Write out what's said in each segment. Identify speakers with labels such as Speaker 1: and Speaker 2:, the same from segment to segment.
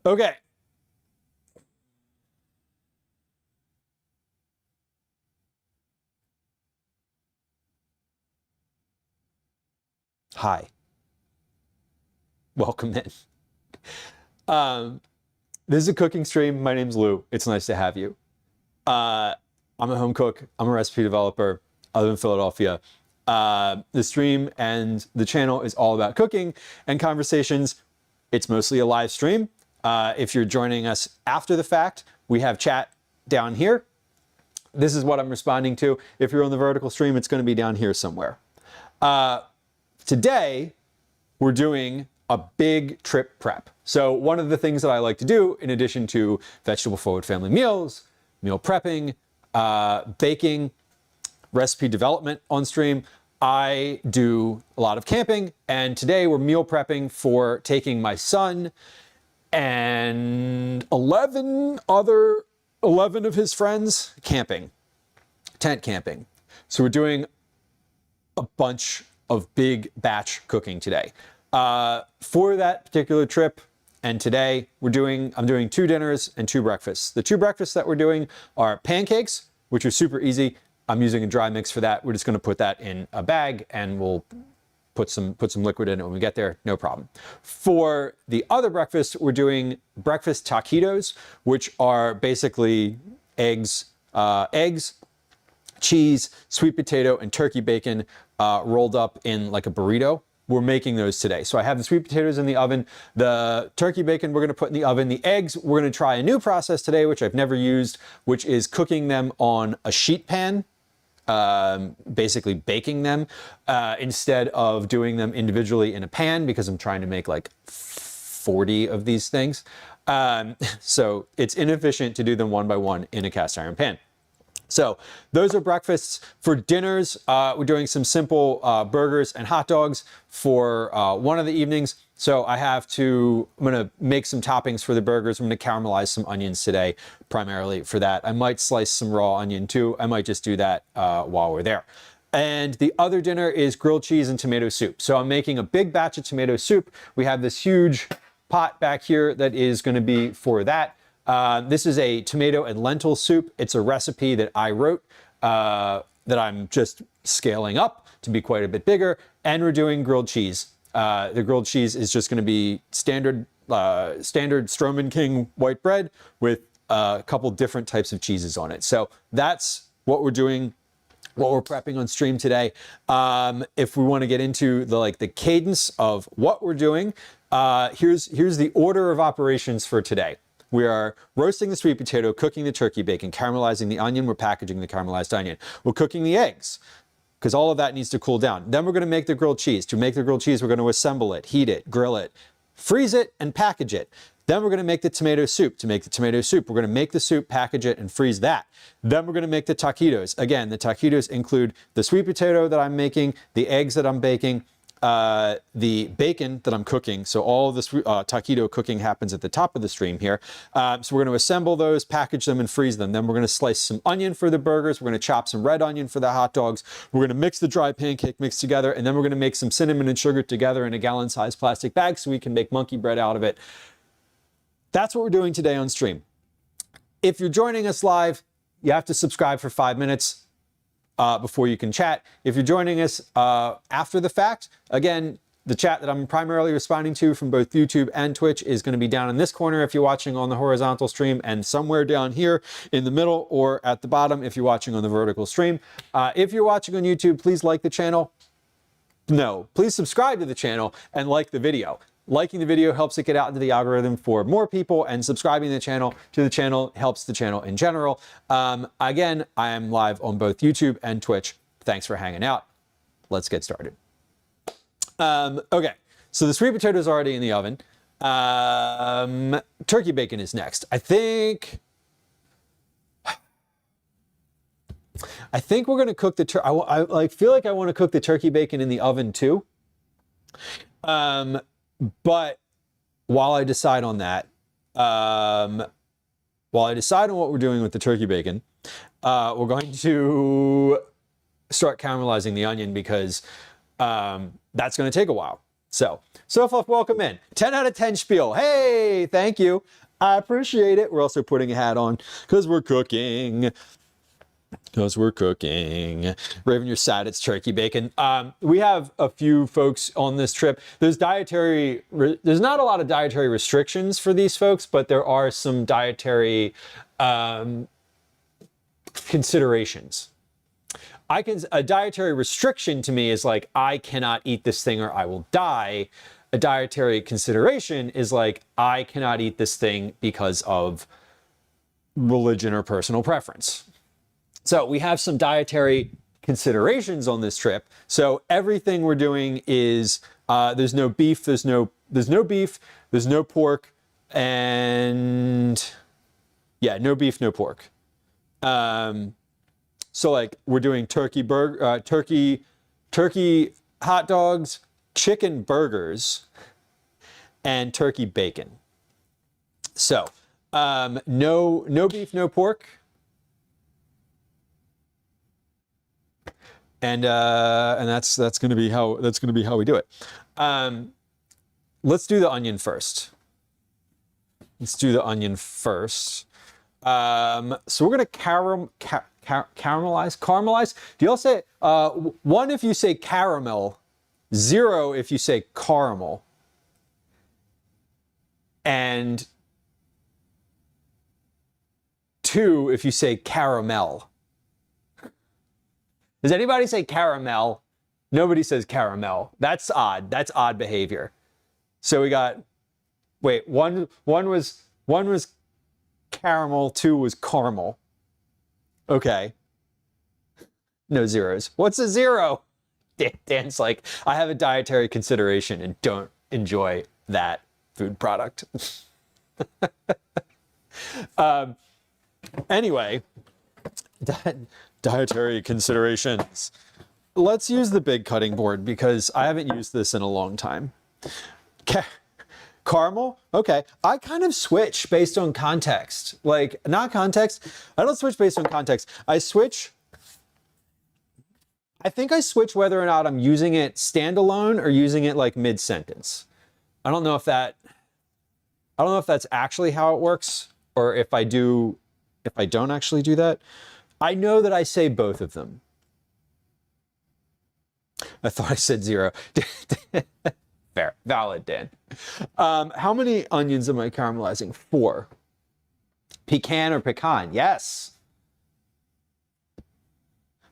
Speaker 1: Okay. Hi. Welcome in. This is a cooking stream. My name's Lou. It's nice to have you. I'm a home cook. I'm a recipe developer. I live in Philadelphia. The stream and the channel is all about cooking and conversations. It's mostly a live stream. If you're joining us after the fact, we have chat down here. This is what I'm responding to. If you're on the vertical stream, it's going to be down here somewhere. Today, we're doing a big trip prep. So one of the things that I like to do, in addition to vegetable forward family meals, meal prepping, baking, recipe development on stream, I do a lot of camping. And today we're meal prepping for taking my son and 11 of his friends camping, tent camping. So we're doing a bunch of big batch cooking today. For that particular trip and today I'm doing 2 dinners and 2 breakfasts. The 2 breakfasts that we're doing are pancakes, which are super easy. I'm using a dry mix for that. We're just going to put that in a bag and we'll put some liquid in it when we get there, no problem. For the other breakfast, we're doing breakfast taquitos, which are basically eggs, cheese, sweet potato, and turkey bacon rolled up in like a burrito. We're making those today. So I have the sweet potatoes in the oven. The turkey bacon we're going to put in the oven. The eggs, we're going to try a new process today, which I've never used, which is cooking them on a sheet pan, basically baking them instead of doing them individually in a pan, because I'm trying to make like 40 of these things. So it's inefficient to do them one by one in a cast iron pan. So those are breakfasts. For dinners, we're doing some simple burgers and hot dogs for one of the evenings. So I'm going to make some toppings for the burgers. I'm going to caramelize some onions today, primarily for that. I might slice some raw onion too. I might just do that while we're there. And the other dinner is grilled cheese and tomato soup. So I'm making a big batch of tomato soup. We have this huge pot back here that is going to be for that. This is a tomato and lentil soup. It's a recipe that I wrote that I'm just scaling up to be quite a bit bigger. And we're doing grilled cheese. The grilled cheese is just going to be standard Stroman King white bread with a couple different types of cheeses on it. So that's what we're doing, what we're prepping on stream today. If we want to get into the cadence of what we're doing, here's the order of operations for today. We are roasting the sweet potato, cooking the turkey bacon, caramelizing the onion. We're packaging the caramelized onion. We're cooking the eggs because all of that needs to cool down. Then we're going to make the grilled cheese. To make the grilled cheese, we're going to assemble it, heat it, grill it, freeze it, and package it. Then we're going to make the tomato soup. To make the tomato soup, we're going to make the soup, package it, and freeze that. Then we're going to make the taquitos. Again, the taquitos include the sweet potato that I'm making, the eggs that I'm baking, the bacon that I'm cooking. So all of this taquito cooking happens at the top of the stream here. So we're going to assemble those, package them, and freeze them. Then we're going to slice some onion for the burgers. We're going to chop some red onion for the hot dogs. We're going to mix the dry pancake mix together, and then we're going to make some cinnamon and sugar together in a gallon-sized plastic bag so we can make monkey bread out of it. That's what we're doing today on stream. If you're joining us live, you have to subscribe for 5 minutes. Before you can chat. If you're joining us after the fact, again, the chat that I'm primarily responding to from both YouTube and Twitch is going to be down in this corner if you're watching on the horizontal stream, and somewhere down here in the middle or at the bottom if you're watching on the vertical stream. If you're watching on YouTube, please like the channel. No, please subscribe to the channel and like the video. Liking the video helps it get out into the algorithm for more people, and subscribing to the channel helps the channel in general. Again, I am live on both YouTube and Twitch. Thanks for hanging out. Let's get started. Okay, so the sweet potato is already in the oven. Turkey bacon is next. I think we're going to cook the I feel like I want to cook the turkey bacon in the oven too. But while I decide on that, while I decide on what we're doing with the turkey bacon, we're going to start caramelizing the onion because that's going to take a while. So, Sofluff, welcome in. 10 out of 10 spiel. Hey, thank you. I appreciate it. We're also putting a hat on because we're cooking. Raven, you're sad. It's turkey bacon. We have a few folks on this trip. There's not a lot of dietary restrictions for these folks, but there are some dietary considerations. A dietary restriction to me is like, I cannot eat this thing or I will die. A dietary consideration is like, I cannot eat this thing because of religion or personal preference. So we have some dietary considerations on this trip. So everything we're doing is, there's no beef, there's no pork, and yeah, no beef, no pork. So like we're doing turkey hot dogs, chicken burgers, and turkey bacon. So no beef, no pork, and that's gonna be how we do it. Let's do the onion first. So we're gonna caramelize. Do y'all say 1 if you say caramel, 0 if you say caramel, and 2 if you say caramel? Does anybody say caramel? Nobody says caramel. That's odd. That's odd behavior. So we got, wait, one was caramel, 2 was caramel. Okay. No zeros. What's a 0? Dan's like, I have a dietary consideration and don't enjoy that food product. Anyway, dietary considerations. Let's use the big cutting board because I haven't used this in a long time. Caramel? Okay. I kind of switch based on context. Like, not context. I don't switch based on context. I think I switch whether or not I'm using it standalone or using it like mid-sentence. I don't know if that's actually how it works, or if I don't actually do that. I know that I say both of them. I thought I said 0. Fair. Valid, Dan. How many onions am I caramelizing? 4. Pecan or pecan? Yes.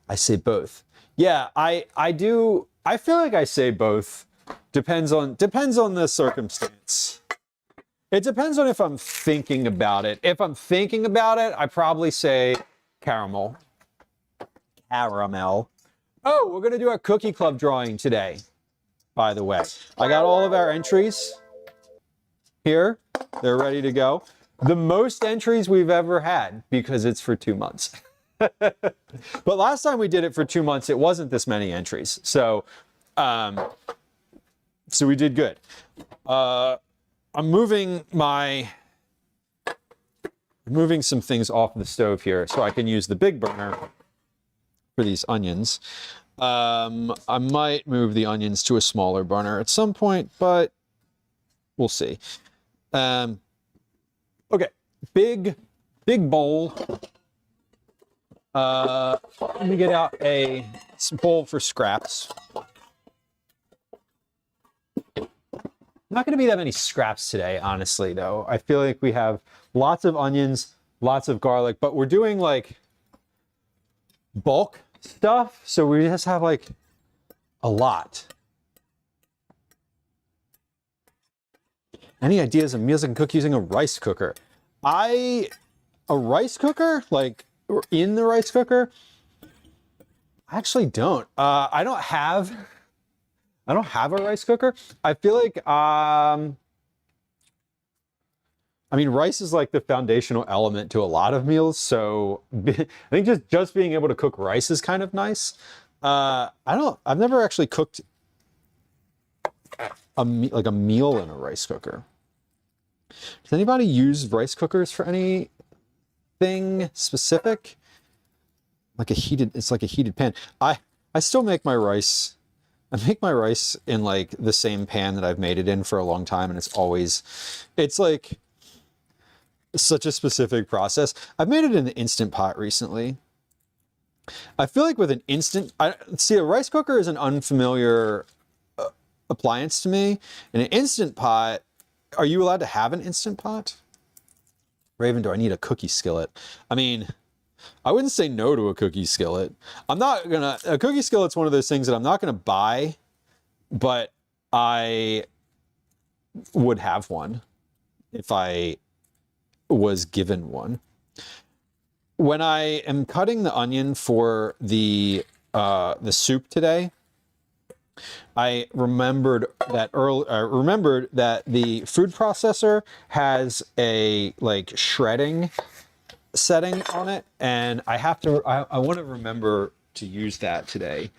Speaker 1: I say both. Yeah, I do. I feel like I say both. Depends on the circumstance. It depends on if I'm thinking about it. If I'm thinking about it, I probably say caramel. Caramel. Oh, we're gonna do a cookie club drawing today, by the way. I got all of our entries here. They're ready to go. The most entries we've ever had because it's for 2 months. But last time we did it for 2 months, it wasn't this many entries. So we did good. I'm moving some things off the stove here so I can use the big burner for these onions. I might move the onions to a smaller burner at some point, but we'll see. Okay, big bowl. Let me get out a bowl for scraps. Not going to be that many scraps today, honestly, though. I feel like we have lots of onions, lots of garlic, but we're doing like bulk stuff, so we just have like a lot. Any ideas of meals I can cook using a rice cooker? A rice cooker? Like, in the rice cooker? I actually don't. I don't have a rice cooker. I feel like, I mean, rice is like the foundational element to a lot of meals. So I think just being able to cook rice is kind of nice. I've never actually cooked a meal in a rice cooker. Does anybody use rice cookers for anything specific? It's like a heated pan. I still make my rice I make my rice in like the same pan that I've made it in for a long time, and it's like such a specific process. I've made it in the Instant Pot recently. I feel like with an a rice cooker is an unfamiliar appliance to me. In an Instant Pot, are you allowed to have an Instant Pot? Raven, do I need a cookie skillet? I mean, I wouldn't say no to a cookie skillet. A cookie skillet's one of those things that I'm not gonna buy, but I would have one if I was given one. When I am cutting the onion for the soup today, I remembered that the food processor has a like shredding setting on it, and I want to remember to use that today,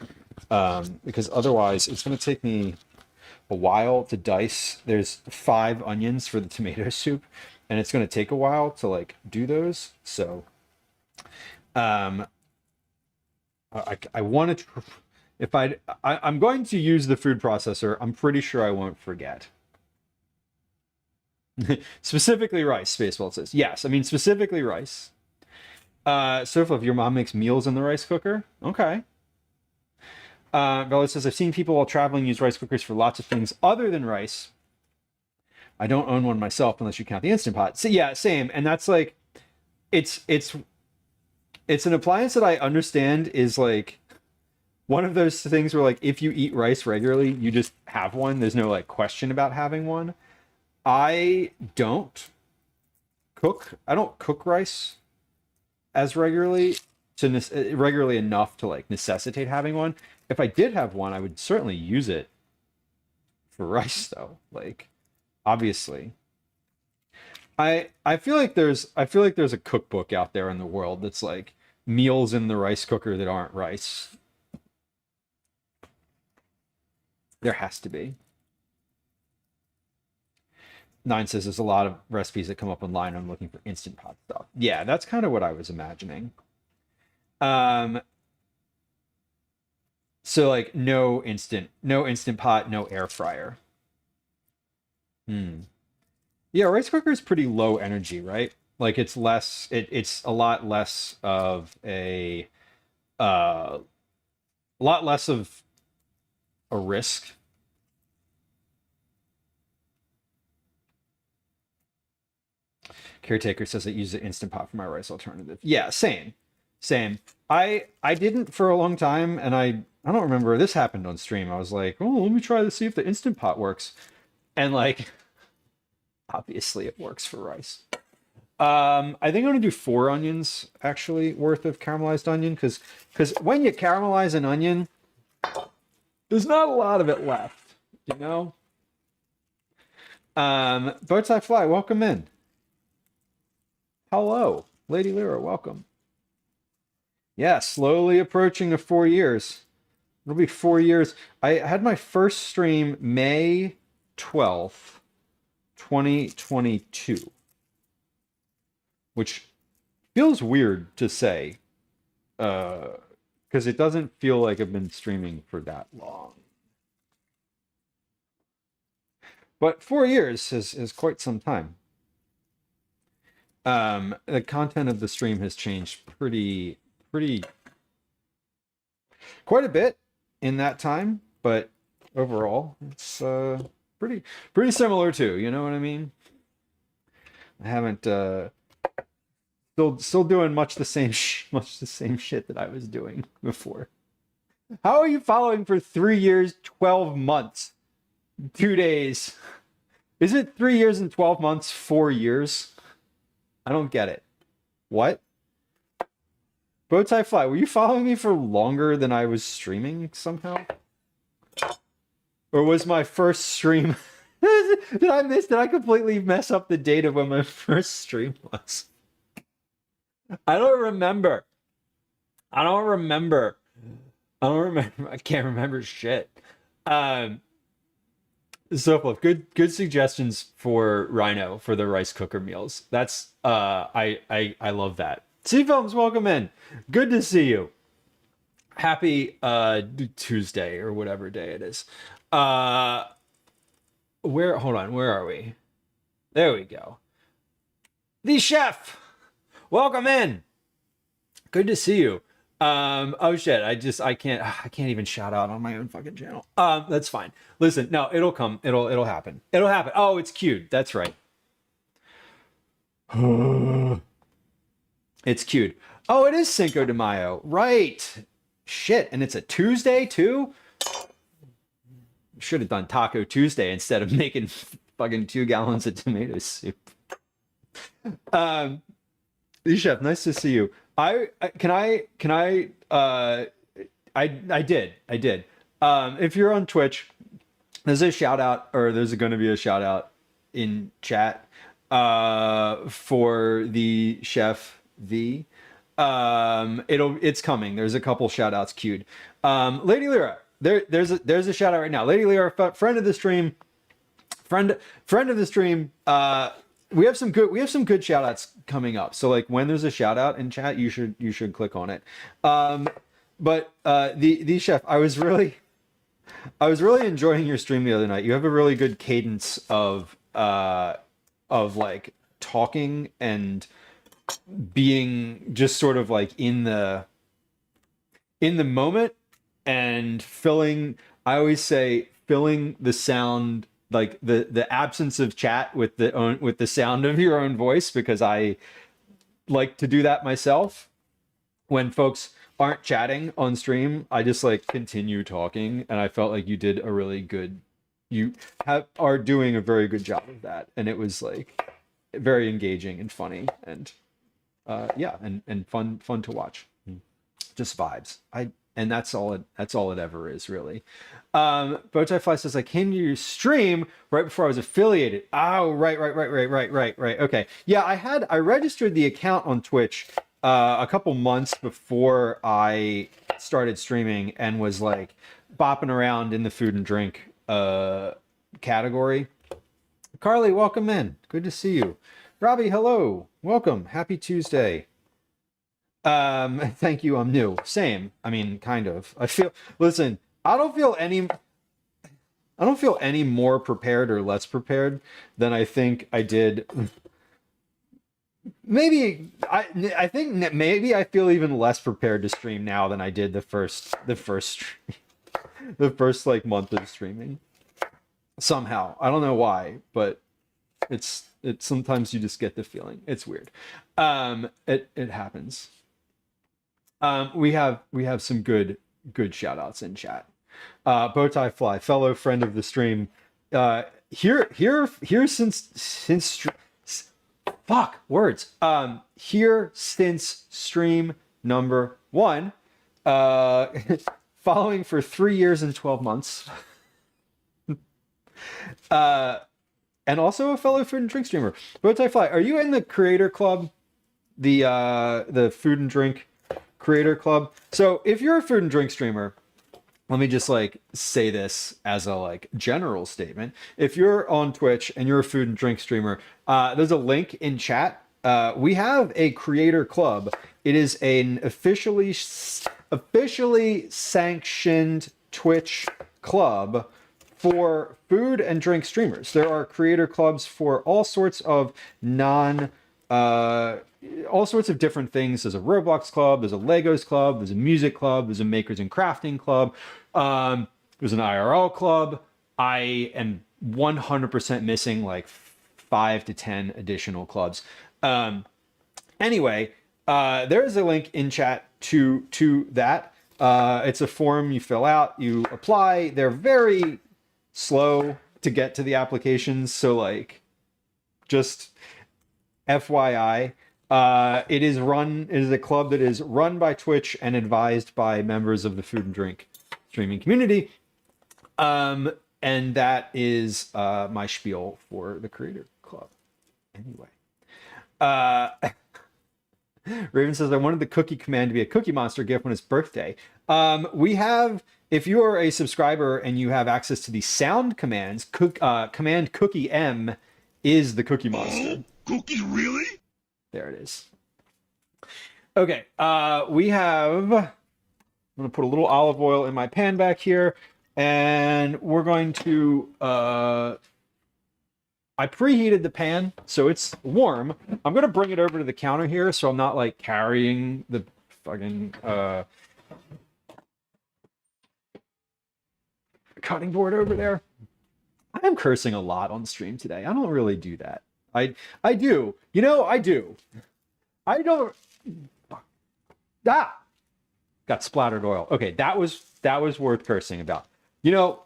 Speaker 1: because otherwise it's going to take me a while to dice. There's 5 onions for the tomato soup, and it's going to take a while to like do those. So I want to if I'm going to use the food processor, I'm pretty sure I won't forget. Specifically rice, Spaceball says. Yes, I mean specifically rice. Sofa, if your mom makes meals in the rice cooker, okay. Bella says, I've seen people while traveling use rice cookers for lots of things other than rice. I don't own one myself unless you count the Instant Pot. So yeah, same. And that's like, it's an appliance that I understand is like one of those things where like if you eat rice regularly, you just have one. There's no like question about having one. I don't cook rice as regularly enough to like necessitate having one. If I did have one, I would certainly use it for rice though. Like obviously. I feel like there's a cookbook out there in the world that's like meals in the rice cooker that aren't rice. There has to be. 9 says there's a lot of recipes that come up online. I'm looking for Instant Pot stuff. Yeah, that's kind of what I was imagining. So like no Instant Pot, no air fryer. Yeah, rice cooker is pretty low energy, right? Like it's a lot less of a risk. Caretaker says I use the Instant Pot for my rice alternative. Yeah, same. I didn't for a long time, and I don't remember this happened on stream. I was like, oh, let me try to see if the Instant Pot works, and like, obviously it works for rice. I think I'm gonna do 4 onions actually worth of caramelized onion because when you caramelize an onion, there's not a lot of it left, you know. Boatside Fly, welcome in. Hello, Lady Lyra, welcome. Yeah, slowly approaching the 4 years. It'll be 4 years. I had my first stream May 12th, 2022. Which feels weird to say. Because it doesn't feel like I've been streaming for that long. But 4 years is quite some time. The content of the stream has changed quite a bit in that time, but overall it's pretty similar too, you know what I mean? I haven't still doing much the same shit that I was doing before. How are you following for 3 years, 12 months, 2 days? Is it 3 years and 12 months, 4 years? I don't get it. What? Bowtie Fly, were you following me for longer than I was streaming somehow? Or was my first stream... Did I completely mess up the date of when my first stream was? I don't remember. I can't remember shit. So good suggestions for Rhino for the rice cooker meals. That's I love that. Sea Films, welcome in. Good to see you. Happy Tuesday or whatever day it is. Hold on, where are we? There we go. The chef, welcome in. Good to see you. Oh shit, I can't even shout out on my own fucking channel. That's fine. Listen, no, it'll come. It'll happen. It'll happen. Oh, it's cute. That's right. It's cute. Oh, it is Cinco de Mayo. Right. Shit, and it's a Tuesday too? Should have done Taco Tuesday instead of making fucking 2 gallons of tomato soup. Chef, nice to see you. I did. If you're on Twitch, there's a shout out, or there's going to be a shout out in chat for the chef V. It's coming. There's a couple shout outs queued. Lady Lyra, there's a shout out right now. Lady Lyra, friend of the stream, friend of the stream. We have some good shout outs coming up. So like when there's a shout out in chat, you should click on it. But the chef, I was really enjoying your stream the other night. You have a really good cadence of like talking and being just sort of like in the moment and filling, I always say filling the sound, like the absence of chat with the sound of your own voice, because I like to do that myself. When folks aren't chatting on stream, I just like continue talking, and I felt like you are doing a very good job of that, and it was like very engaging and funny, and and fun to watch. Just vibes. And that's all it ever is, really. Bowtie Fly says, I came to your stream right before I was affiliated. Oh, right. Okay. Yeah, I registered the account on Twitch a couple months before I started streaming, and was like bopping around in the food and drink category. Carly, welcome in. Good to see you. Robbie, hello. Welcome. Happy Tuesday. Thank you. I'm new. Same. I mean, kind of. Listen, I don't feel any more prepared or less prepared than I think I did. I think maybe I feel even less prepared to stream now than I did the first like month of streaming. Somehow. I don't know why, but it's sometimes you just get the feeling. It's weird. It happens. We have some good shout outs in chat. Bowtie Fly, fellow friend of the stream, here since stream number 1, following for 3 years and 12 months, and also a fellow food and drink streamer. Bowtie Fly, are you in the creator club, the food and drink creator club? So if you're a food and drink streamer, let me just like say this as a like general statement. If you're on Twitch and you're a food and drink streamer, there's a link in chat. We have a creator club. It is an officially sanctioned Twitch club for food and drink streamers. There are creator clubs for all sorts of all sorts of different things. There's a Roblox club, there's a Legos club, there's a music club, there's a makers and crafting club, there's an IRL club. I am 100% missing like 5 to 10 additional clubs. Anyway, there is a link in chat to that. It's a form you fill out, you apply. They're very slow to get to the applications, so like just FYI. It is a club that is run by Twitch and advised by members of the food and drink streaming community. And that is my spiel for the creator club. Anyway. Raven says, I wanted the cookie command to be a Cookie Monster gift when it's birthday. We have, if you are a subscriber and you have access to the sound commands, command cookie M is the Cookie Monster.
Speaker 2: Cookie, really?
Speaker 1: There it is. Okay, we have going to put a little olive oil in my pan back here, and we're going to, I preheated the pan, so it's warm. I'm going to bring it over to the counter here, so I'm not like carrying the fucking cutting board over there. I'm cursing a lot on stream today. I don't really do that. I do. You know, I do. I don't. Ah! Got splattered oil. Okay, that was worth cursing about. You know,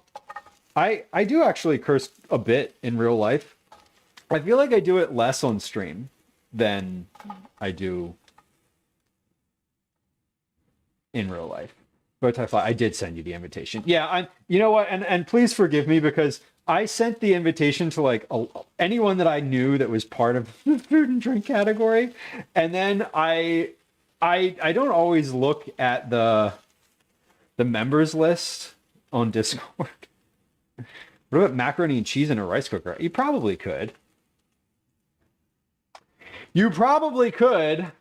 Speaker 1: I do actually curse a bit in real life. I feel like I do it less on stream than I do in real life. Bowtie, I did send you the invitation. Yeah, you know what? And please forgive me because I sent the invitation to like anyone that I knew that was part of the food and drink category, and then I don't always look at the members list on Discord. What about macaroni and cheese in a rice cooker? You probably could. You probably could.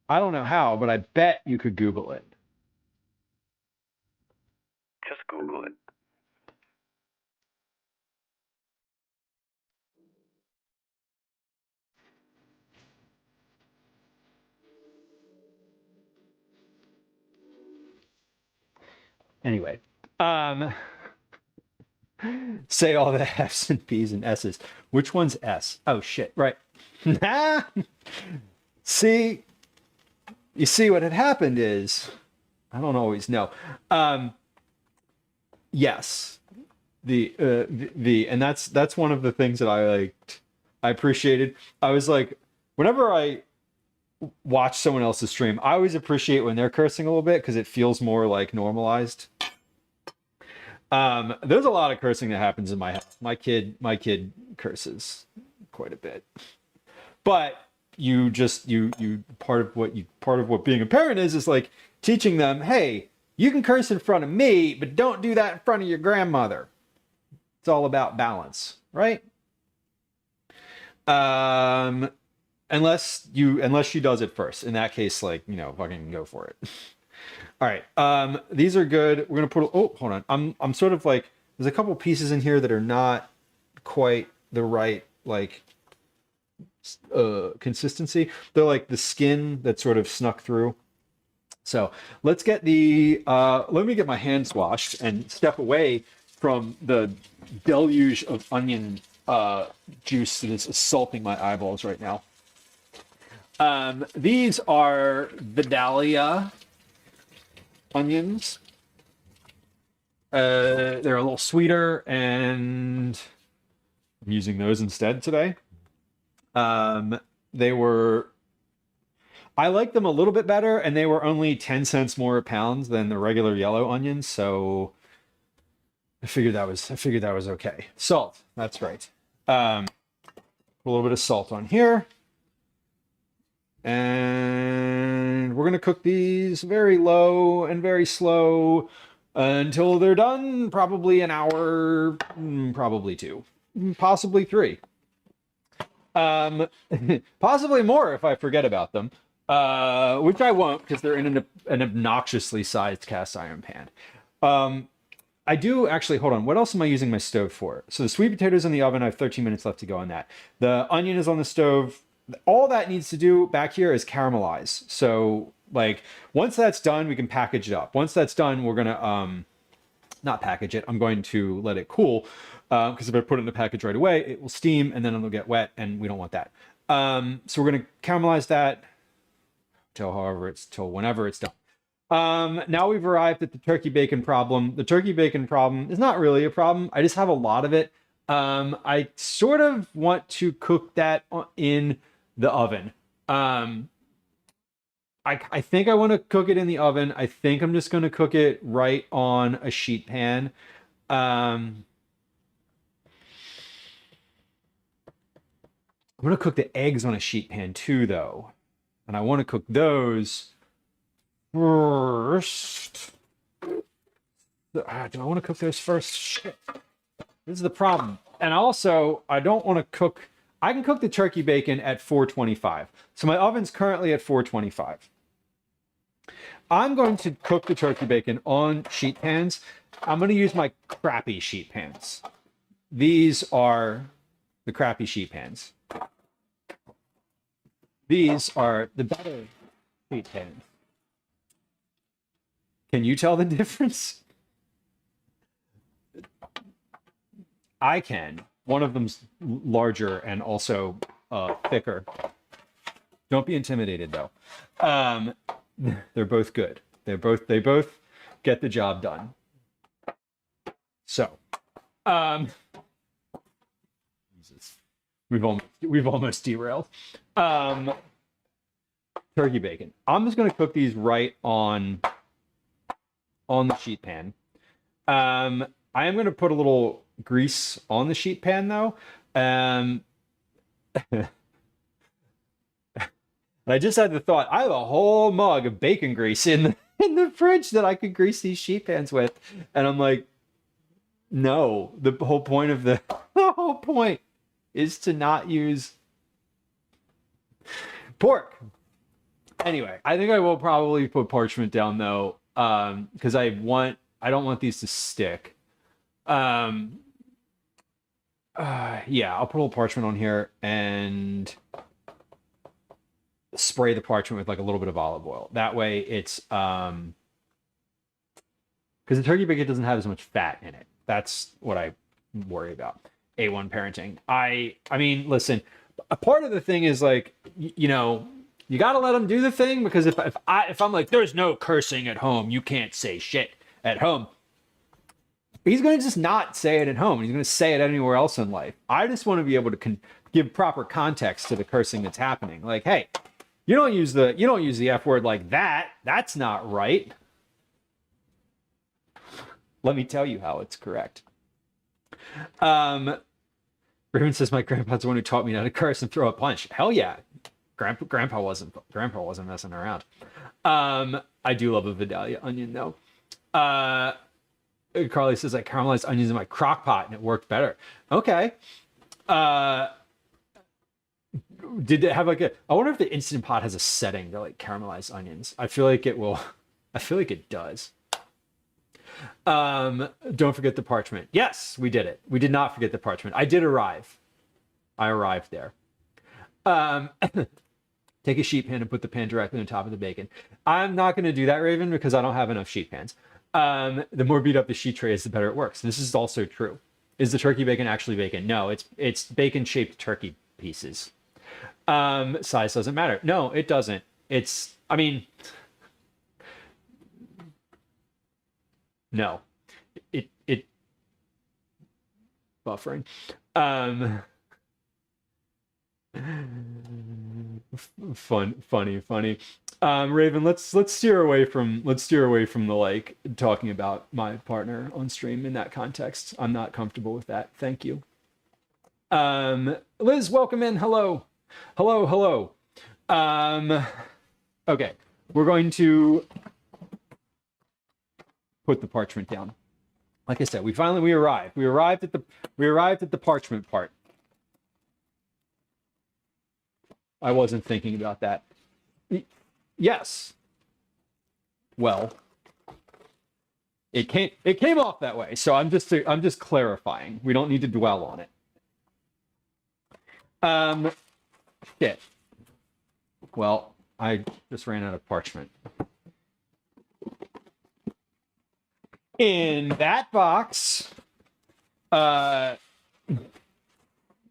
Speaker 1: I don't know how, but I bet you could Google it.
Speaker 2: Just Google it.
Speaker 1: Anyway, say all the F's and P's and S's. Which one's S? Oh shit! Right. See, you see what had happened is, I don't always know. Yes, and that's one of the things that I liked. I appreciated. I was like, whenever I watch someone else's stream, I always appreciate when they're cursing a little bit because it feels more like normalized. There's a lot of cursing that happens in my house. My kid curses quite a bit, but you part of what being a parent is like teaching them, hey, you can curse in front of me, but don't do that in front of your grandmother. It's all about balance, right? Unless she does it first. In that case, like, you know, fucking go for it. All right. These are good. We're gonna put. Oh, hold on. I'm sort of like, there's a couple pieces in here that are not quite the right like consistency. They're like the skin that sort of snuck through. So let's get the. Let me get my hands washed and step away from the deluge of onion juice that is assaulting my eyeballs right now. These are Vidalia onions. They're a little sweeter, and I'm using those instead today. They were, I like them a little bit better, and they were only 10 cents more a pound than the regular yellow onions, so I figured that was okay. Salt, that's right. A little bit of salt on here. And we're going to cook these very low and very slow until they're done. Probably an hour, probably 2, possibly 3. Possibly more if I forget about them, which I won't because they're in an obnoxiously sized cast iron pan. I do actually, hold on. What else am I using my stove for? So the sweet potatoes in the oven. I have 13 minutes left to go on that. The onion is on the stove. All that needs to do back here is caramelize. So like once that's done, we can package it up. Once that's done, we're going to not package it. I'm going to let it cool because if I put it in the package right away, it will steam and then it'll get wet and we don't want that. So we're going to caramelize that till whenever it's done. Now we've arrived at the turkey bacon problem. The turkey bacon problem is not really a problem. I just have a lot of it. I sort of want to cook that in the oven. I think I want to cook it in the oven. I think I'm just going to cook it right on a sheet pan. I'm going to cook the eggs on a sheet pan too, though. And I want to cook those first. Do I want to cook those first? Shit. This is the problem. And also, I don't want to cook. I can cook the turkey bacon at 425. So my oven's currently at 425. I'm going to cook the turkey bacon on sheet pans. I'm going to use my crappy sheet pans. These are the crappy sheet pans. These are the better sheet pans. Can you tell the difference? I can. One of them's larger and also thicker. Don't be intimidated though. They're both good. They both get the job done. So, Jesus, we've almost derailed. Turkey bacon. I'm just gonna cook these right on the sheet pan. I am gonna put a little grease on the sheet pan though. I just had the thought, I have a whole mug of bacon grease in the fridge that I could grease these sheet pans with. And I'm like, no, the whole point of the whole point is to not use pork. Anyway, I think I will probably put parchment down though, because I don't want these to stick. Yeah, I'll put a little parchment on here and spray the parchment with like a little bit of olive oil. That way it's because the turkey bacon doesn't have as much fat in it. That's what I worry about. A1 parenting. I mean, listen, a part of the thing is like, you know, you got to let them do the thing, because if I'm like, there's no cursing at home, you can't say shit at home, he's going to just not say it at home. He's going to say it anywhere else in life. I just want to be able to give proper context to the cursing that's happening. Like, hey, you don't use the F word like that. That's not right. Let me tell you how it's correct. Raven says my grandpa's the one who taught me how to curse and throw a punch. Hell yeah. Grandpa wasn't messing around. I do love a Vidalia onion though. Carly says I caramelized onions in my crock pot and it worked better. Okay. Did it have like I wonder if the Instant Pot has a setting to like caramelize onions. I feel like it will. I feel like it does. Don't forget the parchment. Yes, we did it. We did not forget the parchment. I did arrive. I arrived there. Take a sheet pan and put the pan directly on top of the bacon. I'm not going to do that, Raven, because I don't have enough sheet pans. The more beat up the sheet tray is, the better it works. This is also true. Is the turkey bacon actually bacon? No, it's bacon shaped turkey pieces. Size doesn't matter. No, it doesn't. I mean, no, it buffering. Funny. Raven, let's steer away from the like talking about my partner on stream in that context. I'm not comfortable with that. Thank you. Liz, welcome in. Hello. Okay, we're going to put the parchment down. Like I said, we arrived. We arrived at the parchment part. I wasn't thinking about that. Yes. Well, it came off that way. So I'm just clarifying. We don't need to dwell on it. Shit. Well, I just ran out of parchment. In that box. All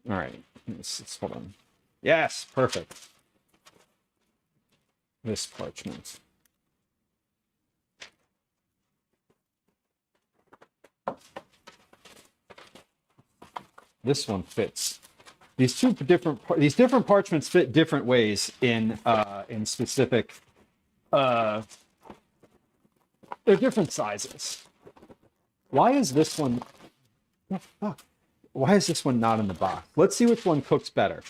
Speaker 1: right. Let's hold on. Yes, perfect. This parchment. This one fits. These different parchments fit different ways in specific. They're different sizes. Why is this one? What the fuck? Why is this one not in the box? Let's see which one cooks better.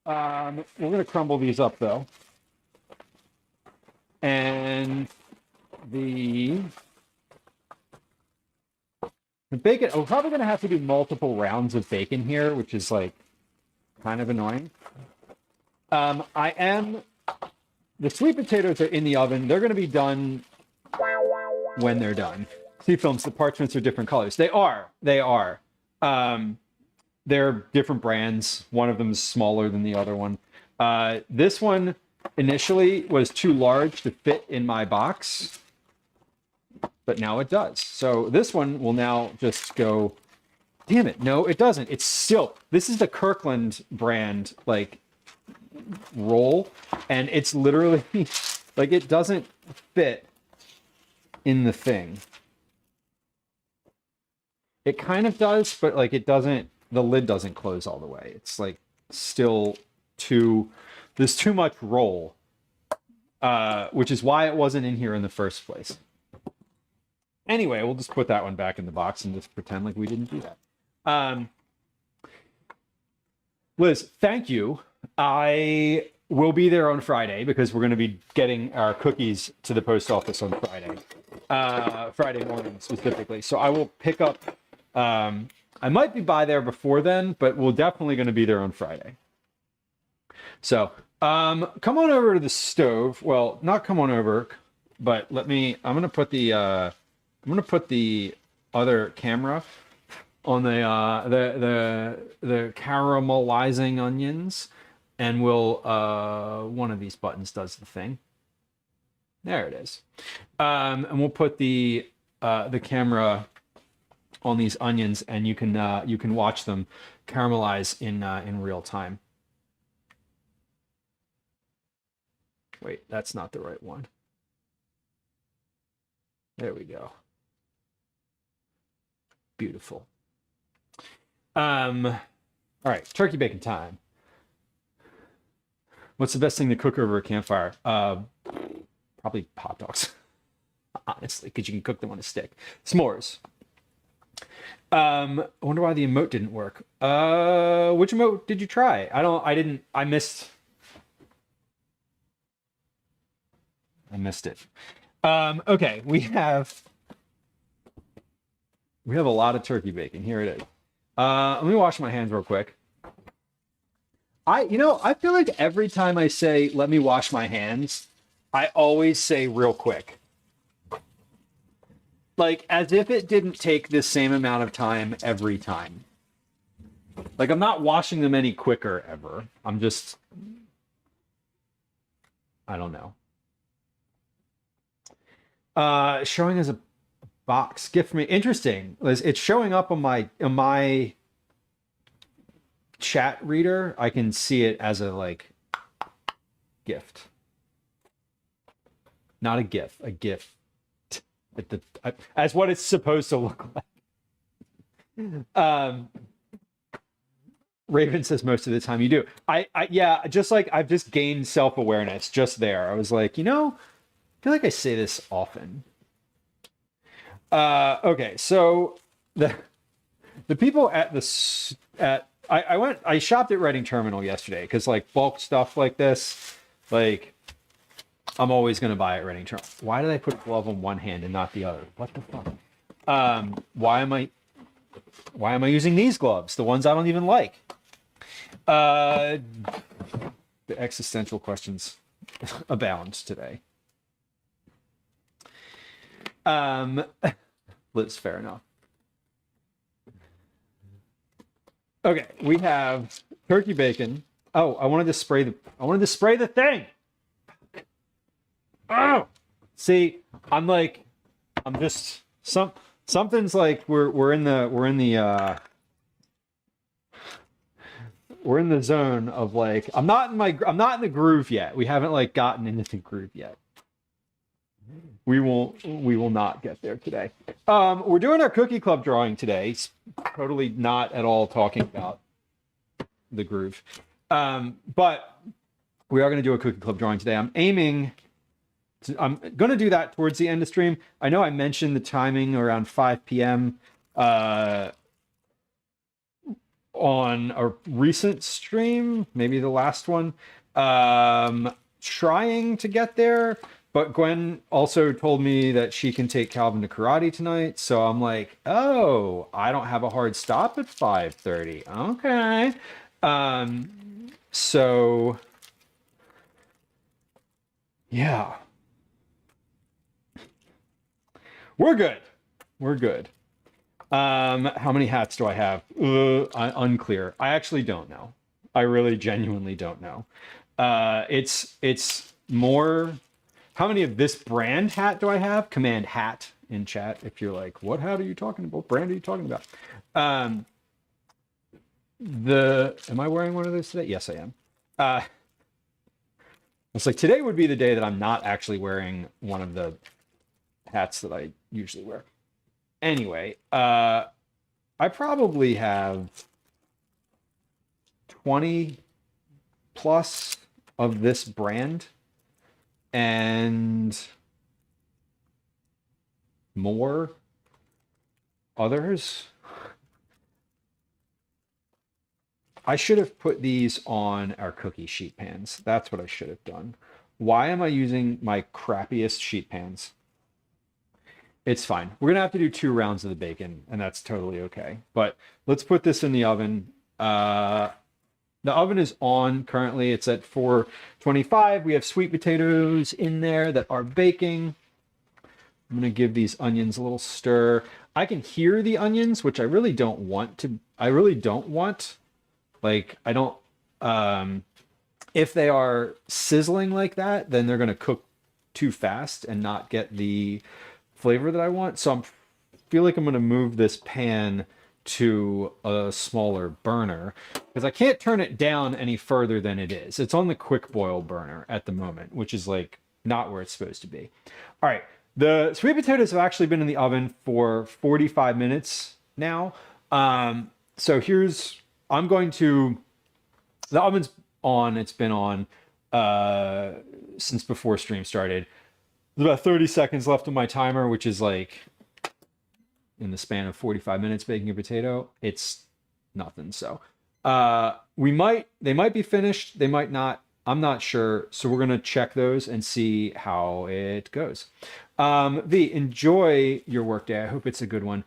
Speaker 1: We're gonna crumble these up though, and the bacon. We're probably gonna have to do multiple rounds of bacon here, which is like kind of annoying. I am the sweet potatoes are in the oven. They're going to be done when they're done. See films, the parchments are different colors. They are. They are. They're different brands. One of them is smaller than the other one. This one initially was too large to fit in my box, but now it does. So this one will now just go, damn it, no, it doesn't. It's still, this is the Kirkland brand, like, roll, and it's literally, like, it doesn't fit in the thing. It kind of does, but, like, it doesn't, the lid doesn't close all the way. It's, like, still there's too much roll, which is why it wasn't in here in the first place. Anyway, we'll just put that one back in the box and just pretend like we didn't do that. Liz, thank you. I will be there on Friday because we're going to be getting our cookies to the post office on Friday morning specifically. So I will pick up, I might be by there before then, but we're definitely going to be there on Friday. So come on over to the stove. Well, not come on over, but I'm going to put the other camera on the caramelizing onions, and we'll one of these buttons does the thing. There it is. And we'll put the camera on these onions, and you can watch them caramelize in real time. Wait, that's not the right one. There we go. Beautiful. All right, turkey bacon time. What's the best thing to cook over a campfire? Probably hot dogs, honestly, because you can cook them on a stick. S'mores. I wonder why the emote didn't work. Which emote did you try? I missed it. Okay, we have a lot of turkey bacon. Here it is. Let me wash my hands real quick. I feel like every time I say, let me wash my hands, I always say real quick. Like, as if it didn't take the same amount of time every time. Like, I'm not washing them any quicker ever. I'm just, I don't know. Showing as a box gift for me. Interesting. It's showing up on my chat reader. I can see it as a like gift, not a GIF, a gift. As what it's supposed to look like. Raven says most of the time you do. Yeah, just like I've just gained self-awareness just there. I was like, I feel like I say this often. Okay, so the people at I shopped at Reading Terminal yesterday because like bulk stuff like this, like I'm always gonna buy at Reading Terminal. Why did I put a glove on one hand and not the other? What the fuck? Why am I using these gloves? The ones I don't even like. The existential questions abound today. Liz, fair enough. Okay, we have turkey bacon. Oh, I wanted to spray the thing. Oh, see, something's like we're in the zone of like I'm not in the groove yet. We haven't like gotten into the groove yet. We will not get there today. We're doing our cookie club drawing today. It's totally not at all talking about the groove. But we are going to do a cookie club drawing today. I'm going to do that towards the end of stream. I know I mentioned the timing around 5 p.m. On a recent stream, maybe the last one. Trying to get there. But Gwen also told me that she can take Calvin to karate tonight. So I'm like, oh, I don't have a hard stop at 5:30. Okay. So Yeah. We're good. We're good. How many hats do I have? Unclear. I actually don't know. I really genuinely don't know. It's more. How many of this brand hat do I have? Command hat in chat if you're like, what hat are you talking about? What brand are you talking about? Am I wearing one of those today? Yes, I am. It's like today would be the day that I'm not actually wearing one of the hats that I usually wear. Anyway, I probably have 20 plus of this brand and more others. I should have put these on our cookie sheet pans. That's what I should have done. Why am I using my crappiest sheet pans? It's fine. We're gonna have to do 2 rounds of the bacon, and that's totally okay. But let's put this in the oven. The oven is on currently. It's at 425. We have sweet potatoes in there that are baking. I'm gonna give these onions a little stir. I can hear the onions, which I really don't want to. I really don't want. Like, I don't. If they are sizzling like that, then they're gonna cook too fast and not get the flavor that I want. So I feel like I'm going to move this pan to a smaller burner because I can't turn it down any further than it is. It's on the quick boil burner at the moment, which is like not where it's supposed to be. All right. The sweet potatoes have actually been in the oven for 45 minutes now. So I'm going to, the oven's on, it's been on since before stream started. There's about 30 seconds left on my timer, which is like in the span of 45 minutes baking a potato. It's nothing. So they might be finished. They might not. I'm not sure. So we're going to check those and see how it goes. V, enjoy your workday. I hope it's a good one.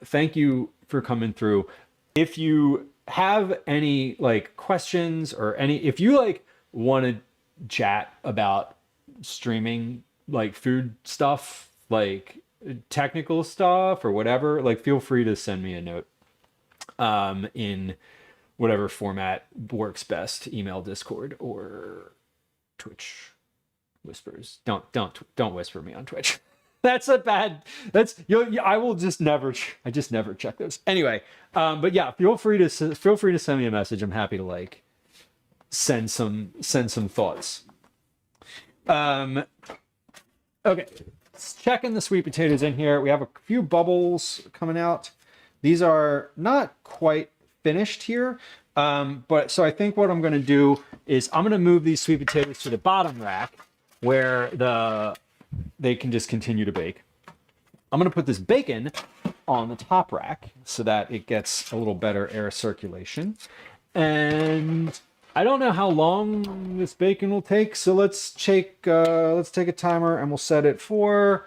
Speaker 1: Thank you for coming through. If you have any like questions or if you like want to chat about streaming, like food stuff, like technical stuff or whatever, like feel free to send me a note in whatever format works best, email, Discord, or Twitch whispers. Don't whisper me on Twitch. That's a bad, I just never check those anyway. But yeah, feel free to send me a message. I'm happy to like send some thoughts. Okay, checking the sweet potatoes in here. We have a few bubbles coming out. These are not quite finished here, but so I think what I'm going to do is I'm going to move these sweet potatoes to the bottom rack where they can just continue to bake. I'm going to put this bacon on the top rack so that it gets a little better air circulation. And I don't know how long this bacon will take, so let's take a timer and we'll set it for,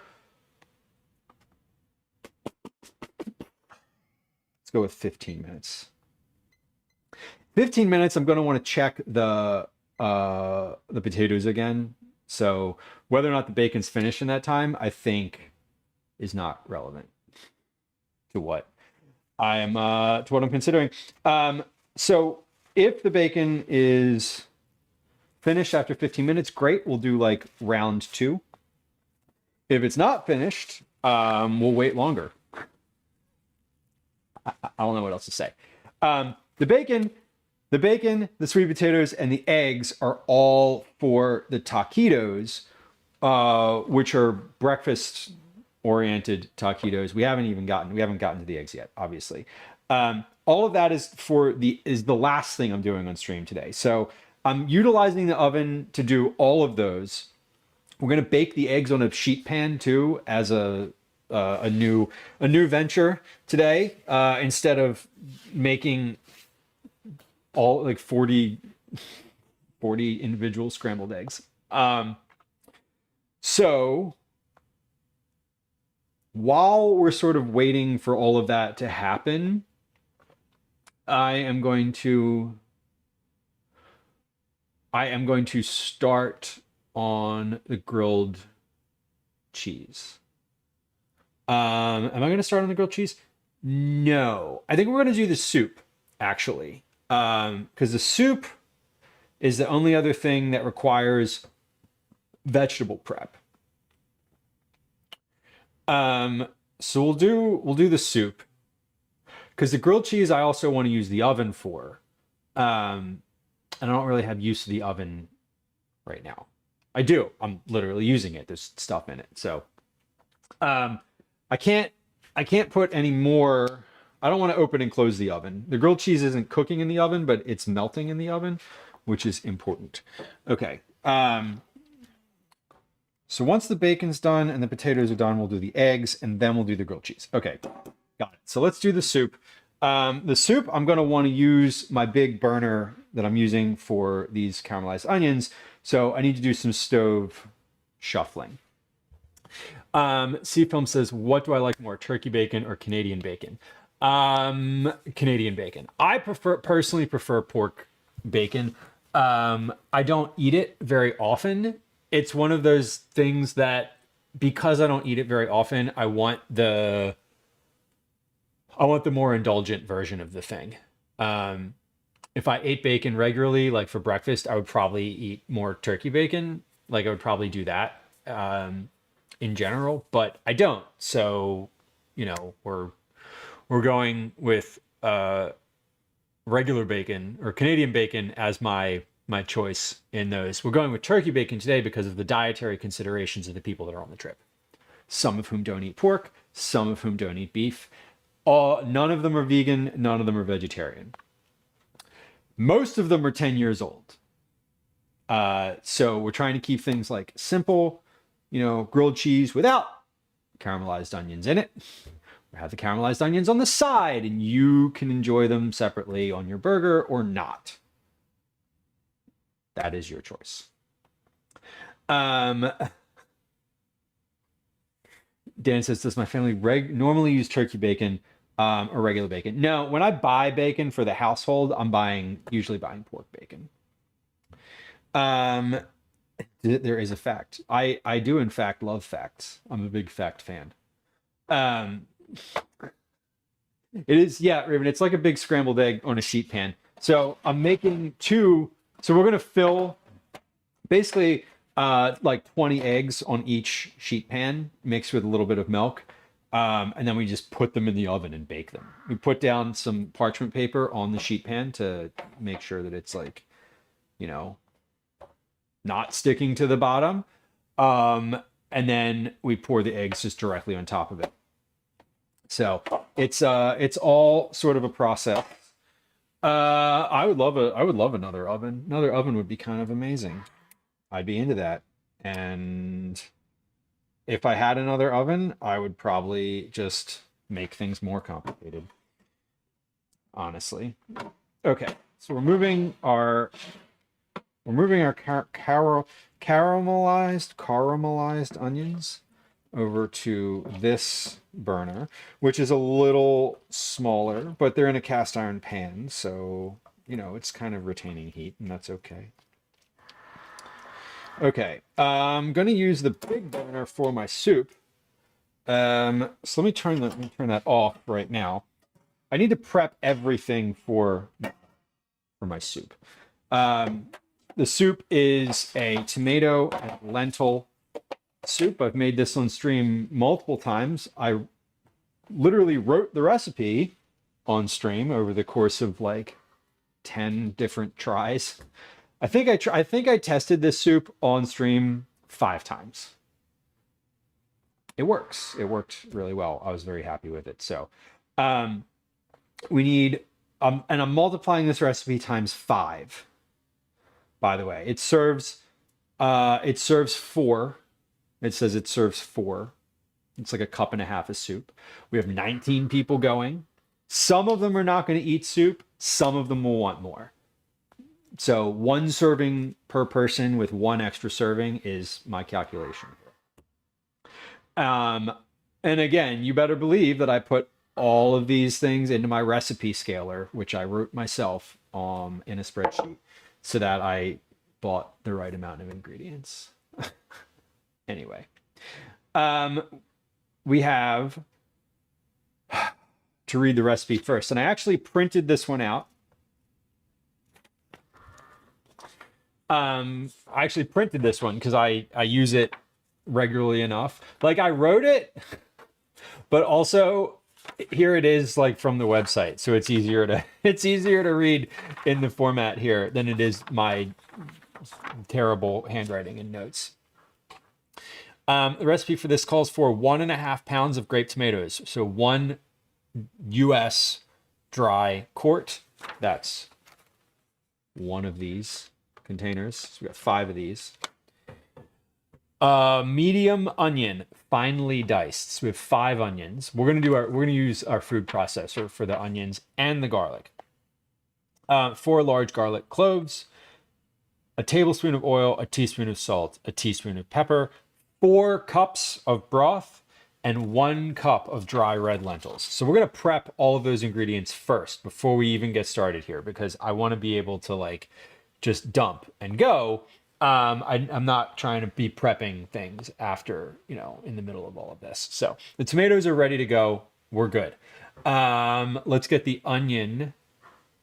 Speaker 1: let's go with 15 minutes. 15 minutes. I'm going to want to check the potatoes again. So whether or not the bacon's finished in that time, I think is not relevant to what I'm considering. So if the bacon is finished after 15 minutes, great. We'll do like round 2. If it's not finished, we'll wait longer. I don't know what else to say. The bacon, the sweet potatoes, and the eggs are all for the taquitos, which are breakfast-oriented taquitos. We haven't gotten to the eggs yet, obviously. All of that is the last thing I'm doing on stream today. So I'm utilizing the oven to do all of those. We're gonna bake the eggs on a sheet pan too, as a new venture today, instead of making all like 40 individual scrambled eggs. So while we're sort of waiting for all of that to happen, I am going to start on the grilled cheese. Am I going to start on the grilled cheese? No, I think we're going to do the soup actually, because the soup is the only other thing that requires vegetable prep. So we'll do the soup, because the grilled cheese I also want to use the oven for. And I don't really have use of the oven right now. I do. I'm literally using it. There's stuff in it. So I can't put any more. I don't want to open and close the oven. The grilled cheese isn't cooking in the oven, but it's melting in the oven, which is important. Okay. So once the bacon's done and the potatoes are done, we'll do the eggs and then we'll do the grilled cheese. Okay, got it. So let's do the soup. The soup, I'm going to want to use my big burner that I'm using for these caramelized onions. So I need to do some stove shuffling. C-Film says, what do I like more, turkey bacon or Canadian bacon? Canadian bacon. I personally prefer pork bacon. I don't eat it very often. It's one of those things that, because I don't eat it very often, I want the more indulgent version of the thing. If I ate bacon regularly, like for breakfast, I would probably eat more turkey bacon. Like I would probably do that in general, but I don't. So, you know, we're going with regular bacon or Canadian bacon as my choice in those. We're going with turkey bacon today because of the dietary considerations of the people that are on the trip. Some of whom don't eat pork, some of whom don't eat beef. None of them are vegan, none of them are vegetarian. Most of them are 10 years old. So we're trying to keep things like simple, you know, grilled cheese without caramelized onions in it. We have the caramelized onions on the side, and you can enjoy them separately on your burger or not. That is your choice. Dan says, does my family normally use turkey bacon or regular bacon? No, when I buy bacon for the household, I'm usually buying pork bacon. There is a fact. I do in fact love facts. I'm a big fact fan. It is, yeah, Raven, it's like a big scrambled egg on a sheet pan. So I'm making so we're going to fill basically like 20 eggs on each sheet pan mixed with a little bit of milk. And then we just put them in the oven and bake them. We put down some parchment paper on the sheet pan to make sure that it's like, you know, not sticking to the bottom. And then we pour the eggs just directly on top of it. So it's all sort of a process. I would love another oven. Another oven would be kind of amazing. I'd be into that. And if I had another oven, I would probably just make things more complicated. Honestly. Okay, so we're moving our caramelized onions over to this burner, which is a little smaller, but they're in a cast iron pan, so you know it's kind of retaining heat, and that's okay. Okay, I'm going to use the big burner for my soup. So let me turn that off right now. I need to prep everything for my soup. The soup is a tomato and lentil soup. I've made this on stream multiple times. I literally wrote the recipe on stream over the course of like 10 different tries. I think I tested this soup on stream 5 times. It works. It worked really well. I was very happy with it. So we need and I'm multiplying this recipe times 5. By the way, it serves 4. It says it serves 4. It's like a cup and a half of soup. We have 19 people going. Some of them are not going to eat soup. Some of them will want more. So 1 serving per person with 1 extra serving is my calculation. And again, you better believe that I put all of these things into my recipe scaler, which I wrote myself in a spreadsheet, so that I bought the right amount of ingredients. Anyway, we have to read the recipe first. And I actually printed this one out. I actually printed this one because I use it regularly enough. Like I wrote it, but also here it is like from the website. So it's easier to read in the format here than it is my terrible handwriting and notes. The recipe for this calls for 1.5 pounds of grape tomatoes. So 1 US dry quart. That's one of these containers. So we got 5 of these. Medium onion, finely diced. So we have 5 onions. We're gonna use our food processor for the onions and the garlic. 4 large garlic cloves, a tablespoon of oil, a teaspoon of salt, a teaspoon of pepper, 4 cups of broth, and 1 cup of dry red lentils. So we're gonna prep all of those ingredients first before we even get started here, because I want to be able to like just dump and go. I'm not trying to be prepping things after, in the middle of all of this. So the tomatoes are ready to go. We're good. Let's get the onion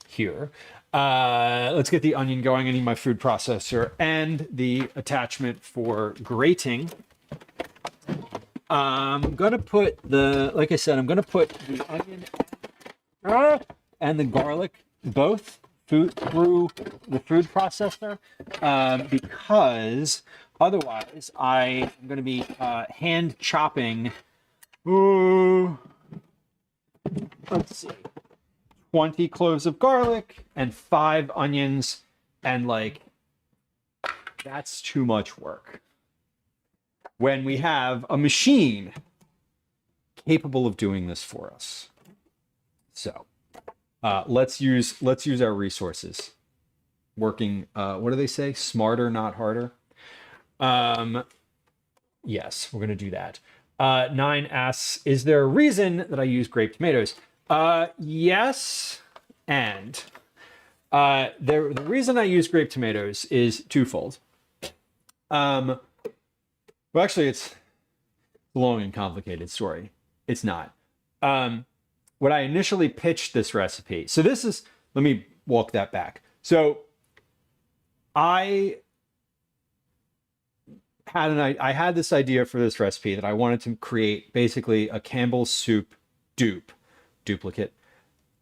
Speaker 1: here. Let's get the onion going. I need my food processor and the attachment for grating. I'm gonna put like I said, I'm gonna put the onion and the garlic both through the food processor, because otherwise I am gonna be hand chopping. Let's see, 20 cloves of garlic and 5 onions, and like that's too much work when we have a machine capable of doing this for us. So let's use our resources. Working, what do they say? Smarter, not harder. Yes, we're gonna do that. 9 asks, is there a reason that I use grape tomatoes? Yes, and the reason I use grape tomatoes is twofold. Well, actually, it's a long and complicated story. It's not. When I initially pitched this recipe, so let me walk that back. So I had this idea for this recipe that I wanted to create basically a Campbell's soup duplicate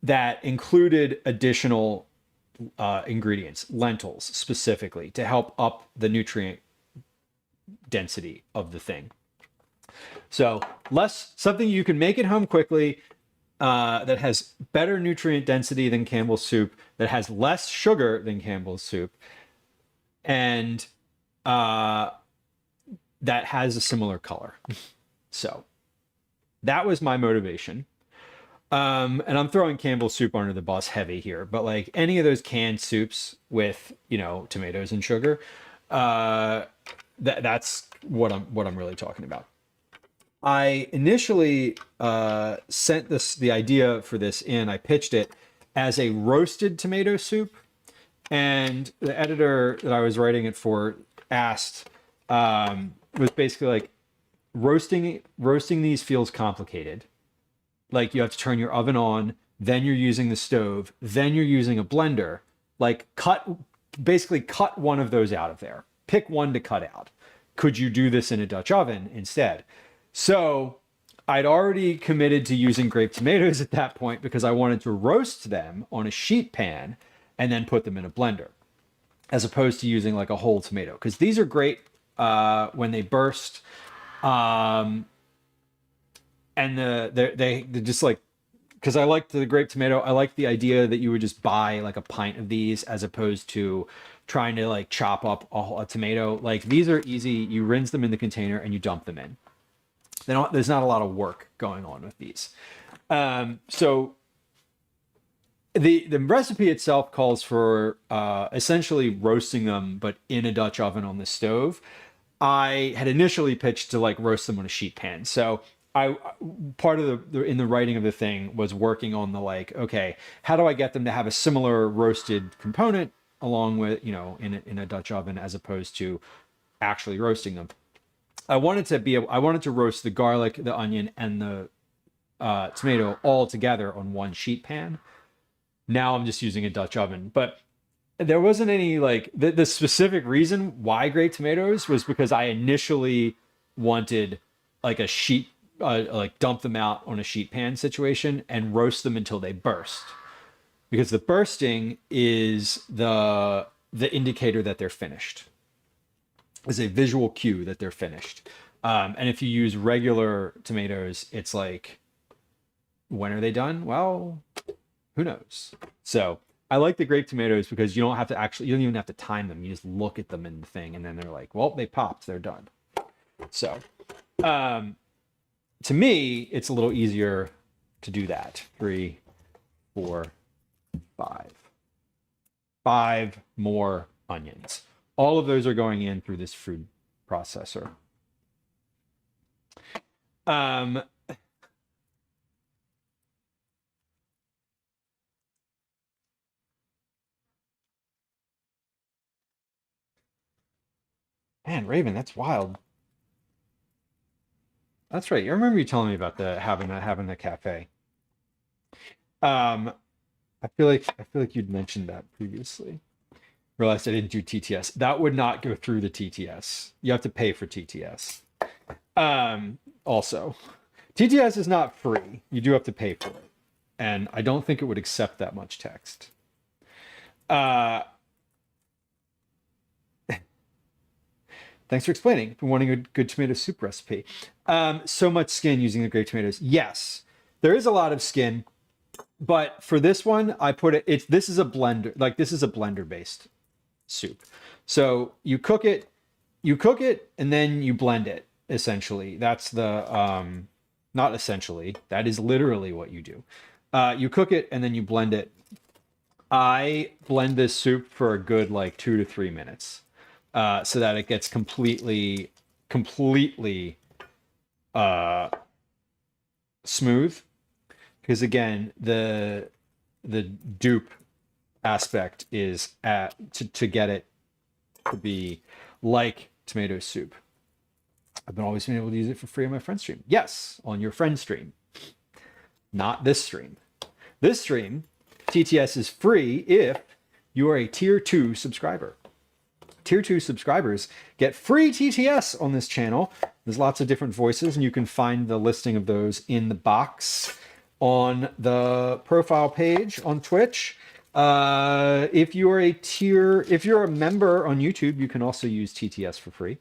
Speaker 1: that included additional ingredients, lentils specifically, to help up the nutrient density of the thing. So something you can make at home quickly, that has better nutrient density than Campbell's soup, that has less sugar than Campbell's soup, and that has a similar color. So that was my motivation. And I'm throwing Campbell's soup under the bus heavy here, but like any of those canned soups with, tomatoes and sugar, that's what I'm really talking about. I initially sent the idea for this in. I pitched it as a roasted tomato soup, and the editor that I was writing it for asked, was basically like, roasting these feels complicated. Like you have to turn your oven on, then you're using the stove, then you're using a blender. Like cut one of those out of there. Pick one to cut out. Could you do this in a Dutch oven instead? So I'd already committed to using grape tomatoes at that point because I wanted to roast them on a sheet pan and then put them in a blender, as opposed to using like a whole tomato, because these are great when they burst. And they're just like, because I like the grape tomato, I like the idea that you would just buy like a pint of these as opposed to trying to like chop up a tomato. Like these are easy. You rinse them in the container and you dump them in. There's not a lot of work going on with these. So the recipe itself calls for essentially roasting them, but in a Dutch oven on the stove. I had initially pitched to like roast them on a sheet pan. So part of in the writing of the thing was working on the like, okay, how do I get them to have a similar roasted component along with, in a Dutch oven as opposed to actually roasting them. I wanted to roast the garlic, the onion, and the tomato all together on one sheet pan. Now I'm just using a Dutch oven, but there wasn't any like the specific reason why grape tomatoes was because I initially wanted like a sheet, like dump them out on a sheet pan situation and roast them until they burst, because the bursting is the indicator that they're finished, is a visual cue that they're finished. And if you use regular tomatoes, it's like, when are they done? Well, who knows? So I like the grape tomatoes because you don't even have to time them. You just look at them in the thing and then they're like, well, they popped, they're done. So to me, it's a little easier to do that. 3, 4, 5. 5 more onions. All of those are going in through this food processor. Man, Raven, that's wild. That's right. I remember you telling me about having the cafe. I feel like you'd mentioned that previously. Realized I didn't do TTS. That would not go through the TTS. You have to pay for TTS. Also, TTS is not free. You do have to pay for it. And I don't think it would accept that much text. Thanks for explaining. For wanting a good tomato soup recipe. So much skin using the grape tomatoes. Yes, there is a lot of skin, but for this one, I put it. This is a blender. Like, this is a blender based soup. So you cook it, and then you blend it. Essentially, that's the not essentially. That is literally what you do. You cook it and then you blend it. I blend this soup for a good like 2 to 3 minutes. So that it gets completely smooth. Because again, the dupe aspect is to get it to be like tomato soup. I've always been able to use it for free on my friend stream. Yes, on your friend stream. Not this stream. This stream, TTS is free if you are a tier 2 subscriber. Tier 2 subscribers get free TTS on this channel. There's lots of different voices, and you can find the listing of those in the box on the profile page on Twitch. If you're a member on YouTube, you can also use TTS for free.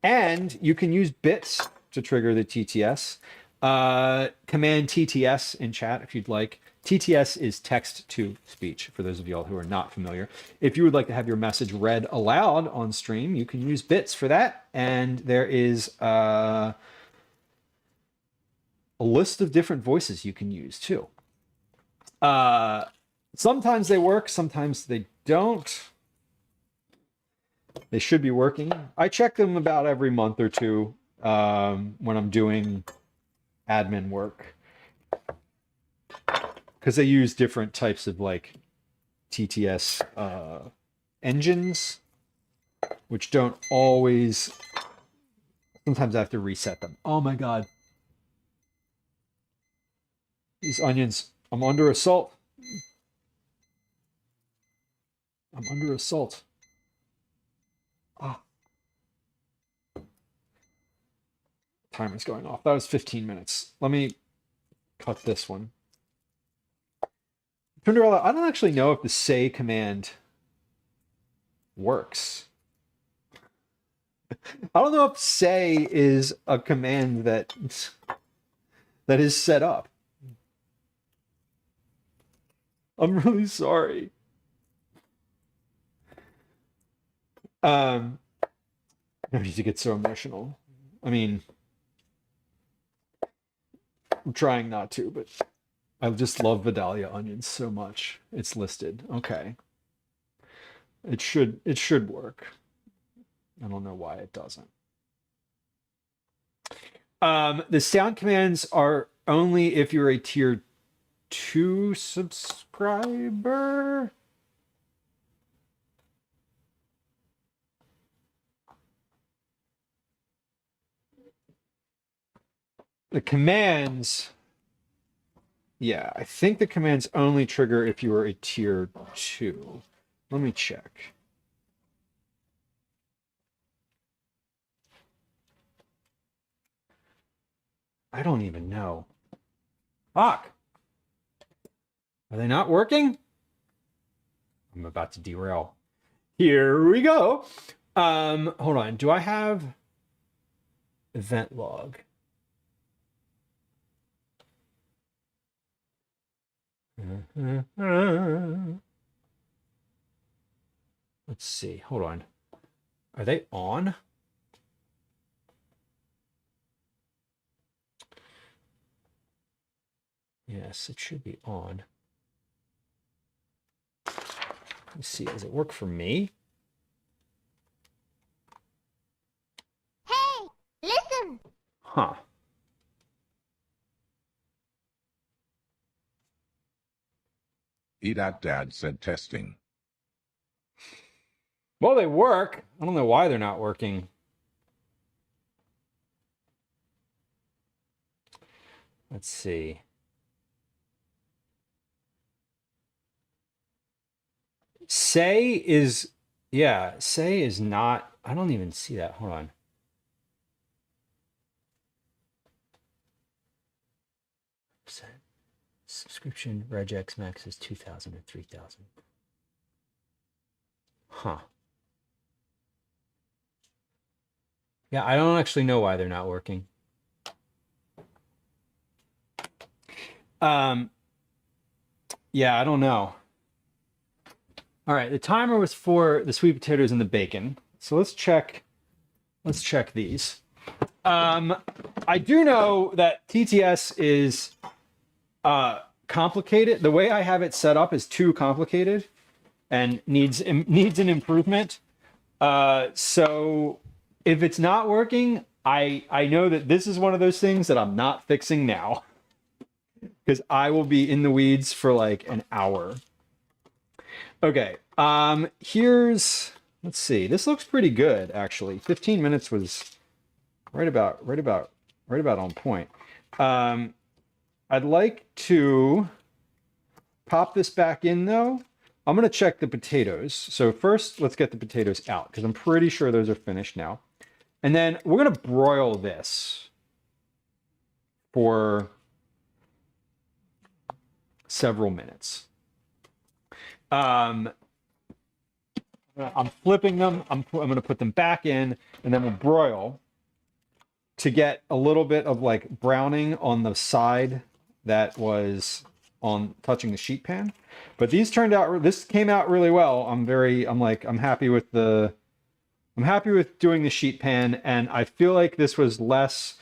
Speaker 1: And you can use bits to trigger the TTS. Command TTS in chat if you'd like. TTS is text to speech, for those of y'all who are not familiar. If you would like to have your message read aloud on stream, you can use bits for that. And there is a list of different voices you can use too. Sometimes they work, sometimes they don't. They should be working. I check them about every month or two when I'm doing admin work, because they use different types of like TTS engines, which don't always. Sometimes I have to reset them. Oh my god, these onions! I'm under assault. I'm under assault. Ah. Timer's going off. That was 15 minutes. Let me cut this one. Cinderella, I don't actually know if the say command works. I don't know if say is a command that is set up. I'm really sorry. No need to get so emotional. I mean, I'm trying not to, but I just love Vidalia onions so much. It's listed. Okay. It should work. I don't know why it doesn't. The sound commands are only if you're a tier 2 subscriber. the commands, yeah, I think the commands only trigger if you are a tier 2. Let me check. I don't even know. Fuck. Are they not working? I'm about to derail. Here we go. Hold on. Do I have event log? Let's see. Hold on. Are they on? Yes, it should be on. Let's see. Does it work for me?
Speaker 3: Hey, listen.
Speaker 1: Huh.
Speaker 4: Dad said testing.
Speaker 1: Well, they work. I don't know why they're not working. Let's see. Say is not, I don't even see that. Hold on. Subscription regex max is 2,000 and 3,000. Huh. Yeah, I don't actually know why they're not working. Yeah, I don't know. All right, the timer was for the sweet potatoes and the bacon. So let's check these. I do know that TTS is complicated. The way I have it set up is too complicated and needs an improvement. So if it's not working, I know that this is one of those things that I'm not fixing now, because I will be in the weeds for like an hour. Okay, let's see. This looks pretty good, actually. 15 minutes was right about on point. I'd like to pop this back in though. I'm gonna check the potatoes. So first, let's get the potatoes out because I'm pretty sure those are finished now. And then we're gonna broil this for several minutes. I'm flipping them. I'm going to put them back in, and then we'll broil to get a little bit of like browning on the side that was on touching the sheet pan. But this came out really well. I'm happy with doing the sheet pan, and I feel like this was less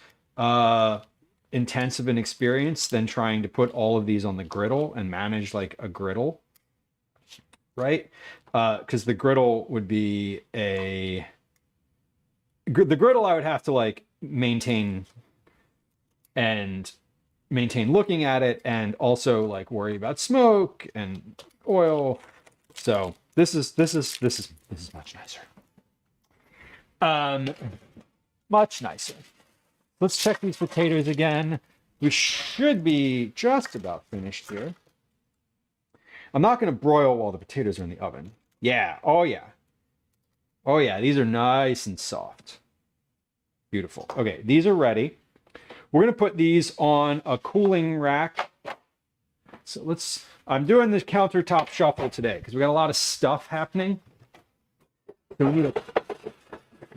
Speaker 1: intensive an experience than trying to put all of these on the griddle and manage like a griddle, right? Because the griddle would be the griddle I would have to like maintain looking at it, and also like worry about smoke and oil. So this is much nicer. Much nicer. Let's check these potatoes again. We should be just about finished here. I'm not going to broil while the potatoes are in the oven. Yeah. Oh, yeah. Oh, yeah. These are nice and soft. Beautiful. Okay. These are ready. We're going to put these on a cooling rack. So I'm doing this countertop shuffle today because we got a lot of stuff happening. So we need to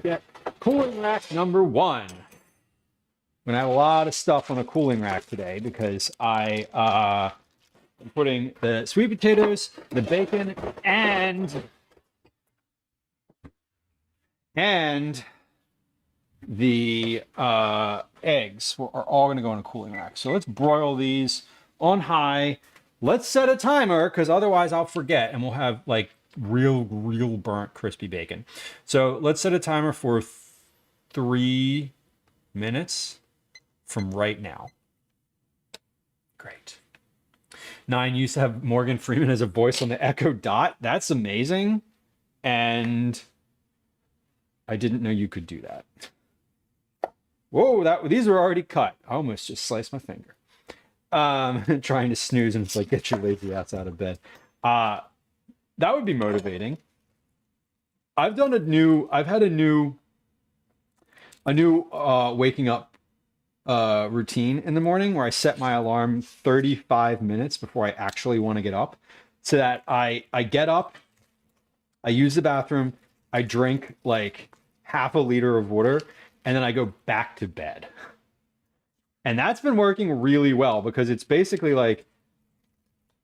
Speaker 1: get cooling rack number 1. I'm gonna have a lot of stuff on a cooling rack today because I'm putting the sweet potatoes, the bacon, and the eggs are all gonna go in a cooling rack. So let's broil these on high. Let's set a timer because otherwise I'll forget and we'll have like real burnt crispy bacon. So let's set a timer for 3 minutes from right now. Great. 9 used to have Morgan Freeman as a voice on the Echo Dot. That's amazing. And I didn't know you could do that. Whoa, these are already cut. I almost just sliced my finger. Trying to snooze, and it's like, get your lazy ass out of bed. That would be motivating. I've had a new waking up routine in the morning where I set my alarm 35 minutes before I actually want to get up, so that I get up, I use the bathroom, I drink like half a liter of water, and then I go back to bed. And that's been working really well, because it's basically like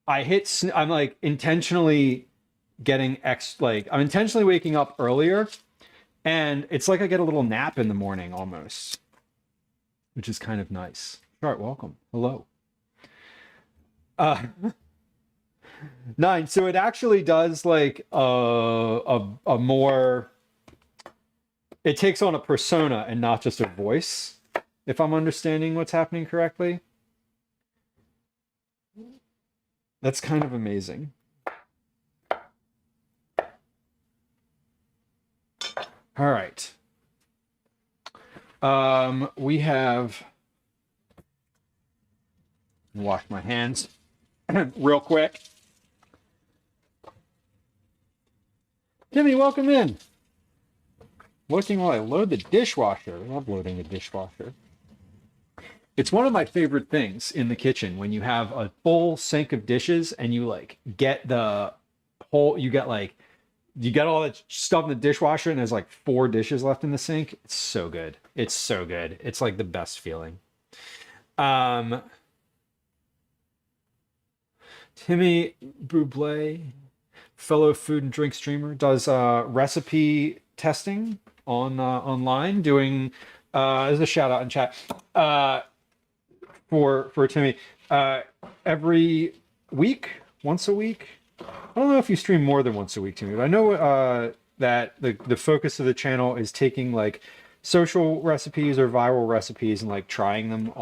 Speaker 1: I'm like intentionally I'm intentionally waking up earlier, and it's like I get a little nap in the morning almost, which is kind of nice. All right, welcome. Hello. 9. So it actually does like a more, it takes on a persona and not just a voice, if I'm understanding what's happening correctly. That's kind of amazing. All right. We have, wash my hands real quick. Timmy, welcome in. Looking while I load the dishwasher. I love loading the dishwasher. It's one of my favorite things in the kitchen, when you have a full sink of dishes and you like get the whole, you get all that stuff in the dishwasher and there's like 4 dishes left in the sink. It's so good. It's so good. It's like the best feeling. Timmy Buble, fellow food and drink streamer, does recipe testing on online, doing there's a shout out in chat for Timmy every week, once a week. I don't know if you stream more than once a week, Timmy, but I know that the focus of the channel is taking like social recipes or viral recipes and like trying them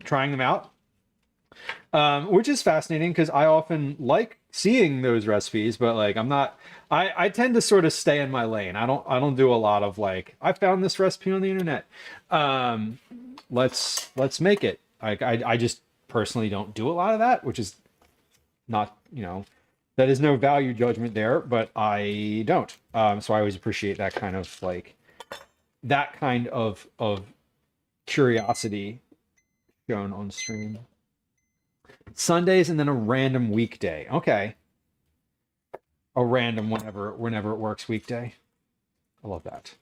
Speaker 1: trying them out, which is fascinating, because I often like seeing those recipes, but like I tend to sort of stay in my lane. I don't do a lot of like, I found this recipe on the internet, let's make it. I just personally don't do a lot of that, which is not, that is no value judgment there, but I don't. So I always appreciate that kind of curiosity shown on stream. Sundays and then a random weekday. Okay. A random whenever it works weekday. I love that.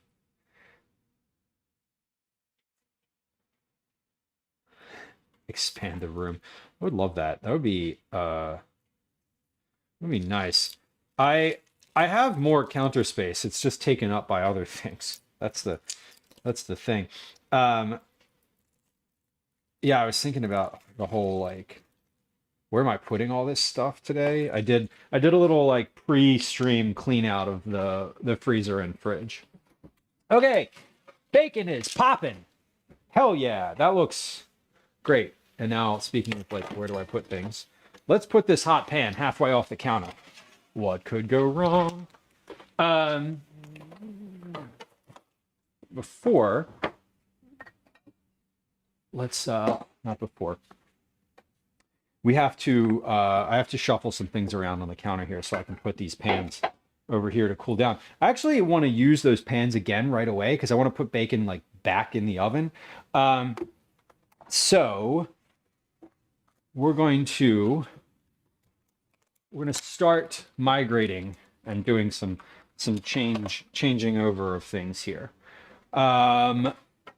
Speaker 1: Expand the room. I would love that. That would be nice. I have more counter space. It's just taken up by other things. That's the thing. Yeah, I was thinking about the whole like, where am I putting all this stuff today? I did a little like pre-stream clean out of the freezer and fridge. Okay, bacon is popping. Hell yeah, that looks great. And now, speaking of like, where do I put things? Let's put this hot pan halfway off the counter. What could go wrong? Before, let's not before. We have to, I have to shuffle some things around on the counter here so I can put these pans over here to cool down. I actually want to use those pans again right away, because I want to put bacon like back in the oven. So we're going to start migrating and doing some changing over of things here. The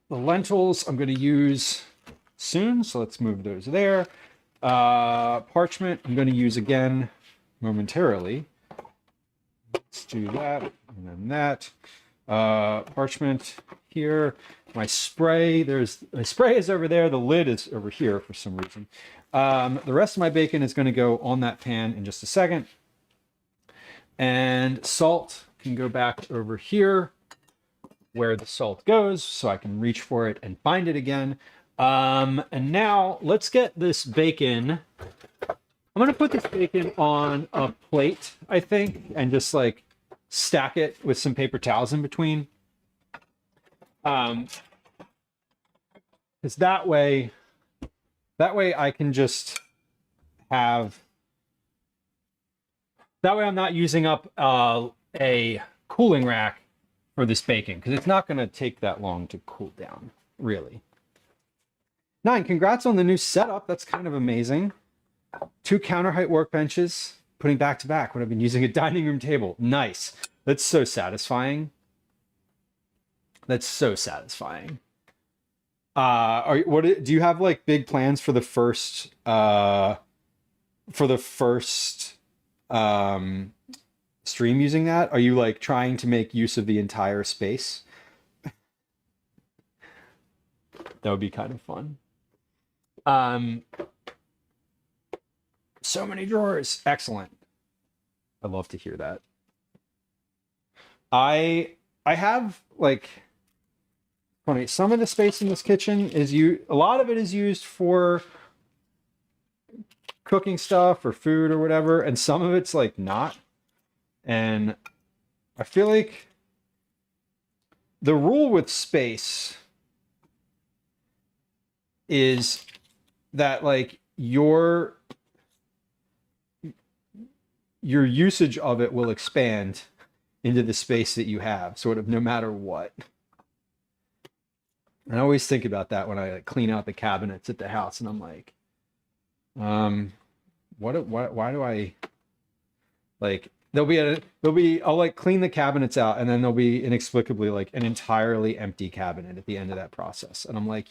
Speaker 1: lentils I'm going to use soon, so let's move those there. Parchment I'm going to use again momentarily. Let's do that, and then that. Parchment here. My spray, my spray is over there. The lid is over here for some reason. The rest of my bacon is going to go on that pan in just a second. And salt can go back over here where the salt goes, so I can reach for it and find it again. And now let's get this bacon. I'm going to put this bacon on a plate, I think, and just like stack it with some paper towels in between. because that way I can just have, that way I'm not using up a cooling rack for this bacon, because it's not going to take that long to cool down, really. 9, congrats on the new setup. That's kind of amazing. 2 counter height workbenches, putting back to back when I've been using a dining room table. Nice. That's so satisfying. That's so satisfying. Do you have like big plans for the first stream using that? Are you like trying to make use of the entire space? That would be kind of fun. So many drawers. Excellent. I love to hear that. I have like funny, some of the space in this kitchen is a lot of it is used for cooking stuff or food or whatever, and some of it's like not. And I feel like the rule with space is that like your usage of it will expand into the space that you have, sort of no matter what. And I always think about that when I like clean out the cabinets at the house, and I'm like, why do I like, I'll like clean the cabinets out, and then there'll be inexplicably like an entirely empty cabinet at the end of that process. And I'm like,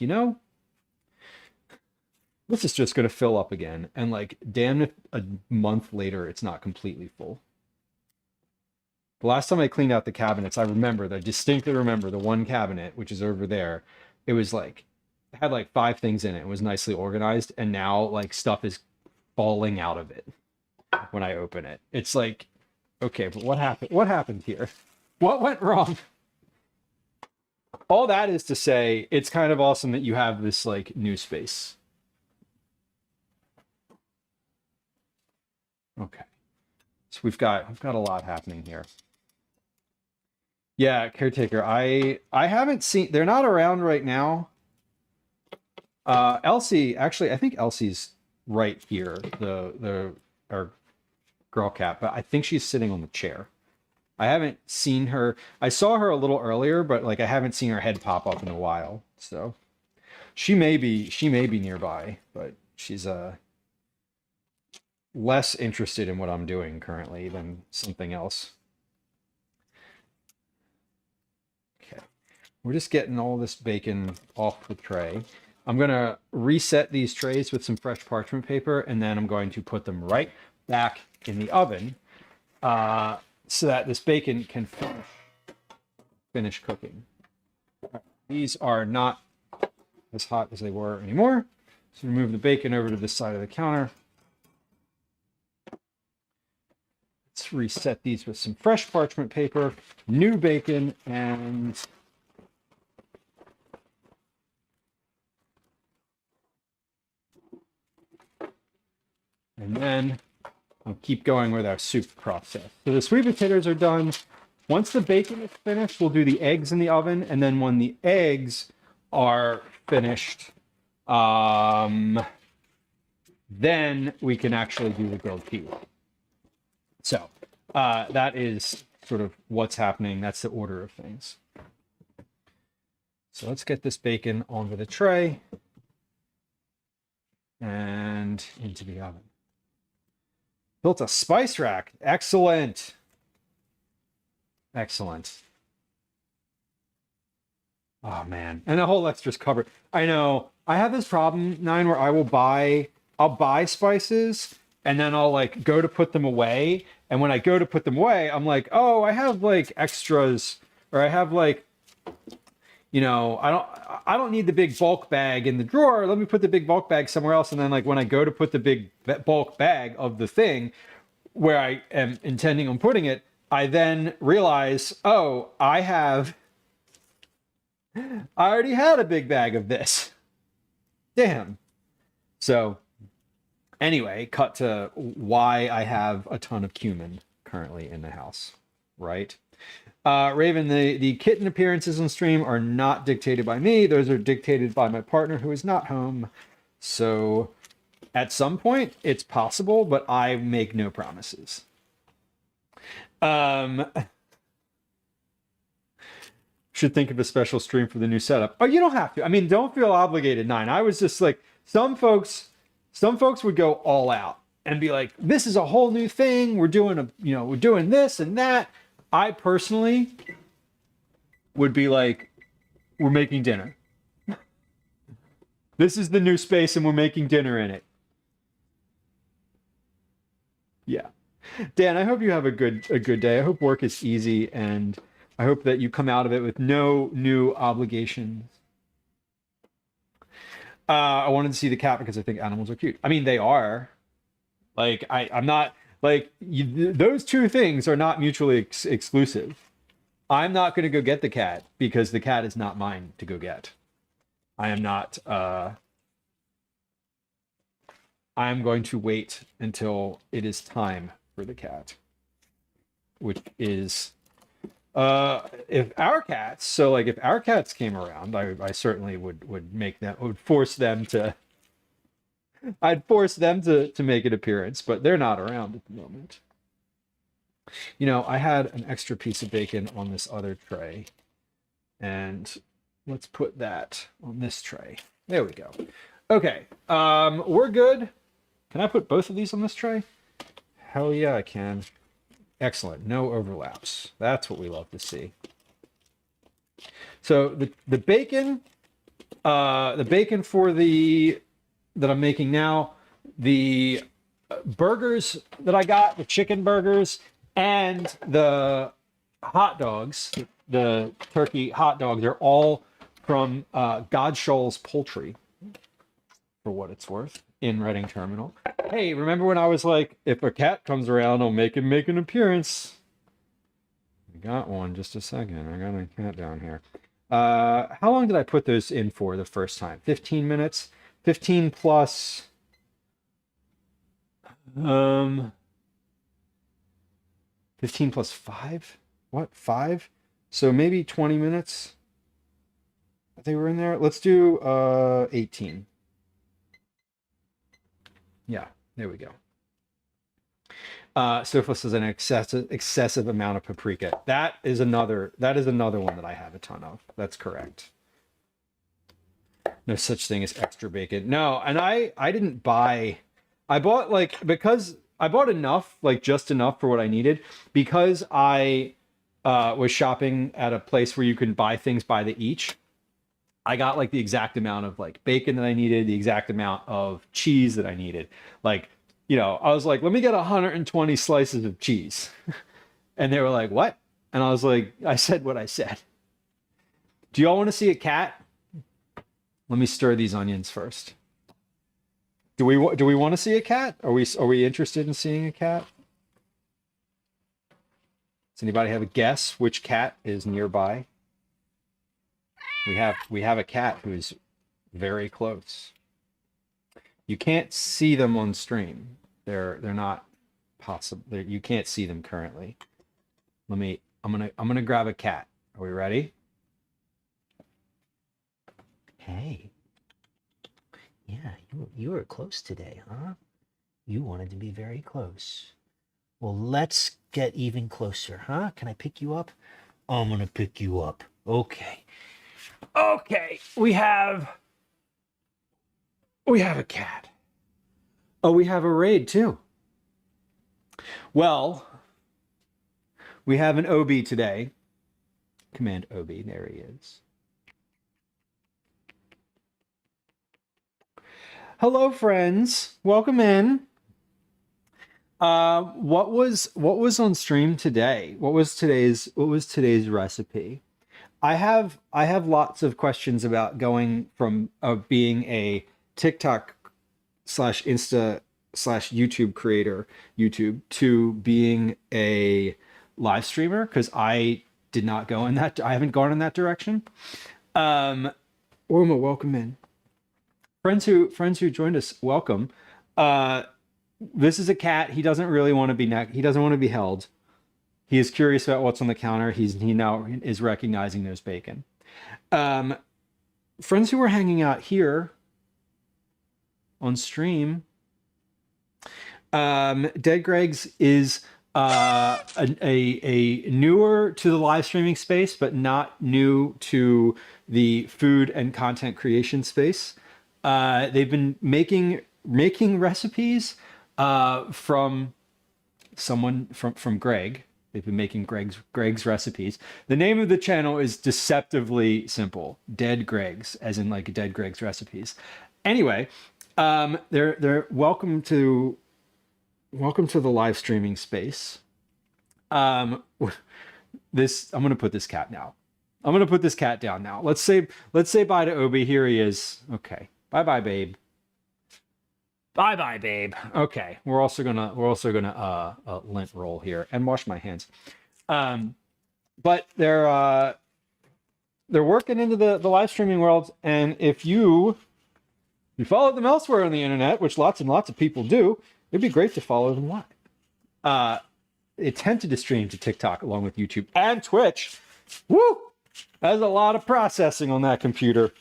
Speaker 1: this is just going to fill up again. And like, damn if a month later, it's not completely full. The last time I cleaned out the cabinets, I distinctly remember the one cabinet, which is over there. It was like, it had like 5 things in it. It was nicely organized. And now like stuff is falling out of it when I open it. It's like, okay, but what happened? What happened here? What went wrong? All that is to say, it's kind of awesome that you have this like new space. Okay. So we've got a lot happening here. Yeah, caretaker. I haven't seen, they're not around right now. Elsie, actually, I think Elsie's right here, our girl cat, but I think she's sitting on the chair. I haven't seen her. I saw her a little earlier, but like I haven't seen her head pop up in a while. So she may be nearby, but she's less interested in what I'm doing currently than something else. Okay, we're just getting all this bacon off the tray. I'm gonna reset these trays with some fresh parchment paper, and then I'm going to put them right back in the oven so that this bacon can finish cooking. These are not as hot as they were anymore. So move the bacon over to this side of the counter. Let's reset these with some fresh parchment paper, new bacon, and then I'll keep going with our soup process. So the sweet potatoes are done. Once the bacon is finished, we'll do the eggs in the oven, and then when the eggs are finished, then we can actually do the grilled cheese. So that is sort of what's happening. That's the order of things. So let's get this bacon onto the tray and into the oven. Built a spice rack. Excellent. Excellent. Oh man. And the whole extra's covered. I know. I have this problem, 9, where I'll buy spices, and then I'll like go to put them away. And when I go to put them away, I'm like, oh, I have like extras, or I have like, I don't need the big bulk bag in the drawer. Let me put the big bulk bag somewhere else. And then like when I go to put the big bulk bag of the thing where I am intending on putting it, I then realize, oh, I already had a big bag of this. Damn. So anyway, cut to why I have a ton of cumin currently in the house. right? Raven, the kitten appearances on stream are not dictated by me. Those are dictated by my partner who is not home. So at some point it's possible, but I make no promises. Should think of a special stream for the new setup. Oh, you don't have to. I mean, don't feel obligated, Nine. I was just like, some folks would go all out and be like, this is a whole new thing. We're doing we're doing this and that. I personally would be like, we're making dinner. This is the new space and we're making dinner in it. Yeah. Dan, I hope you have a good day. I hope work is easy, and I hope that you come out of it with no new obligations. I wanted to see the cat because I think animals are cute. I mean, they are. Like, I'm not like those two things are not mutually exclusive. I'm not going to go get the cat because the cat is not mine to go get. I am not. I'm going to wait until it is time for the cat, which is if our cats came around, I certainly would force them to make an appearance, but they're not around at the moment. I had an extra piece of bacon on this other tray, and let's put that on this tray. There we go. Okay, we're good. Can I put both of these on this tray? Hell yeah, I can. Excellent. No overlaps. That's what we love to see. So the bacon for that I'm making now, the burgers that I got, the chicken burgers, and the hot dogs, the turkey hot dogs, are all from Godshall's Poultry, for what it's worth, in Reading Terminal. Hey, remember when I was like, if a cat comes around, I'll make him make an appearance? We got one. Just a second. I got a cat down here. How long did I put those in for the first time? 15 minutes? 15 plus... 15 plus 5? What? 5? So maybe 20 minutes? They were in there. Let's do 18. Yeah, there we go. Sofus is an excessive amount of paprika. That is another one that I have a ton of. That's correct. No such thing as extra bacon. No, and I didn't buy. I bought because I bought enough, just enough for what I needed, because I was shopping at a place where you can buy things by the each. I got the exact amount of bacon that I needed, the exact amount of cheese that I needed. I was like, let me get 120 slices of cheese. And they were like, what? And I was like, I said what I said. Do y'all want to see a cat? Let me stir these onions first. Do we want to see a cat? Are we interested in seeing a cat? Does anybody have a guess which cat is nearby? We have a cat who's very close. You can't see them on stream. They're not possible. You can't see them currently. I'm gonna grab a cat. Are we ready?
Speaker 3: Hey. Yeah, you were close today, huh? You wanted to be very close. Well, let's get even closer, huh? Can I pick you up? I'm gonna pick you up. Okay.
Speaker 1: Okay, we have a cat. Oh, we have a raid too. Well, we have an OB today. Command OB, there he is. Hello, friends. Welcome in. What was on stream today? What was today's recipe? I have lots of questions about going from being a TikTok / Insta / YouTube creator, to being a live streamer, because I haven't gone in that direction. Orma, welcome in. Friends who joined us, welcome. This is a cat. He doesn't really want to be he doesn't want to be held. He is curious about what's on the counter. He now is recognizing there's bacon. Friends who are hanging out here on stream, Dead Greg's is a newer to the live streaming space, but not new to the food and content creation space. They've been making recipes from Greg. They've been making Greg's recipes. The name of the channel is deceptively simple. Dead Greg's, as in like Dead Greg's recipes. Anyway, they're welcome to the live streaming space. I'm gonna put this cat now. I'm gonna put this cat down now. Let's say bye to Obi. Here he is. Okay. Bye, babe. Bye, babe. Okay. We're also gonna lint roll here and wash my hands. But they're working into the live streaming world, and if you follow them elsewhere on the internet, which lots and lots of people do, it'd be great to follow them live. They attempted to stream to TikTok along with YouTube and Twitch. Woo! That's a lot of processing on that computer.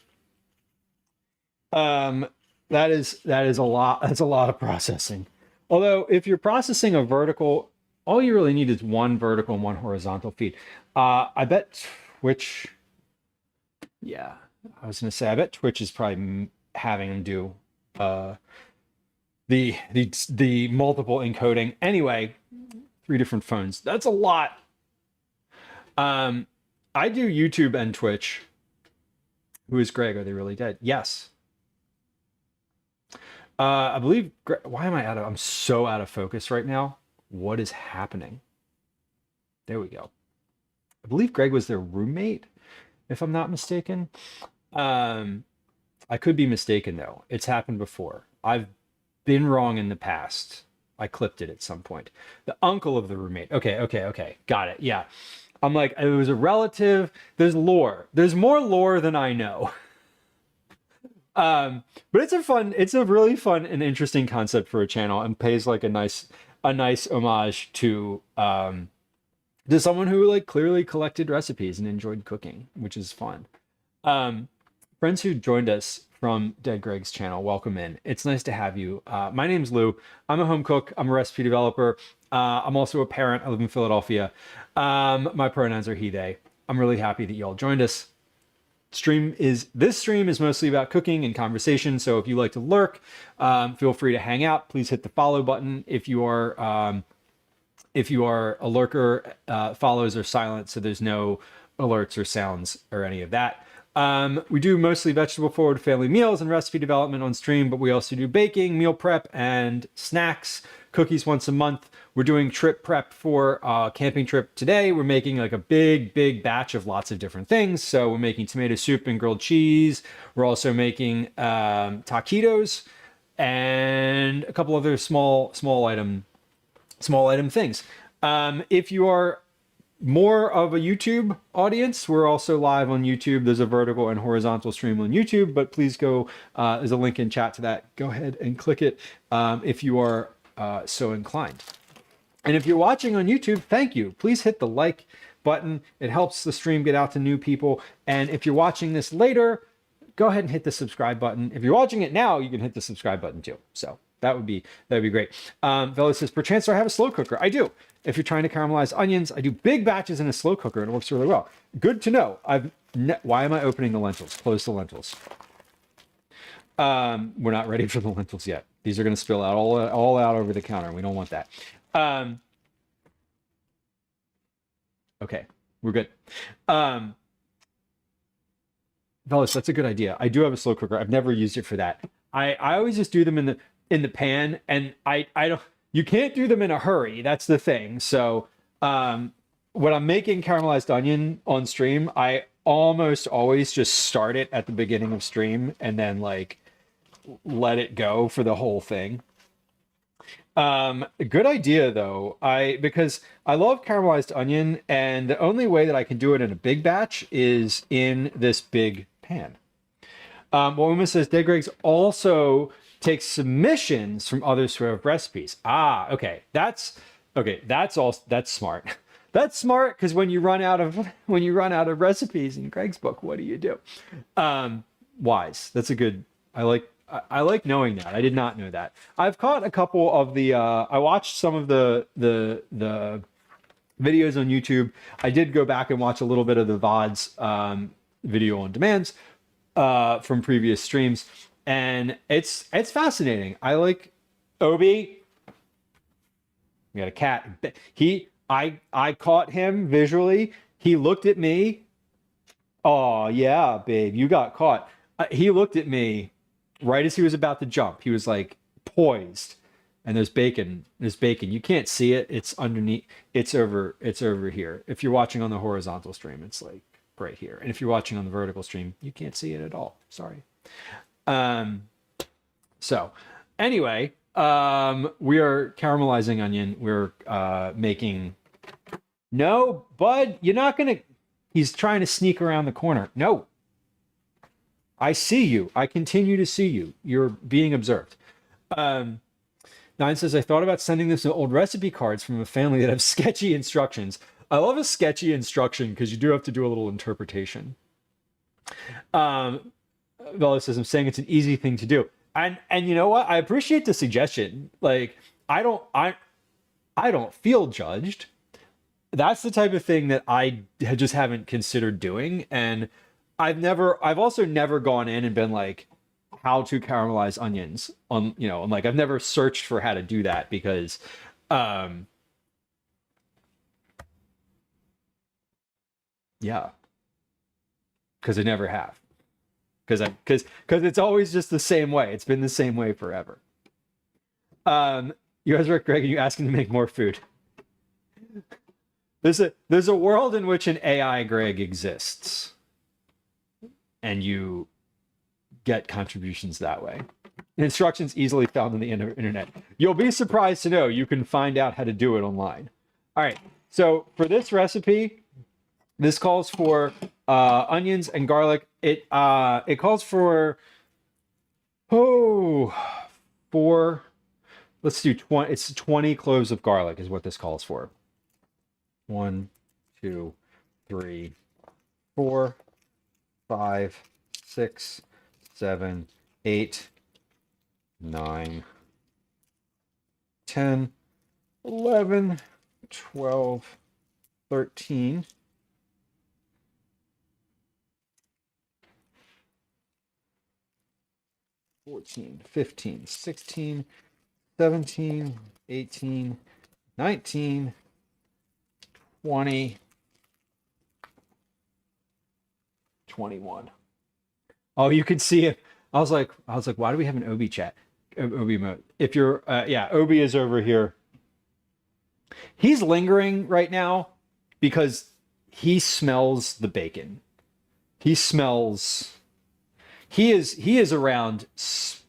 Speaker 1: That is a lot. That's a lot of processing. Although if you're processing a vertical, all you really need is one vertical and one horizontal feed. I bet Twitch. Yeah, I was gonna say I bet Twitch is probably having them do the multiple encoding. Anyway, 3 different phones. That's a lot. I do YouTube and Twitch. Who is Greg? Are they really dead? Yes. I believe. Why am I out of? I'm so out of focus right now. What is happening? There we go. I believe Greg was their roommate, if I'm not mistaken. I could be mistaken though. It's happened before. I've been wrong in the past. I clipped it at some point. The uncle of the roommate. Okay. Got it. Yeah. I'm like, it was a relative. There's lore. There's more lore than I know. But it's a really fun and interesting concept for a channel, and pays like a nice homage to someone who like clearly collected recipes and enjoyed cooking, which is fun. Friends who joined us from Dead Greg's channel, welcome in. It's nice to have you. My name's Lou. I'm a home cook. I'm a recipe developer. I'm also a parent. I live in Philadelphia. My pronouns are he, they. I'm really happy that you all joined us. This stream is mostly about cooking and conversation. So if you like to lurk, feel free to hang out. Please hit the follow button. If you are a lurker, follows are silent, so there's no alerts or sounds or any of that. We do mostly vegetable forward family meals and recipe development on stream, but we also do baking, meal prep, and snacks, cookies once a month. We're doing trip prep for a camping trip today. We're making like a big batch of lots of different things. So we're making tomato soup and grilled cheese. We're also making taquitos and a couple other small item things. If you are more of a YouTube audience, we're also live on YouTube. There's a vertical and horizontal stream on YouTube, but please go, there's a link in chat to that. Go ahead and click it if you are so inclined. And if you're watching on YouTube, thank you. Please hit the like button. It helps the stream get out to new people. And if you're watching this later, go ahead and hit the subscribe button. If you're watching it now, you can hit the subscribe button too. So that'd be great. Vela says, perchance I have a slow cooker. I do. If you're trying to caramelize onions, I do big batches in a slow cooker and it works really well. Good to know. Why am I opening the lentils? Close the lentils. We're not ready for the lentils yet. These are going to spill out all out over the counter. We don't want that. Okay, we're good. Velas, that's a good idea. I do have a slow cooker. I've never used it for that. I always just do them in the pan, and I don't. You can't do them in a hurry. That's the thing. So when I'm making caramelized onion on stream, I almost always just start it at the beginning of stream and then like let it go for the whole thing. Good idea though. Because I love caramelized onion, and the only way that I can do it in a big batch is in this big pan. Woman says Dead Greg's also takes submissions from others who have recipes. Okay. That's smart. That's smart, because when you run out of recipes in Greg's book, what do you do? Wise. That's a good. I like knowing that. I did not know that. I've caught a couple of the. I watched some of the videos on YouTube. I did go back and watch a little bit of the VODs, video on demands, from previous streams, and it's fascinating. I like Obi. We got a cat. I caught him visually. He looked at me. Oh yeah, babe, you got caught. He looked at me right as he was about to jump. He was like poised, and there's bacon. You can't see it. It's underneath. It's over here. If you're watching on the horizontal stream, it's like right here. And if you're watching on the vertical stream, you can't see it at all. Sorry. So anyway, we are caramelizing onion. We're making. No, bud, you're not gonna. He's trying to sneak around the corner. No. I see you. I continue to see you. You're being observed. Nine says, I thought about sending them some old recipe cards from a family that have sketchy instructions. I love a sketchy instruction because you do have to do a little interpretation. Bella says, I'm saying it's an easy thing to do. And you know what? I appreciate the suggestion. Like, I don't feel judged. That's the type of thing that I just haven't considered doing. And I've also never gone in and been like, how to caramelize onions on, I'm like, I've never searched for how to do that because, yeah, because I never have, because it's always just the same way. It's been the same way forever. You guys are Greg, are you asking to make more food? There's a world in which an AI Greg exists, and you get contributions that way. Instructions easily found on the internet. You'll be surprised to know you can find out how to do it online. All right, so for this recipe, this calls for onions and garlic. It calls for let's do 20. It's 20 cloves of garlic is what this calls for. 1, 2, 3, 4, 5, 6, 7, 8, 9, 10, 11, 12, 13, 14, 15, 16, 17, 18, 19, 20, 21. Oh, you can see it. I was like, why do we have an Obi chat? Obi mode. If you're, yeah, Obi is over here. He's lingering right now because he smells the bacon. He is around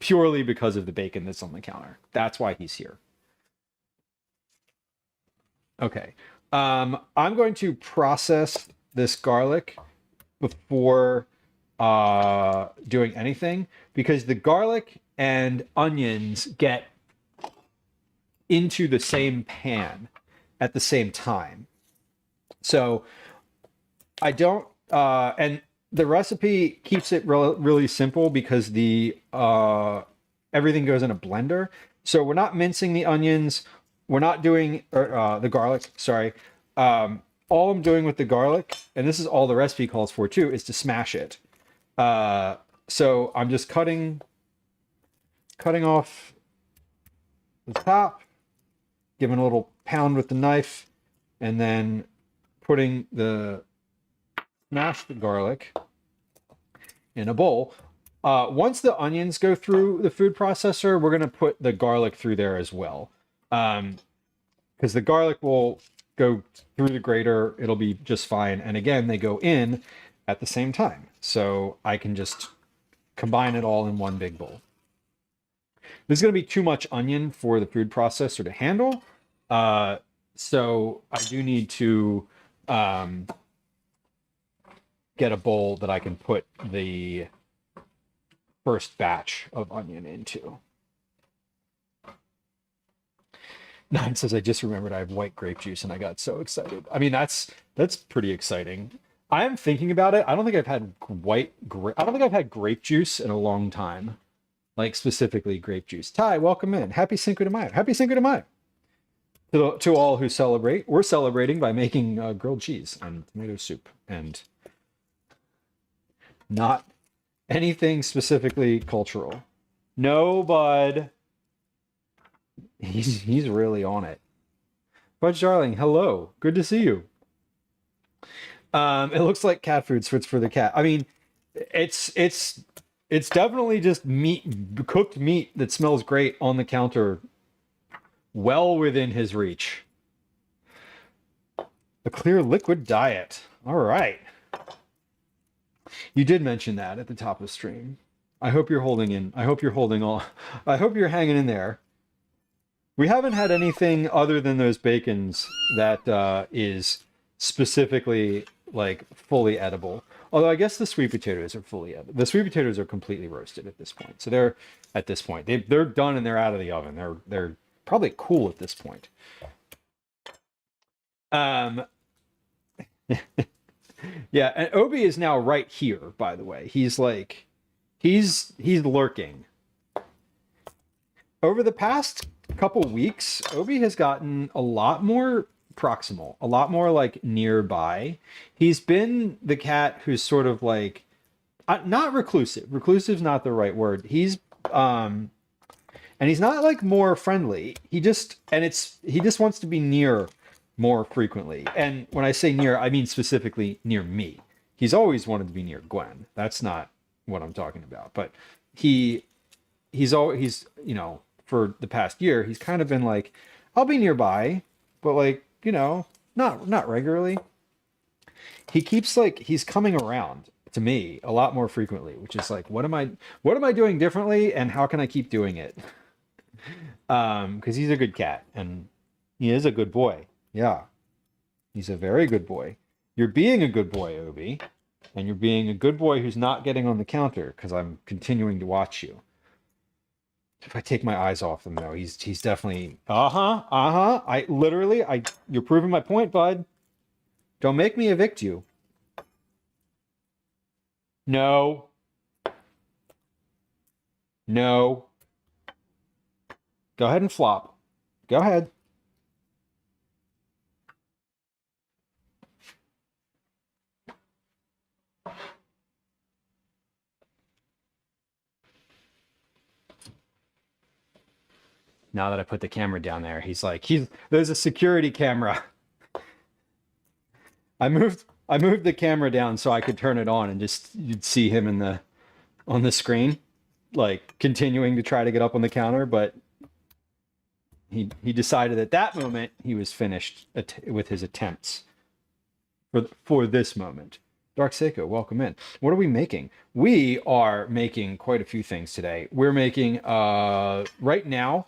Speaker 1: purely because of the bacon that's on the counter. That's why he's here. Okay. I'm going to process this garlic before doing anything because the garlic and onions get into the same pan at the same time. So I don't, and the recipe keeps it really simple because the everything goes in a blender. So we're not mincing the onions. We're not doing the garlic, sorry. All I'm doing with the garlic, and this is all the recipe calls for too, is to smash it. So I'm just cutting off the top, giving a little pound with the knife, and then putting the smashed garlic in a bowl. Once the onions go through the food processor, we're going to put the garlic through there as well. Because the garlic will go through the grater, it'll be just fine. And again, they go in at the same time. So I can just combine it all in one big bowl. This is going to be too much onion for the food processor to handle. So I do need to get a bowl that I can put the first batch of onion into. Nine says, I just remembered I have white grape juice and I got so excited. I mean, that's pretty exciting. I am thinking about it. I don't think I've had I don't think I've had grape juice in a long time. Like specifically grape juice. Ty, welcome in. Happy Cinco de Mayo. Happy Cinco de Mayo. To all who celebrate. We're celebrating by making grilled cheese and tomato soup and not anything specifically cultural. No, bud. He's really on it. Budge Darling, hello. Good to see you. It looks like cat food, so it's for the cat. I mean, it's definitely just meat, cooked meat that smells great on the counter, well within his reach. A clear liquid diet. All right. You did mention that at the top of the stream. I hope you're holding in. I hope you're holding on. I hope you're hanging in there. We haven't had anything other than those bacons that is specifically like fully edible. Although I guess the sweet potatoes are fully edible. The sweet potatoes are completely roasted at this point. So they're at this point they're done and they're out of the oven. They're probably cool at this point. Yeah, and Obi is now right here, by the way. He's like he's lurking. Over the past couple weeks, Obi has gotten a lot more proximal, a lot more like nearby. He's been the cat who's sort of like not reclusive. Reclusive's not the right word. He's and he's not like more friendly. He just wants to be near more frequently. And when I say near, I mean specifically near me. He's always wanted to be near Gwen. That's not what I'm talking about. But he's always, you know, for the past year, he's kind of been like, I'll be nearby, but like, you know, not regularly. He keeps like he's coming around to me a lot more frequently, which is like, what am I doing differently, and how can I keep doing it? Because he's a good cat and he is a good boy. Yeah, he's a very good boy. You're being a good boy, Obi, and you're being a good boy who's not getting on the counter because I'm continuing to watch you. If I take my eyes off him, though, he's definitely you're proving my point, bud. Don't make me evict you. No. Go ahead and flop. Go ahead. Now that I put the camera down there, he's like, there's a security camera. I moved the camera down so I could turn it on and just you'd see him on the screen, like continuing to try to get up on the counter, but he decided at that moment he was finished with his attempts for this moment. Dark Seiko, welcome in. What are we making? We are making quite a few things today. We're making right now,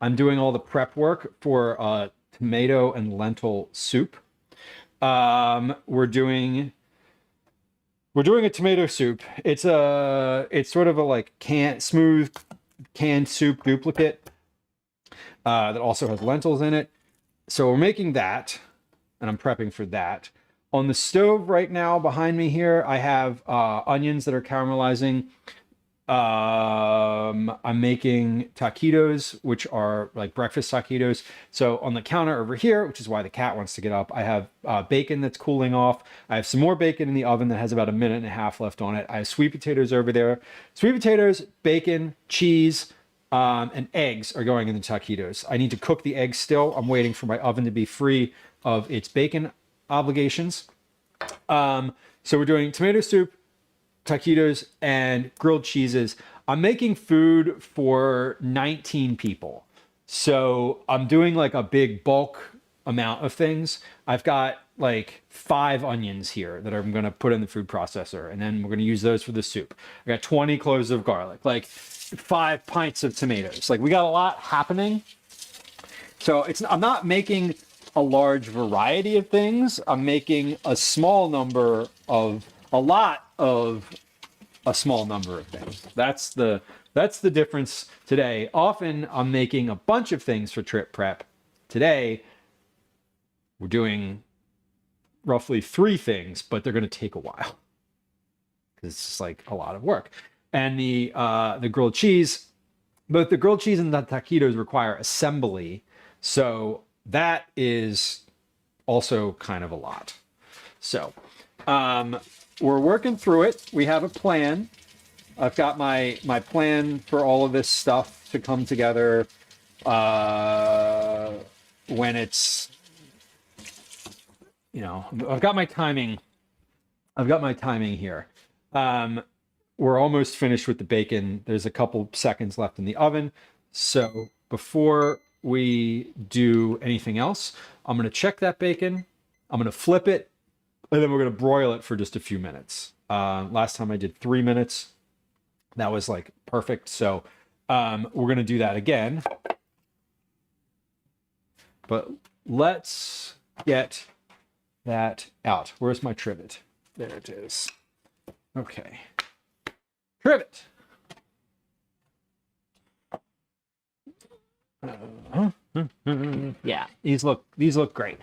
Speaker 1: I'm doing all the prep work for tomato and lentil soup. We're doing a tomato soup. It's sort of a like smooth canned soup duplicate that also has lentils in it. So we're making that, and I'm prepping for that. On the stove right now behind me here, I have onions that are caramelizing. I'm making taquitos, which are like breakfast taquitos. So on the counter over here, which is why the cat wants to get up, I have bacon that's cooling off. I have some more bacon in the oven that has about 1.5 minutes left on it. I have sweet potatoes over there. Sweet potatoes, bacon, cheese, and eggs are going in the taquitos. I need to cook the eggs still. I'm waiting for my oven to be free of its bacon obligations. So we're doing tomato soup, taquitos, and grilled cheeses. I'm making food for 19 people. So I'm doing like a big bulk amount of things. I've got like 5 onions here that I'm going to put in the food processor, and then we're going to use those for the soup. I got 20 cloves of garlic, like 5 pints of tomatoes. Like we got a lot happening. So I'm not making a large variety of things. I'm making a small number of a lot of a small number of things. That's the That's the difference today. Often I'm making a bunch of things for trip prep. Today, we're doing roughly 3 things, but they're going to take a while because it's just like a lot of work. And the grilled cheese, both the grilled cheese and the taquitos require assembly. So that is also kind of a lot. So we're working through it. We have a plan. I've got my plan for all of this stuff to come together when it's, you know, I've got my timing. I've got my timing here. We're almost finished with the bacon. There's a couple seconds left in the oven. So before we do anything else, I'm going to check that bacon. I'm going to flip it, and then we're going to broil it for just a few minutes. Last time I did 3 minutes. That was like perfect. So we're going to do that again. But let's get that out. Where's my trivet? There it is. Okay. Trivet. Yeah, these look great.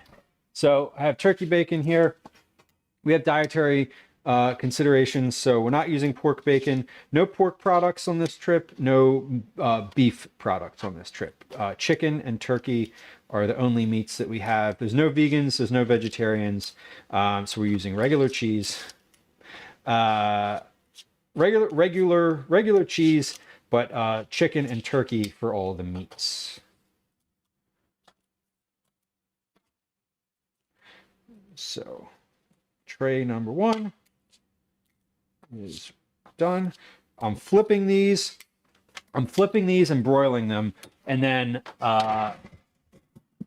Speaker 1: So I have turkey bacon here. We have dietary considerations, so we're not using pork bacon. No pork products on this trip. No beef products on this trip. Chicken and turkey are the only meats that we have. There's no vegans. There's no vegetarians. So we're using regular cheese. Regular cheese, but chicken and turkey for all the meats. So tray number 1 is done. I'm flipping these and broiling them, and then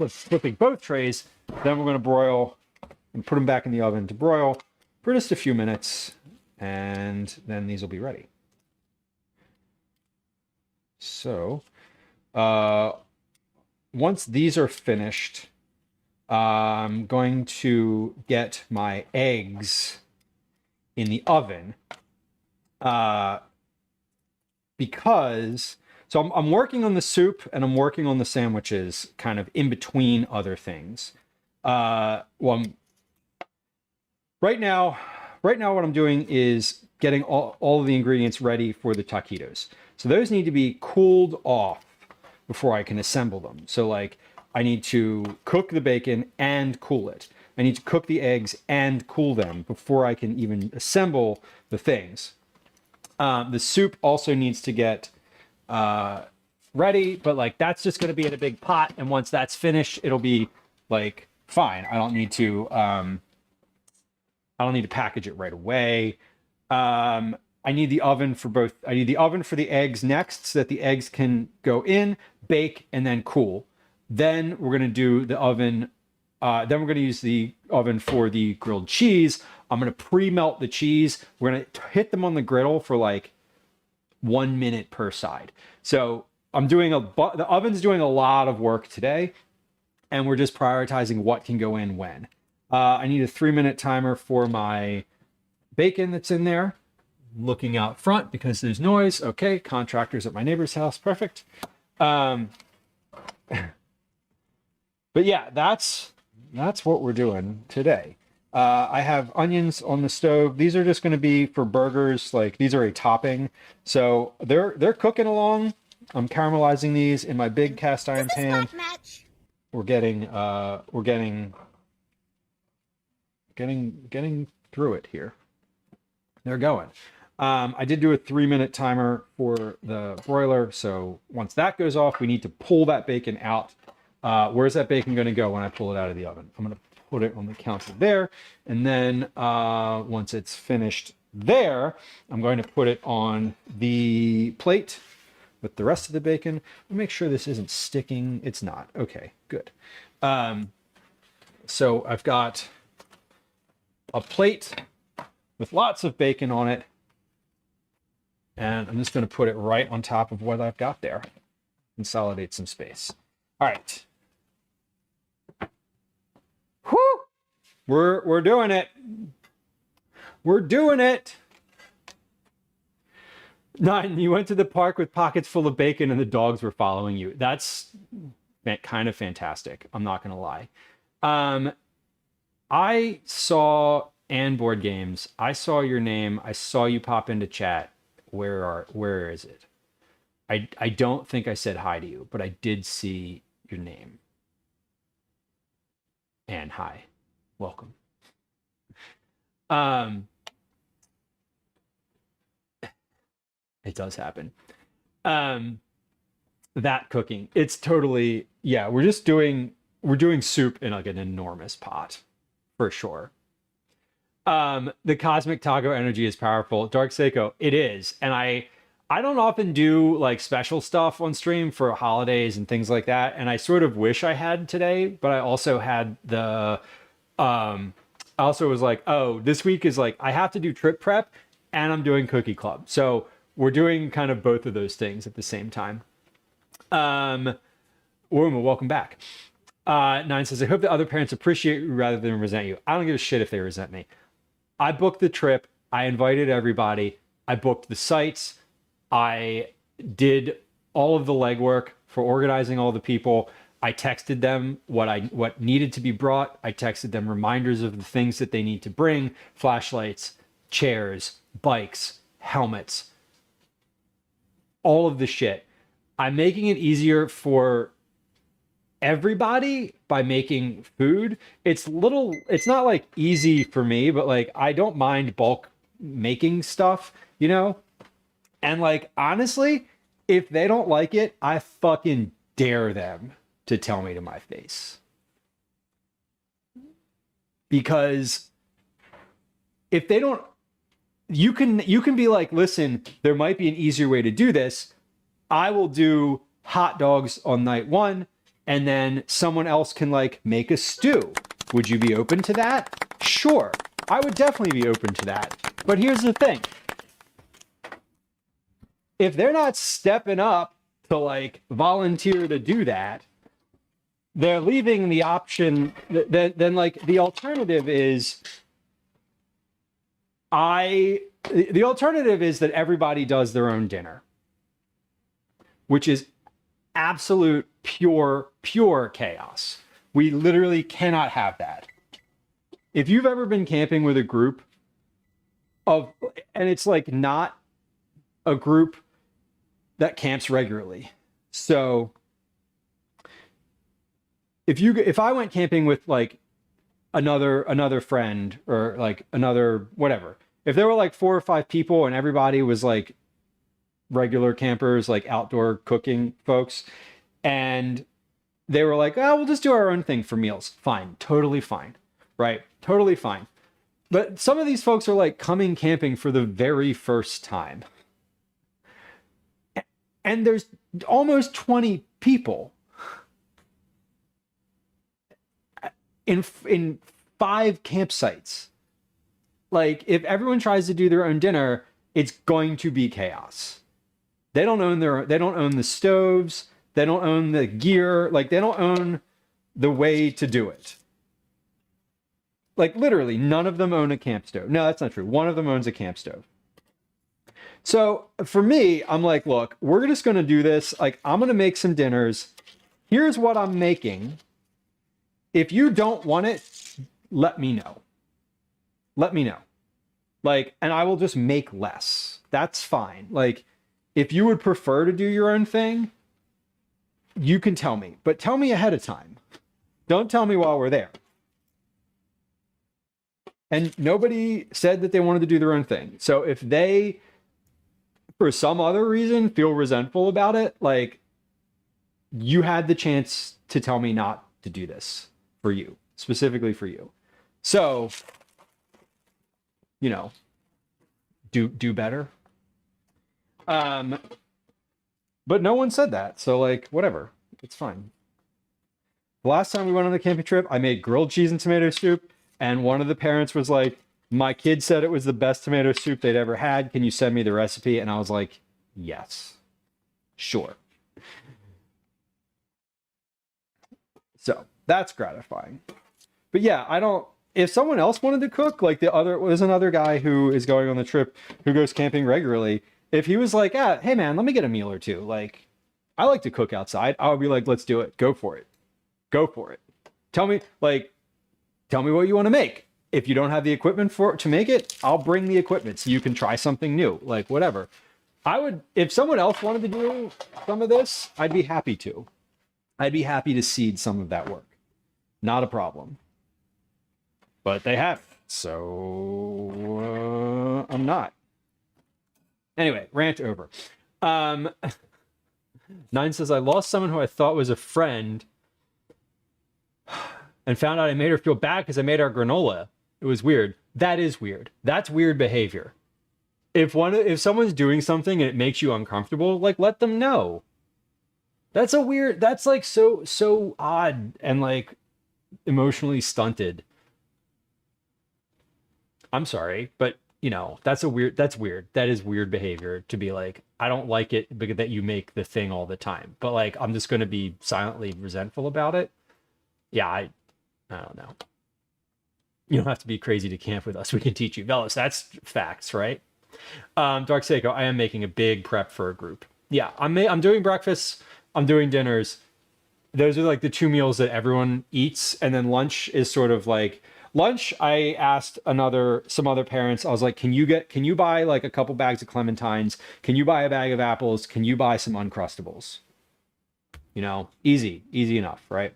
Speaker 1: flipping both trays. Then we're going to broil and put them back in the oven to broil for just a few minutes, and then these will be ready. So once these are finished, I'm going to get my eggs in the oven because I'm working on the soup and I'm working on the sandwiches kind of in between other things. Right now what I'm doing is getting all of the ingredients ready for the taquitos. So those need to be cooled off before I can assemble them. So like I need to cook the bacon and cool it. I need to cook the eggs and cool them before I can even assemble the things. The soup also needs to get ready, but like that's just going to be in a big pot, and once that's finished, it'll be like fine. I don't need to package it right away. I need the oven for both. I need the oven for the eggs next, so that the eggs can go in, bake, and then cool. Then we're going to do the oven. Then we're going to use the oven for the grilled cheese. I'm going to pre-melt the cheese. We're going to hit them on the griddle for like 1 minute per side. So the oven's doing a lot of work today, and we're just prioritizing what can go in when. I need a 3-minute timer for my bacon that's in there. Looking out front because there's noise. Okay, contractors at my neighbor's house. Perfect. But yeah, that's what we're doing today. I have onions on the stove. These are just going to be for burgers. Like these are a topping, so they're cooking along. I'm caramelizing these in my big cast iron pan. We're getting through it here. They're going. I did do a 3-minute timer for the broiler, so once that goes off, we need to pull that bacon out. Where's that bacon going to go when I pull it out of the oven? I'm going to put it on the counter there, and then once it's finished there, I'm going to put it on the plate with the rest of the bacon. I'll make sure this isn't sticking. It's not. Okay, good. So I've got a plate with lots of bacon on it, and I'm just going to put it right on top of what I've got there. Consolidate some space. All right. Whew! We're doing it. We're doing it. 9, you went to the park with pockets full of bacon and the dogs were following you. That's kind of fantastic. I'm not going to lie. I saw and board games. I saw your name. I saw you pop into chat. Where is it? I don't think I said hi to you, but I did see your name. And hi. Welcome. It does happen. That cooking, it's totally, yeah, we're doing soup in like an enormous pot for sure. The cosmic taco energy is powerful. Dark Seiko, it is. And I don't often do like special stuff on stream for holidays and things like that. And I sort of wish I had today, but I also had I also was like, oh, this week is like, I have to do trip prep and I'm doing cookie club. So we're doing kind of both of those things at the same time. Welcome back. 9 says, I hope that other parents appreciate you rather than resent you. I don't give a shit if they resent me. I booked the trip. I invited everybody. I booked the sites. I did all of the legwork for organizing all the people. I texted them what needed to be brought. I texted them reminders of the things that they need to bring: flashlights, chairs, bikes, helmets, all of the shit. I'm making it easier for everybody by making food. It's not like easy for me, but like I don't mind bulk making stuff, you know? And like honestly, if they don't like it, I fucking dare them to tell me to my face. Because if they don't, you can be like, listen, there might be an easier way to do this. I will do hot dogs on night 1, and then someone else can like make a stew. Would you be open to that? Sure, I would definitely be open to that. But here's the thing. If they're not stepping up to like volunteer to do that, they're leaving the option. Then like the alternative is the alternative is that everybody does their own dinner, which is absolute pure chaos. We literally cannot have that. If you've ever been camping with a group and it's like not a group that camps regularly. So if I went camping with like another friend or like another whatever, if there were like 4 or 5 people and everybody was like regular campers, like outdoor cooking folks, and they were like, oh, we'll just do our own thing for meals. Fine. Totally fine. Right? Totally fine. But some of these folks are like coming camping for the very first time. And there's almost 20 people in 5 campsites. Like if everyone tries to do their own dinner, it's going to be chaos. They don't own the stoves. They don't own the gear. Like they don't own the way to do it. Like literally none of them own a camp stove. No, that's not true. One of them owns a camp stove. So for me, I'm like, look, we're just going to do this. Like I'm going to make some dinners. Here's what I'm making. If you don't want it, let me know. Let me know. Like, and I will just make less. That's fine. Like, if you would prefer to do your own thing, you can tell me. But tell me ahead of time. Don't tell me while we're there. And nobody said that they wanted to do their own thing. So if they, for some other reason, feel resentful about it, like, you had the chance to tell me not to do this for you, specifically for you. So, you know, do better. But no one said that, so like whatever, it's fine. The last time we went on the camping trip, I made grilled cheese and tomato soup, and one of the parents was like, my kid said it was the best tomato soup they'd ever had. Can you send me the recipe? And I was like, yes, sure. So that's gratifying. But yeah, if someone else wanted to cook, like there's another guy who is going on the trip who goes camping regularly, If he was like, hey man, let me get a meal or two. Like, I like to cook outside. I would be like, let's do it. Go for it. Go for it. Tell me what you want to make. If you don't have the equipment to make it, I'll bring the equipment so you can try something new. Like whatever. I would, if someone else wanted to do some of this, I'd be happy to. I'd be happy to seed some of that work. Not a problem. But they haven't. So I'm not. Anyway, rant over. 9 says, I lost someone who I thought was a friend and found out I made her feel bad because I made her granola. It was weird. That is weird. That's weird behavior. If someone's doing something and it makes you uncomfortable, like let them know. That's like so odd and like emotionally stunted. I'm sorry, but that's weird. That is weird behavior to be like, I don't like it because that you make the thing all the time, but like, I'm just going to be silently resentful about it. Yeah. I don't know. You don't have to be crazy to camp with us. We can teach you. Velos, that's facts, right? Dark Seiko, I am making a big prep for a group. Yeah. I'm doing breakfasts. I'm doing dinners. Those are like the 2 meals that everyone eats. And then lunch is sort of like, lunch, I asked some other parents, I was like, can you buy like a couple bags of clementines? Can you buy a bag of apples? Can you buy some Uncrustables? Easy enough, right?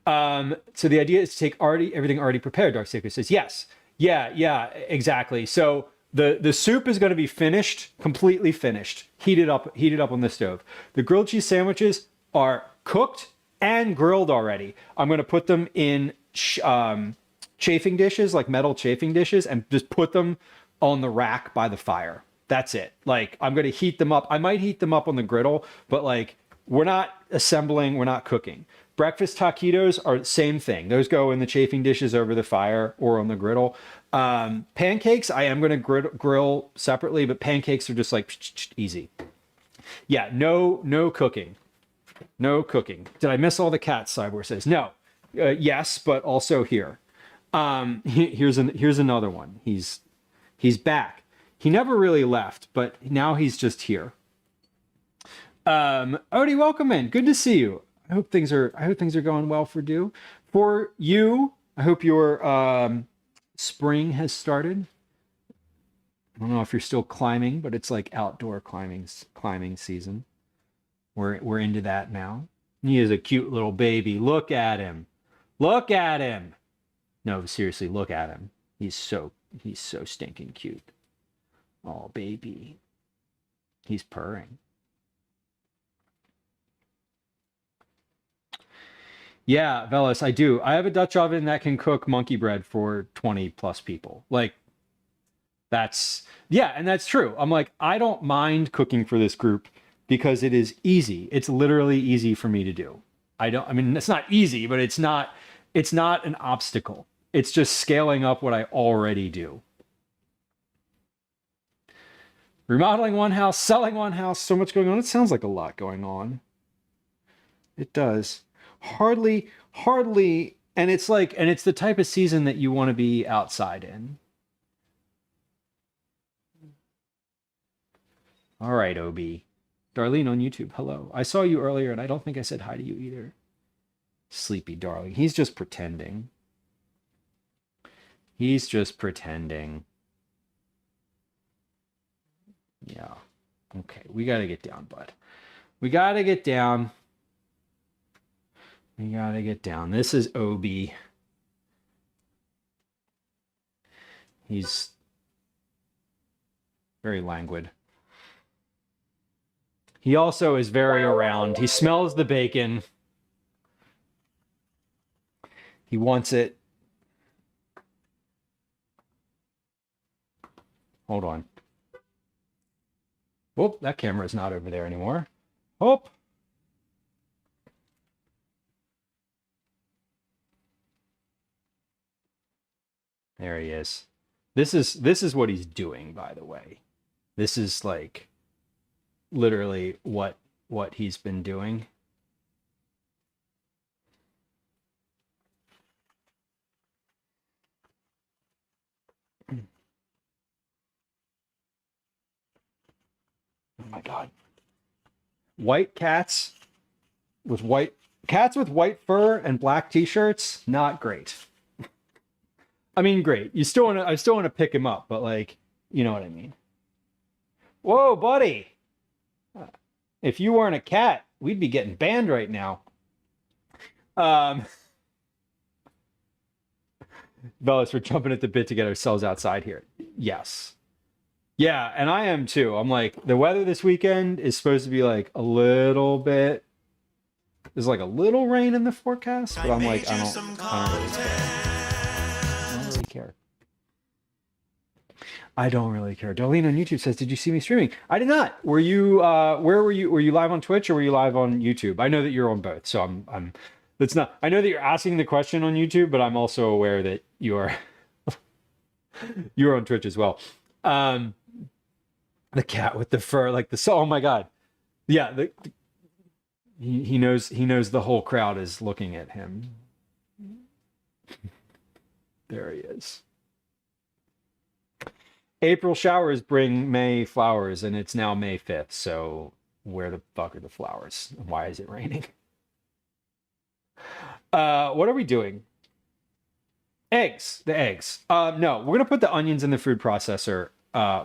Speaker 1: So the idea is to take everything already prepared. Dark Seeker says, yes. Yeah, exactly. So the soup is going to be finished, completely finished, heated up on the stove. The grilled cheese sandwiches are cooked and grilled already. I'm going to put them in chafing dishes, like metal chafing dishes, and just put them on the rack by the fire. That's it. Like, I'm going to heat them up. I might heat them up on the griddle, but like, we're not assembling, we're not cooking. Breakfast taquitos are the same thing. Those go in the chafing dishes over the fire or on the griddle. Pancakes, I am going to grill separately, but pancakes are just like easy. Yeah, no cooking. No cooking. Did I miss all the cats? Cyborg says no. Yes, but also here. Here's another one. He's back. He never really left, but now he's just here. Odie, welcome in. Good to see you. I hope things are going well for you. For you, I hope your spring has started. I don't know if you're still climbing, but it's like outdoor climbing season. We're into that now. He is a cute little baby. Look at him. Look at him. No, seriously, look at him. He's so stinking cute. Oh, baby. He's purring. Yeah, Velos, I do. I have a Dutch oven that can cook monkey bread for 20 plus people. Like, and that's true. I'm like, I don't mind cooking for this group because it is easy. It's literally easy for me to do. It's not easy, but it's not an obstacle. It's just scaling up what I already do. Remodeling one house, selling one house, so much going on. It sounds like a lot going on. It does. Hardly, and it's the type of season that you want to be outside in. All right, OB. Darlene on YouTube, hello. I saw you earlier and I don't think I said hi to you either. Sleepy darling. He's just pretending. He's just pretending. Yeah. Okay, we got to get down, bud. We got to get down. We got to get down. This is OB. He's very languid. He also is very around. He smells the bacon. He wants it. Hold on. Oh, that camera is not over there anymore. Oh. There he is. This is what he's doing, by the way. This is like literally what he's been doing. my God. White cats with white fur and black t-shirts, not great. I mean, great. I still want to pick him up, but like, you know what I mean. Whoa, buddy. If you weren't a cat, we'd be getting banned right now. Bellis, we're jumping at the bit to get ourselves outside here. Yes. Yeah, and I am too. I'm like, the weather this weekend is supposed to be like a little bit. There's like a little rain in the forecast, but I'm like, I don't really care. I don't really care. Darlene on YouTube says, "Did you see me streaming?" I did not. Were you? Where were you? Were you live on Twitch or were you live on YouTube? I know that you're on both, so I'm. That's not. I know that you're asking the question on YouTube, but I'm also aware that you are. You're on Twitch as well. The cat with the fur, like the. Oh my God, yeah. He knows the whole crowd is looking at him. There he is. April showers bring May flowers, and it's now May 5th, so where the fuck are the flowers? Why is it raining? What are we doing? Eggs. The eggs. No, we're gonna put the onions in the food processor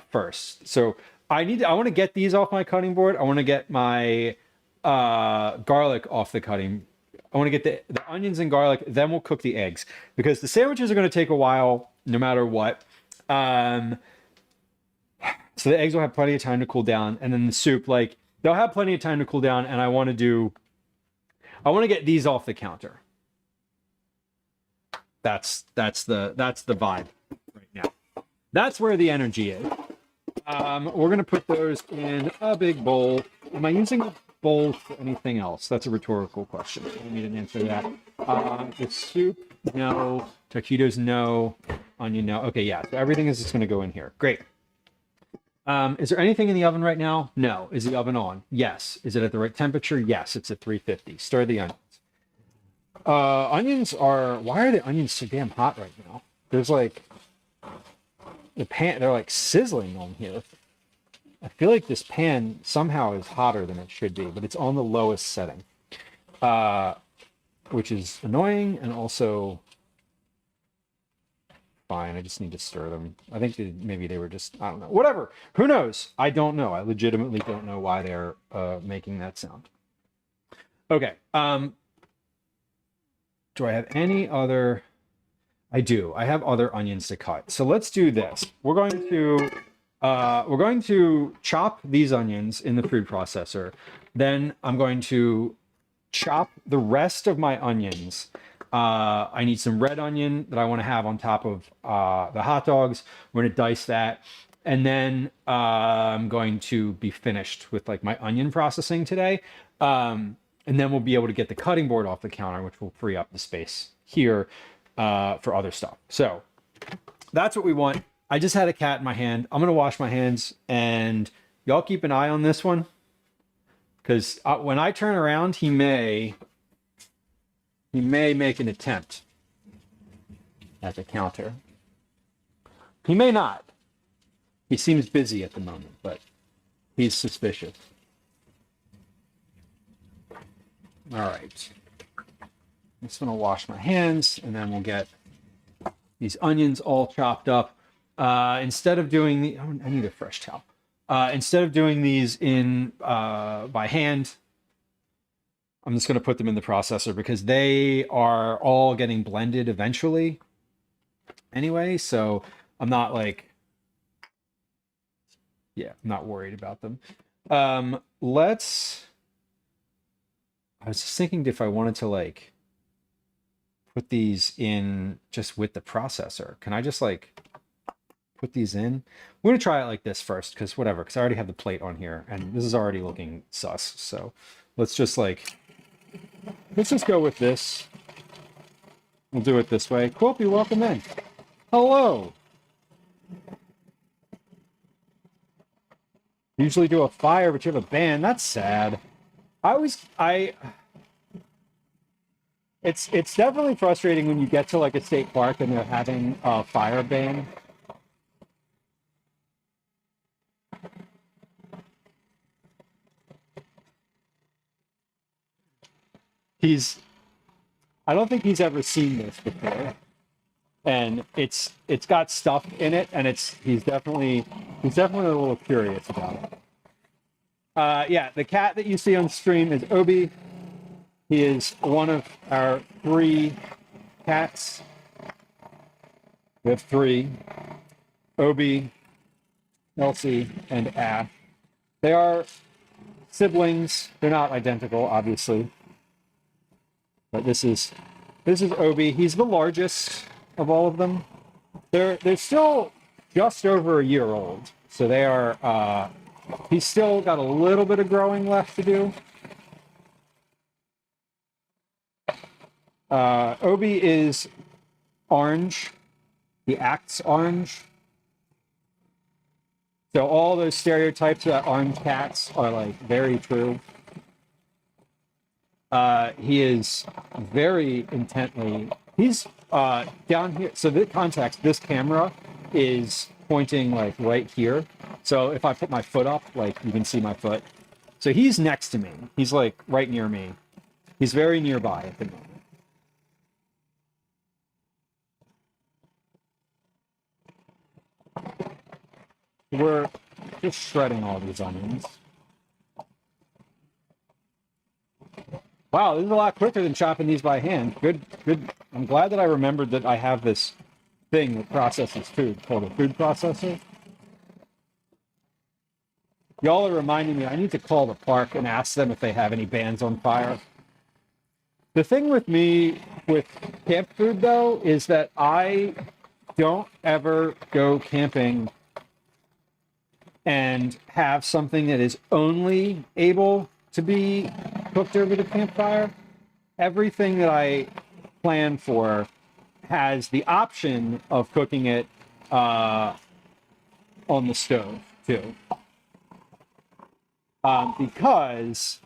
Speaker 1: first. So I want to get these off my cutting board. I want to get my garlic off the cutting. I want to get the onions and garlic, then we'll cook the eggs, because the sandwiches are going to take a while no matter what. So the eggs will have plenty of time to cool down, and then the soup, like, they'll have plenty of time to cool down, and I want to get these off the counter. That's the vibe right now. That's where the energy is. We're going to put those in a big bowl. Am I using a bowl for anything else? That's a rhetorical question. I need an answer to that. The soup, no. Taquitos, no. Onion, no. Okay, yeah. So everything is just going to go in here. Great. Is there anything in the oven right now? No. Is the oven on? Yes. Is it at the right temperature? Yes. It's at 350. Stir the onions. Why are the onions so damn hot right now? There's like, they're like sizzling on here. I feel like this pan somehow is hotter than it should be, but it's on the lowest setting, which is annoying and also fine. I just need to stir them. I think maybe they were just, I don't know. Whatever. Who knows? I don't know. I legitimately don't know why they're making that sound. Okay. Do I have any other? I do. I have other onions to cut. So let's do this. We're going to chop these onions in the food processor. Then I'm going to chop the rest of my onions. I need some red onion that I want to have on top of the hot dogs. We're going to dice that. And then I'm going to be finished with like my onion processing today. And then we'll be able to get the cutting board off the counter, which will free up the space here for other stuff. So that's what we want. I just had a cat in my hand. I'm going to wash my hands, and y'all keep an eye on this one, because when I turn around, he may make an attempt at the counter. He may not. He seems busy at the moment, but he's suspicious. All right. I'm just going to wash my hands, and then we'll get these onions all chopped up. Instead of doing I need a fresh towel. Instead of doing these by hand, I'm just going to put them in the processor because they are all getting blended eventually anyway. So I'm not like, I'm not worried about them. I was just thinking if I wanted to like put these in just with the processor. Can I just like put these in? We're going to try it like this first because I already have the plate on here and this is already looking sus. So let's just go with this. We'll do it this way. Quilpy, welcome in. Hello. Usually do a fire, but you have a ban. That's sad. It's definitely frustrating when you get to like a state park and they're having a fire ban. I don't think he's ever seen this before. And it's got stuff in it, and he's definitely a little curious about it. Yeah, the cat that you see on stream is Obi. He is one of our 3 cats. We have 3: Obi, Elsie, and Ash. They are siblings. They're not identical, obviously. But this is Obi. He's the largest of all of them. They're still just over a year old, so they are. He's still got a little bit of growing left to do. Obi is orange. He acts orange. So all those stereotypes about orange cats are like very true. He is very intently. He's down here. So the context, this camera is pointing like right here. So if I put my foot up, like you can see my foot. So he's next to me. He's like right near me. He's very nearby at the moment. We're just shredding all these onions. Wow, this is a lot quicker than chopping these by hand. Good. I'm glad that I remembered that I have this thing that processes food called a food processor. Y'all are reminding me I need to call the park and ask them if they have any bands on fire. The thing with me with camp food, though, is that I don't ever go camping and have something that is only able to be cooked over the campfire. Everything that I plan for has the option of cooking it on the stove too. Because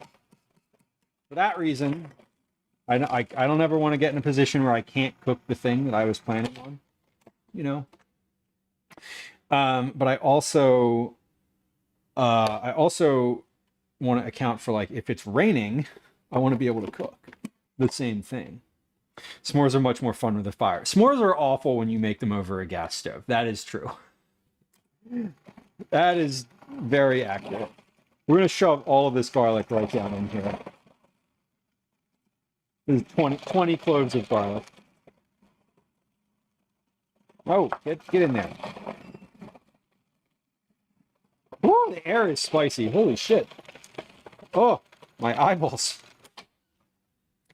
Speaker 1: for that reason, I don't ever want to get in a position where I can't cook the thing that I was planning on, you know. But I also want to account for, like, if it's raining, I want to be able to cook the same thing. S'mores are much more fun with a fire. S'mores are awful when you make them over a gas stove. That is true. That is very accurate. We're going to shove all of this garlic right down in here. There's 20 cloves of garlic. Oh, get in there. Oh, the air is spicy. Holy shit. Oh, my eyeballs.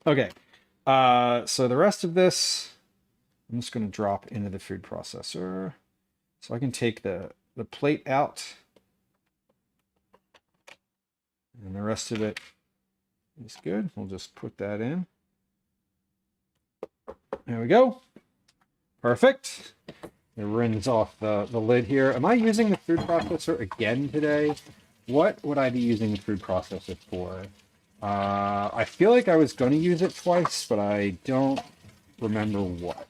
Speaker 1: Okay. So the rest of this, I'm just going to drop into the food processor. So I can take the plate out. And the rest of it is good. We'll just put that in. There we go. Perfect. It rinse off the lid here. Am I using the food processor again today? What would I be using the food processor for? I feel like I was going to use it twice, but I don't remember what.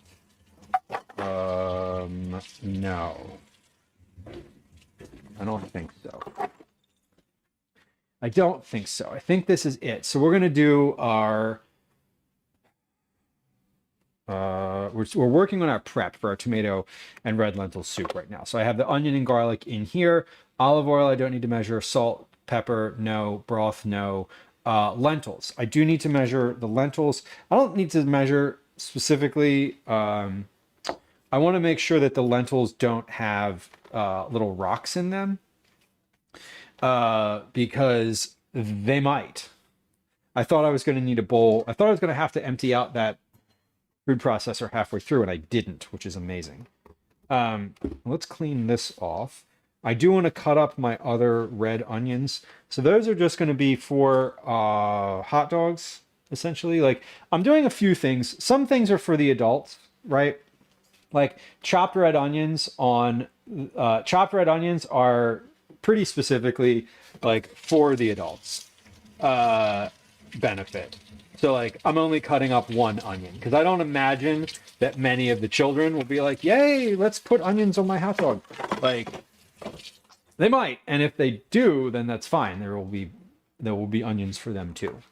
Speaker 1: No. I don't think so. I don't think so. I think this is it. So we're going to do our... we're working on our prep for our tomato and red lentil soup right now. So I have the onion and garlic in here. Olive oil, I don't need to measure. Salt, pepper, no. Broth, no. Lentils. I do need to measure the lentils. I don't need to measure specifically. I want to make sure that the lentils don't have little rocks in them because they might. I thought I was going to need a bowl. I thought I was going to have to empty out that food processor halfway through, and I didn't, which is amazing. Let's clean this off. I do want to cut up my other red onions. So those are just going to be for hot dogs, essentially. Like, I'm doing a few things. Some things are for the adults, right? Like chopped red onions are pretty specifically like for the adults benefit. So, like, I'm only cutting up one onion because I don't imagine that many of the children will be like, yay, let's put onions on my hot dog. Like, they might. And if they do, then that's fine. There will be onions for them too.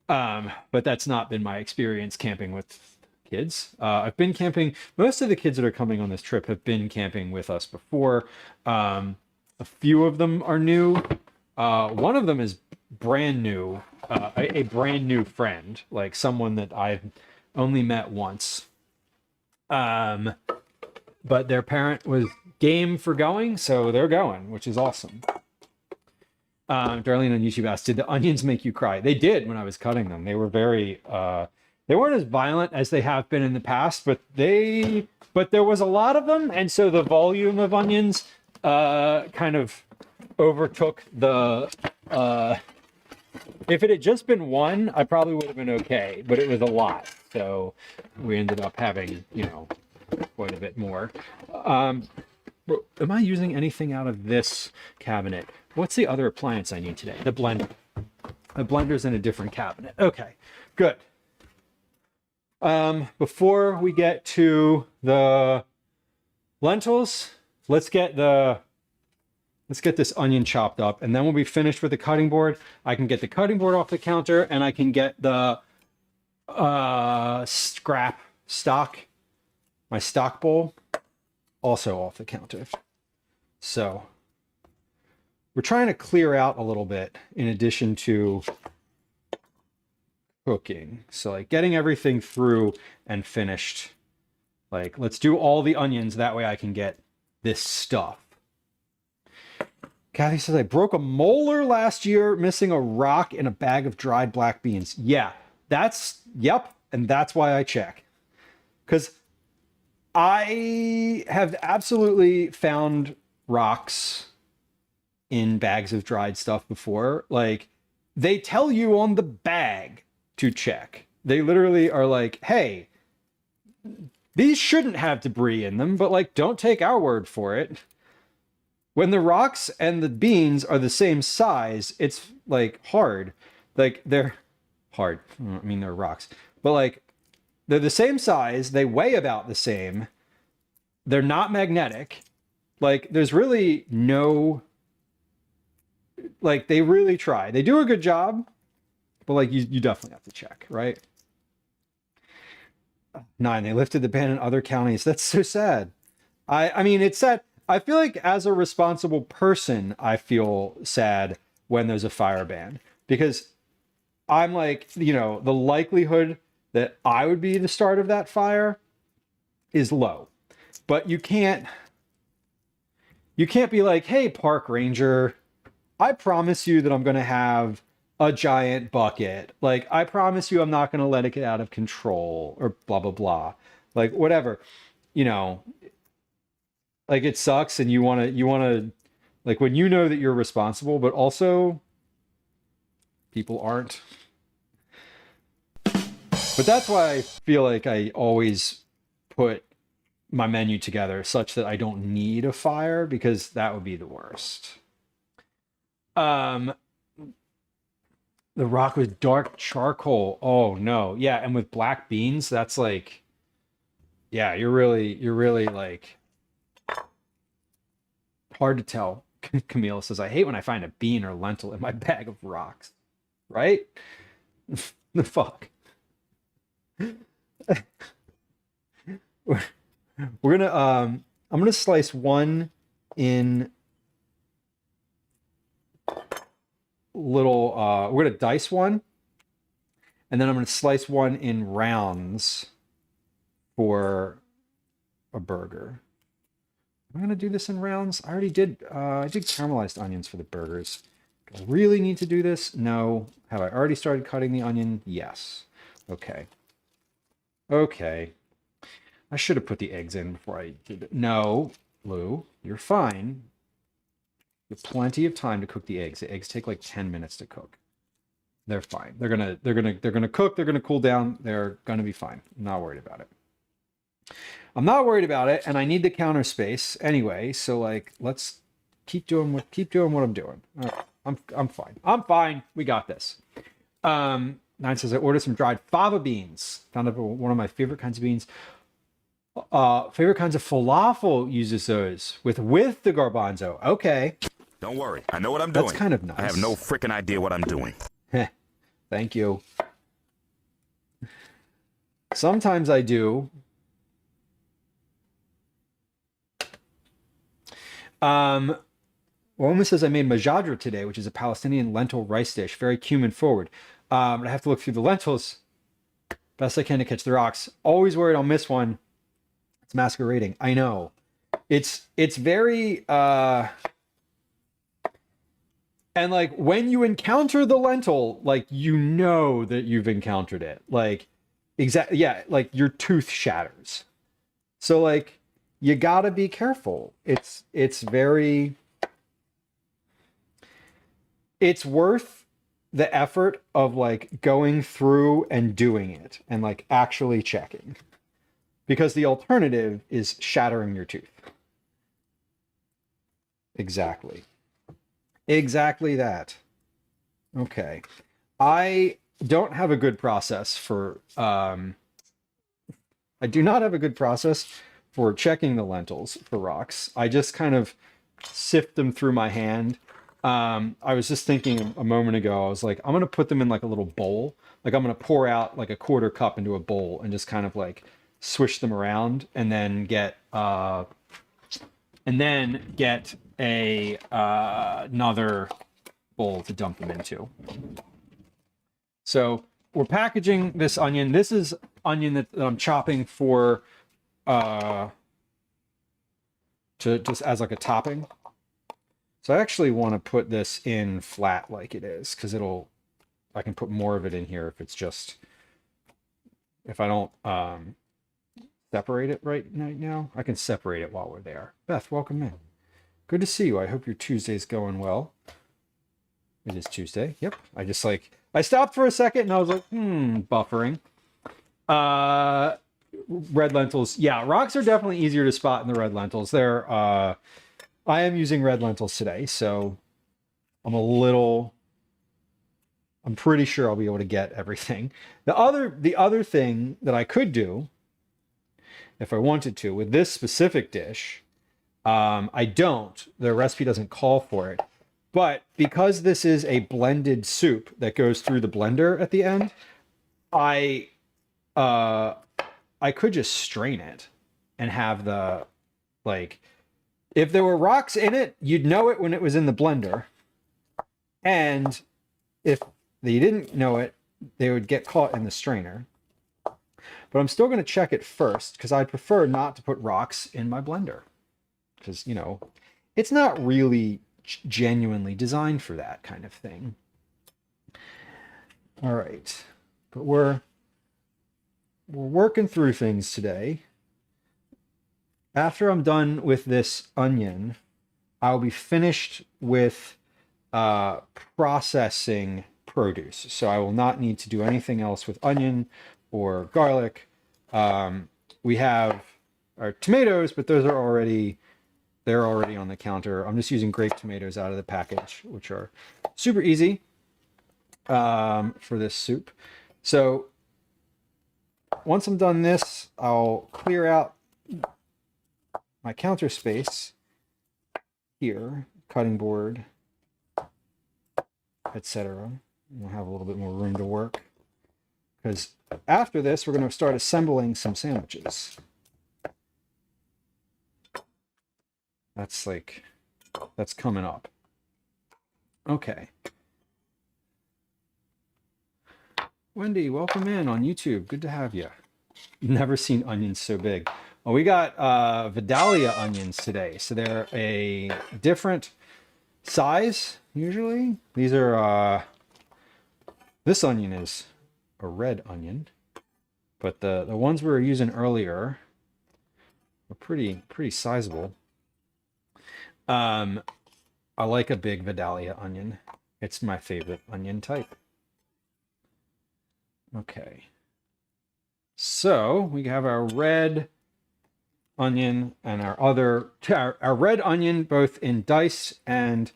Speaker 1: But that's not been my experience camping with kids. I've been camping. Most of the kids that are coming on this trip have been camping with us before. A few of them are new. One of them is brand new, a brand new friend, like someone that I've only met once. But their parent was game for going, so they're going, which is awesome. Darlene on YouTube asked, did the onions make you cry? They did when I was cutting them. They were very, they weren't as violent as they have been in the past, but there was a lot of them. And so the volume of onions kind of overtook the, if it had just been one, I probably would have been okay, but it was a lot. So we ended up having, quite a bit more. Am I using anything out of this cabinet? What's the other appliance I need today? The blender. The blender's in a different cabinet. Okay, good. Before we get to the lentils, let's get this onion chopped up, and then we'll be finished with the cutting board. I can get the cutting board off the counter, and I can get the my stock bowl, also off the counter. So we're trying to clear out a little bit in addition to cooking. So like getting everything through and finished. Like, let's do all the onions. That way I can get this stuff. Kathy says, I broke a molar last year, missing a rock in a bag of dried black beans. Yeah, yep. And that's why I check. Because I have absolutely found rocks in bags of dried stuff before. Like, they tell you on the bag to check. They literally are like, hey, these shouldn't have debris in them, but like, don't take our word for it. When the rocks and the beans are the same size, it's like hard. Like, they're hard. I mean, they're rocks, but like, they're the same size. They weigh about the same. They're not magnetic. Like, there's really no, like, they really try. They do a good job, but like, you definitely have to check, right? 9, they lifted the ban in other counties. That's so sad. I mean, it's sad. I feel like as a responsible person, I feel sad when there's a fire ban, because I'm like, the likelihood that I would be the start of that fire is low. But you can't be like, hey, park ranger, I promise you that I'm going to have a giant bucket. Like, I promise you I'm not going to let it get out of control, or blah, blah, blah. Like, whatever, like, it sucks. And you want to, like, when you know that you're responsible, but also people aren't. But that's why I feel like I always put my menu together such that I don't need a fire, because that would be the worst. The rock with dark charcoal. Oh no. Yeah. And with black beans, that's like, yeah, you're really like hard to tell. Camille says, I hate when I find a bean or lentil in my bag of rocks. Right? The fuck. We're gonna I'm gonna slice one in little we're gonna dice one, and then I'm gonna slice one in rounds for a burger. I'm gonna do this in rounds. I already did I did caramelized onions for the burgers. Do I really need to do this? No. Have I already started cutting the onion? Yes. Okay. I should have put the eggs in before I did it. No, Lou, you're fine. You have plenty of time to cook the eggs. The eggs take like 10 minutes to cook. They're fine. They're gonna cook. They're gonna cool down. They're gonna be fine. I'm not worried about it. And I need the counter space anyway. So like, let's keep doing what I'm doing. All right, I'm fine. I'm fine. We got this. 9 says, I ordered some dried fava beans. Found out one of my favorite kinds of beans. Favorite kinds of falafel uses those with the garbanzo. Okay.
Speaker 4: Don't worry. I know what I'm doing.
Speaker 1: That's kind of nice.
Speaker 4: I have no freaking idea what I'm doing.
Speaker 1: Thank you. Sometimes I do. Woman says I made majadra today, which is a Palestinian lentil rice dish, very cumin forward. But I have to look through the lentils best I can to catch the rocks. Always worried I'll miss one. It's masquerading. I know. It's very and like when you encounter the lentil, like you know that you've encountered it. Like exactly, yeah, like your tooth shatters. So like you gotta be careful. It's very it's worth the effort of like going through and doing it and like actually checking. Because the alternative is shattering your tooth. Exactly. Exactly that. Okay. I don't have a good process for I do not have a good process for checking the lentils for rocks. I just kind of sift them through my hand. I was just thinking a moment ago, I was like, I'm gonna put them in like a little bowl. Like I'm gonna pour out like a quarter cup into a bowl and just kind of like swish them around and then get a another bowl to dump them into. So we're packaging this onion. This is onion that I'm chopping for to just as like a topping. So I actually want to put this in flat like it is because I can put more of it in here if it's just if I don't separate it right now. I can separate it while we're there. Beth, welcome in. Good to see you. I hope your Tuesday's going well. It is Tuesday. Yep. I stopped for a second and I was like, buffering. Red lentils. Yeah, rocks are definitely easier to spot in the red lentils. I am using red lentils today, so I'm pretty sure I'll be able to get everything. The other thing that I could do, if I wanted to, with this specific dish, I don't. The recipe doesn't call for it. But because this is a blended soup that goes through the blender at the end, I could just strain it and have the like if there were rocks in it, you'd know it when it was in the blender. And if you didn't know it, they would get caught in the strainer. But I'm still going to check it first because I'd prefer not to put rocks in my blender. Because, it's not really genuinely designed for that kind of thing. All right. But we're working through things today. After I'm done with this onion, I'll be finished with processing produce. So I will not need to do anything else with onion or garlic. We have our tomatoes, but they're already on the counter. I'm just using grape tomatoes out of the package, which are super easy for this soup. So once I'm done this, I'll clear out my counter space here, cutting board, etc. We'll have a little bit more room to work because after this, we're going to start assembling some sandwiches. That's coming up. Okay. Wendy, welcome in on YouTube. Good to have you. Never seen onions so big. Well, we got Vidalia onions today. So they're a different size, usually. These are, this onion is a red onion. But the ones we were using earlier are pretty sizable. I like a big Vidalia onion. It's my favorite onion type. Okay. So we have our red onion and our red onion both in dice and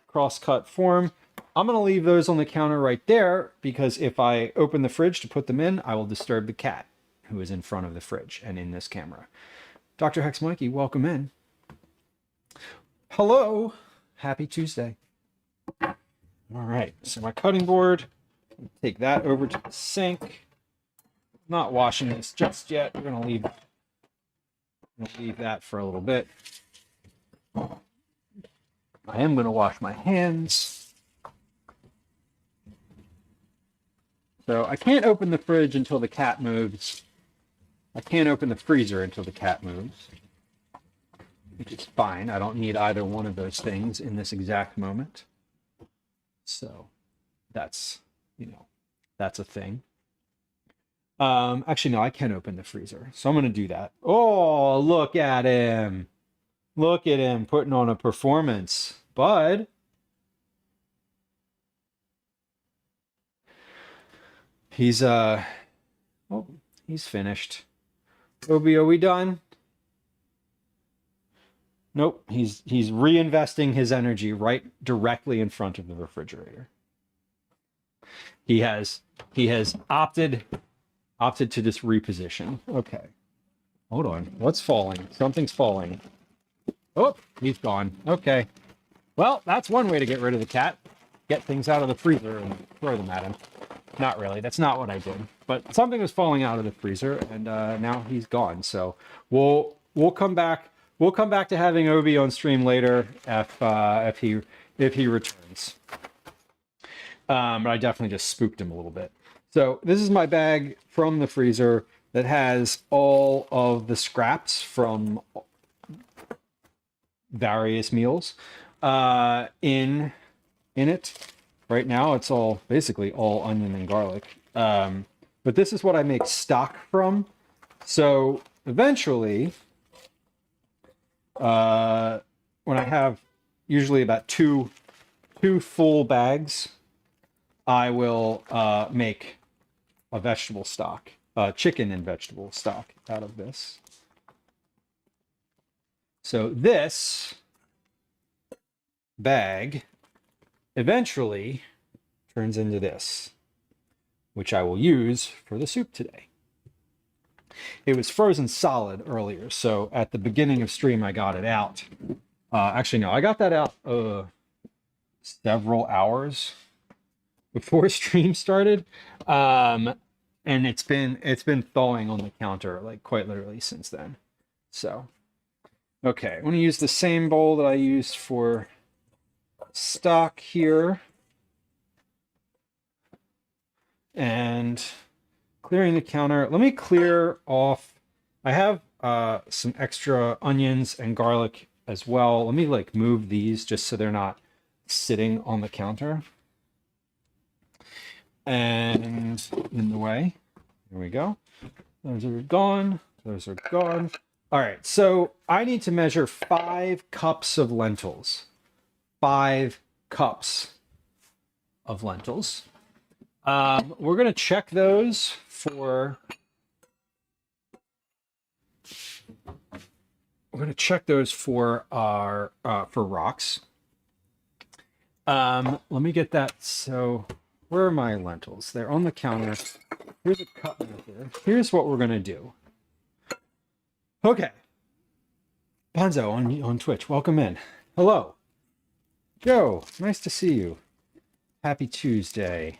Speaker 1: cross-cut form. I'm going to leave those on the counter right there because if I open the fridge to put them in, I will disturb the cat who is in front of the fridge and in this camera. Dr. Hex Mikey, welcome in. Hello. Happy Tuesday. All right. So my cutting board, take that over to the sink. not washing this just yet. We're gonna leave that for a little bit. I am gonna wash my hands. So I can't open the fridge until the cat moves. I can't open the freezer until the cat moves, which is fine. I don't need either one of those things in this exact moment. So that's, that's a thing. Actually, no, I can open the freezer. So I'm going to do that. Oh, look at him. Look at him putting on a performance. Bud. He's finished. Obi, are we done? Nope. He's reinvesting his energy right directly in front of the refrigerator. He has opted to just reposition. Okay. Hold on. What's falling? Something's falling. Oh, he's gone. Okay. Well, that's one way to get rid of the cat. Get things out of the freezer and throw them at him. Not really. That's not what I did. But something was falling out of the freezer, and now he's gone. So we'll come back. We'll come back to having Obi on stream later if he returns. But I definitely just spooked him a little bit. So this is my bag from the freezer that has all of the scraps from various meals in it. Right now, it's basically all onion and garlic. But this is what I make stock from. So eventually, when I have usually about two full bags, I will make a vegetable stock, chicken and vegetable stock out of this. So this bag eventually turns into this, which I will use for the soup today. It was frozen solid earlier, so at the beginning of stream I got it out. Actually, no, I got that out several hours before stream started, and it's been thawing on the counter like quite literally since then. So, okay, I'm going to use the same bowl that I used for stock here, and clearing the counter. Let me clear off. I have some extra onions and garlic as well. Let me move these just so they're not sitting on the counter and in the way. There we go. Those are gone. Those are gone. All right, so I need to measure 5 cups of lentils. 5 cups of lentils. We're going to check those for... We're going to check those for our for rocks. Let me get that. So where are my lentils? They're on the counter. Here's a cup right there. Here's what we're going to do. Okay. Bonzo on Twitch, welcome in. Hello. Joe, nice to see you. Happy Tuesday.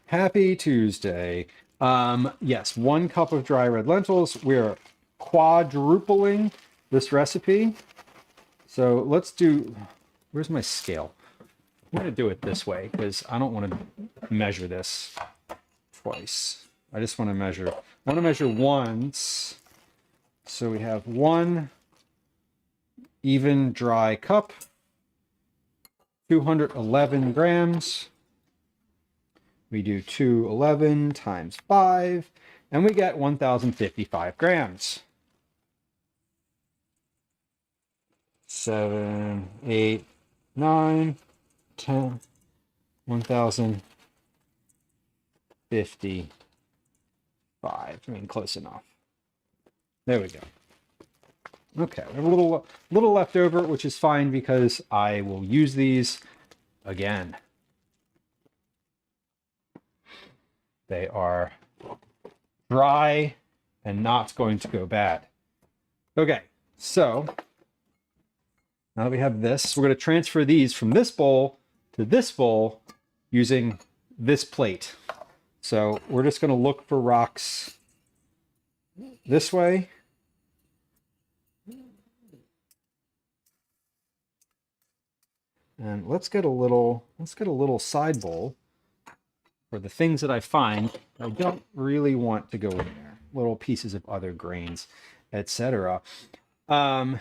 Speaker 1: Happy Tuesday. Yes, 1 cup of dry red lentils. We're quadrupling this recipe. So let's do, where's my scale? I'm going to do it this way because I don't want to measure this twice. I just want to measure, once. So we have 1 even dry cup, 211 grams. We do 211 times 5, and we get 1,055 grams. 7, 8, 9, 10, 1,055. I mean, close enough. There we go. Okay, we have a little left over, which is fine because I will use these again. They are dry and not going to go bad. Okay, so now that we have this, we're going to transfer these from this bowl to this bowl using this plate. So we're just going to look for rocks this way. And let's get a little side bowl for the things that I find I don't really want to go in there. Little pieces of other grains, etc. Meh,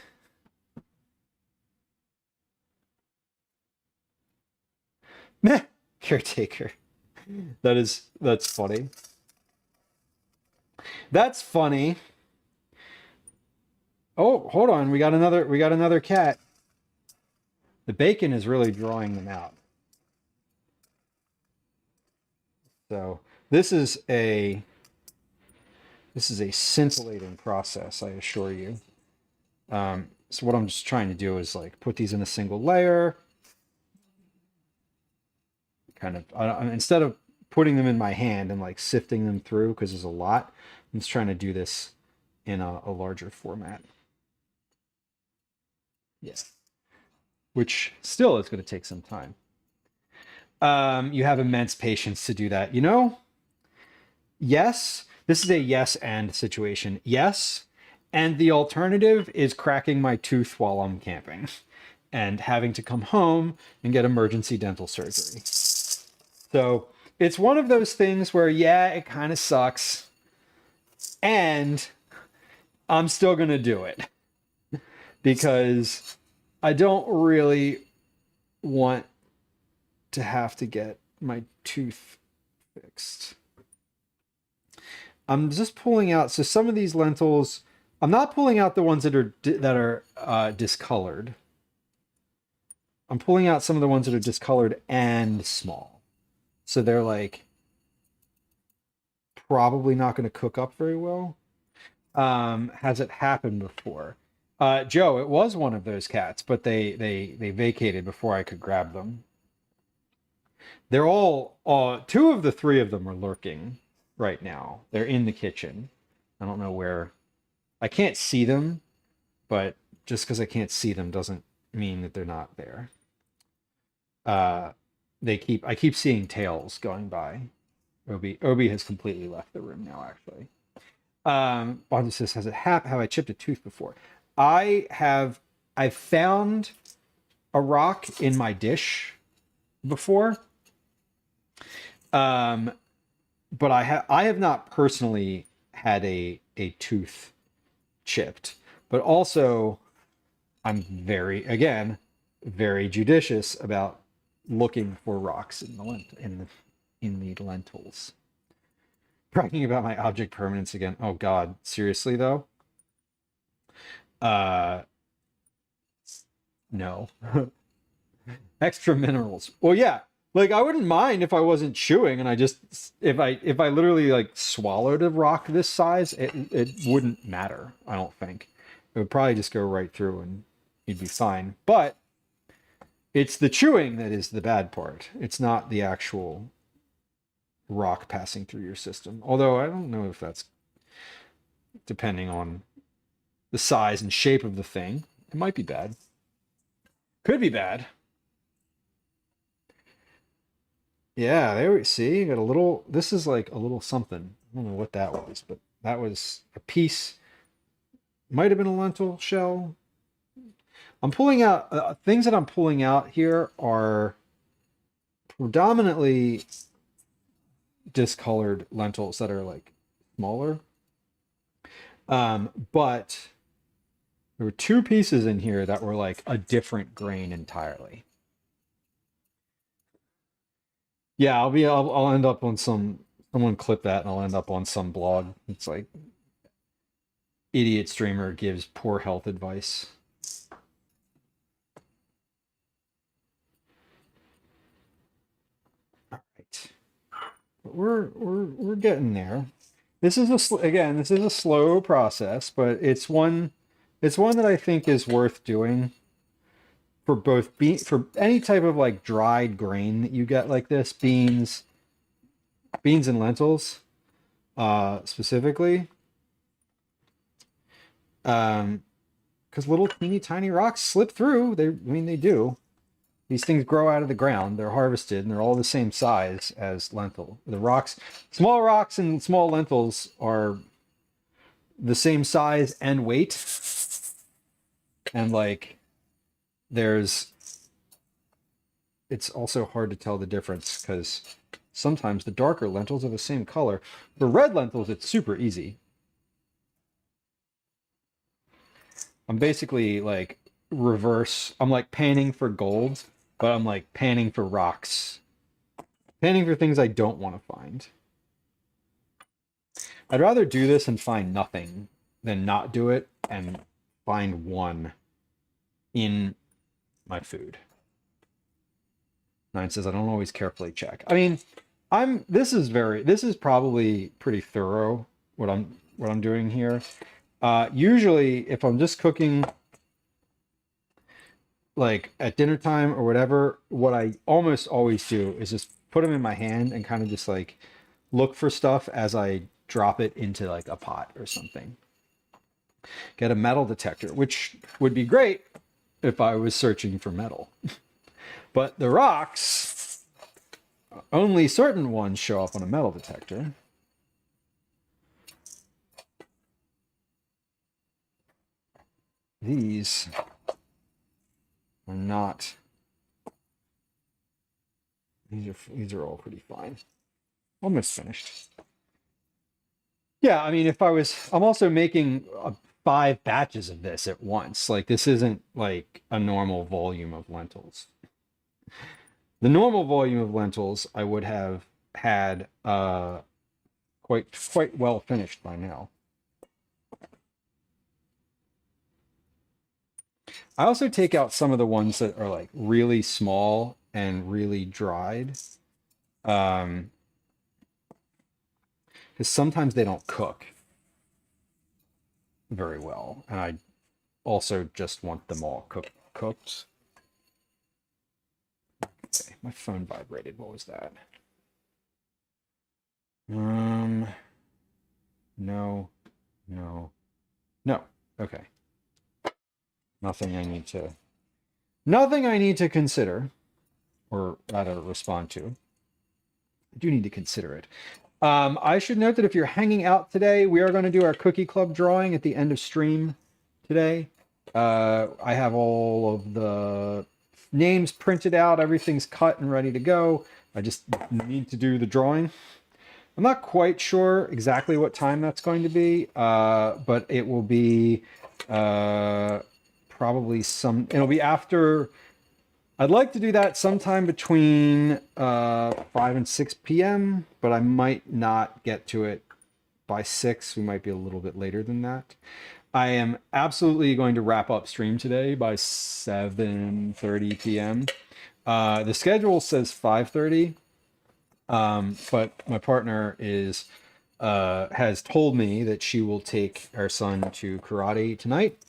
Speaker 1: caretaker. That's funny. That's funny. Oh, hold on. We got another cat. The bacon is really drawing them out. So this is a scintillating process, I assure you. So what I'm just trying to do is like put these in a single layer. Kind of instead of putting them in my hand and like sifting them through because there's a lot, I'm just trying to do this in a larger format. Yes. Which still is going to take some time. You have immense patience to do that. You know, yes, this is a yes and situation. Yes, and the alternative is cracking my tooth while I'm camping and having to come home and get emergency dental surgery. So it's one of those things where, yeah, it kind of sucks. And I'm still going to do it because I don't really want to have to get my tooth fixed. I'm just pulling out. So some of these lentils, I'm not pulling out the ones that are discolored. I'm pulling out some of the ones that are discolored and small. So they're like probably not going to cook up very well. Has it happened before? Joe, it was one of those cats, but they vacated before I could grab them. They're all two of the three of them are lurking right now. They're in the kitchen. I don't know where. I can't see them, but just because I can't see them doesn't mean that they're not there. I keep seeing tails going by. Obi has completely left the room now, actually. Bonda says, have I chipped a tooth before? I've found a rock in my dish before. But I have not personally had a tooth chipped. But also, I'm very judicious about looking for rocks in the lentils. Bragging about my object permanence again. Oh God, seriously though? No. Extra minerals. Well, yeah. Like I wouldn't mind if I wasn't chewing and if I literally like swallowed a rock this size, it wouldn't matter, I don't think. It would probably just go right through and you'd be fine. But it's the chewing that is the bad part. It's not the actual rock passing through your system. Although I don't know if that's depending on the size and shape of the thing. It might be bad. Could be bad. Yeah, there we see. You got a little. This is like a little something. I don't know what that was, but that was a piece. Might have been a lentil shell. I'm pulling out things that I'm pulling out here are predominantly discolored lentils that are like smaller. But there were two pieces in here that were like a different grain entirely. Yeah, I'll end up on someone clip that and I'll end up on some blog. It's like idiot streamer gives poor health advice. All right. But we're getting there. This is a slow process, but it's one that I think is worth doing for for any type of like dried grain that you get like this, beans and lentils, specifically. Because little teeny tiny rocks slip through. They do. These things grow out of the ground. They're harvested and they're all the same size as lentil. The rocks, small rocks and small lentils are the same size and weight. And like it's also hard to tell the difference because sometimes the darker lentils are the same color. For red lentils, it's super easy. I'm basically like I'm like panning for gold, but I'm like panning for rocks. Panning for things I don't want to find. I'd rather do this and find nothing than not do it and find one in my food. 9 says I don't always carefully check. I mean, this is probably pretty thorough what I'm doing here. Usually if I'm just cooking like at dinner time or whatever, what I almost always do is just put them in my hand and kind of just like look for stuff as I drop it into like a pot or something. Get a metal detector, which would be great if I was searching for metal. But the rocks, only certain ones show up on a metal detector. These are not. These are all pretty fine. Almost finished. Yeah, I mean, I'm also making 5 batches of this at once. Like this isn't like a normal volume of lentils. The normal volume of lentils I would have had quite well finished by now. I also take out some of the ones that are like really small and really dried. Because sometimes they don't cook very well. And I also just want them all cooked. Okay, my phone vibrated. What was that? No. Okay. Nothing I need to consider, or rather respond to. I do need to consider it. I should note that if you're hanging out today, we are going to do our Cookie Club drawing at the end of stream today. I have all of the names printed out. Everything's cut and ready to go. I just need to do the drawing. I'm not quite sure exactly what time that's going to be, but it will be probably it'll be after. I'd like to do that sometime between 5 and 6 p.m., but I might not get to it by 6. We might be a little bit later than that. I am absolutely going to wrap up stream today by 7:30 p.m. The schedule says 5:30, but my partner has told me that she will take our son to karate tonight.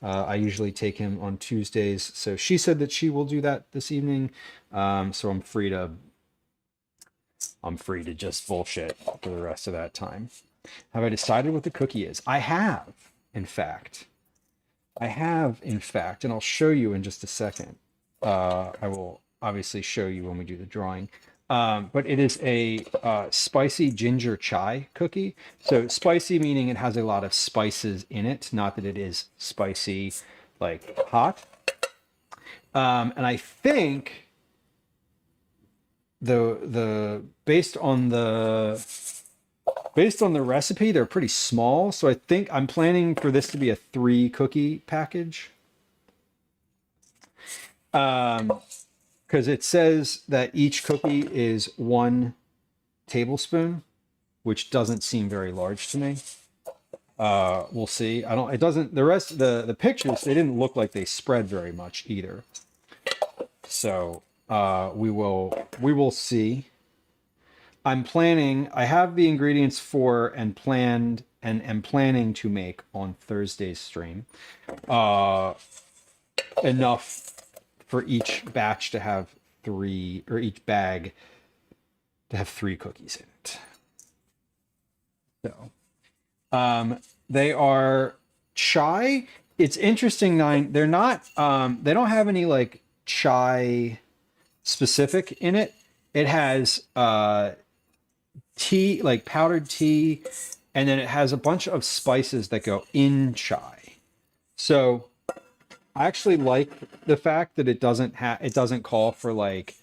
Speaker 1: I usually take him on Tuesdays, so she said that she will do that this evening. So I'm free to just bullshit for the rest of that time. Have I decided what the cookie is? I have, in fact, and I'll show you in just a second. I will obviously show you when we do the drawing. But it is a spicy ginger chai cookie. So spicy meaning it has a lot of spices in it, not that it is spicy like hot. And I think based on the recipe, they're pretty small. So I think I'm planning for this to be a 3 cookie package. Because it says that each cookie is 1 tablespoon, which doesn't seem very large to me. We'll see. The pictures, they didn't look like they spread very much either. So we will see. I have the ingredients for and am planning to make on Thursday's stream. Enough for each batch to have 3, or each bag to have 3 cookies in it. So, they are chai. It's interesting, they're not, they don't have any like chai specific in it. It has tea, like powdered tea, and then it has a bunch of spices that go in chai. So I actually like the fact that it doesn't call for like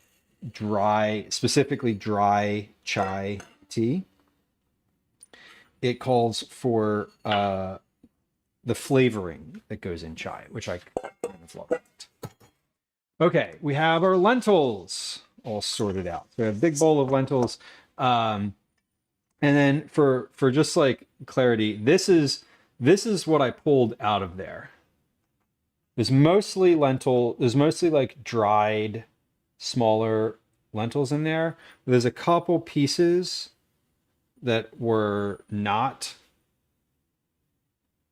Speaker 1: specifically dry chai tea. It calls for the flavoring that goes in chai, which I kind of love. Okay, we have our lentils all sorted out. So we have a big bowl of lentils. And then for just like clarity, this is what I pulled out of there. There's mostly like dried, smaller lentils in there. There's a couple pieces that were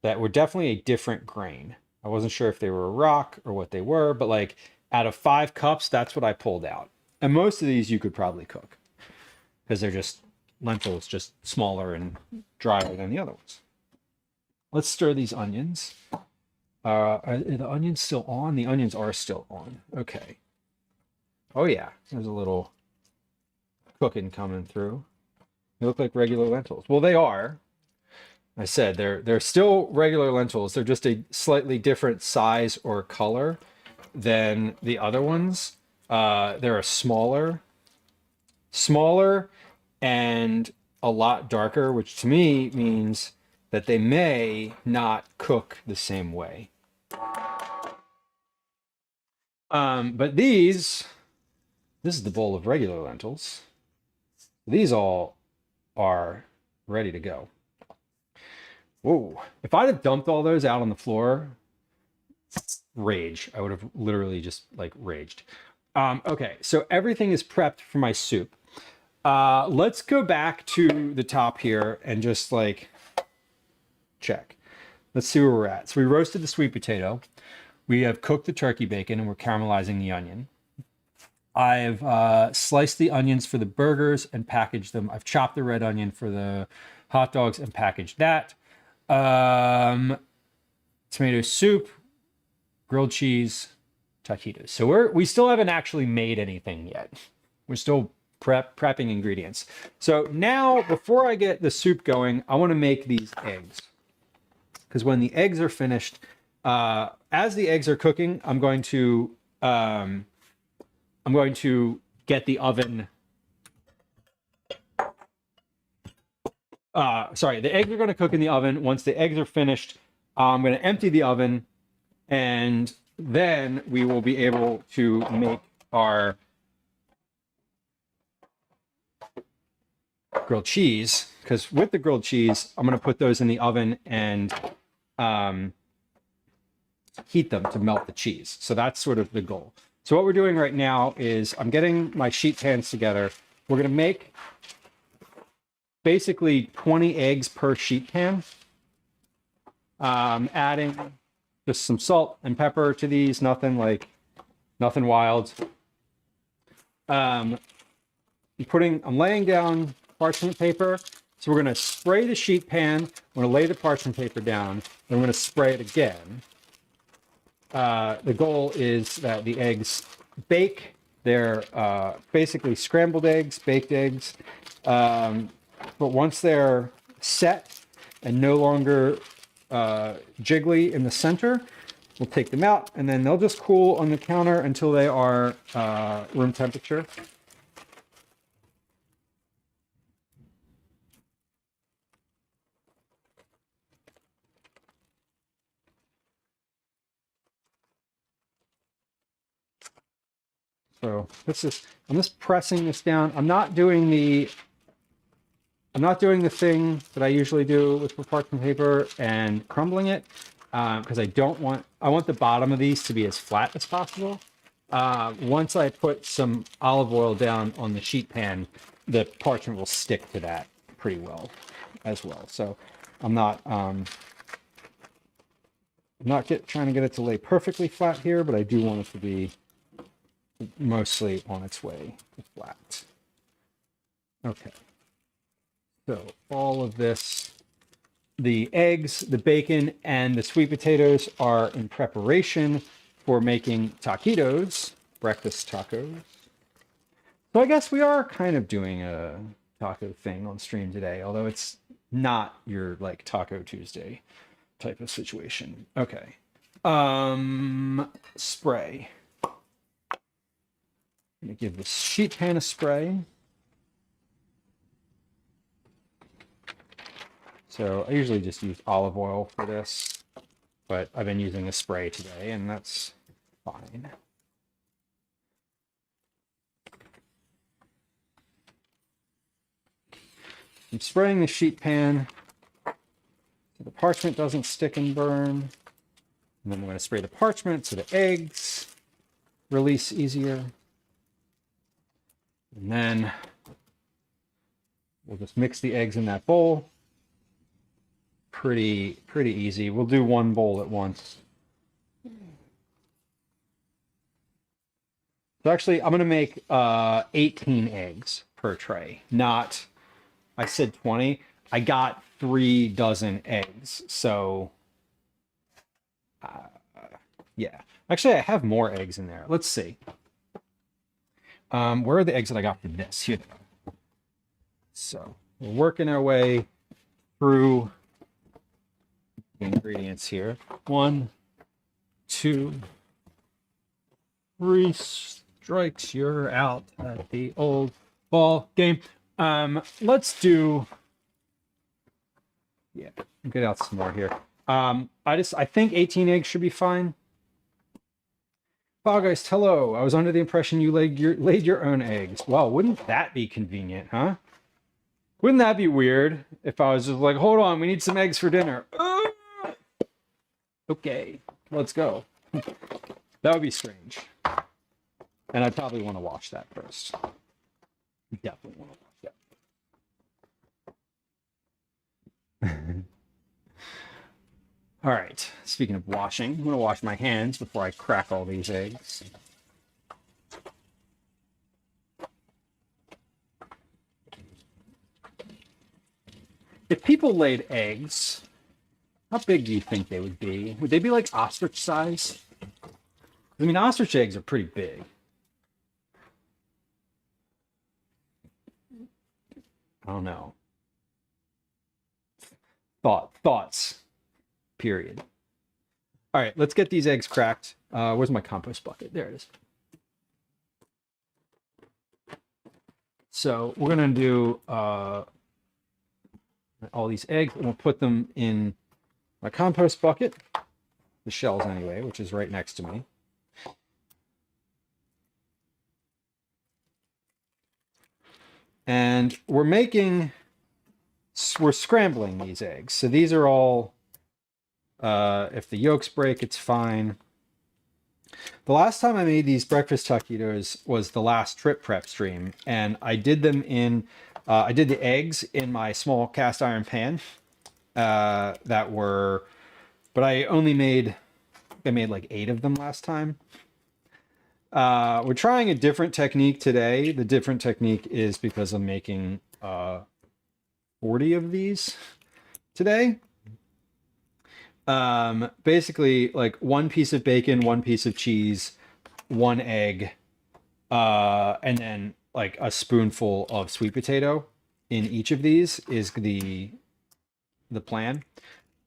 Speaker 1: definitely a different grain. I wasn't sure if they were a rock or what they were, but like out of 5 cups, that's what I pulled out. And most of these you could probably cook because they're just lentils, just smaller and drier than the other ones. Let's stir these onions. Are the onions still on? The onions are still on. Okay. Oh yeah, there's a little cooking coming through. They look like regular lentils. Well, they are. I said they're still regular lentils. They're just a slightly different size or color than the other ones. They're a smaller and a lot darker, which to me means that they may not cook the same way. But this is the bowl of regular lentils. These all are ready to go. Whoa, if I'd have dumped all those out on the floor, rage. I would have literally just like raged. Okay, so everything is prepped for my soup. Let's go back to the top here and just like check. Let's see where we're at. So we roasted the sweet potato. We have cooked the turkey bacon and we're caramelizing the onion. I've sliced the onions for the burgers and packaged them. I've chopped the red onion for the hot dogs and packaged that. Tomato soup, grilled cheese, taquitos. So we still haven't actually made anything yet. We're still prepping ingredients. So now, before I get the soup going, I want to make these eggs. Because when the eggs are finished, as the eggs are cooking, I'm going to get the oven. The eggs are going to cook in the oven. Once the eggs are finished, I'm going to empty the oven, and then we will be able to make our grilled cheese. Because with the grilled cheese, I'm going to put those in the oven and heat them to melt the cheese. So that's sort of the goal. So what we're doing right now is I'm getting my sheet pans together. We're going to make basically 20 eggs per sheet pan. Adding just some salt and pepper to these, nothing wild. I'm laying down parchment paper. So we're going to spray the sheet pan. I'm going to lay the parchment paper down, and I'm going to spray it again. The goal is that the eggs bake. They're basically scrambled eggs, baked eggs. But once they're set and no longer jiggly in the center, we'll take them out, and then they'll just cool on the counter until they are room temperature. So I'm just pressing this down. I'm not doing the thing that I usually do with parchment paper and crumbling it, because I want the bottom of these to be as flat as possible. Once I put some olive oil down on the sheet pan, the parchment will stick to that pretty well as well. So I'm not trying to get it to lay perfectly flat here, but I do want it to be mostly on its way to flat. Okay. So all of this, the eggs, the bacon, and the sweet potatoes are in preparation for making taquitos, breakfast tacos. So I guess we are kind of doing a taco thing on stream today, although it's not your like Taco Tuesday type of situation. Okay. Spray. I'm gonna give this sheet pan a spray. So I usually just use olive oil for this, but I've been using a spray today, and that's fine. I'm spraying the sheet pan so the parchment doesn't stick and burn. And then I'm going to spray the parchment so the eggs release easier. And then we'll just mix the eggs in that bowl. Pretty easy. We'll do one bowl at once. So actually, I'm going to make 18 eggs per tray, not, I said 20. I got 3 dozen eggs, so yeah. Actually, I have more eggs in there. Let's see. Where are the eggs that I got for this? Here they are. So we're working our way through the ingredients here. 1, 2, 3 strikes, you're out at the old ball game. Let's do, yeah, get out some more here. I think 18 eggs should be fine. Boggeist, hello. I was under the impression you laid your own eggs. Well, wouldn't that be convenient, huh? Wouldn't that be weird if I was just like, hold on, we need some eggs for dinner. Okay, let's go. That would be strange. And I'd probably want to wash that first. Definitely want to wash that. All right, speaking of washing, I'm going to wash my hands before I crack all these eggs. If people laid eggs, how big do you think they would be? Would they be like ostrich size? I mean, ostrich eggs are pretty big. I don't know. Thoughts. Period. All right, let's get these eggs cracked. Where's my compost bucket? There it is. So we're gonna do all these eggs, and we'll put them in my compost bucket, the shells anyway, which is right next to me. And we're scrambling these eggs. So these are all, if the yolks break, it's fine. The last time I made these breakfast taquitos was the last trip prep stream, and I did them in, I did the eggs in my small cast iron pan but I made like 8 of them last time. We're trying a different technique today. The different technique is because I'm making 40 of these today. Basically like 1 piece of bacon, 1 piece of cheese, 1 egg, and then like a spoonful of sweet potato in each of these is the plan.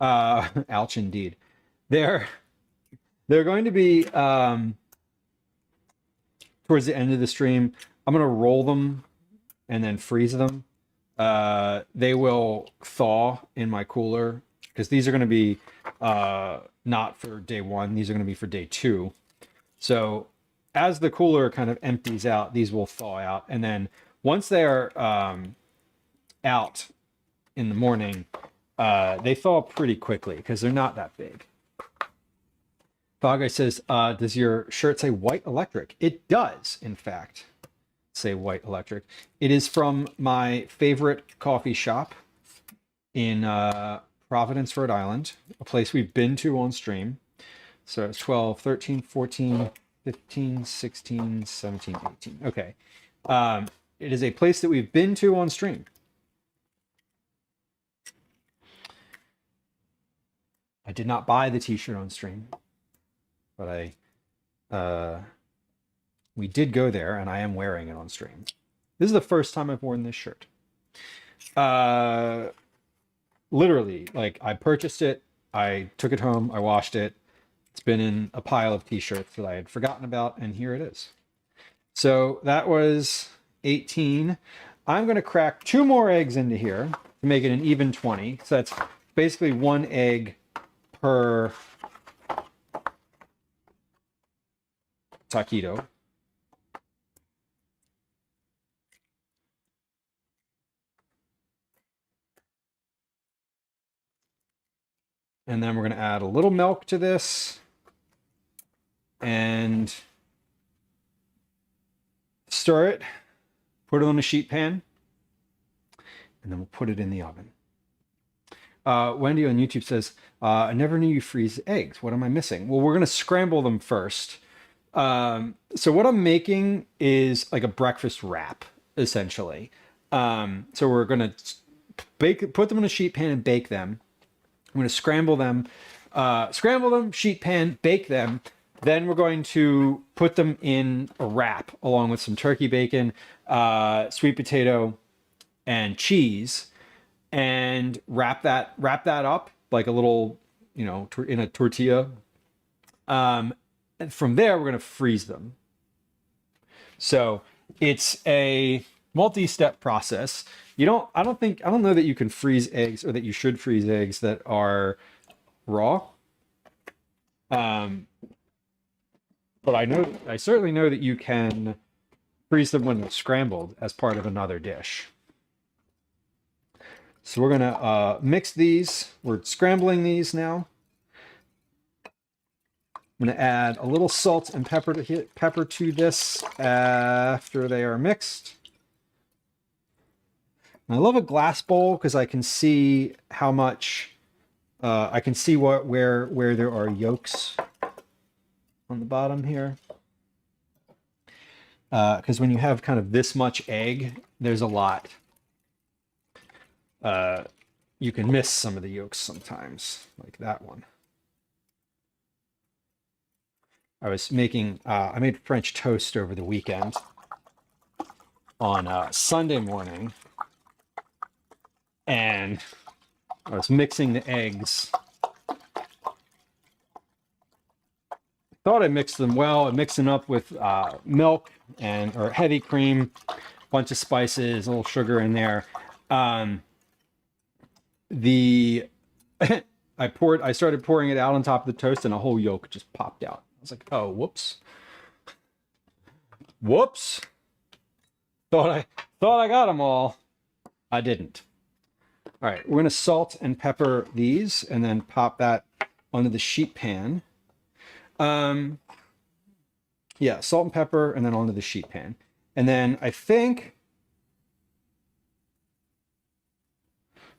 Speaker 1: Ouch indeed. They're going to be towards the end of the stream. I'm going to roll them and then freeze them. They will thaw in my cooler because these are going to be not for day 1. These are going to be for day 2. So as the cooler kind of empties out, these will thaw out. And then once they are out in the morning, they thaw pretty quickly because they're not that big. Bogey says, does your shirt say White Electric? It does, in fact, say White Electric. It is from my favorite coffee shop in Providence, Rhode Island, a place we've been to on stream. So it's 12, 13, 14, 15, 16, 17, 18. Okay. It is a place that we've been to on stream. I did not buy the t-shirt on stream, but We did go there, and I am wearing it on stream. This is the first time I've worn this shirt. Literally, like, I purchased it, I took it home, I washed it. It's been in a pile of t-shirts that I had forgotten about, and here it is. So that was 18. I'm going to crack 2 more eggs into here to make it an even 20. So that's basically 1 egg per taquito. And then we're going to add a little milk to this and stir it, put it on a sheet pan, and then we'll put it in the oven. Wendy on YouTube says, I never knew you freeze eggs. What am I missing? Well, we're going to scramble them first. So what I'm making is like a breakfast wrap, essentially. So we're going to put them in a sheet pan and bake them. I'm going to scramble them, sheet pan, bake them. Then we're going to put them in a wrap along with some turkey bacon, sweet potato, and cheese, and wrap that up like a little, you know, in a tortilla. And from there, we're going to freeze them. So it's a multi-step process. I don't know that you can freeze eggs, or that you should freeze eggs that are raw. But I certainly know that you can freeze them when they're scrambled as part of another dish. So we're gonna mix these. We're scrambling these now. I'm gonna add a little salt and pepper to this after they are mixed. And I love a glass bowl because I can see how much. I can see where there are yolks on the bottom here. Because when you have kind of this much egg, there's a lot. You can miss some of the yolks sometimes, like that one. I made French toast over the weekend on Sunday morning, and I was mixing the eggs. Thought I mixed them well. I mixed them up with milk or heavy cream, bunch of spices, a little sugar in there. I started pouring it out on top of the toast, and a whole yolk just popped out. I was like, oh, whoops. Whoops. Thought I got them all. I didn't. All right, we're going to salt and pepper these and then pop that onto the sheet pan. Yeah, salt and pepper and then onto the sheet pan. And then I think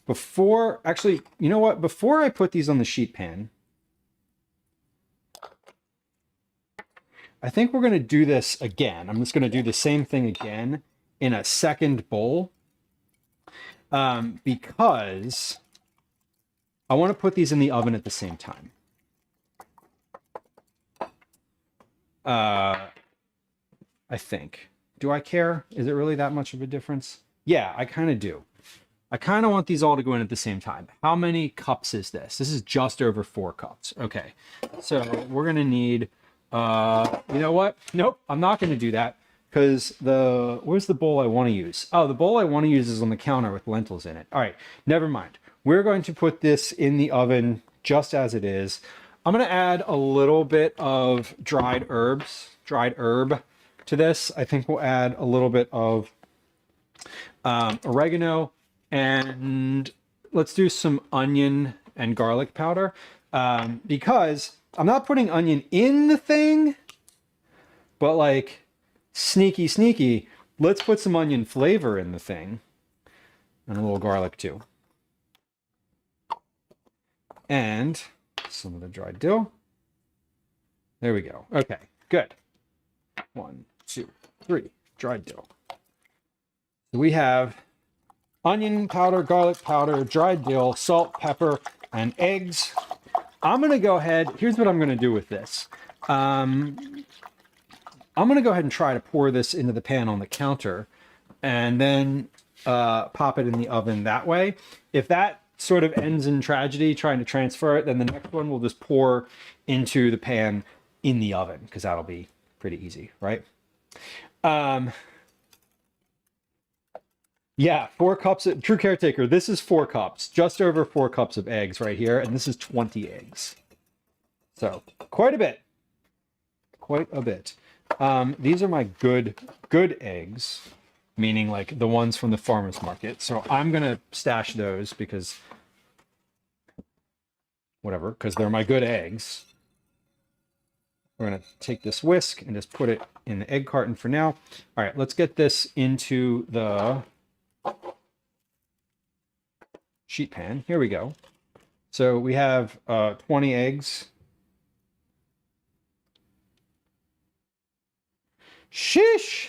Speaker 1: before I put these on the sheet pan, I think we're going to do this again. I'm just going to do the same thing again in a second bowl, because I want to put these in the oven at the same time. I think. Do I care? Is it really that much of a difference? Yeah, I kind of do. I kind of want these all to go in at the same time. How many cups is this? This is just over 4 cups. Okay, so we're going to need... you know what? Nope, I'm not going to do that, because where's the bowl I want to use? Oh, the bowl I want to use is on the counter with lentils in it. All right, never mind. We're going to put this in the oven just as it is. I'm going to add a little bit of dried herb to this. I think we'll add a little bit of oregano, and let's do some onion and garlic powder, because I'm not putting onion in the thing, but like sneaky, let's put some onion flavor in the thing, and a little garlic too. And some of the dried dill. There we go. Okay, good. 1, 2, 3, dried dill. So we have onion powder, garlic powder, dried dill, salt, pepper, and eggs. I'm going to go ahead. Here's what I'm going to do with this. I'm going to go ahead and try to pour this into the pan on the counter and then pop it in the oven that way. If that sort of ends in tragedy trying to transfer it, then the next one will just pour into the pan in the oven, because that'll be pretty easy, right? Yeah, 4 cups. True Caretaker, this is 4 cups, just over 4 cups of eggs right here, and this is 20 eggs. So quite a bit. Quite a bit. These are my good eggs, meaning like the ones from the farmer's market. So I'm gonna stash those because whatever, because they're my good eggs. We're gonna take this whisk and just put it in the egg carton for now. All right, let's get this into the sheet pan. Here we go. So we have 20 eggs. Sheesh!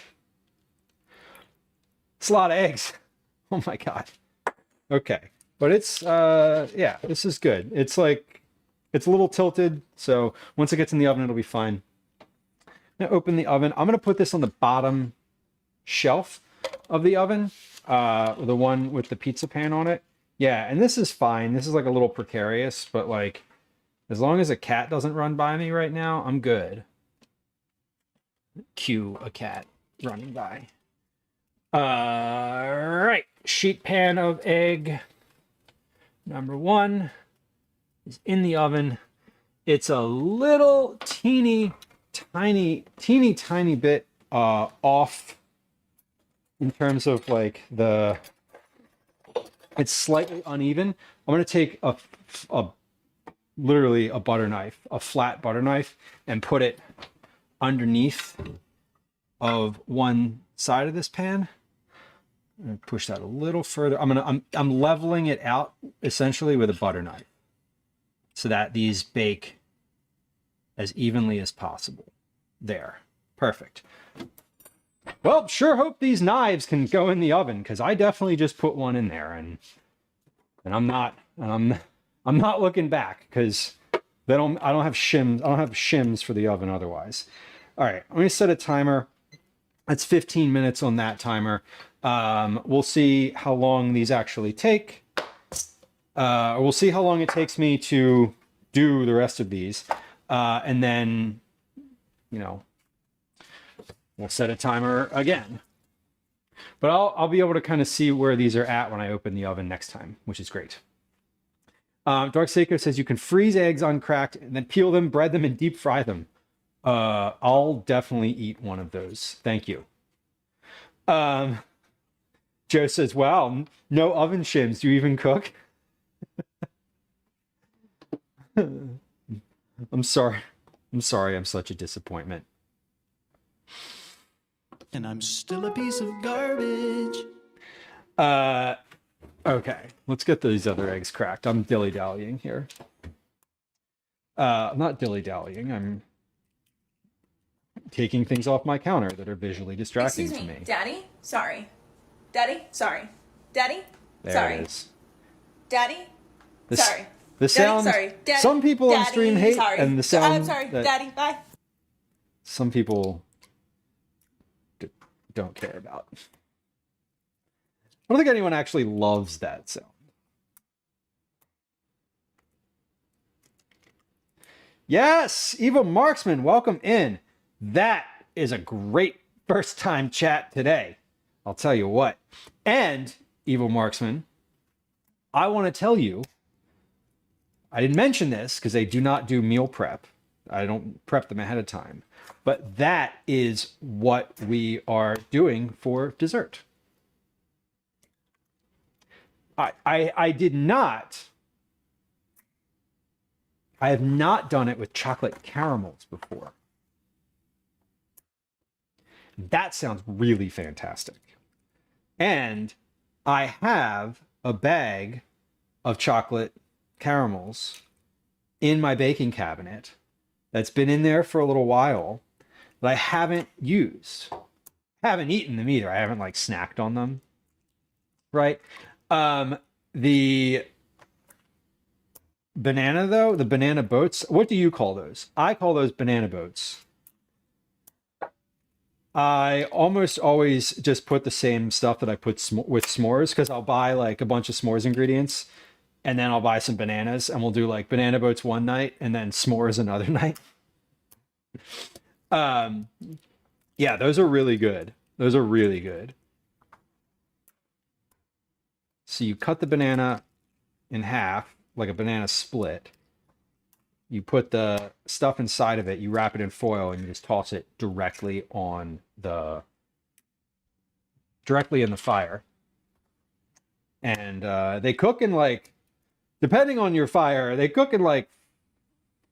Speaker 1: It's a lot of eggs. Oh my God. Okay. But it's, yeah, this is good. It's like, it's a little tilted. So once it gets in the oven, it'll be fine. Now open the oven. I'm going to put this on the bottom shelf of the oven. The one with the pizza pan on it. Yeah. And this is fine. This is like a little precarious, but like, as long as a cat doesn't run by me right now, I'm good. Cue a cat running by. All right, sheet pan of egg number 1 is in the oven. It's a little teeny tiny bit off in terms of like it's slightly uneven. I'm gonna take a literally a butter knife, a flat butter knife, and put it underneath of one side of this pan. I'm gonna push that a little further. I'm leveling it out essentially with a butter knife so that these bake as evenly as possible. There, perfect. Well, sure hope these knives can go in the oven, because I definitely just put one in there, and I'm not looking back, because I don't have shims for the oven otherwise. All right, I'm going to set a timer. That's 15 minutes on that timer. We'll see how long these actually take. We'll see how long it takes me to do the rest of these. And then, you know, we'll set a timer again. But I'll be able to kind of see where these are at when I open the oven next time, which is great. Dark Seiko says you can freeze eggs uncracked and then peel them, bread them, and deep fry them. I'll definitely eat one of those. Thank you. Joe says, wow, no oven shims. Do you even cook? I'm sorry. I'm such a disappointment.
Speaker 4: And I'm still a piece of garbage.
Speaker 1: Okay, let's get these other eggs cracked. I'm dilly-dallying here. I'm not dilly-dallying. I'm taking things off my counter that are visually distracting to me.
Speaker 5: Daddy? Sorry. Daddy? Sorry. Daddy?
Speaker 1: There
Speaker 5: sorry.
Speaker 1: it is.
Speaker 5: Daddy? Sorry.
Speaker 1: The sound,
Speaker 5: sorry. Daddy,
Speaker 1: some people on stream hate,
Speaker 5: sorry.
Speaker 1: and the sound
Speaker 5: I'm sorry. Daddy, bye.
Speaker 1: Some people don't care about. I don't think anyone actually loves that sound. Yes, Eva Marksman, welcome in. That is a great first time chat today. I'll tell you what. And Eva Marksman, I want to tell you, I didn't mention this because they do not do meal prep. I don't prep them ahead of time. But that is what we are doing for dessert. I have not done it with chocolate caramels before. That sounds really fantastic. And I have a bag of chocolate caramels in my baking cabinet that's been in there for a little while that I haven't used. Haven't eaten them either. I haven't like snacked on them. Right? The banana though, the banana boats, what do you call those? I call those banana boats. I almost always just put the same stuff that I put with s'mores, because I'll buy like a bunch of s'mores ingredients and then I'll buy some bananas and we'll do like banana boats one night and then s'mores another night. Yeah, those are really good. Those are really good. So you cut the banana in half, like a banana split. You put the stuff inside of it, you wrap it in foil, and you just toss it directly in the fire. And they cook in like, depending on your fire, they cook in like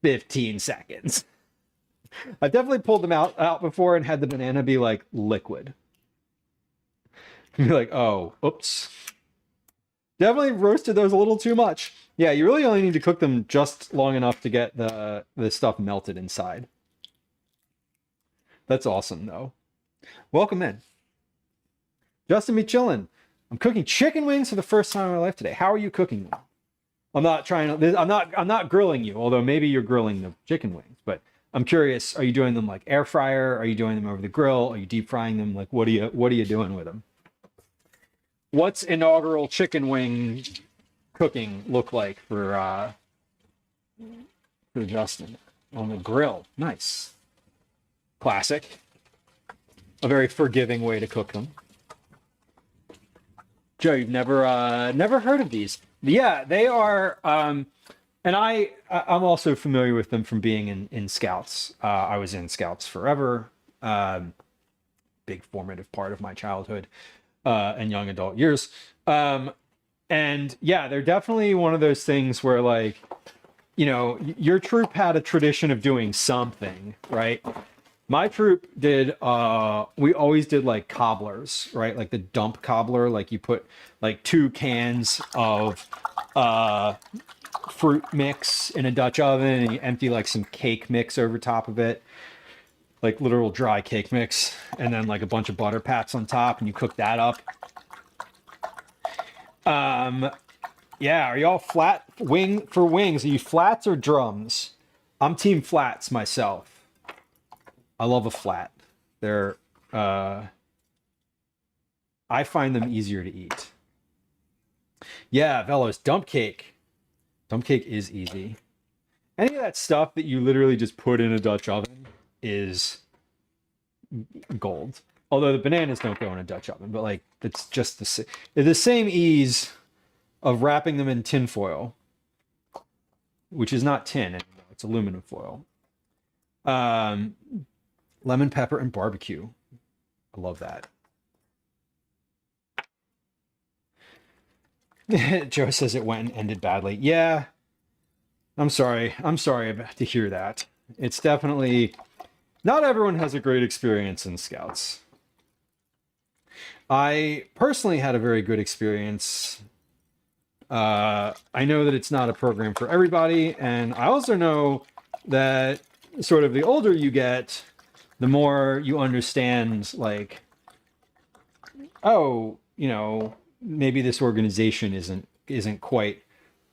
Speaker 1: 15 seconds. I've definitely pulled them out before and had the banana be like liquid. Be like, oh, oops. Definitely roasted those a little too much. Yeah, you really only need to cook them just long enough to get the stuff melted inside. That's awesome, though. Welcome in. Justin, be chillin'. I'm cooking chicken wings for the first time in my life today. How are you cooking them? I'm not grilling you, although maybe you're grilling the chicken wings, but I'm curious, are you doing them like air fryer? Are you doing them over the grill? Are you deep frying them? Like, what are you doing with them? What's inaugural chicken wing cooking look like for Justin? On the grill. Nice. Classic. A very forgiving way to cook them. Joe, you've never heard of these. Yeah, they are, and I'm also familiar with them from being in Scouts. I was in Scouts forever. Big formative part of my childhood. And young adult years. And yeah, they're definitely one of those things where, like, you know, your troop had a tradition of doing something, right? My troop did, we always did like cobblers, right? Like the dump cobbler, like you put like 2 cans of fruit mix in a Dutch oven and you empty like some cake mix over top of it. Like literal dry cake mix, and then like a bunch of butter pats on top, and you cook that up. Yeah, are y'all flat for wings? Are you flats or drums? I'm team flats myself. I love a flat. They're I find them easier to eat. Yeah, Velos, dump cake. Dump cake is easy. Any of that stuff that you literally just put in a Dutch oven is gold. Although the bananas don't go in a Dutch oven, but like it's just the same ease of wrapping them in tin foil, which is not tin anymore, it's aluminum foil. Lemon, pepper, and barbecue. I love that. Joe says it went and ended badly. Yeah, I'm sorry. I'm sorry to hear that. It's definitely, not everyone has a great experience in Scouts. I personally had a very good experience. I know that it's not a program for everybody, and I also know that sort of the older you get, the more you understand, like, oh, you know, maybe this organization isn't quite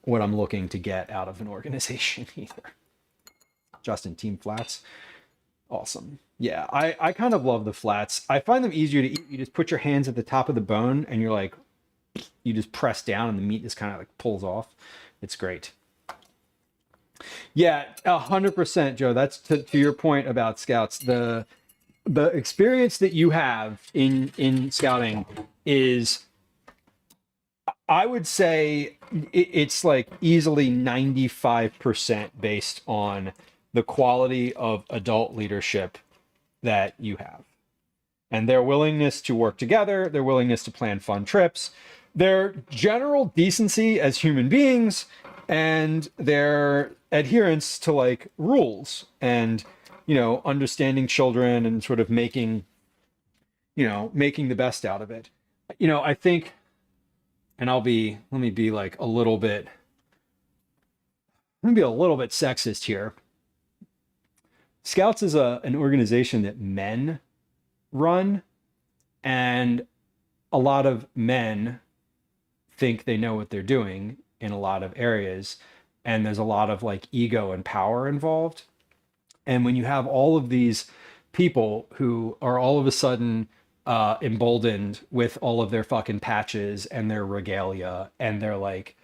Speaker 1: what I'm looking to get out of an organization either. Justin, team flats. Awesome. Yeah, I kind of love the flats. I find them easier to eat. You just put your hands at the top of the bone and you're like, you just press down and the meat just kind of like pulls off. It's great. Yeah, 100%, Joe. That's to your point about Scouts. The experience that you have in scouting is, I would say it's like easily 95% based on the quality of adult leadership that you have and their willingness to work together, their willingness to plan fun trips, their general decency as human beings, and their adherence to like rules and, you know, understanding children and sort of making the best out of it. You know, I think, and let me be a little bit sexist here. Scouts is an organization that men run, and a lot of men think they know what they're doing in a lot of areas, and there's a lot of like ego and power involved. And when you have all of these people who are all of a sudden emboldened with all of their fucking patches and their regalia and their like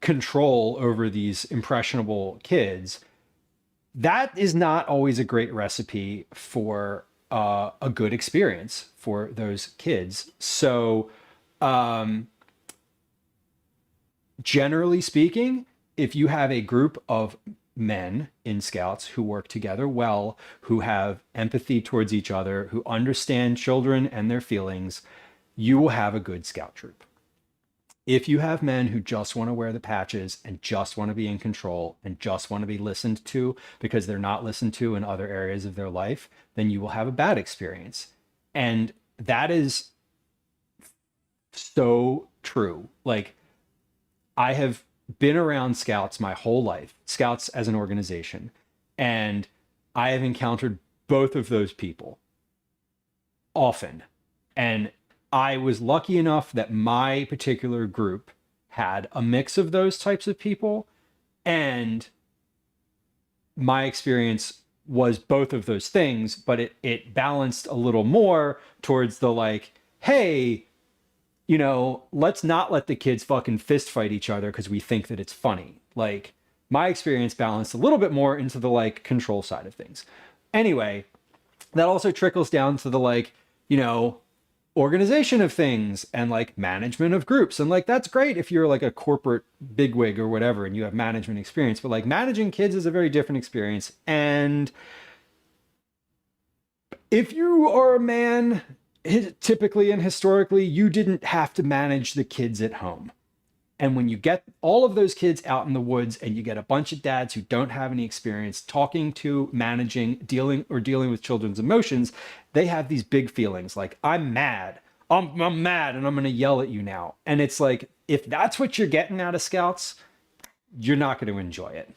Speaker 1: control over these impressionable kids. That is not always a great recipe for a good experience for those kids. So generally speaking, if you have a group of men in Scouts who work together well, who have empathy towards each other, who understand children and their feelings, you will have a good Scout troop. If you have men who just want to wear the patches and just want to be in control and just want to be listened to because they're not listened to in other areas of their life, then you will have a bad experience. And that is so true. Like, I have been around Scouts my whole life, Scouts as an organization, and I have encountered both of those people often. And I was lucky enough that my particular group had a mix of those types of people, and my experience was both of those things, but it balanced a little more towards the like, hey, you know, let's not let the kids fucking fist fight each other because we think that it's funny. Like, my experience balanced a little bit more into the like control side of things. Anyway, that also trickles down to the like, you know, organization of things and like management of groups. And like, that's great if you're like a corporate bigwig or whatever and you have management experience, but like managing kids is a very different experience. And if you are a man, typically and historically, you didn't have to manage the kids at home. And when you get all of those kids out in the woods and you get a bunch of dads who don't have any experience talking to, managing, dealing with children's emotions, they have these big feelings like, I'm mad. I'm mad and I'm going to yell at you now. And it's like, if that's what you're getting out of Scouts, you're not going to enjoy it.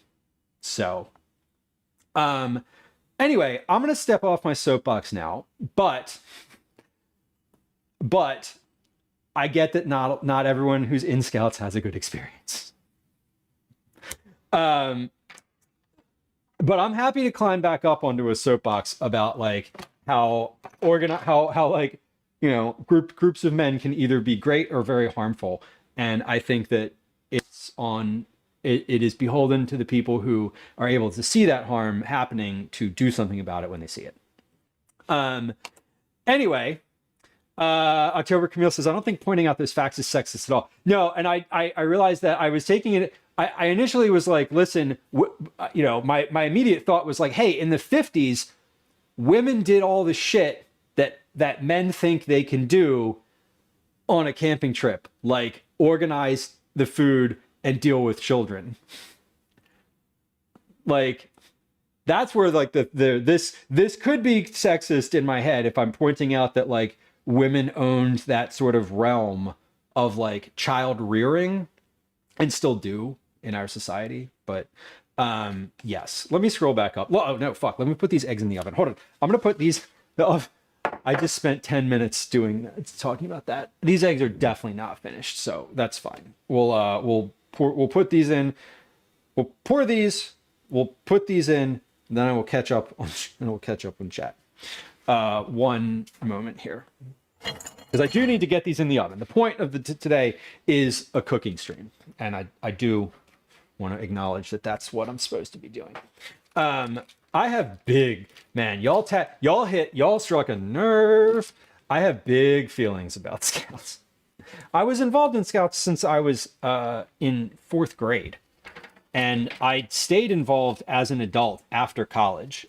Speaker 1: So, anyway, I'm going to step off my soapbox now, but I get that not everyone who's in Scouts has a good experience. But I'm happy to climb back up onto a soapbox about like how like, you know, groups of men can either be great or very harmful. And I think that it is beholden to the people who are able to see that harm happening to do something about it when they see it. Anyway, October Camille says, I don't think pointing out those facts is sexist at all. No, and I realized that I was taking it. I initially was like, listen, you know, my immediate thought was like, hey, in the 50s, women did all the shit that men think they can do on a camping trip, like organize the food and deal with children. Like, that's where like this could be sexist in my head if I'm pointing out that like women owned that sort of realm of like child rearing and still do in our society. But yes, let me scroll back up. Oh no, fuck. Let me put these eggs in the oven. Hold on. I'm going to put these. I just spent 10 minutes talking about that. These eggs are definitely not finished, so that's fine. We'll put these in. We'll pour these. We'll put these in. And then I will catch up on chat. One moment here, because I do need to get these in the oven. The point of today is a cooking stream, and I do want to acknowledge that that's what I'm supposed to be doing. I have big, man, y'all struck a nerve. I have big feelings about Scouts. I was involved in Scouts since I was in 4th grade. And I stayed involved as an adult after college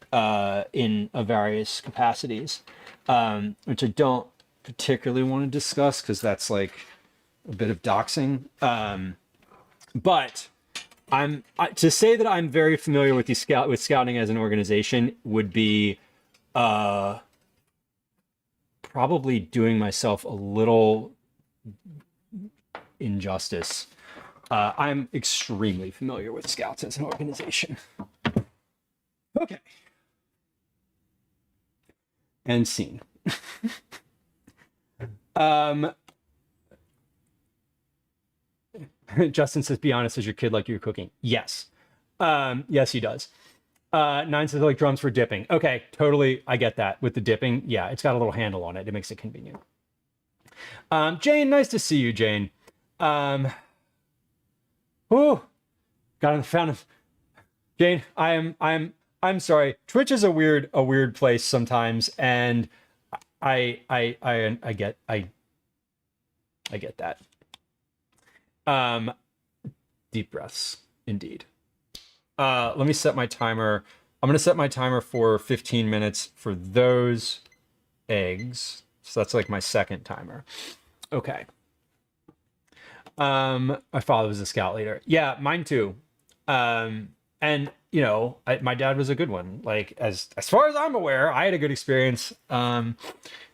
Speaker 1: in various capacities, which I don't particularly want to discuss because that's like a bit of doxing. But to say that I'm very familiar with with scouting as an organization would be probably doing myself a little injustice. I'm extremely familiar with Scouts as an organization. Okay. And scene. Justin says, be honest, does your kid like your cooking? Yes. Yes, he does.
Speaker 6: Nine says like drums for dipping. Okay, totally. I get that with the dipping. Yeah, it's got a little handle on it. It makes it convenient. Jane, nice to see you, Jane. Whew, found him. Jane, I'm sorry. Twitch is a weird place sometimes, and I get that. Deep breaths, indeed. Let me set my timer. I'm going to set my timer for 15 minutes for those eggs. So that's like my second timer. Okay. My father was a scout leader. Yeah, mine too. And you know, my dad was a good one. Like as far as I'm aware, I had a good experience. He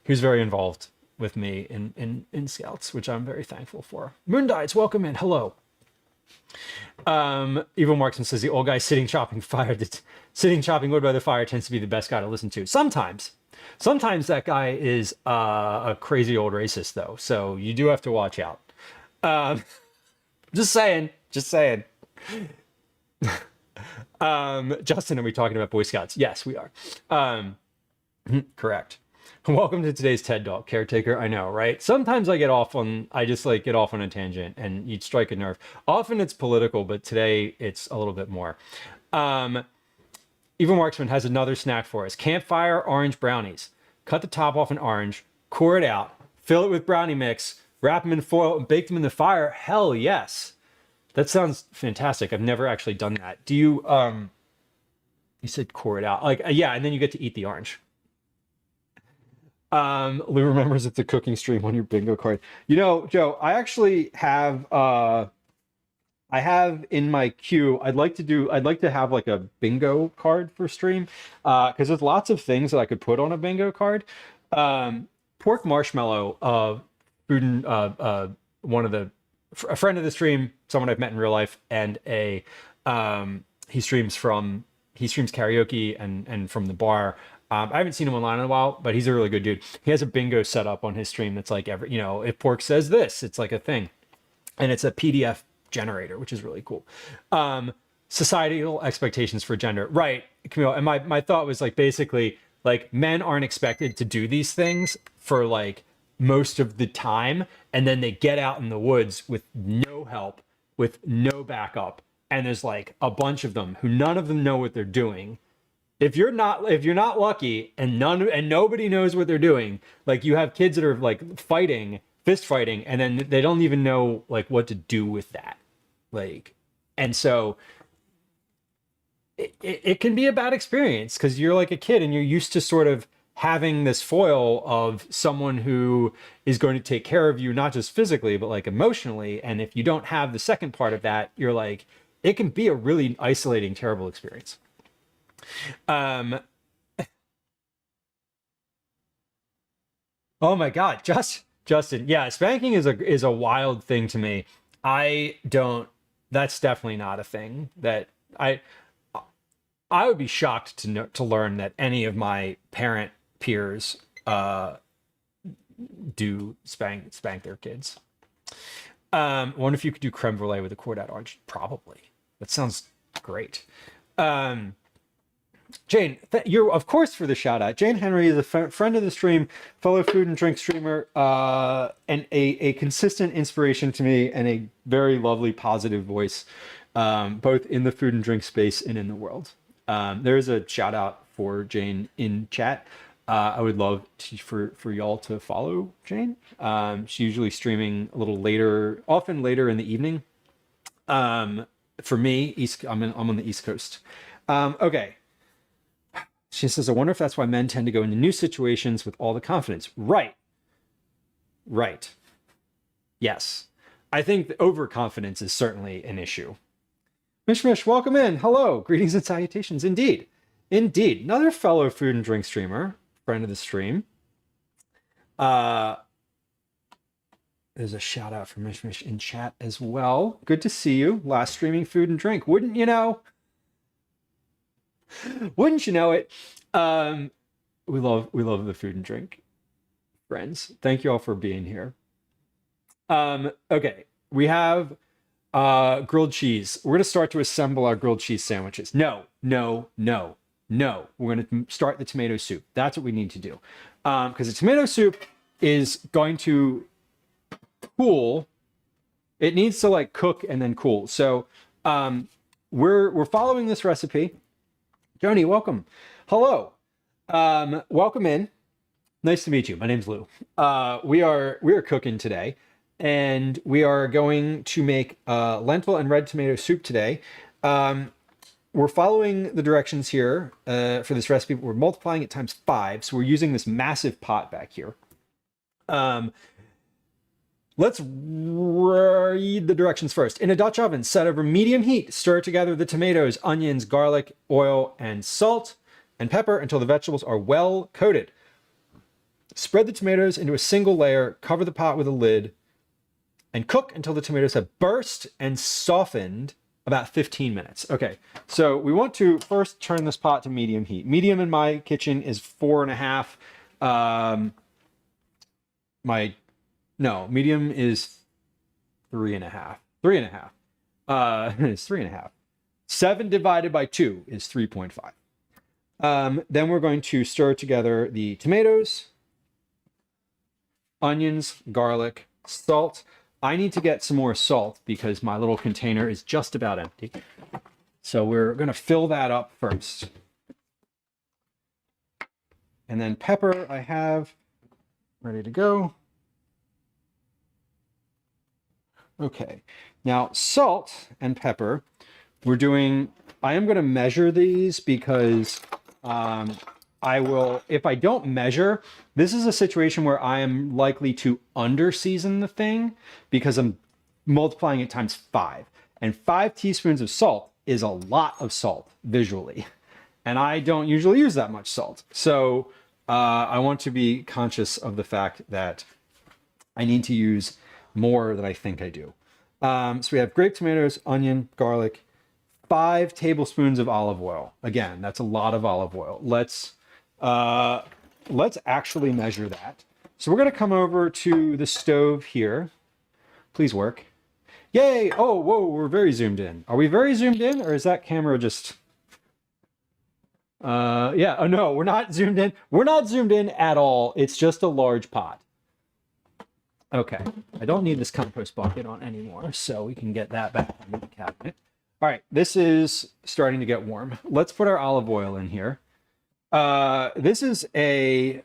Speaker 6: was very involved with me in scouts, which I'm very thankful for. Moondites, welcome in. Hello. Evil Marksman says the old guy sitting chopping wood by the fire tends to be the best guy to listen to. Sometimes that guy is a crazy old racist though, so you do have to watch out. Just saying. Justin, are we talking about Boy Scouts? Yes, we are. Correct. Welcome to today's TED Talk, Caretaker. I know, right? Sometimes I get off on a tangent and you'd strike a nerve. Often it's political, but today it's a little bit more. Evil Marksman has another snack for us. Campfire orange brownies. Cut the top off an orange, core it out, fill it with brownie mix, wrap them in foil, and bake them in the fire. Hell yes. That sounds fantastic. I've never actually done that. Do you, you said core it out. Like, yeah, and then you get to eat the orange. Lou remembers it's a cooking stream on your bingo card. You know, Joe, I actually have, I have in my queue, I'd like to have like a bingo card for stream. Cause there's lots of things that I could put on a bingo card. Pork Marshmallow, a friend of the stream, someone I've met in real life, and he streams karaoke and from the bar. I haven't seen him online in a while, but he's a really good dude. He has a bingo set up on his stream that's like if Pork says this, it's like a thing. And it's a PDF generator, which is really cool. Societal expectations for gender. Right, Camille. And my thought was like basically like men aren't expected to do these things for like most of the time, and then they get out in the woods with no help, with no backup, and there's like a bunch of them who none of them know what they're doing. If you're not lucky and nobody knows what they're doing, like you have kids that are like fist fighting, and then they don't even know like what to do with that. Like, and so it can be a bad experience because you're like a kid and you're used to sort of having this foil of someone who is going to take care of you, not just physically, but like emotionally. And if you don't have the second part of that, you're like, it can be a really isolating, terrible experience. Oh my God, Justin. Yeah, spanking is a wild thing to me. That's definitely not a thing that I would be shocked to learn that any of my parent peers do spank their kids. Wonder if you could do creme brulee with a cord out orange. Probably. That sounds great. Jane, you're of course for the shout out. Jane Henry is a friend of the stream, fellow food and drink streamer, and a consistent inspiration to me, and a very lovely, positive voice, both in the food and drink space and in the world. There is a shout out for Jane in chat. I would love for y'all to follow Jane. She's usually streaming a little later, often later in the evening. For me, I'm on the East Coast. Okay. She says, I wonder if that's why men tend to go into new situations with all the confidence. Right. Yes. I think the overconfidence is certainly an issue. Mish, welcome in. Hello. Greetings and salutations. Indeed. Another fellow food and drink streamer, friend of the stream. There's a shout out from Mish in chat as well. Good to see you. Last streaming food and drink. Wouldn't you know? Wouldn't you know it? We love the food and drink friends. Thank you all for being here. Okay, we have grilled cheese. We're going to start to assemble our grilled cheese sandwiches. No, no, no, no. We're going to start the tomato soup. That's what we need to do. Because the tomato soup is going to cool. It needs to like cook and then cool. So we're following this recipe. Joni, welcome. Hello. Welcome in. Nice to meet you. My name's Lou. We are cooking today, and we are going to make lentil and red tomato soup today. We're following the directions here for this recipe. We're multiplying it times 5, so we're using this massive pot back here. Let's read the directions first. In a Dutch oven, set over medium heat, stir together the tomatoes, onions, garlic, oil, and salt and pepper until the vegetables are well coated. Spread the tomatoes into a single layer, cover the pot with a lid, and cook until the tomatoes have burst and softened about 15 minutes. Okay, so we want to first turn this pot to medium heat. Medium in my kitchen is 4.5. Medium is 3.5. 3.5. It's 3.5. 7 divided by 2 is 3.5. Then we're going to stir together the tomatoes, onions, garlic, salt. I need to get some more salt because my little container is just about empty. So we're going to fill that up first. And then pepper I have ready to go. Okay, now salt and pepper, I am going to measure these because if I don't measure, this is a situation where I am likely to under season the thing because I'm multiplying it times 5. And 5 teaspoons of salt is a lot of salt visually. And I don't usually use that much salt. So I want to be conscious of the fact that I need to use more than I think I do. So we have grape tomatoes, onion, garlic, 5 tablespoons of olive oil. Again, that's a lot of olive oil. Let's actually measure that. So we're going to come over to the stove here. Please work. Yay! Oh, whoa, we're very zoomed in. Are we very zoomed in, or is that camera just... yeah, oh no, we're not zoomed in. We're not zoomed in at all. It's just a large pot. Okay, I don't need this compost bucket on anymore, so we can get that back into the cabinet. All right, this is starting to get warm. Let's put our olive oil in here. This is a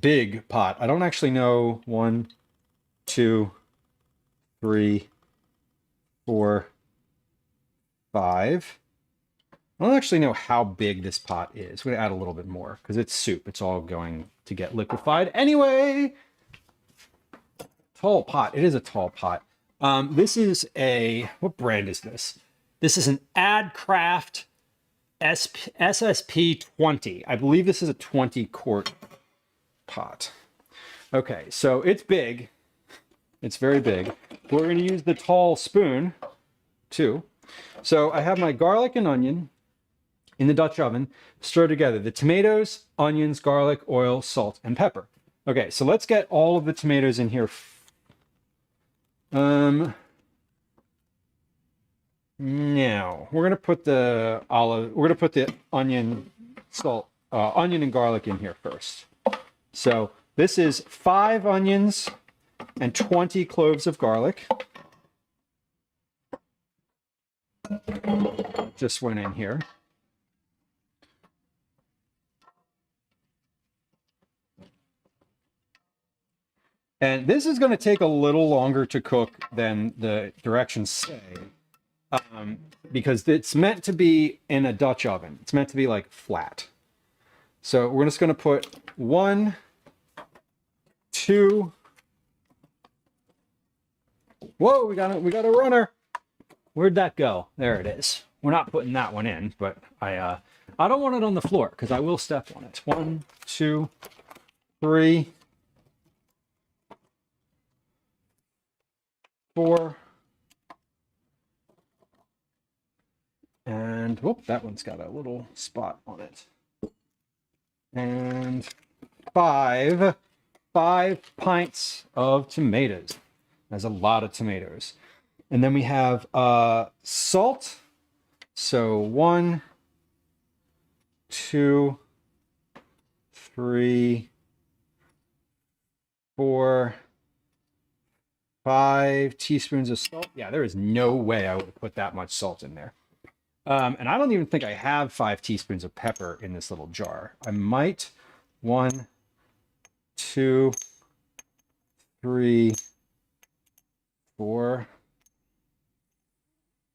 Speaker 6: big pot. I don't actually know 1, 2, 3, 4, 5. I don't actually know how big this pot is. We're gonna add a little bit more because it's soup. It's all going to get liquefied anyway. Tall pot. It is a tall pot. This is what brand is this? This is an AdCraft SSP 20. I believe this is a 20 quart pot. Okay, so it's big. It's very big. We're going to use the tall spoon too. So I have my garlic and onion in the Dutch oven, stir together the tomatoes, onions, garlic, oil, salt, and pepper. Okay, so let's get all of the tomatoes in here. Now we're gonna put the onion, salt, onion and garlic in here first. So this is 5 onions and 20 cloves of garlic. Just went in here. And this is going to take a little longer to cook than the directions say, because it's meant to be in a Dutch oven. It's meant to be like flat. So we're just going to put 1, 2. Whoa, we got a runner. Where'd that go? There it is. We're not putting that one in, but I don't want it on the floor because I will step on it. 1, 2, 3. 4, and whoop, that one's got a little spot on it. And 5 pints of tomatoes. That's a lot of tomatoes. And then we have salt. So 1, 2, 3, 4, 5 teaspoons of salt. Yeah, there is no way I would have put that much salt in there. And I don't even think I have 5 teaspoons of pepper in this little jar. I might. 1, 2, 3, 4,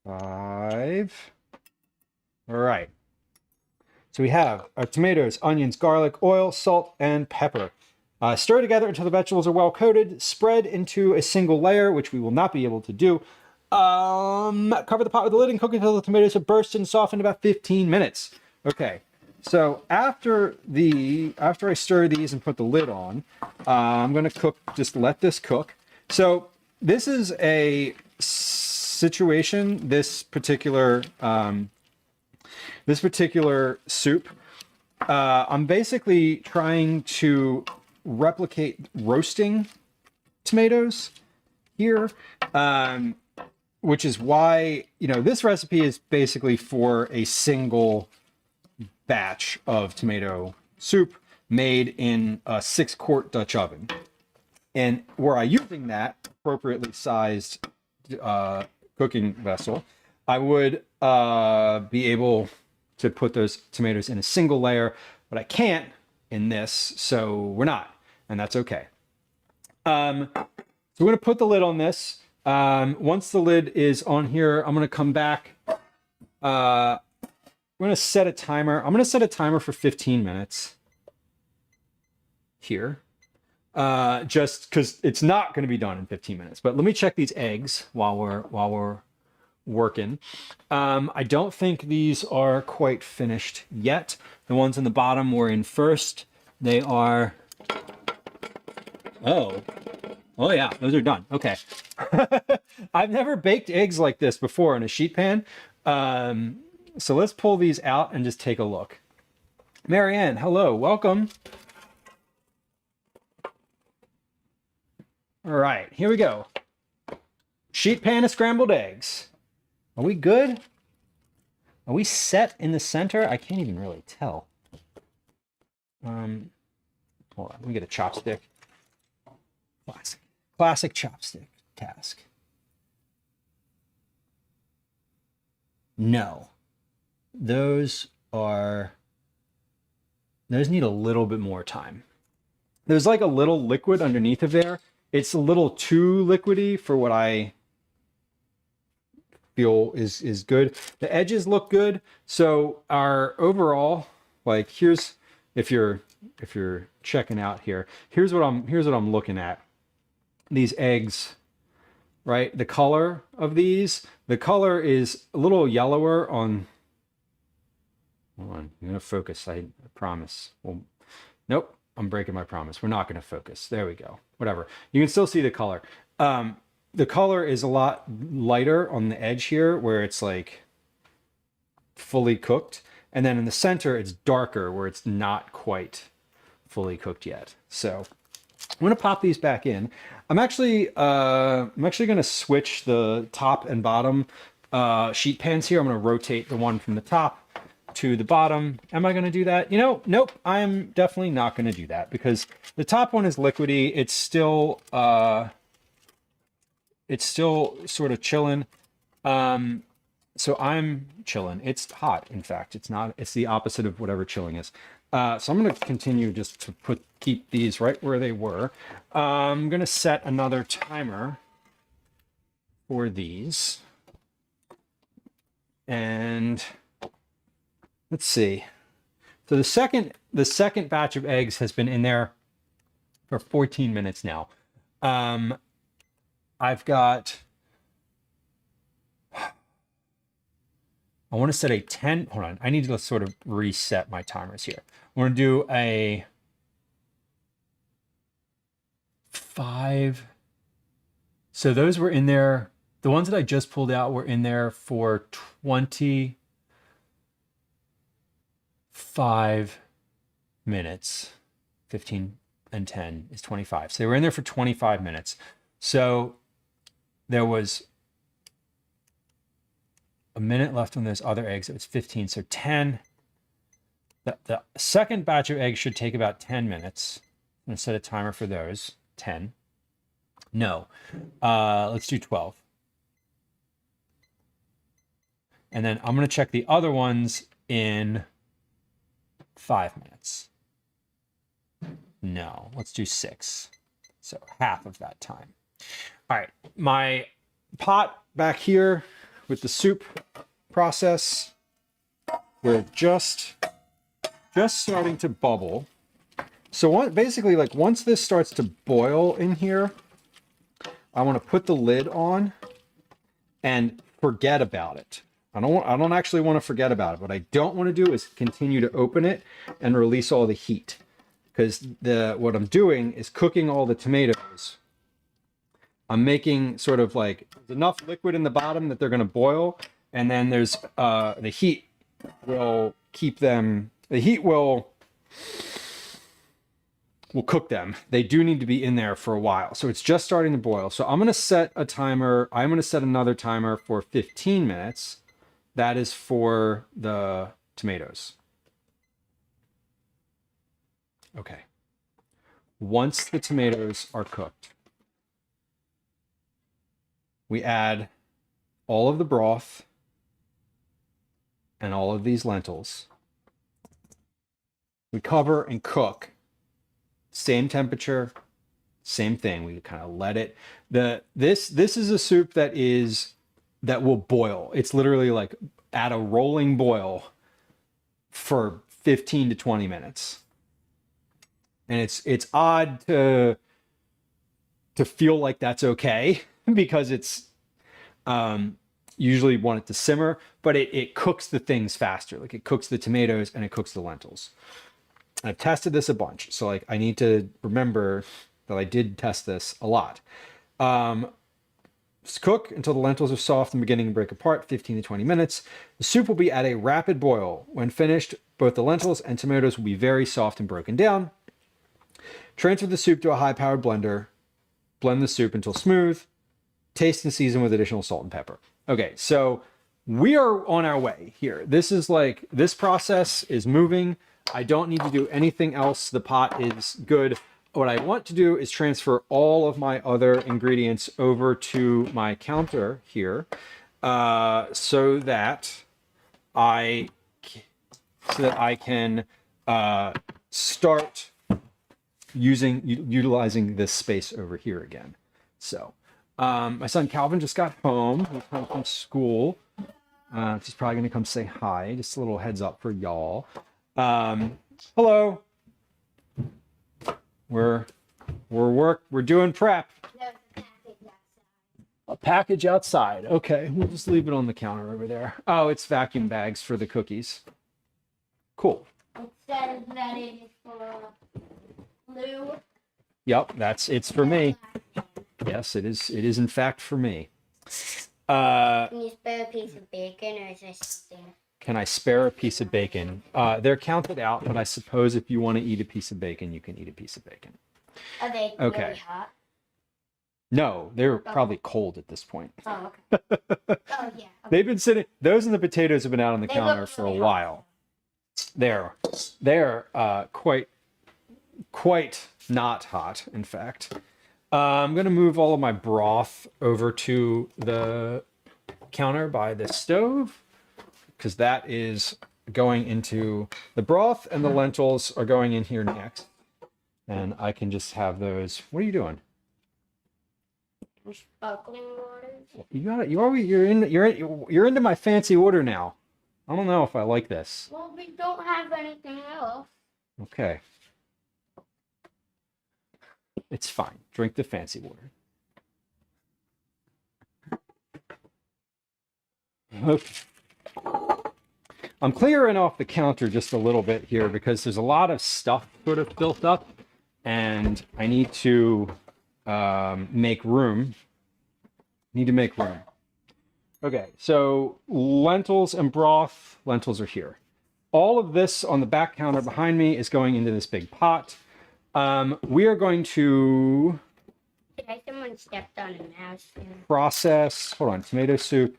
Speaker 6: 5. All right. So we have our tomatoes, onions, garlic, oil, salt, and pepper. Stir together until the vegetables are well coated. Spread into a single layer, which we will not be able to do. Cover the pot with a lid and cook until the tomatoes have burst and softened about 15 minutes. Okay. So after I stir these and put the lid on, I'm going to cook, just let this cook. So this is a situation, this particular soup. I'm basically trying to replicate roasting tomatoes here, which is why, this recipe is basically for a single batch of tomato soup made in a 6-quart Dutch oven. And were I using that appropriately sized cooking vessel, I would be able to put those tomatoes in a single layer, but I can't in this, so we're not, and that's okay. So we're gonna put the lid on this. Once the lid is on here, I'm gonna come back. I'm gonna set a timer. I'm gonna set a timer for 15 minutes here, just because it's not gonna be done in 15 minutes. But let me check these eggs while we're working. I don't think these are quite finished yet. The ones in the bottom were in first. They are, oh yeah, those are done. Okay. I've never baked eggs like this before in a sheet pan. So let's pull these out and just take a look. Marianne, hello, welcome. All right, here we go. Sheet pan of scrambled eggs. Are we good? Are we set in the center? I can't even really tell. Hold on, let me get a chopstick. Classic chopstick task. No. Those need a little bit more time. There's like a little liquid underneath of there. It's a little too liquidy for what I feel is good. The edges look good. So our overall, like, here's, if you're checking out here, here's what I'm looking at. These eggs, right? The color of these, the color is a little yellower on, hold on, I'm gonna focus, I promise. Well, nope, I'm breaking my promise. We're not gonna focus. There we go. Whatever. You can still see the color. The color is a lot lighter on the edge here where it's like fully cooked. And then in the center, it's darker where it's not quite fully cooked yet. So I'm gonna pop these back in. I'm actually gonna switch the top and bottom sheet pans here. I'm gonna rotate the one from the top to the bottom. Am I gonna do that? Nope, I'm definitely not gonna do that because the top one is liquidy. It's still sort of chilling. So I'm chilling. It's hot, in fact. It's the opposite of whatever chilling is. So I'm going to continue just to keep these right where they were. I'm going to set another timer for these. And let's see. So the second batch of eggs has been in there for 14 minutes now. I've got, I want to set a 10, hold on, I need to sort of reset my timers here. I want to do a 5. So those were in there, the ones that I just pulled out were in there for 25 minutes. 15 and 10 is 25. So they were in there for 25 minutes. So there was a minute left on those other eggs. It's 15, so 10. The second batch of eggs should take about 10 minutes. I'm gonna set a timer for those. 10. No. Let's do 12. And then I'm gonna check the other ones in 5 minutes. No, let's do 6. So half of that time. All right, my pot back here with the soup process, we're just starting to bubble. So basically, like once this starts to boil in here, I want to put the lid on and forget about it. I don't actually want to forget about it. What I don't want to do is continue to open it and release all the heat, because what I'm doing is cooking all the tomatoes. I'm making sort of like enough liquid in the bottom that they're going to boil, and then there's the heat will keep them. The heat will cook them. They do need to be in there for a while. So it's just starting to boil. So I'm going to set a timer. I'm going to set another timer for 15 minutes. That is for the tomatoes. Okay. Once the tomatoes are cooked, we add all of the broth and all of these lentils. We cover and cook. Same temperature, same thing. We kind of let it. This is a soup that will boil. It's literally like at a rolling boil for 15 to 20 minutes. And it's odd to feel like that's okay, because it's usually want it to simmer, but it cooks the things faster. Like it cooks the tomatoes and it cooks the lentils. I've tested this a bunch, so like I need to remember that I did test this a lot. Just cook until the lentils are soft and beginning to break apart, 15 to 20 minutes. The soup will be at a rapid boil. When finished, both the lentils and tomatoes will be very soft and broken down. Transfer the soup to a high-powered blender. Blend the soup until smooth. Taste and season with additional salt and pepper. Okay, so we are on our way here. This process is moving. I don't need to do anything else. The pot is good. What I want to do is transfer all of my other ingredients over to my counter here, so that I can start utilizing this space over here again. So my son Calvin just got home. He's home from school. He's probably going to come say hi. Just a little heads up for y'all. Hello. We're doing prep. A package outside. Okay, we'll just leave it on the counter over there. Oh, it's vacuum bags for the cookies. Cool.
Speaker 7: It says that it is for blue.
Speaker 6: Yep, it's for me. Yes, it is. It is in fact for me.
Speaker 7: Can you spare a piece of bacon, or is there something?
Speaker 6: Can I spare a piece of bacon? They're counted out, but I suppose if you want to eat a piece of bacon, you can eat a piece of bacon.
Speaker 7: Are they
Speaker 6: Okay.
Speaker 7: really hot?
Speaker 6: No, they're probably cold at this point.
Speaker 7: Oh, okay. Oh, yeah. Okay.
Speaker 6: They've been sitting. Those and the potatoes have been out on the
Speaker 7: They
Speaker 6: counter
Speaker 7: look
Speaker 6: for a
Speaker 7: really
Speaker 6: while. They're quite not hot. In fact, I'm gonna move all of my broth over to the counter by the stove, because that is going into the broth, and the lentils are going in here next. And I can just have those. What are you doing?
Speaker 7: Sparkling water.
Speaker 6: You got it. You're into my fancy order now. I don't know if I like this.
Speaker 7: Well, we don't have anything else.
Speaker 6: Okay. It's fine. Drink the fancy water. Okay. I'm clearing off the counter just a little bit here because there's a lot of stuff sort of built up, and I need to make room. Okay, so lentils and broth. Lentils are here. All of this on the back counter behind me is going into this big pot. We are going to
Speaker 7: Okay, someone stepped on a mouse.
Speaker 6: process, hold on, tomato soup.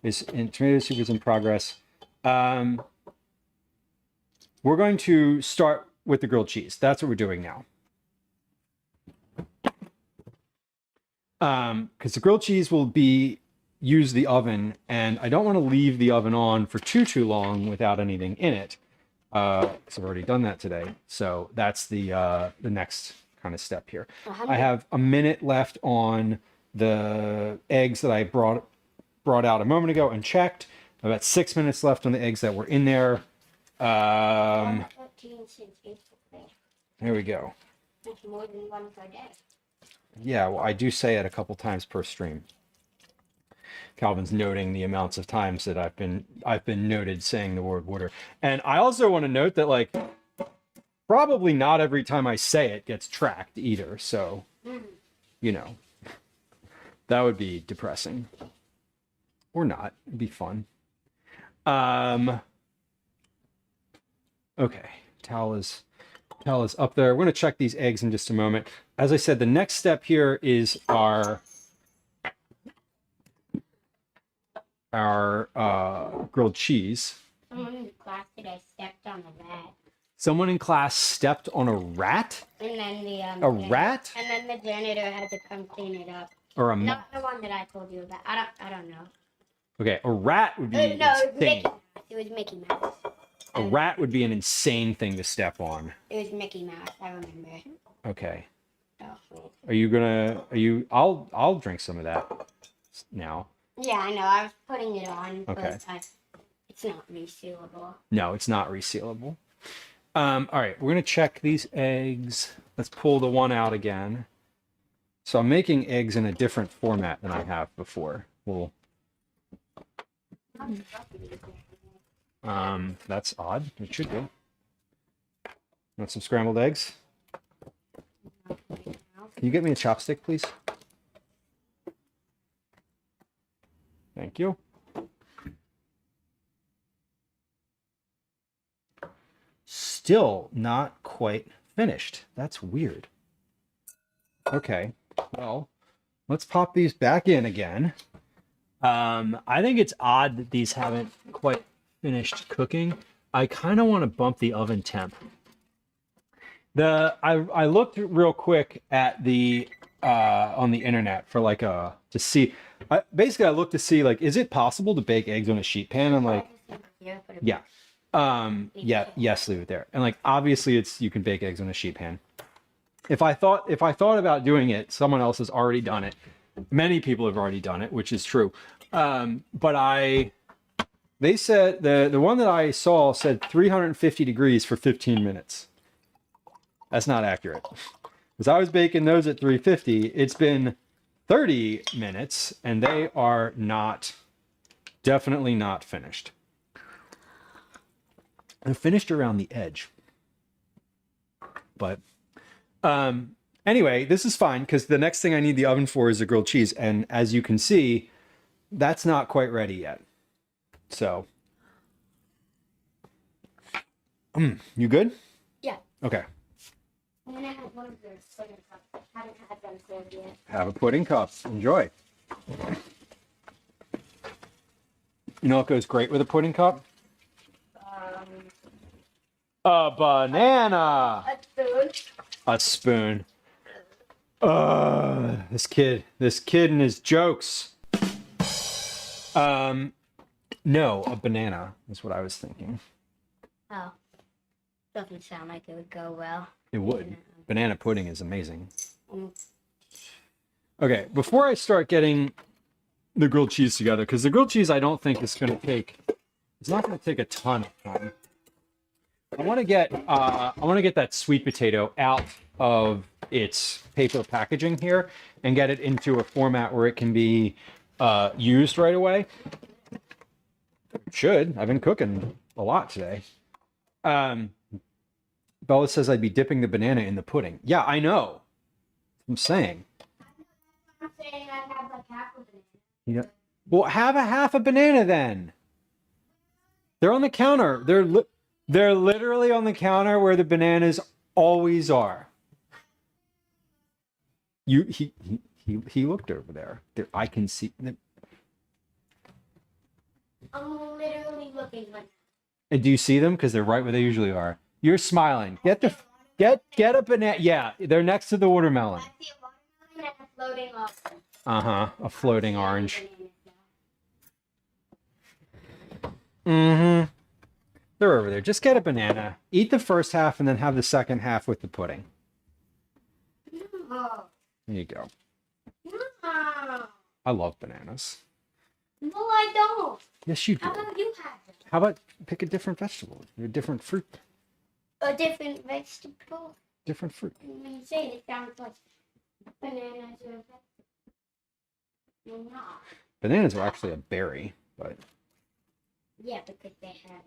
Speaker 6: tomato soup is in progress. We're going to start with the grilled cheese. That's what we're doing now. Because the grilled cheese will use the oven, and I don't want to leave the oven on for too long without anything in it. Because I've already done that today. So that's the next kind of step here. I have a minute left on the eggs that I brought out a moment ago and checked. About 6 minutes left on the eggs that were in there.
Speaker 7: 13 since April.
Speaker 6: There we go.
Speaker 7: That's more than one per day.
Speaker 6: Yeah, well, I do say it a couple times per stream. Calvin's noting the amounts of times that I've been noted saying the word water. And I also want to note that, like, probably not every time I say it gets tracked either. So, you know, that would be depressing. Or not. It'd be fun. Okay, towel is up there. We're going to check these eggs in just a moment. As I said, the next step here is our grilled cheese.
Speaker 7: Someone in class today stepped on a rat.
Speaker 6: Someone in class stepped on a rat?
Speaker 7: And then the
Speaker 6: A rat?
Speaker 7: And then the janitor had to come clean it up.
Speaker 6: Or a
Speaker 7: Not the one that I told you about. I don't know.
Speaker 6: Okay, a rat would be
Speaker 7: No, it was
Speaker 6: insane.
Speaker 7: Mickey Mouse. It was Mickey Mouse.
Speaker 6: A rat would be an insane thing to step on.
Speaker 7: It was Mickey Mouse. I remember.
Speaker 6: Okay.
Speaker 7: Oh,
Speaker 6: I'll drink some of that now.
Speaker 7: yeah, I know. I was putting it on,
Speaker 6: Okay.
Speaker 7: but it's not resealable.
Speaker 6: No, it's not resealable. All right, we're gonna check these eggs. Let's pull the one out again. So I'm making eggs in a different format than I have before. That's odd. It should be. Want some scrambled eggs? Can you get me a chopstick, please? Thank you. Still not quite finished. That's weird. Okay, well, let's pop these back in again. I think it's odd that these haven't quite finished cooking. I kind of want to bump the oven temp. I looked real quick at the on the internet for like to see. Basically, I looked to see, like, is it possible to bake eggs on a sheet pan? I'm like, yeah. Yes, leave it there. And like, obviously you can bake eggs on a sheet pan. If I thought about doing it, someone else has already done it. Many people have already done it, which is true. But they said the one that I saw said 350 degrees for 15 minutes. That's not accurate. Because I was baking those at 350. It's been 30 minutes and they are definitely not finished. They're finished around the edge. But anyway, this is fine because the next thing I need the oven for is the grilled cheese. And as you can see, that's not quite ready yet. So, you good?
Speaker 7: Yeah.
Speaker 6: Okay.
Speaker 7: I'm gonna have one of those pudding cups. I haven't had them served yet.
Speaker 6: Have a pudding cup. Enjoy. You know what goes great with a pudding cup? A banana.
Speaker 7: A spoon.
Speaker 6: A spoon. This kid and his jokes. No, a banana is what I was thinking.
Speaker 7: Oh. Doesn't sound like it would go well.
Speaker 6: It would. Banana pudding is amazing.
Speaker 7: Mm.
Speaker 6: Okay, before I start getting the grilled cheese together, because the grilled cheese I don't think it's not going to take a ton of time. I want to get that sweet potato out of its paper packaging here and get it into a format where it can be used right away. It should. I've been cooking a lot today. Bella says I'd be dipping the banana in the pudding. Yeah, I know. I'm saying.
Speaker 7: I'm saying I'd have like half of it.
Speaker 6: Yeah. Well, have a half a banana then. They're on the counter. They're literally on the counter where the bananas always are. He looked over there. I can see.
Speaker 7: I'm literally looking like.
Speaker 6: And do you see them? Because they're right where they usually are. You're smiling. Get a banana. Yeah, they're next to the watermelon.
Speaker 7: I see a watermelon and a floating orange.
Speaker 6: Uh-huh, a floating orange. They're over there. Just get a banana. Eat the first half and then have the second half with the pudding.
Speaker 7: No.
Speaker 6: There you go.
Speaker 7: No.
Speaker 6: I love bananas.
Speaker 7: No, I don't.
Speaker 6: Yes, you do.
Speaker 7: How about you have them?
Speaker 6: How about pick a different vegetable, a different fruit,
Speaker 7: A different vegetable.
Speaker 6: different fruit.
Speaker 7: When you say it sounds like bananas or vegetable. They're not.
Speaker 6: Bananas are actually a berry, but
Speaker 7: Yeah, because they have.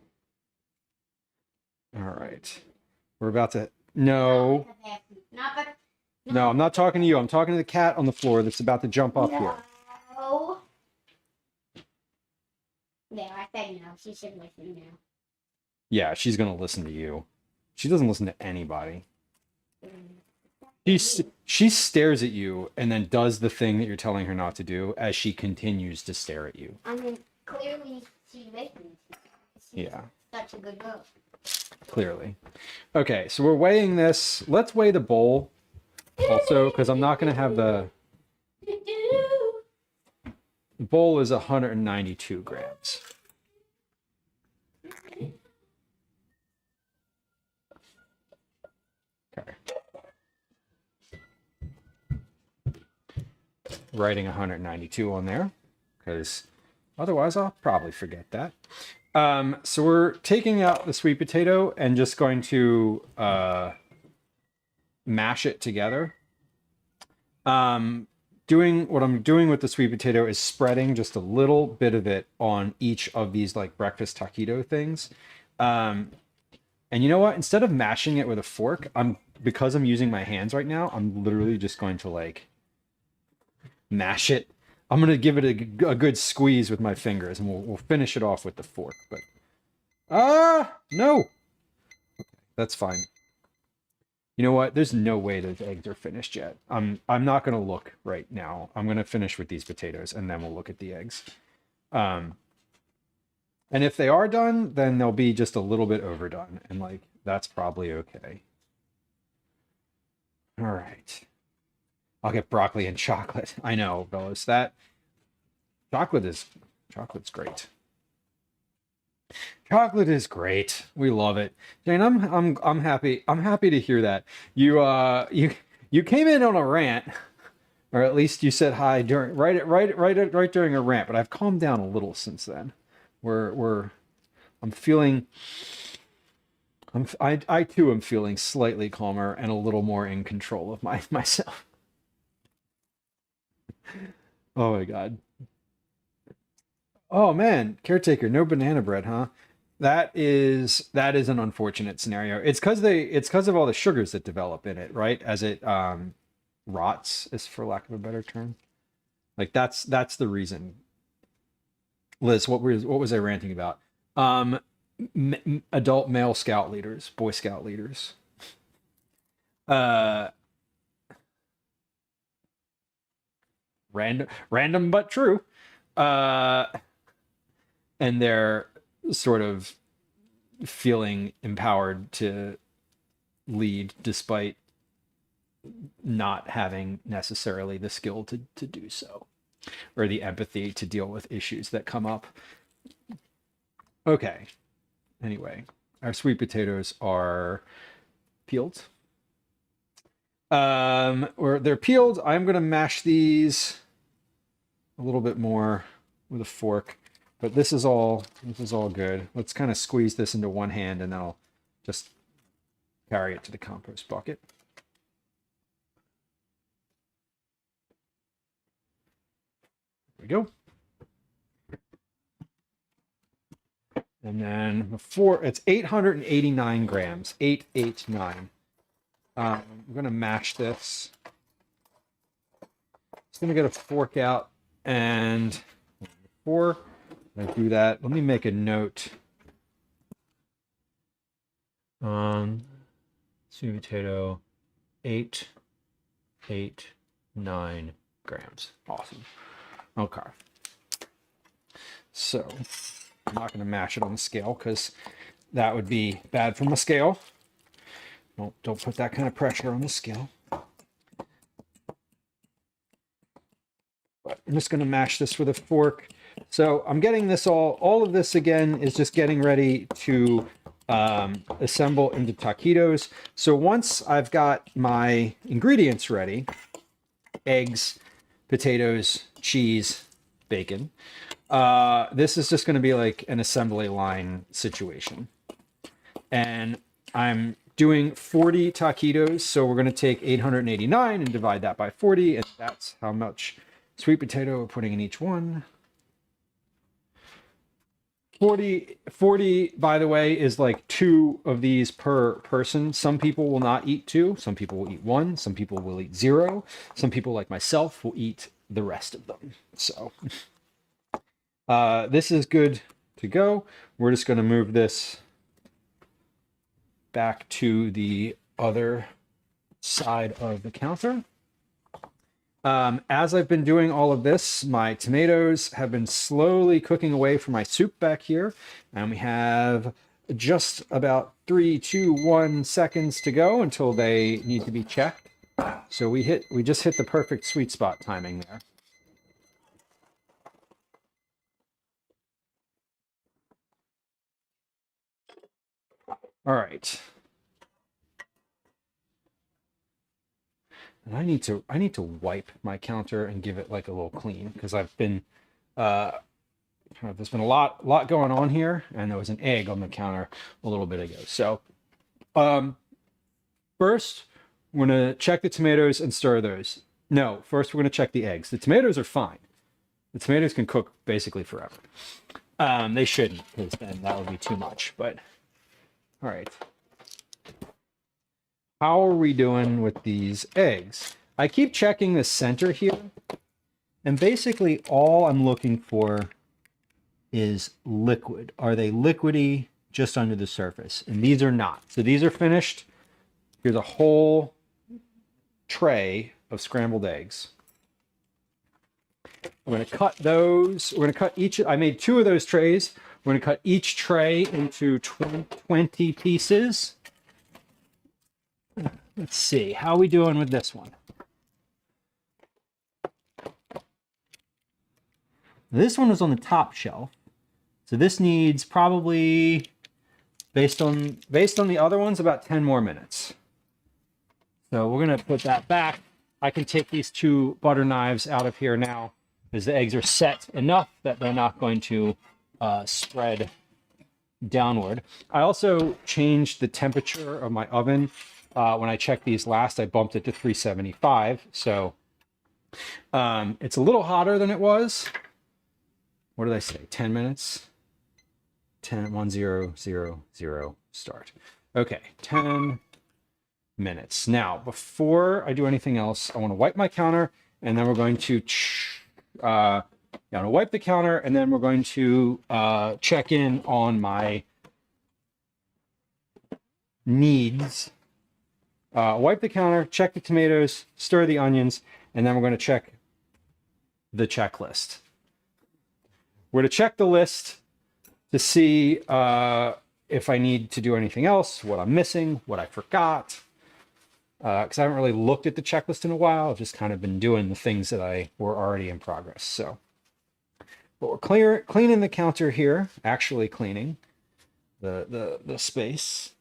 Speaker 6: all right. We're about to. No,
Speaker 7: Because they have fruit. Not but.
Speaker 6: no, I'm not talking to you. I'm talking to the cat on the floor that's about to jump up here.
Speaker 7: No. There, I said no. She should listen now.
Speaker 6: Yeah, she's gonna listen to you. She doesn't listen to anybody. She stares at you and then does the thing that you're telling her not to do as she continues to stare at you.
Speaker 7: I mean, clearly she listens. She's
Speaker 6: Yeah,
Speaker 7: such a good girl.
Speaker 6: clearly. Okay, so we're weighing this. Let's weigh the bowl also, because I'm not gonna have the bowl is 192 grams. Okay. Writing 192 on there, because otherwise I'll probably forget that. So we're taking out the sweet potato and just going to mash it together. What I'm doing with the sweet potato is spreading just a little bit of it on each of these like breakfast taquito things. And you know what? Instead of mashing it with a fork, because I'm using my hands right now, I'm literally just going to like mash it. I'm going to give it a good squeeze with my fingers and we'll finish it off with the fork. But no. That's fine. You know what? There's no way those eggs are finished yet. I'm not going to look right now. I'm going to finish with these potatoes and then we'll look at the eggs. And if they are done, then they'll be just a little bit overdone. And like, that's probably okay. All right. I'll get broccoli and chocolate. I know, fellas. That chocolate's great. Chocolate is great. We love it. Jane, I'm happy. I'm happy to hear that. You came in on a rant, or at least you said hi during right during a rant, but I've calmed down a little since then. I too am feeling slightly calmer and a little more in control of myself. Oh my God. Oh man, caretaker, no banana bread, huh? That is an unfortunate scenario. It's because of all the sugars that develop in it, right? As it rots, is for lack of a better term. Like that's the reason. Liz, what was I ranting about? Adult male scout leaders, Boy Scout leaders. Random but true. And they're sort of feeling empowered to lead despite not having necessarily the skill to do so, or the empathy to deal with issues that come up. Okay. Anyway, our sweet potatoes are peeled. Or they're peeled. I'm going to mash these a little bit more with a fork. But this is all good. Let's kind of squeeze this into one hand and then I'll just carry it to the compost bucket. There we go. And then it's 889 grams, 889. I'm going to mash this. Just going to get a fork out and before I do that, let me make a note. Sweet potato, 889 grams. Awesome. Okay. So I'm not going to mash it on the scale because that would be bad for my scale. Don't put that kind of pressure on the scale. But I'm just going to mash this with a fork. So I'm getting this all of this again is just getting ready to assemble into taquitos. So once I've got my ingredients ready, eggs, potatoes, cheese, bacon, this is just going to be like an assembly line situation. And I'm doing 40 taquitos. So we're going to take 889 and divide that by 40. And that's how much sweet potato we're putting in each one. 40, by the way, is like 2 of these per person. Some people will not eat 2. Some people will eat 1. Some people will eat 0. Some people, like myself, will eat the rest of them. So this is good to go. We're just going to move this back to the other side of the counter. As I've been doing all of this, my tomatoes have been slowly cooking away for my soup back here, and we have just about 3, 2, 1 seconds to go until they need to be checked. So we just hit the perfect sweet spot timing there. All right. And I need to wipe my counter and give it like a little clean because I've been there's been a lot going on here, and there was an egg on the counter a little bit ago. So first we're gonna check the tomatoes and stir those. No, first we're gonna check the eggs. The tomatoes are fine. The tomatoes can cook basically forever. They shouldn't, because then that would be too much. But all right. How are we doing with these eggs? I keep checking the center here, and basically all I'm looking for is liquid. Are they liquidy just under the surface? And these are not. So these are finished. Here's a whole tray of scrambled eggs. I'm going to cut those. We're going to cut each. I made 2 of those trays. We're going to cut each tray into 20 pieces. Let's see, how are we doing with this one? This one is on the top shelf. So this needs probably, based on the other ones, about 10 more minutes. So we're gonna put that back. I can take these 2 butter knives out of here now because the eggs are set enough that they're not going to spread downward. I also changed the temperature of my oven. When I checked these last, I bumped it to 375. So it's a little hotter than it was. What did I say? 10 minutes? 10, 1, 0, 0, 0, start. Okay, 10 minutes. Now, before I do anything else, I want to wipe my counter, and then we're going to I'm going to wipe the counter, and then we're going to check in on my needs. Wipe the counter, check the tomatoes, stir the onions, and then we're going to check the checklist. We're going to check the list to see if I need to do anything else, what I'm missing, what I forgot. Because I haven't really looked at the checklist in a while. I've just kind of been doing the things that were already in progress. So, but we're cleaning the counter here, actually cleaning the space.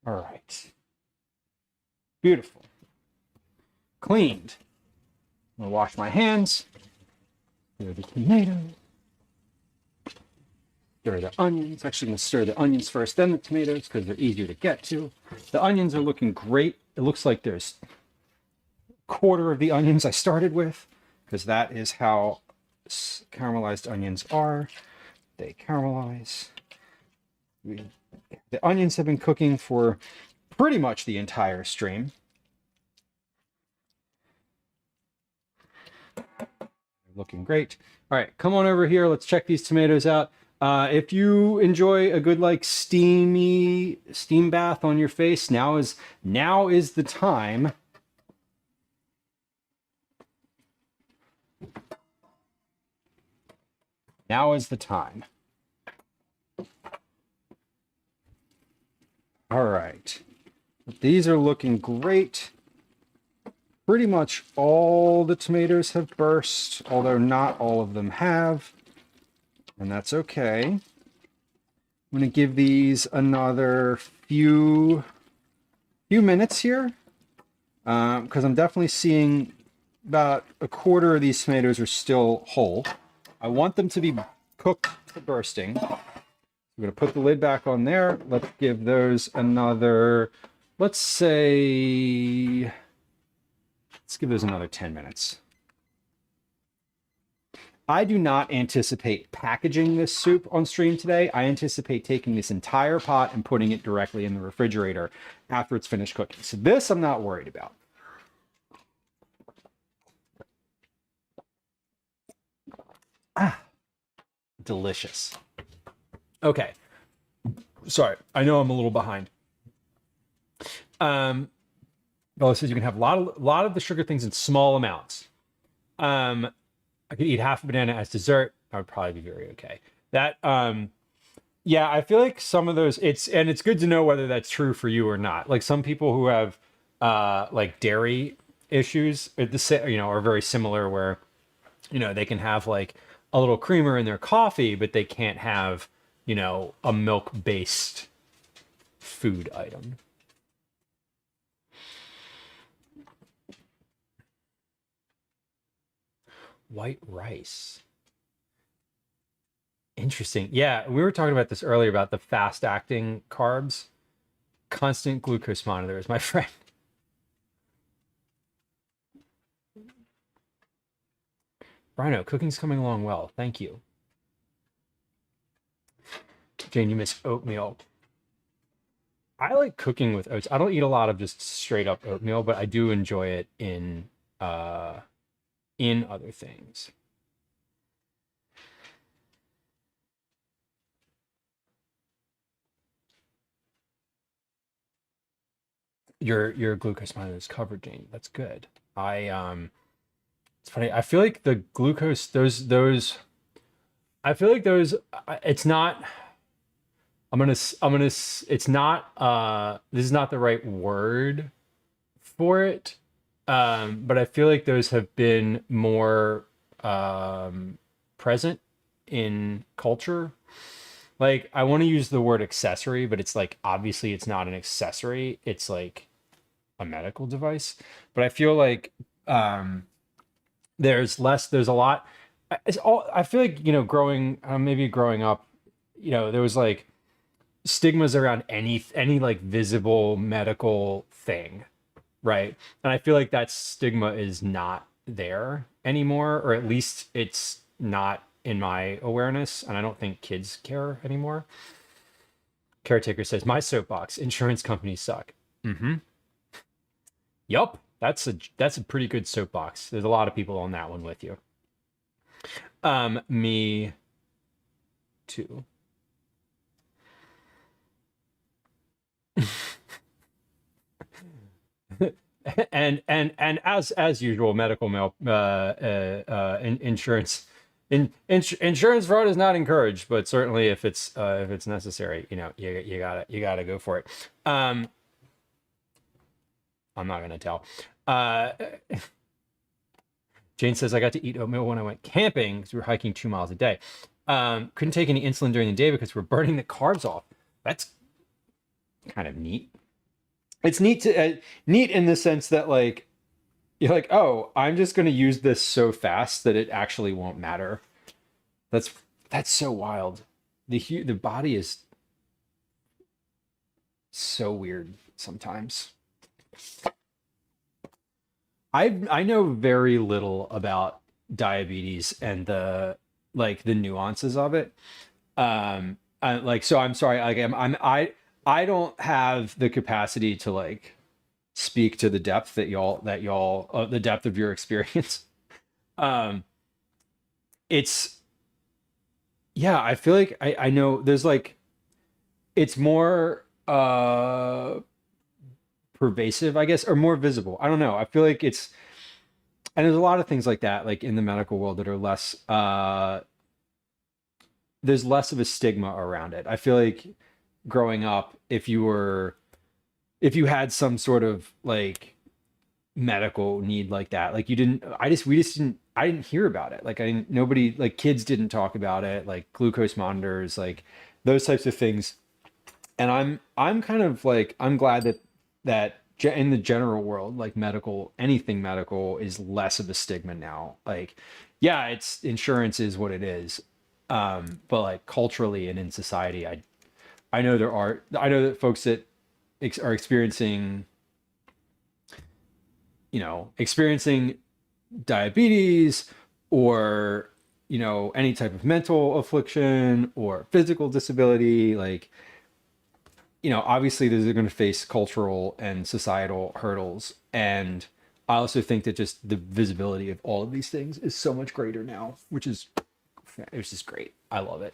Speaker 6: All right. Beautiful. Cleaned. I'm gonna wash my hands. Stir the tomatoes. Stir the onions. Actually, I'm gonna stir the onions first, then the tomatoes, because they're easier to get to. The onions are looking great. It looks like there's a quarter of the onions I started with, because that is how caramelized onions are. They caramelize. The onions have been cooking for pretty much the entire stream. Looking great. All right, come on over here. Let's check these tomatoes out. If you enjoy a good like steamy steam bath on your face, now is the time. Now is the time. All right. These are looking great. Pretty much all the tomatoes have burst, although not all of them have. And that's okay. I'm going to give these another few minutes here, because I'm definitely seeing about a quarter of these tomatoes are still whole. I want them to be cooked to bursting. We're going to put the lid back on there. Let's give those another, let's give those another 10 minutes. I do not anticipate packaging this soup on stream today. I anticipate taking this entire pot and putting it directly in the refrigerator after it's finished cooking. So this I'm not worried about. Delicious. Okay. Sorry, I know I'm a little behind. Bella says you can have a lot of the sugar things in small amounts. I could eat half a banana as dessert. I would probably be very okay. That, yeah, I feel like some of those, it's good to know whether that's true for you or not. Like some people who have, like dairy issues, are very similar where, they can have like a little creamer in their coffee, but they can't have, a milk-based food item. White rice. Interesting. Yeah, we were talking about this earlier about the fast-acting carbs. Constant glucose monitors, my friend. Rhino, cooking's coming along well. Thank you. Jane, you miss oatmeal. I like cooking with oats. I don't eat a lot of just straight up oatmeal, but I do enjoy it in other things. Your glucose monitor is covered, Jane. That's good. It's funny. I feel like the glucose, those. I feel like those. It's not. It's not. This is not the right word for it. But I feel like those have been more present in culture. Like, I want to use the word accessory, but it's like, obviously it's not an accessory. It's like a medical device. But I feel like there's a lot. I feel like, maybe growing up, there was like stigmas around any like visible medical thing. Right. And I feel like that stigma is not there anymore, or at least it's not in my awareness. And I don't think kids care anymore. Caretaker says, my soapbox, insurance companies suck. Mm-hmm. Yup. That's a pretty good soapbox. There's a lot of people on that one with you. Me too. and as usual, medical mail, insurance fraud is not encouraged, but certainly if it's necessary, you gotta go for it. I'm not gonna tell. Jane says, I got to eat oatmeal when I went camping because we were hiking 2 miles a day. Couldn't take any insulin during the day because we're burning the carbs off. That's kind of neat. It's neat in the sense that like you're like, oh, I'm just going to use this so fast that it actually won't matter. That's so wild. The body is so weird sometimes. I know very little about diabetes and the nuances of it. So I'm sorry. Like I don't have the capacity to like speak to the depth that y'all the depth of your experience. It's yeah, I feel like I know there's like, it's more pervasive, I guess, or more visible. I don't know. I feel like it's, and there's a lot of things like that, like in the medical world that are less, there's less of a stigma around it. I feel like growing up, if you had some sort of like medical need like that, like you didn't, we just didn't, I didn't hear about it. Like I didn't, nobody, like kids didn't talk about it, like glucose monitors, like those types of things. And I'm kind of like, I'm glad that in the general world, like medical, anything medical is less of a stigma now. Like, yeah, it's insurance is what it is. But like culturally and in society, I know I know that folks that are experiencing, experiencing diabetes or, any type of mental affliction or physical disability, like, obviously they're going to face cultural and societal hurdles. And I also think that just the visibility of all of these things is so much greater now, which is great. I love it.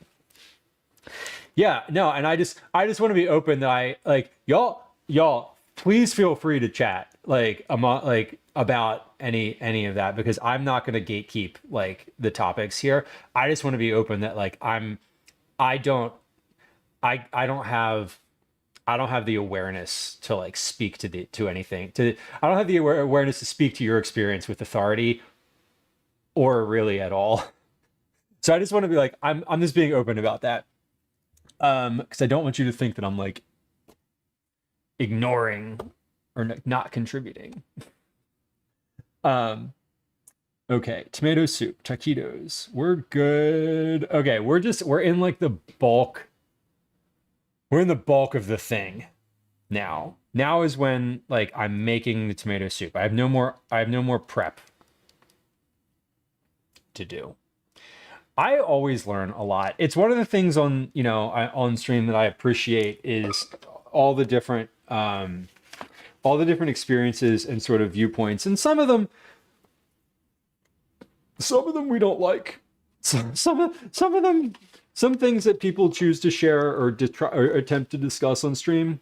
Speaker 6: Yeah, no, and I just want to be open that I like y'all please feel free to chat like about any of that, because I'm not going to gatekeep like the topics here. I just want to be open that like I don't have the awareness to like speak to anything. I don't have the awareness to speak to your experience with authority or really at all. So I just want to be like, I'm just being open about that. Because I don't want you to think that I'm like ignoring or not contributing. Okay, tomato soup, taquitos. We're good. Okay, we're in like the bulk. We're in the bulk of the thing now. Now is when like I'm making the tomato soup. I have no more prep to do. I always learn a lot. It's one of the things on, on stream that I appreciate is all the different experiences and sort of viewpoints. And some of them we don't like. Some of them, some things that people choose to share or attempt to discuss on stream,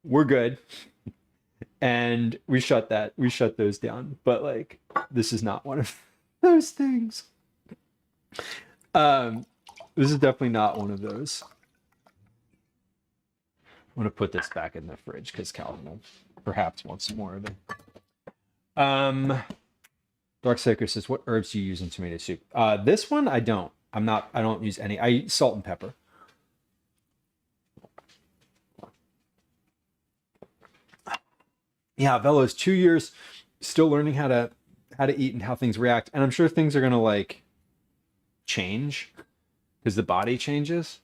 Speaker 6: we're good. And we shut those down. But like, this is not one of those things. This is definitely not one of those. I'm gonna put this back in the fridge because Calvin will perhaps want some more of it. Dark Psycho says, what herbs do you use in tomato soup? This one I don't. I don't use any. I use salt and pepper. Yeah, Velo's 2 years still learning how to eat and how things react. And I'm sure things are gonna like change because the body changes.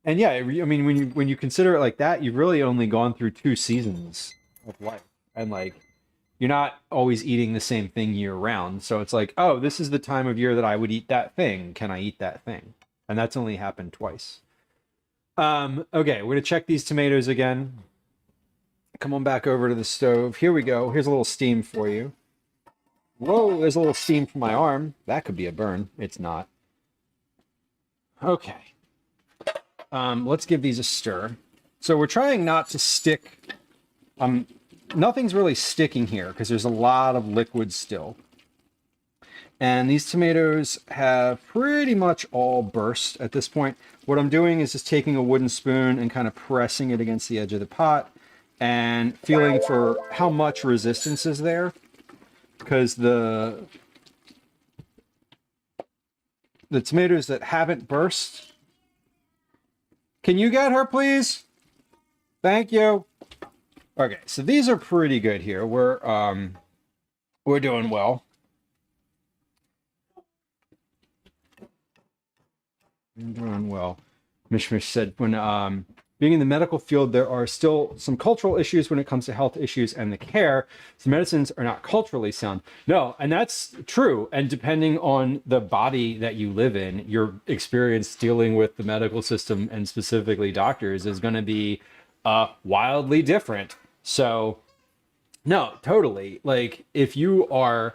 Speaker 6: And yeah, I mean, when you consider it like that, you've really only gone through 2 seasons of life, and like you're not always eating the same thing year round. So it's like, oh, this is the time of year that I would eat that thing. Can I eat that thing? And that's only happened twice. Okay, we're gonna check these tomatoes again. Come on back over to the stove. Here we go. Here's a little steam for you. Whoa, there's a little steam from my arm. That could be a burn. It's not. Okay. Let's give these a stir. So we're trying not to stick. Nothing's really sticking here because there's a lot of liquid still. And these tomatoes have pretty much all burst at this point. What I'm doing is just taking a wooden spoon and kind of pressing it against the edge of the pot and feeling for how much resistance is there. Because the tomatoes that haven't burst. Can you get her, please? Thank you. Okay, so these are pretty good here. We're doing well. I'm doing well. Mishmish said when being in the medical field, there are still some cultural issues when it comes to health issues and the care. So medicines are not culturally sound. No, and that's true. And depending on the body that you live in, your experience dealing with the medical system and specifically doctors is going to be wildly different. So no, totally. Like if you are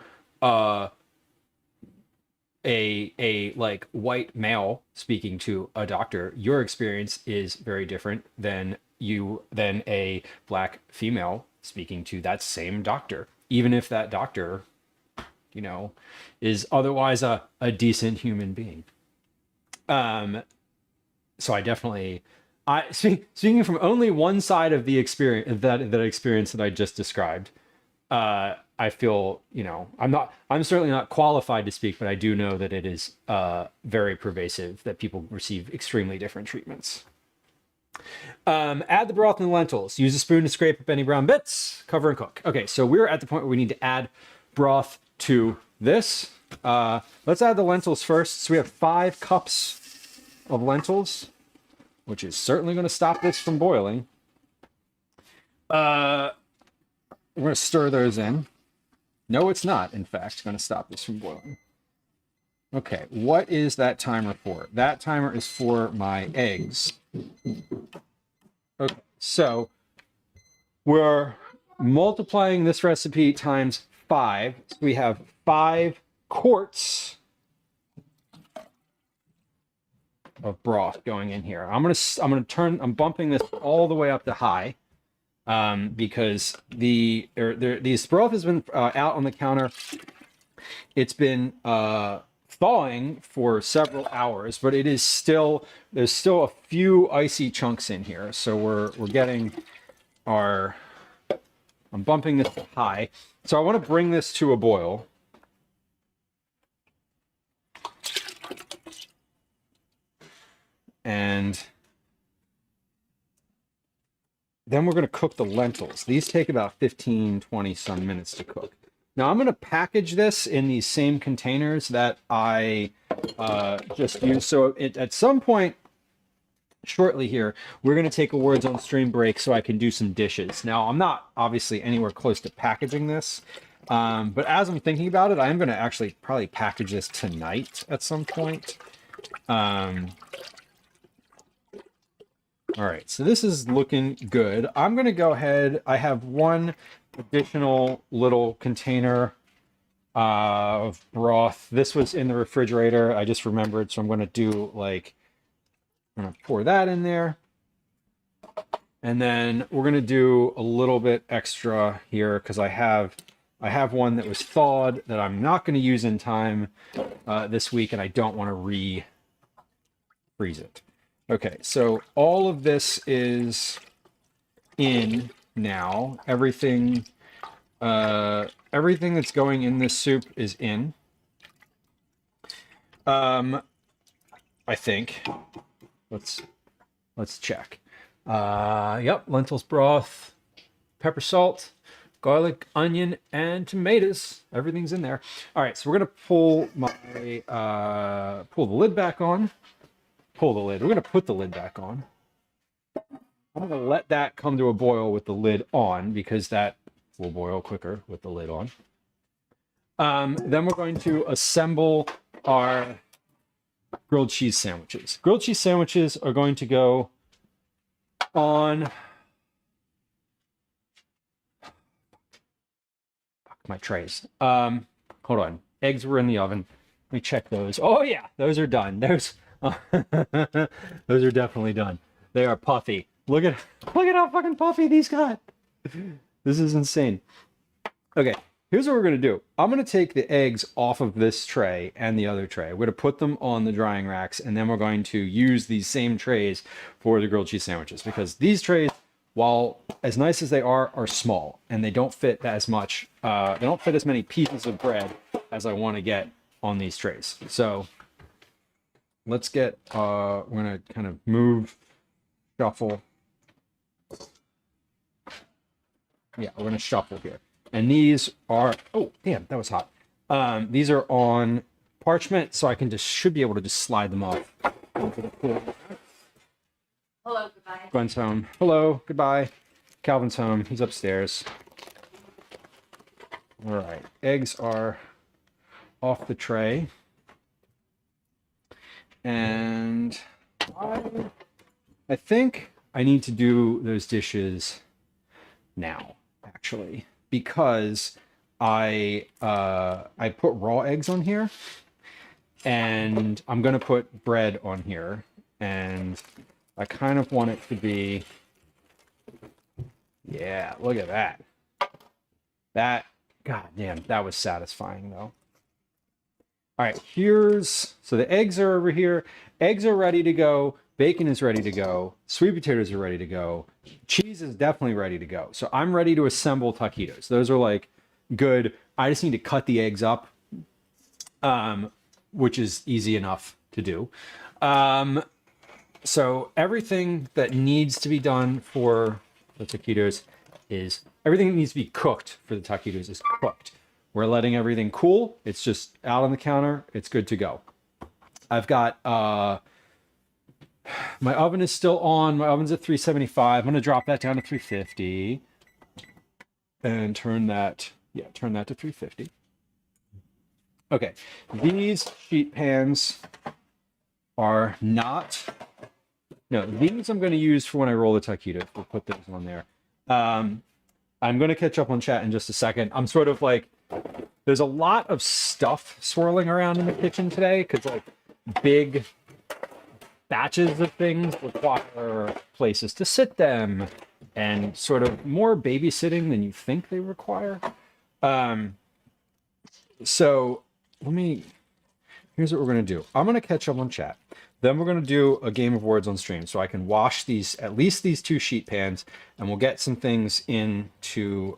Speaker 6: a like white male speaking to a doctor, your experience is very different than a black female speaking to that same doctor, even if that doctor, you know, is otherwise a decent human being. So I definitely, speaking from only one side of the experience, that experience that I just described, I feel, you know, I'm certainly not qualified to speak, but I do know that it is very pervasive, that people receive extremely different treatments. Add the broth and the lentils. Use a spoon to scrape up any brown bits. Cover and cook. Okay, so we're at the point where we need to add broth to this. Let's add the lentils first. So we have 5 cups of lentils, which is certainly going to stop this from boiling. We're going to stir those in. No, it's not, in fact, going to stop this from boiling. Okay, what is that timer for? That timer is for my eggs. Okay, so we're multiplying this recipe times 5. So we have 5 quarts of broth going in here. I'm bumping this all the way up to high, because this broth has been out on the counter. It's been thawing for several hours, but there's still a few icy chunks in here. So we're getting I'm bumping this to high. So I want to bring this to a boil. And then we're going to cook the lentils. These take about 15, 20 some minutes to cook. Now I'm going to package this in these same containers that I just used. So at some point shortly here, we're going to take a Words on Stream break so I can do some dishes. Now I'm not obviously anywhere close to packaging this, but as I'm thinking about it, I'm going to actually probably package this tonight at some point. All right, so this is looking good. I'm going to go ahead. I have one additional little container of broth. This was in the refrigerator. I just remembered, so I'm going to do I'm going to pour that in there. And then we're going to do a little bit extra here because I have one that was thawed that I'm not going to use in time this week, and I don't want to re-freeze it. Okay, so all of this is in now. Everything that's going in this soup is in. I think. Let's check. Yep, lentils broth, pepper, salt, garlic, onion, and tomatoes. Everything's in there. All right, so we're gonna pull the lid back on. Pull the lid. We're going to put the lid back on. I'm going to let that come to a boil with the lid on because that will boil quicker with the lid on. Then we're going to assemble our grilled cheese sandwiches. Grilled cheese sandwiches are going to go on my trays. Hold on. Eggs were in the oven. Let me check those. Oh yeah, those are done. Those are definitely done. They are puffy. Look at how fucking puffy these got. This is insane. Okay, here's what we're gonna do. I'm gonna take the eggs off of this tray and the other tray. We're gonna put them on the drying racks, and then we're going to use these same trays for the grilled cheese sandwiches, because these trays, while as nice as they are small, and they don't fit as much. They don't fit as many pieces of bread as I want to get on these trays. So let's get, we're going to kind of move, shuffle. Yeah, we're going to shuffle here. And these are, oh, damn, that was hot. These are on parchment, so I can should be able to just slide them off.
Speaker 5: Hello, goodbye.
Speaker 6: Gwen's home. Hello, goodbye. Calvin's home. He's upstairs. All right, eggs are off the tray. And I think I need to do those dishes now, actually, because I put raw eggs on here, And I'm going to put bread on here. And I kind of want it to be, yeah, look at that. That, god damn, that was satisfying though. All right, so the eggs are over here. Eggs are ready to go. Bacon is ready to go. Sweet potatoes are ready to go. Cheese is definitely ready to go. So I'm ready to assemble taquitos. Those are like good. I just need to cut the eggs up, which is easy enough to do. So everything that needs to be done for the taquitos is, everything that needs to be cooked for the taquitos is cooked. We're letting everything cool. It's just out on the counter. It's good to go. I've got, my oven is still on. My oven's at 375. I'm going to drop that down to 350 and turn that to 350. Okay. These sheet pans are not, no, these I'm going to use for when I roll the taquitos. We'll put those on there. I'm going to catch up on chat in just a second. I'm sort of like, there's a lot of stuff swirling around in the kitchen today because like big batches of things require places to sit them and sort of more babysitting than you think they require. So here's what we're going to do. I'm going to catch up on chat. Then we're going to do a game of words on stream so I can wash these, at least these 2 sheet pans, and we'll get some things into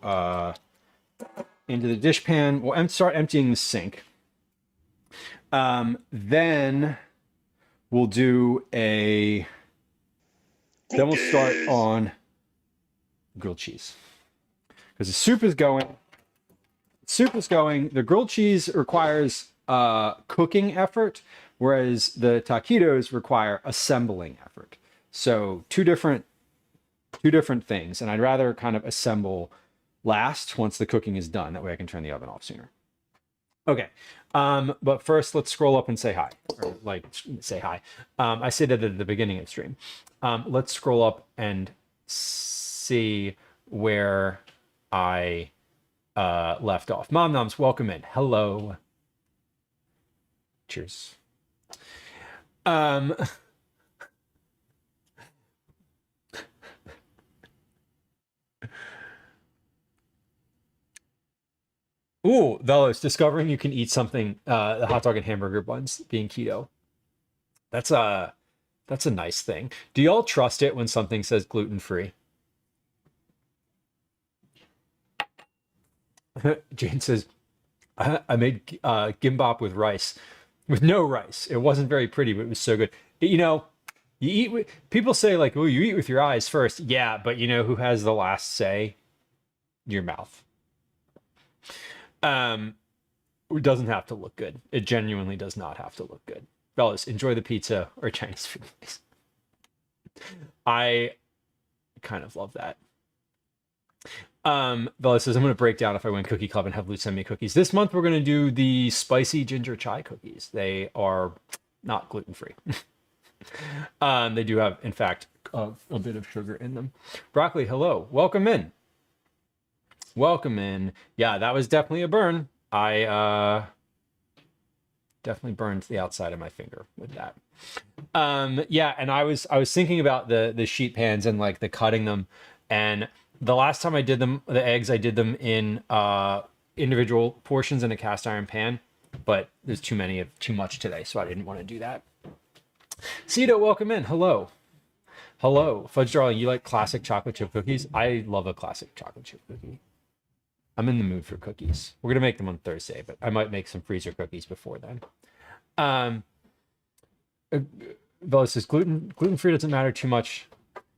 Speaker 6: the dish pan. We'll start emptying the sink. Then we'll do then we'll start on grilled cheese. Because the soup is going. The grilled cheese requires cooking effort, whereas the taquitos require assembling effort. So two different things. And I'd rather kind of assemble last once the cooking is done. That way I can turn the oven off sooner. Okay. But first let's scroll up and say hi, or like say hi. I said that at the beginning of the stream. Let's scroll up and see where I left off. Mom Noms, welcome in. Hello. Cheers. Ooh, Velos, discovering you can eat something, the hot dog and hamburger buns being keto. That's a nice thing. Do y'all trust it when something says gluten-free? Jane says, I made gimbap with rice. With no rice. It wasn't very pretty, but it was so good. You know, you eat with, people say like, oh, you eat with your eyes first. Yeah, but you know who has the last say? Your mouth. It doesn't have to look good. It genuinely does not have to look good. Fellas, enjoy the pizza or Chinese food, please. I kind of love that. Bella says, I'm going to break down if I win Cookie Club and have Luke send me cookies. This month, we're going to do the spicy ginger chai cookies. They are not gluten-free. They do have, in fact, a bit of sugar in them. Broccoli, hello. Welcome in. Welcome in. Yeah, that was definitely a burn. I definitely burned the outside of my finger with that. Yeah, and I was thinking about the sheet pans and like the cutting them. And the last time I did them, the eggs, I did them in individual portions in a cast iron pan, but there's too much today, so I didn't want to do that. Cito, welcome in. Hello. Hello. Fudge Darling, you like classic chocolate chip cookies? I love a classic chocolate chip cookie. I'm in the mood for cookies. We're going to make them on Thursday, but I might make some freezer cookies before then. Bella says, gluten-free doesn't matter too much.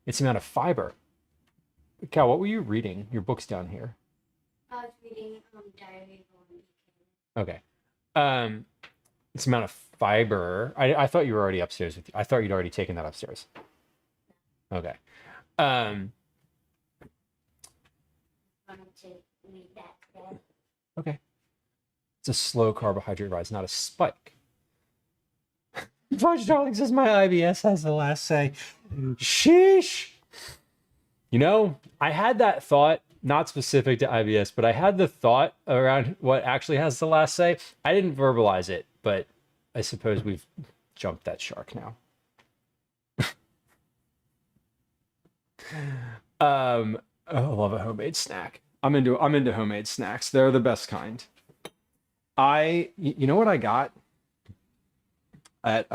Speaker 6: It's the amount of fiber. Cal, what were you reading? Your book's down here.
Speaker 7: I was reading Diary of a
Speaker 6: Okay. It's the amount of fiber. I thought you were already upstairs with you. I thought you'd already taken that upstairs. Okay. Okay. It's a slow carbohydrate rise, not a spike. Fudge Darling says my IBS has the last say. Sheesh. You know, I had that thought, not specific to IBS, but I had the thought around what actually has the last say. I didn't verbalize it, but I suppose we've jumped that shark now. Oh, I love a homemade snack. I'm into homemade snacks. They're the best kind. You know what I got at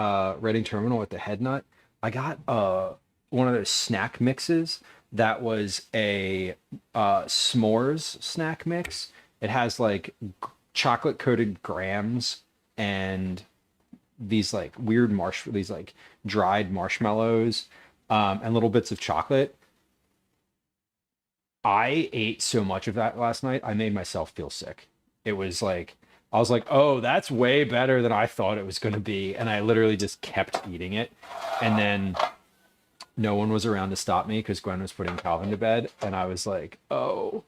Speaker 6: Reading Terminal at the Head Nut? I got one of those snack mixes that was a s'mores snack mix. It has like chocolate coated grams and these like weird these like dried marshmallows and little bits of chocolate. I ate so much of that last night, I made myself feel sick. It was like, I was like, oh, that's way better than I thought it was going to be. And I literally just kept eating it. And then no one was around to stop me because Gwen was putting Calvin to bed. And I was like, oh,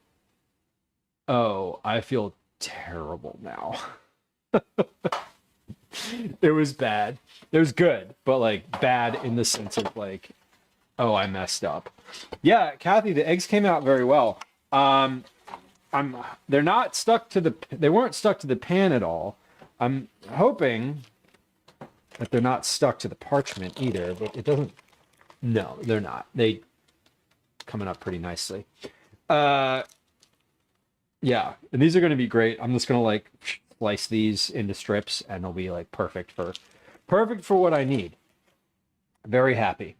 Speaker 6: I feel terrible now. It was bad. It was good, but like bad in the sense of like, oh, I messed up. Yeah, Kathy, the eggs came out very well. They're not stuck to they weren't stuck to the pan at all. I'm hoping that they're not stuck to the parchment either, but it doesn't. No, they're not. They coming up pretty nicely. Yeah, and these are going to be great. I'm just going to like slice these into strips and they'll be like perfect for what I need. Very happy.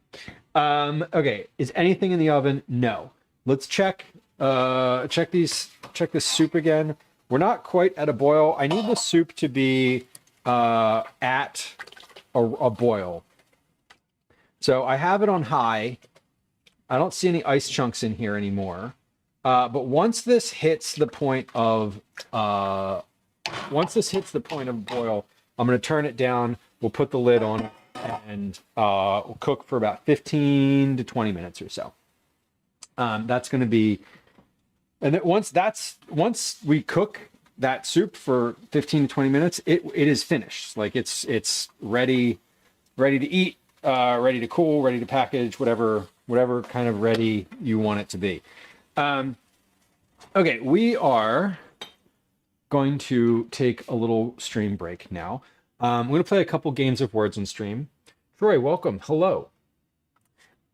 Speaker 6: Okay, is anything in the oven? No. Let's check this soup again. We're not quite at a boil. I need the soup to be at a boil. So I have it on high. I don't see any ice chunks in here anymore. But once this hits the point of boil, I'm going to turn it down. We'll put the lid on and we'll cook for about 15 to 20 minutes or so. That's going to be, and then once we cook that soup for 15 to 20 minutes, it is finished. Like it's ready to eat, ready to cool, ready to package, whatever kind of ready you want it to be. Okay, we are going to take a little stream break now. I'm going to play a couple games of Words on Stream. Troy, welcome. Hello.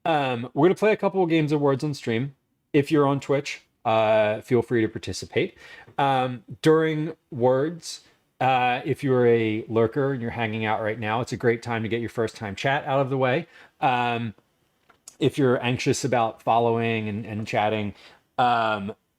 Speaker 6: We're going to play a couple of games of Words on Stream. If you're on Twitch, feel free to participate. During Words, if you're a lurker and you're hanging out right now, it's a great time to get your first time chat out of the way. If you're anxious about following and chatting,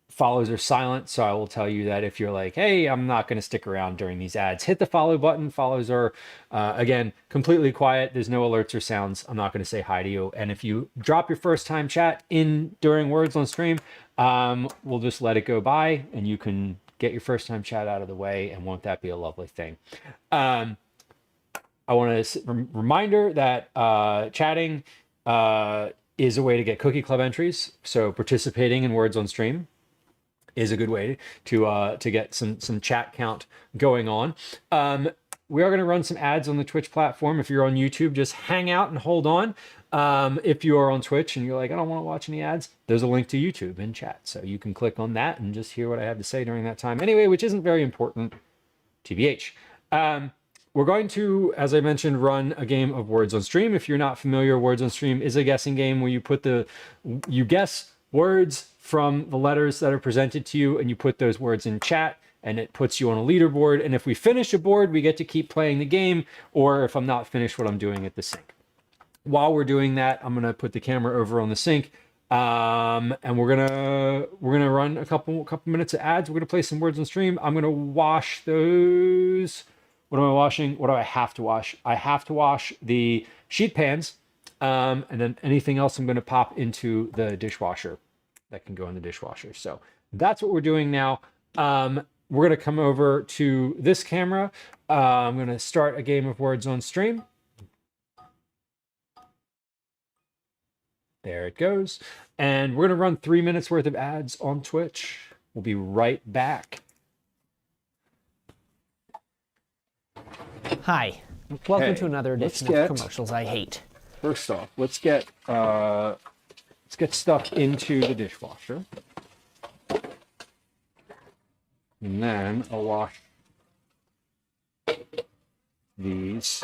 Speaker 6: follows are silent, so I will tell you that if you're like, hey, I'm not going to stick around during these ads, hit the follow button. Follows are, again, completely quiet. There's no alerts or sounds. I'm not going to say hi to you. And if you drop your first time chat in during Words on Stream, we'll just let it go by and you can get your first time chat out of the way. And won't that be a lovely thing? I want to reminder that chatting is a way to get Cookie Club entries. So participating in Words on Stream is a good way to get some chat count going on. We are going to run some ads on the Twitch platform. If you're on YouTube, just hang out and hold on. If you are on Twitch and you're like, I don't want to watch any ads, there's a link to YouTube in chat. So you can click on that and just hear what I have to say during that time anyway, which isn't very important, TBH. We're going to, as I mentioned, run a game of Words on Stream. If you're not familiar, Words on Stream is a guessing game where you guess words from the letters that are presented to you and you put those words in chat and it puts you on a leaderboard. And if we finish a board, we get to keep playing the game, or if I'm not finished what I'm doing at the sink. While we're doing that, I'm going to put the camera over on the sink. And we're gonna run a couple minutes of ads. We're gonna play some Words on Stream. I'm gonna wash those. What am I washing? What do I have to wash? I have to wash the sheet pans, and then anything else I'm gonna pop into the dishwasher. That can go in the dishwasher. So that's what we're doing now. We're gonna come over to this camera. I'm gonna start a game of Words on Stream. There it goes. And we're going to run 3 minutes worth of ads on Twitch. We'll be right back.
Speaker 8: Hi. Welcome
Speaker 6: Okay,
Speaker 8: to another
Speaker 6: let's
Speaker 8: edition of
Speaker 6: get-
Speaker 8: Commercials I Hate.
Speaker 6: First off, let's get stuff into the dishwasher. And then I'll wash these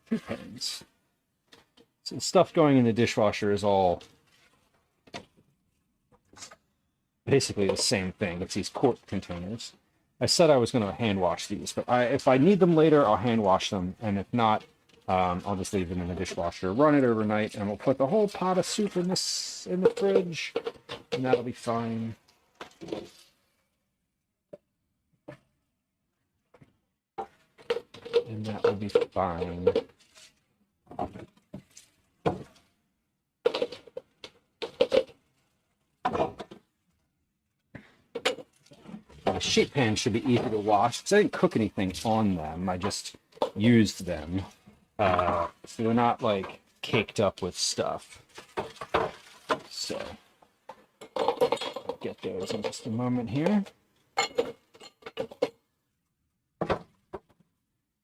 Speaker 6: two pans. So the stuff going in the dishwasher is all basically the same thing. It's these quart containers. I said I was going to hand wash these, but if I need them later, I'll hand wash them. And if not, I'll just leave them in the dishwasher, run it overnight, and we'll put the whole pot of soup in the fridge, and that'll be fine. And that will be fine. The sheet pans should be easy to wash because I didn't cook anything on them. I just used them. So they're not like caked up with stuff. So get those in just a moment here.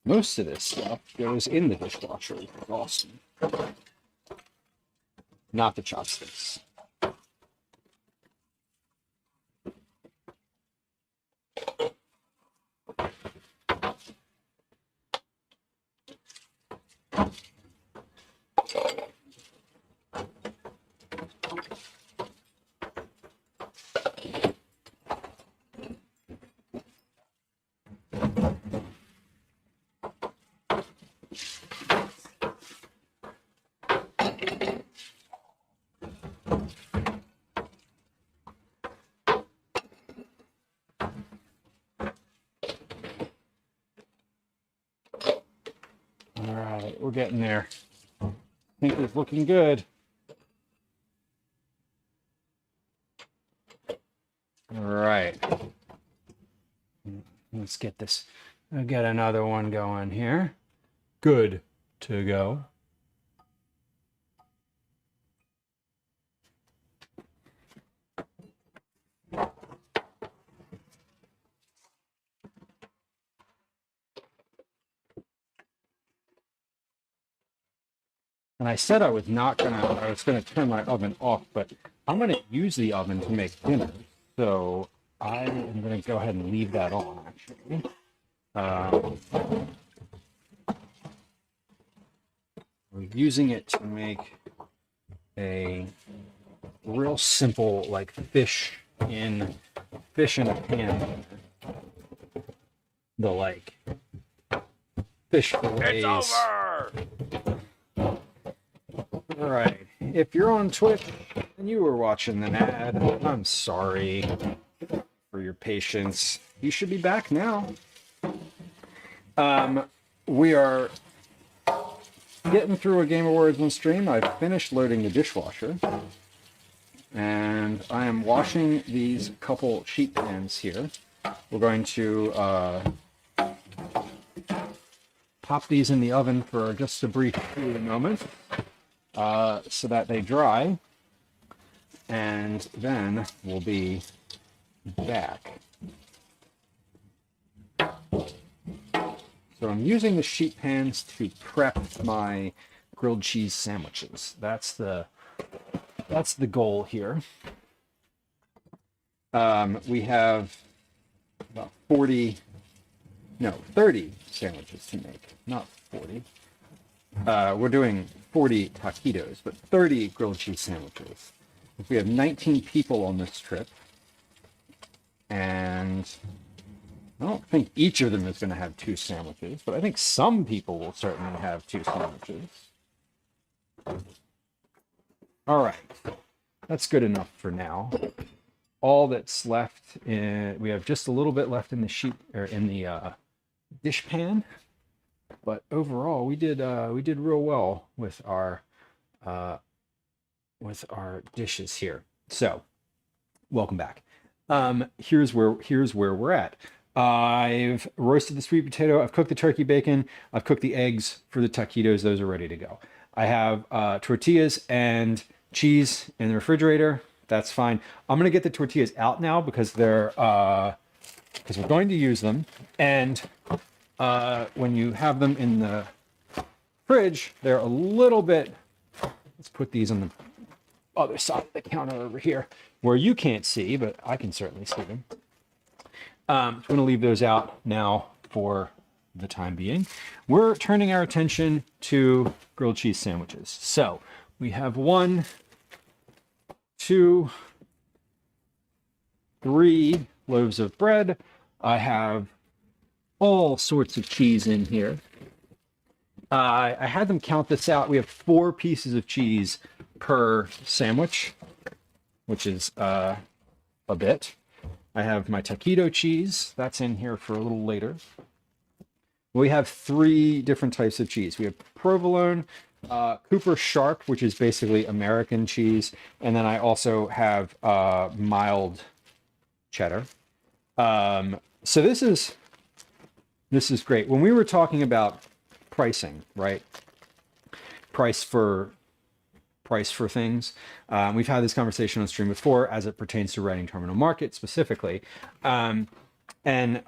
Speaker 6: Most of this stuff goes in the dishwasher, which is awesome. Not the chopsticks. All right, we're getting there. I think it's looking good. All right. Let's get this. I'll get another one going here. Good to go. And I said I was gonna turn my oven off, but I'm gonna use the oven to make dinner. So I am gonna go ahead and leave that on, actually. We're using it to make a real simple, like fish in a pan. The like fish fillets.
Speaker 2: It's over!
Speaker 6: All right. If you're on Twitch and you were watching an ad, I'm sorry for your patience. You should be back now. We are getting through a Game of Words on stream. I've finished loading the dishwasher. And I am washing these couple sheet pans here. We're going to pop these in the oven for just a brief moment. So that they dry, and then we'll be back. So I'm using the sheet pans to prep my grilled cheese sandwiches. That's the goal here. We have about 30 sandwiches to make, not 40. We're doing 40 taquitos, but 30 grilled cheese sandwiches. We have 19 people on this trip, and I don't think each of them is going to have 2 sandwiches, but I think some people will certainly have 2 sandwiches. All right, that's good enough for now. All that's left, we have just a little bit left in the sheet or in the dish pan. But overall, we did real well with our dishes here. So, welcome back. Here's where we're at. I've roasted the sweet potato. I've cooked the turkey bacon. I've cooked the eggs for the taquitos. Those are ready to go. I have tortillas and cheese in the refrigerator. That's fine. I'm gonna get the tortillas out now because we're going to use them. And when you have them in the fridge, they're a little bit, let's put these on the other side of the counter over here where you can't see, but I can certainly see them. I'm going to leave those out now for the time being, we're turning our attention to grilled cheese sandwiches. So we have 1, 2, 3 loaves of bread. I have all sorts of cheese in here. I had them count this out. We have 4 pieces of cheese per sandwich, which is a bit. I have my taquito cheese. That's in here for a little later. We have 3 different types of cheese. We have provolone, Cooper Sharp, which is basically American cheese, and then I also have mild cheddar. So this is great. When we were talking about pricing, right? Price for things. We've had this conversation on stream before as it pertains to Reading Terminal Market specifically. And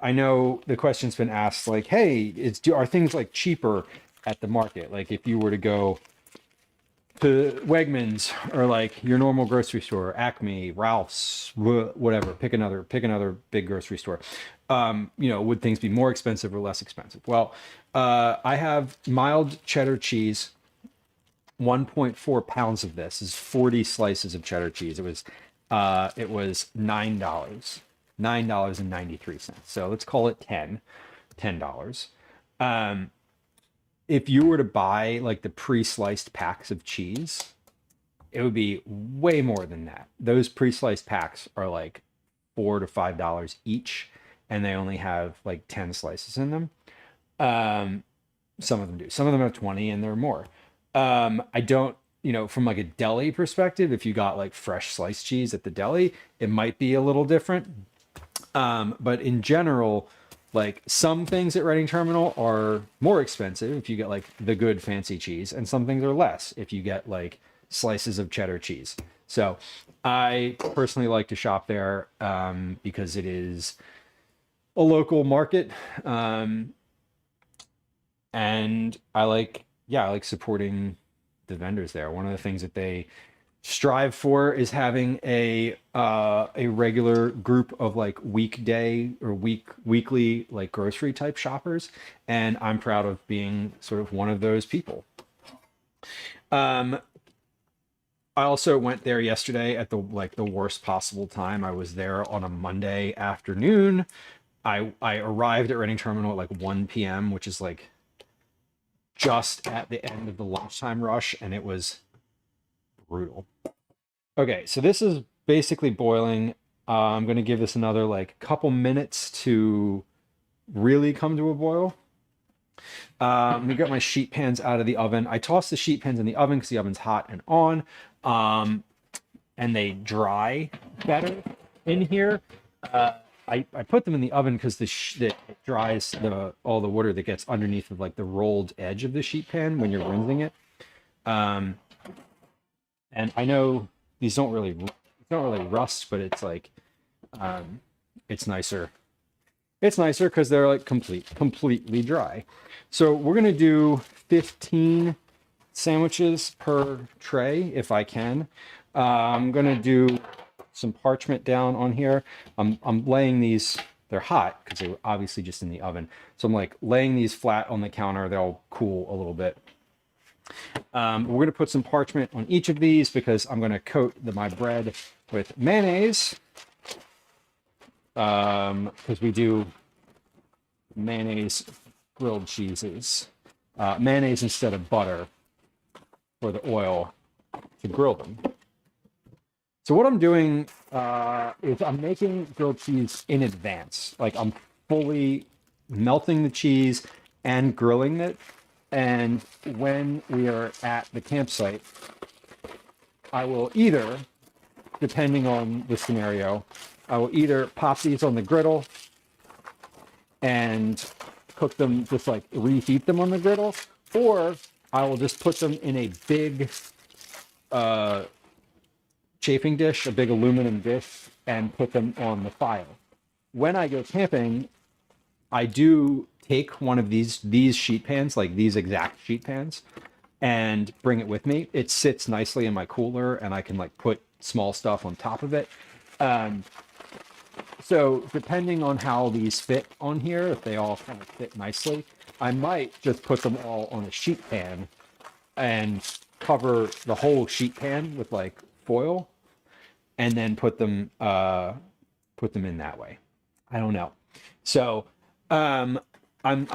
Speaker 6: I know the question's been asked like, hey, are things like cheaper at the market? Like if you were to go to Wegmans or like your normal grocery store, Acme, Ralph's, whatever, pick another big grocery store. Would things be more expensive or less expensive? Well, I have mild cheddar cheese. 1.4 pounds of this is 40 slices of cheddar cheese. It was $9.93. So let's call it $10. If you were to buy like the pre-sliced packs of cheese, it would be way more than that. Those pre-sliced packs are like $4 to $5 each, and they only have like 10 slices in them. Some of them do. Some of them have 20 and they're more. I don't, from like a deli perspective, if you got like fresh sliced cheese at the deli, it might be a little different. But in general, like some things at Reading Terminal are more expensive if you get like the good fancy cheese, and some things are less if you get like slices of cheddar cheese. So I personally like to shop there because it is a local market. And I like supporting the vendors there. One of the things that they strive for is having a regular group of like weekday or weekly like grocery type shoppers, and I'm proud of being sort of one of those people. I also went there yesterday at the worst possible time. I was there on a Monday afternoon. I arrived at Reading Terminal at like 1 p.m., which is like just at the end of the lunchtime rush, and it was brutal. Okay, so this is basically boiling. I'm going to give this another like couple minutes to really come to a boil. We got my sheet pans out of the oven. I tossed the sheet pans in the oven because the oven's hot and on, and they dry better in here. I put them in the oven because it dries all the water that gets underneath of like the rolled edge of the sheet pan when you're rinsing it. And I know these don't really rust, but it's like it's nicer. It's nicer because they're like completely dry. So we're gonna do 15 sandwiches per tray if I can. I'm gonna do some parchment down on here. I'm laying these, they're hot because they were obviously just in the oven. So I'm like laying these flat on the counter. They'll cool a little bit. We're going to put some parchment on each of these because I'm going to coat my bread with mayonnaise. Because we do mayonnaise grilled cheeses. Mayonnaise instead of butter for the oil to grill them. So what I'm doing is I'm making grilled cheese in advance. Like I'm fully melting the cheese and grilling it. And when we are at the campsite, I will either, depending on the scenario, I will either pop these on the griddle and cook them, just like reheat them on the griddle, or I will just put them in a big chafing dish, a big aluminum dish, and put them on the fire. When I go camping, I do take one of these sheet pans, like these exact sheet pans, and bring it with me. It sits nicely in my cooler, and I can like put small stuff on top of it. So So depending on how these fit on here, if they all kind of fit nicely, I might just put them all on a sheet pan and cover the whole sheet pan with like foil, and then put them in that way. I don't know. So I'm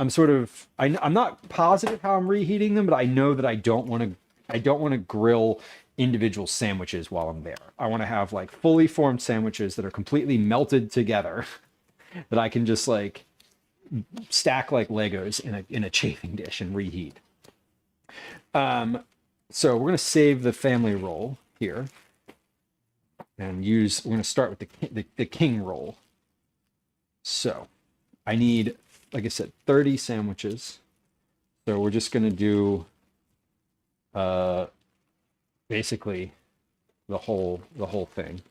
Speaker 6: sort of I'm not positive how I'm reheating them, but I know that I don't want to grill individual sandwiches while I'm there. I want to have like fully formed sandwiches that are completely melted together that I can just like stack like Legos in a chafing dish and reheat. So we're going to save the family roll here and we're going to start with the king roll. So I need, like I said, 30 sandwiches. So we're just going to do basically the whole thing.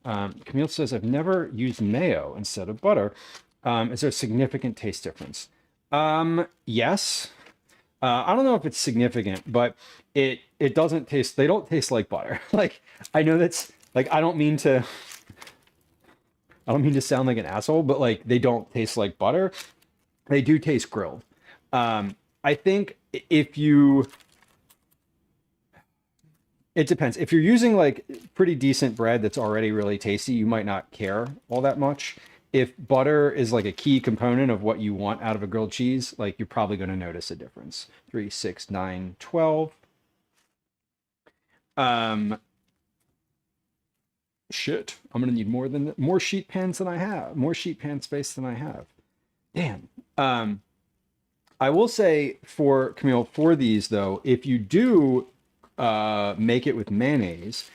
Speaker 6: Camille says, I've never used mayo instead of butter. Is there a significant taste difference? Yes. I don't know if it's significant, but it doesn't taste, they don't taste like butter. Like, I know that's like, I don't mean to sound like an asshole, but like, they don't taste like butter. They do taste grilled. I think it depends. If you're using like pretty decent bread that's already really tasty, you might not care all that much. If butter is like a key component of what you want out of a grilled cheese, like you're probably going to notice a difference. 3, 6, 9, 12. Shit, I'm going to need more sheet pans than I have, more sheet pan space than I have. Damn. I will say for Camille, for these though, if you do make it with mayonnaise,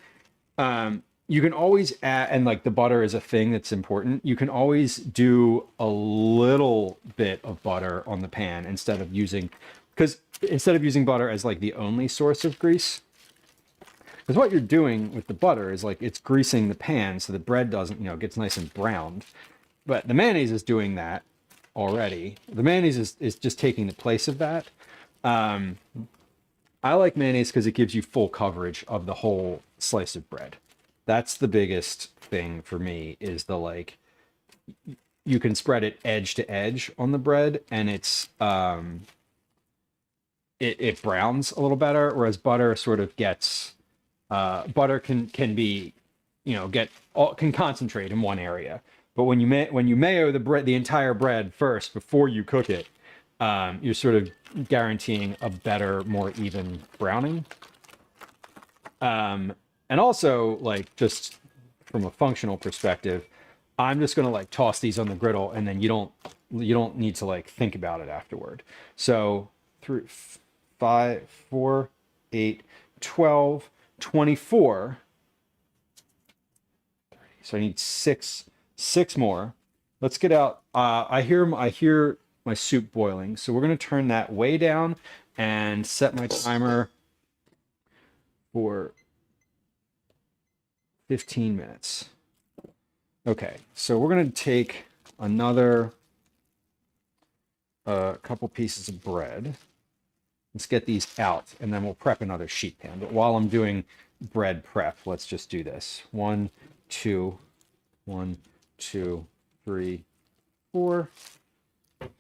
Speaker 6: you can always add, and like the butter is a thing that's important, you can always do a little bit of butter on the pan instead of using butter as like the only source of grease. Because what you're doing with the butter is like it's greasing the pan so the bread doesn't, gets nice and browned. But the mayonnaise is doing that already. The mayonnaise is just taking the place of that. I like mayonnaise because it gives you full coverage of the whole slice of bread. That's the biggest thing for me, is the like, you can spread it edge to edge on the bread and it's, it browns a little better, whereas butter sort of gets, butter can be, can concentrate in one area. But when you mayo the entire bread first before you cook it, you're sort of guaranteeing a better, more even browning. And also, like, just from a functional perspective, I'm just gonna like toss these on the griddle, and then you don't need to like think about it afterward. So 3, 5, 4, 8, 12, 24. So I need six more. Let's get out. I hear my soup boiling, so we're gonna turn that way down and set my timer for 15 minutes. Okay, so we're gonna take another couple pieces of bread. Let's get these out, and then we'll prep another sheet pan. But while I'm doing bread prep, let's just do this. 1, 2, 1, 2, 3, 4,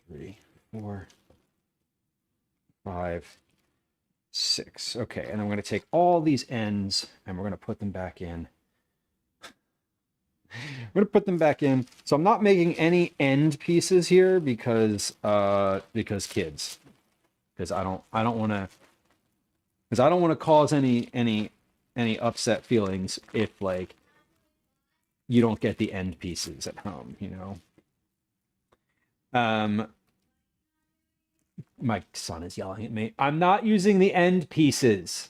Speaker 6: 3, 4, 5, 6. Okay, and I'm going to take all these ends and we're going to put them back in. I'm going to put them back in. So I'm not making any end pieces here because kids. Because I don't want to cause any upset feelings if like you don't get the end pieces at home, My son is yelling at me. I'm not using the end pieces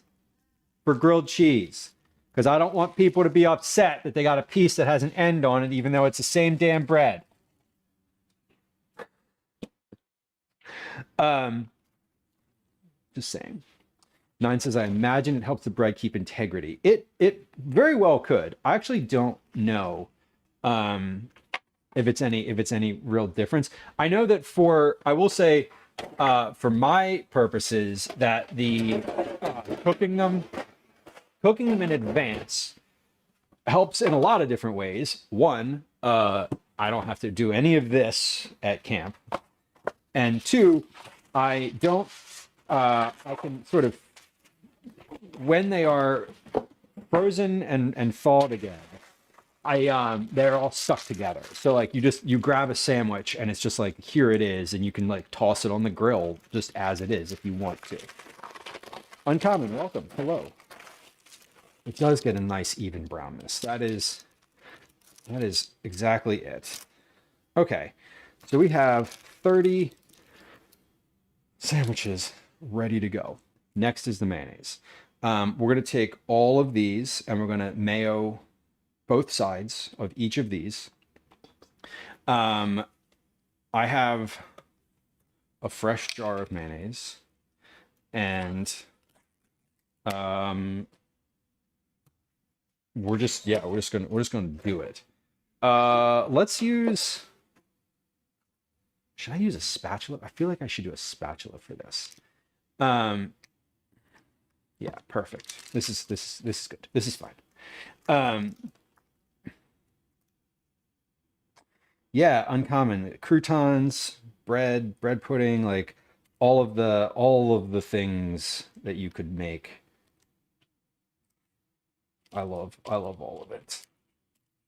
Speaker 6: for grilled cheese because I don't want people to be upset that they got a piece that has an end on it, even though it's the same damn bread. Just saying. 9 says, I imagine it helps the bread keep integrity. It very well could. I actually don't know if it's any real difference. I know that I will say, for my purposes, that the cooking them cooking them in advance helps in a lot of different ways. One, I don't have to do any of this at camp. And two, I don't, I can sort of, when they are frozen and thawed again, they're all stuck together. So like you grab a sandwich and it's just like, here it is. And you can like toss it on the grill just as it is if you want to. Uncommon, welcome, hello. It does get a nice even brownness. That is exactly it. Okay, so we have 30 sandwiches ready to go. Next is the mayonnaise. We're gonna take all of these and we're gonna mayo both sides of each of these. I have a fresh jar of mayonnaise and we're just gonna do it. Let's use, should I use a spatula? I feel like I should do a spatula for this. Yeah, perfect. This is good. This is fine. Yeah, uncommon. Croutons, bread pudding, like all of the things that you could make. I love all of it.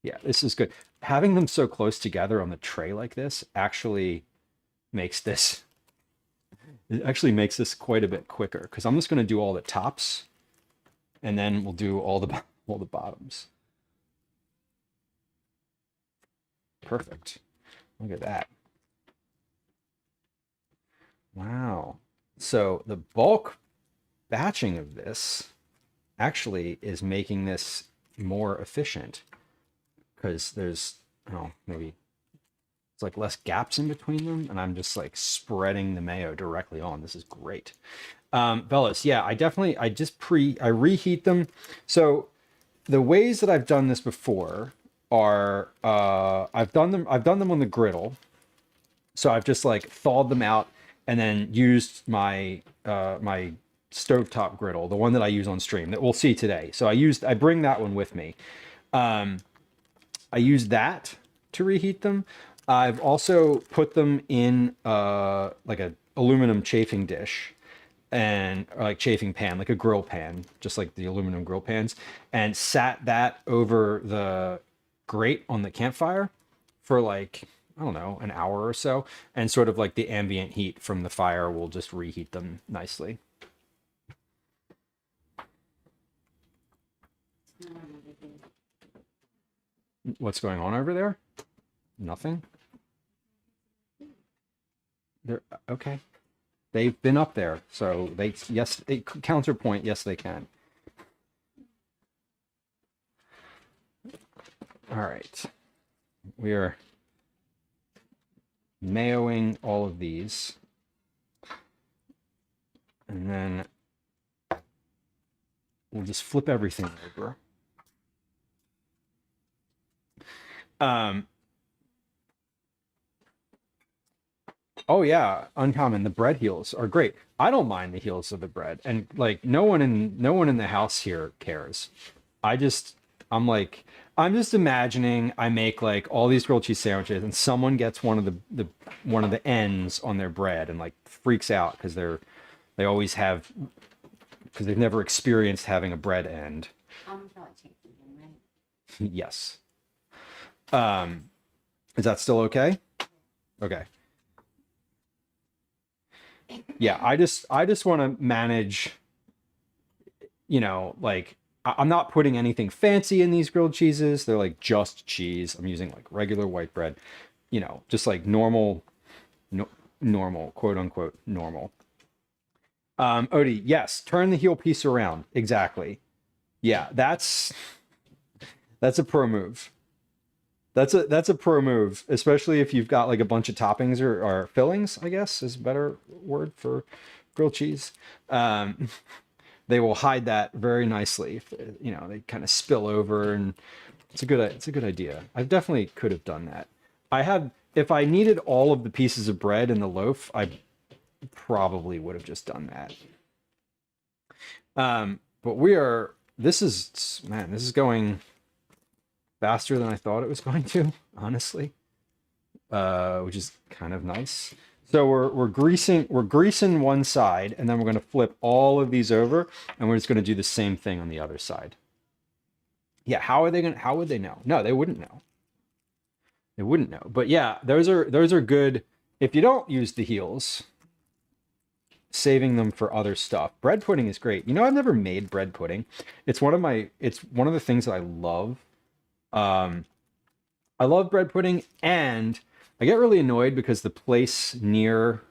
Speaker 6: Yeah, this is good. Having them so close together on the tray like this actually makes this quite a bit quicker, because I'm just going to do all the tops and then we'll do all the bottoms. Perfect. Look at that. Wow. So the bulk batching of this actually is making this more efficient, because there's, maybe it's like less gaps in between them, and I'm just like spreading the mayo directly on. This is great. Bellas, yeah, I reheat them. So the ways that I've done this before are, I've done them on the griddle. So I've just like thawed them out and then used my my stovetop griddle, the one that I use on stream that we'll see today. So I bring that one with me. I use that to reheat them. I've also put them in like a aluminum chafing dish, and or like chafing pan, like a grill pan, just like the aluminum grill pans, and sat that over the grate on the campfire for like, I don't know, an hour or so, and sort of like the ambient heat from the fire will just reheat them nicely. What's going on over there? Nothing? They're okay. They've been up there, so they counterpoint, yes they can. All right. We are mayoing all of these. And then we'll just flip everything over. Oh yeah, uncommon. The bread heels are great. I don't mind the heels of the bread, and like no one in the house here cares. I'm just imagining I make like all these grilled cheese sandwiches, and someone gets one of the ends on their bread and like freaks out because they always have, because they've never experienced having a bread end. Yes. Is that still okay? Okay. Yeah, I just want to manage, like I'm not putting anything fancy in these grilled cheeses. They're like just cheese. I'm using like regular white bread, just like normal, quote unquote normal. Odie, yes, turn the heel piece around. Exactly. Yeah, that's a pro move. That's a pro move, especially if you've got like a bunch of toppings or fillings, I guess is a better word for grilled cheese. They will hide that very nicely if they kind of spill over, and it's a good idea. I definitely could have done that. If I needed all of the pieces of bread in the loaf, I probably would have just done that. But we are this is, man, this is going faster than I thought it was going to, honestly, which is kind of nice. So we're greasing one side, and then we're going to flip all of these over, and we're just going to do the same thing on the other side. Yeah, how would they know? No, they wouldn't know. They wouldn't know. But yeah, those are good. If you don't use the heels, saving them for other stuff. Bread pudding is great. You know, I've never made bread pudding. It's one of the things that I love. I love bread pudding, and I get really annoyed because the place near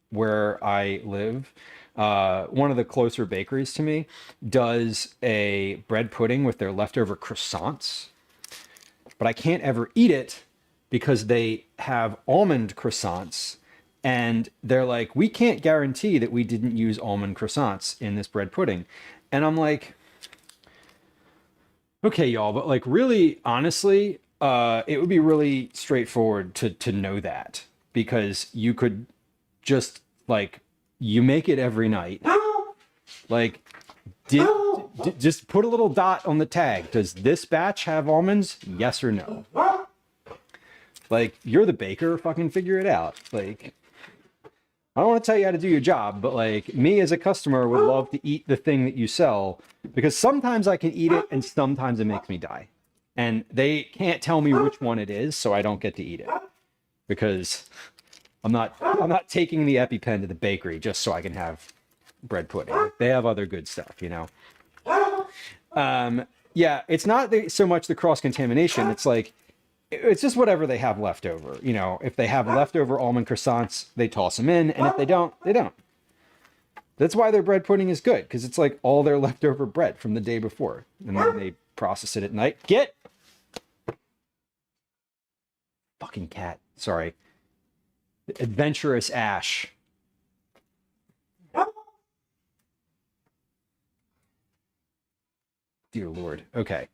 Speaker 6: where I live, one of the closer bakeries to me, does a bread pudding with their leftover croissants, but I can't ever eat it because they have almond croissants, and they're like, we can't guarantee that we didn't use almond croissants in this bread pudding. And I'm like, okay, y'all, but like really, honestly, it would be really straightforward to know that, because you could just like, you make it every night. Like, just put a little dot on the tag. Does this batch have almonds? Yes or no? Like, you're the baker, fucking figure it out. Like, I don't want to tell you how to do your job, but like, me as a customer would love to eat the thing that you sell, because sometimes I can eat it and sometimes it makes me die. And they can't tell me which one it is, so I don't get to eat it. Because I'm not taking the EpiPen to the bakery just so I can have bread pudding. They have other good stuff, you know. Yeah, it's not so much the cross-contamination. It's like, it's just whatever they have left over. You know, if they have leftover almond croissants, they toss them in, and if they don't, they don't. That's why their bread pudding is good, because it's like all their leftover bread from the day before, and then they process it at night. Fucking cat. Sorry. Adventurous Ash. Dear Lord. Okay.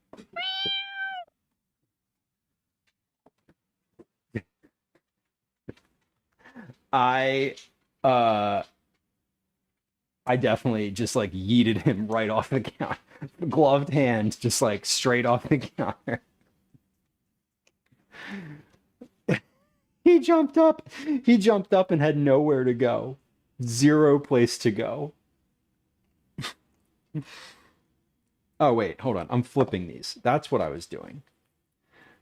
Speaker 6: I definitely just like yeeted him right off the counter. Gloved hand, just like straight off the counter. He jumped up and had nowhere to go. Zero place to go. Oh, wait, hold on. I'm flipping these. That's what I was doing.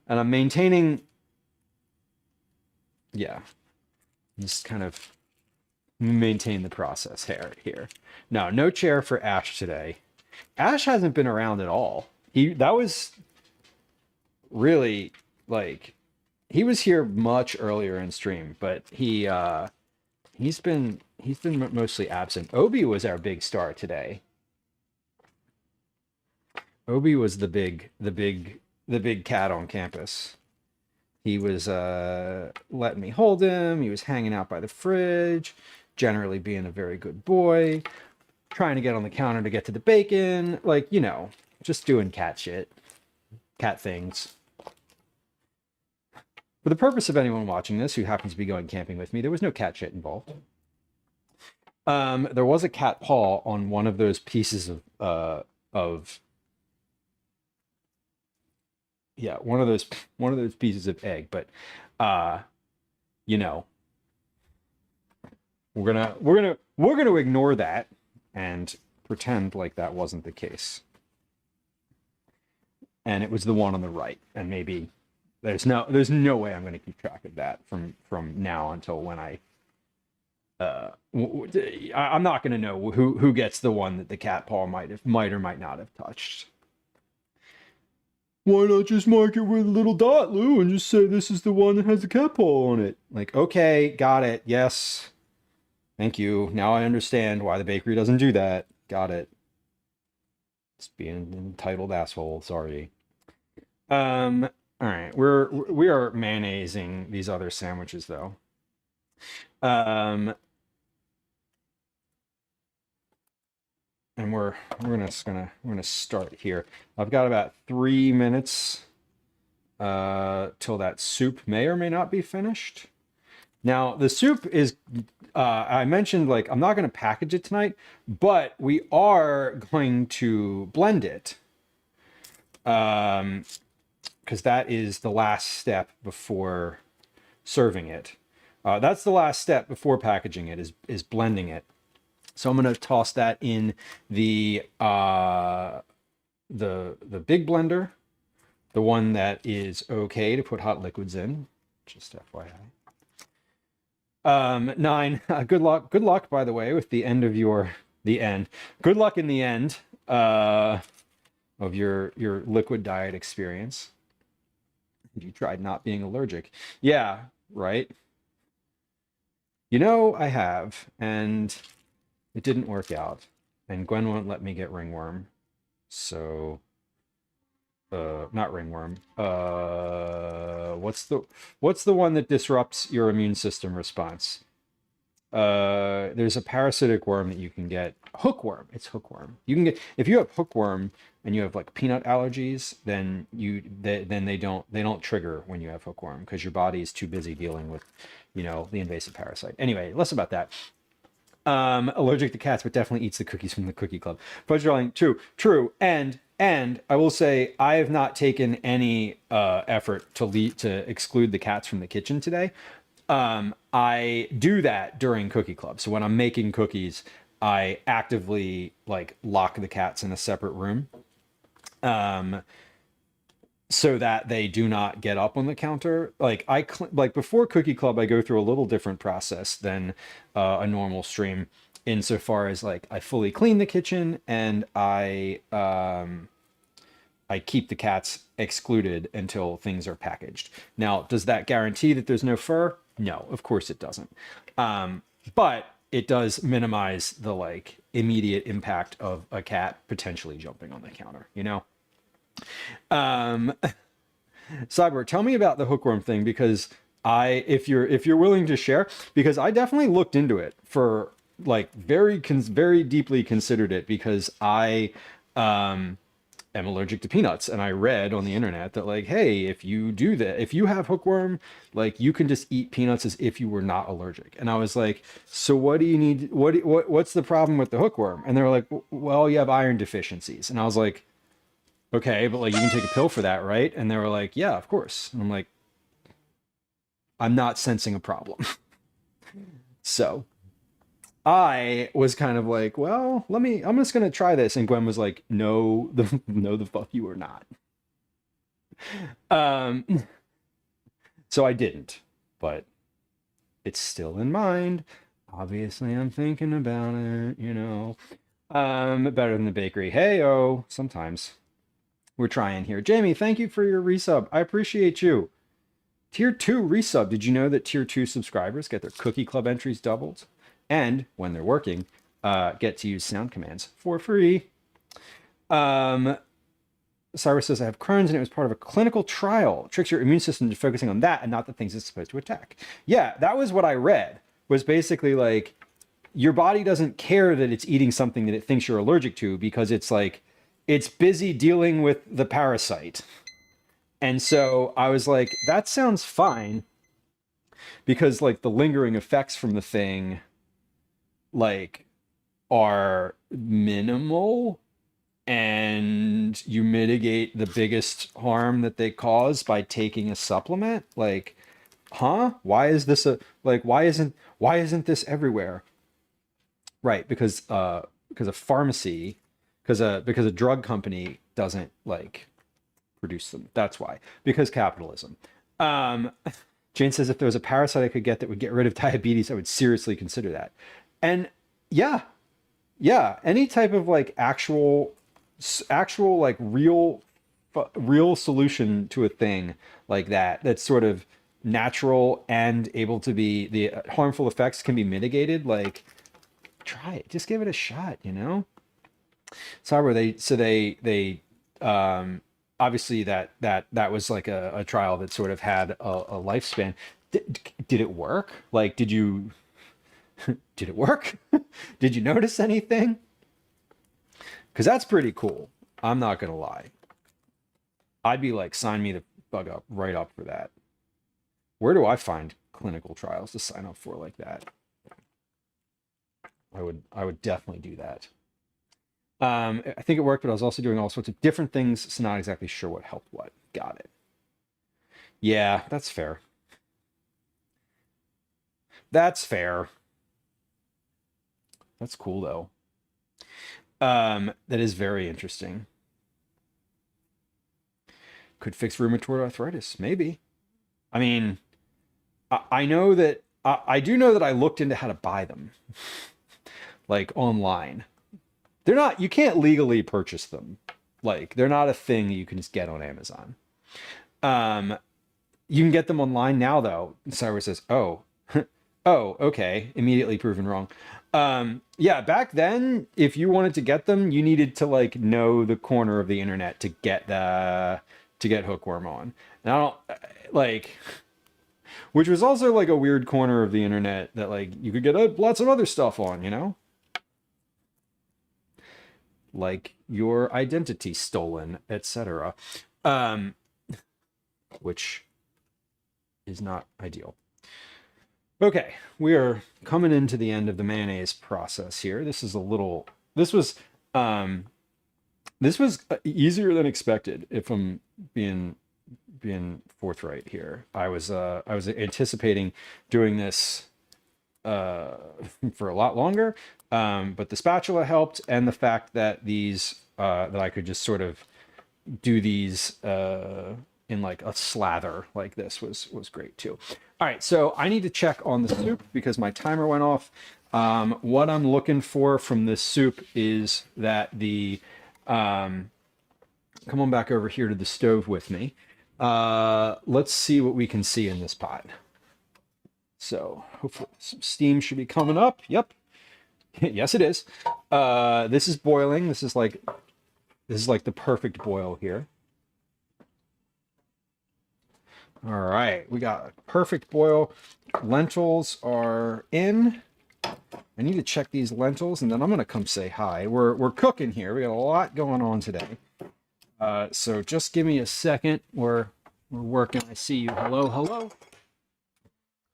Speaker 6: And I'm maintaining... Yeah. Just kind of maintain the process here. No chair for Ash today. Ash hasn't been around at all. That was really, like... He was here much earlier in stream, but he's been mostly absent. Obi was our big star today. Obi was the big cat on campus. He was letting me hold him. He was hanging out by the fridge, generally being a very good boy, trying to get on the counter to get to the bacon, like, you know, just doing cat shit, cat things. For the purpose of anyone watching this who happens to be going camping with me, there was no cat shit involved. There was a cat paw on one of those pieces of one of those pieces of egg, but you know, we're gonna ignore that and pretend like that wasn't the case. And it was the one on the right, and maybe there's no way I'm going to keep track of that from now until when I'm not going to know who gets the one that the cat paw might or might not have touched. Why not just mark it with a little dot, Lou, and just say this is the one that has the cat paw on it? Like, okay, got it. Yes. Thank you. Now I understand why the bakery doesn't do that. Got it. It's being an entitled asshole. Sorry. All right, we are mayonnaising these other sandwiches though. And we're gonna start here. I've got about 3 minutes till that soup may or may not be finished. Now the soup is, I mentioned like I'm not going to package it tonight, but we are going to blend it, because that is the last step before serving it. That's the last step before packaging it is blending it. So I'm going to toss that in the big blender, the one that is okay to put hot liquids in, just FYI. 9. Good luck, by the way, with the end of the end. Good luck in the end of your liquid diet experience. You tried not being allergic. Yeah, right. You know, I have, and it didn't work out. And Gwen won't let me get ringworm. So, not ringworm. What's the one that disrupts your immune system response? There's a parasitic worm that you can get. Hookworm. It's hookworm. You can get, if you have hookworm and you have like peanut allergies, then they don't trigger when you have hookworm because your body is too busy dealing with, the invasive parasite. Anyway, less about that. Allergic to cats, but definitely eats the cookies from the cookie club. Fudge darling, true. And I will say I have not taken any effort to exclude the cats from the kitchen today. I do that during cookie club. So when I'm making cookies, I actively like lock the cats in a separate room, so that they do not get up on the counter. Like like before cookie club, I go through a little different process than a normal stream, insofar as like I fully clean the kitchen and I keep the cats excluded until things are packaged. Now, does that guarantee that there's no fur? No, of course it doesn't. But it does minimize the like immediate impact of a cat potentially jumping on the counter, Cyber, tell me about the hookworm thing, because if you're willing to share, because I definitely looked into it for like very deeply considered it, because I am allergic to peanuts, and I read on the internet that like, hey, if you do that, if you have hookworm, like you can just eat peanuts as if you were not allergic. And I was like, so what do you need? What's the problem with the hookworm? And they were like, well, you have iron deficiencies. And I was like, okay, but like you can take a pill for that, right? And they were like, yeah, of course. And I'm like, I'm not sensing a problem. So I was kind of like, well, I'm just going to try this. And Gwen was like, no, the fuck you are not. So I didn't, but it's still in mind. Obviously I'm thinking about it, better than the bakery. Hey-oh, sometimes we're trying here. Jamie, thank you for your resub. I appreciate you. Tier 2 resub. Did you know that Tier 2 subscribers get their Cookie Club entries doubled? And when they're working, get to use sound commands for free. Cyrus says, I have Crohn's and it was part of a clinical trial. It tricks your immune system into focusing on that and not the things it's supposed to attack. Yeah, that was what I read, was basically like, your body doesn't care that it's eating something that it thinks you're allergic to, because it's like, it's busy dealing with the parasite. And so I was like, that sounds fine, because like the lingering effects from the thing like are minimal, and you mitigate the biggest harm that they cause by taking a supplement. Like, why is this why isn't this everywhere? Right, because a pharmacy, because a drug company doesn't like produce them. That's why. Because capitalism. Jane says, if there was a parasite I could get that would get rid of diabetes, I would seriously consider that. And yeah, any type of like actual like real solution to a thing like that's sort of natural and able to be, the harmful effects can be mitigated. Like, try it, just give it a shot, Cyber, they obviously that was like a trial that sort of had a lifespan. Did it work? Like, did it work? Did you notice anything? Because that's pretty cool. I'm not going to lie. I'd be like, sign me the bug up right up for that. Where do I find clinical trials to sign up for like that. I would definitely do that. I think it worked, but I was also doing all sorts of different things, so not exactly sure what helped what. Got it. Yeah, that's fair. That's fair. That's cool though. That is very interesting. Could fix rheumatoid arthritis, maybe. I mean, I know that I do know that I looked into how to buy them, like online. They're not. You can't legally purchase them. Like they're not a thing you can just get on Amazon. You can get them online now though. Cyrus says, "Oh, oh, okay." Immediately proven wrong. Yeah, back then, if you wanted to get them, you needed to like know the corner of the internet to get Hookworm on. And I don't like, which was also like a weird corner of the internet that like you could get lots of other stuff on, you know, like your identity stolen, etc. Which is not ideal. Okay, we are coming into the end of the mayonnaise process here. This was easier than expected, if I'm being forthright here. I was anticipating doing this for a lot longer, but the spatula helped, and the fact that these that I could just sort of do these in like a slather like this was great too. All right, so I need to check on the soup because my timer went off. What I'm looking for from this soup is that the come on back over here to the stove with me. Let's see what we can see in this pot. So hopefully some steam should be coming up. Yep. Yes, it is. This is boiling. This is like the perfect boil here. All right, we got a perfect boil. Lentils are in. I need to check these lentils, and then I'm gonna come say hi. We're cooking here. We got a lot going on today. So just give me a second. We're working. I see you. Hello, hello.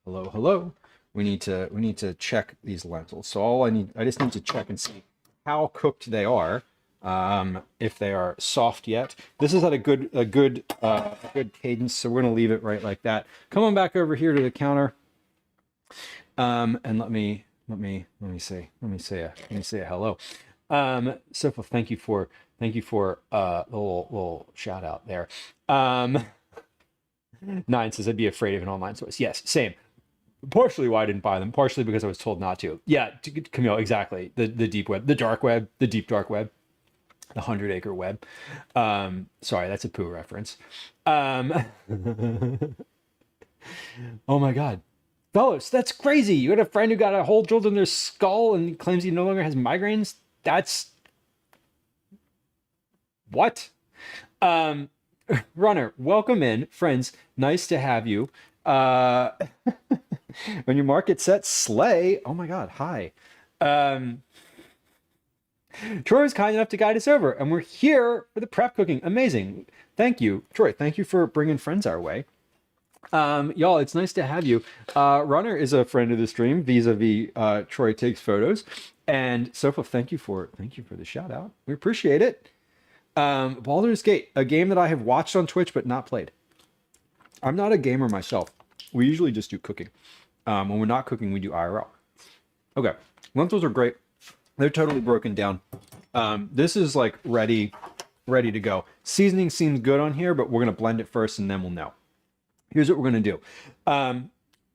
Speaker 6: Hello, hello. We need to check these lentils. So I just need to check and see how cooked they are. If they are soft yet. This is at a good cadence, so we're gonna leave it right like that. Come on back over here to the counter, and let me say a hello. Sofa, thank you for the little shout out there. Nine says I'd be afraid of an online source. Yes, same. Partially why I didn't buy them, partially because I was told not to. Yeah, Camille, exactly. The deep web, the dark web, the deep dark web. The 100-acre web. Sorry, that's a poo reference. Oh my God. Fellows, that's crazy. You got a friend who got a hole drilled in their skull and claims he no longer has migraines? That's... What? Runner, welcome in. Friends, nice to have you. When your market set, slay. Oh my God, hi. Troy was kind enough to guide us over, and we're here for the prep cooking. Amazing. Thank you, Troy. Thank you for bringing friends our way. Y'all, it's nice to have you. Runner is a friend of the stream, vis-a-vis Troy Takes Photos. And Sofa, thank you for the shout out. We appreciate it. Baldur's Gate, a game that I have watched on Twitch but not played. I'm not a gamer myself. We usually just do cooking. When we're not cooking, we do IRL. Okay, lentils are great. They're totally broken down. This is like ready to go. Seasoning seems good on here, but we're gonna blend it first and then we'll know. Here's what we're gonna do. Let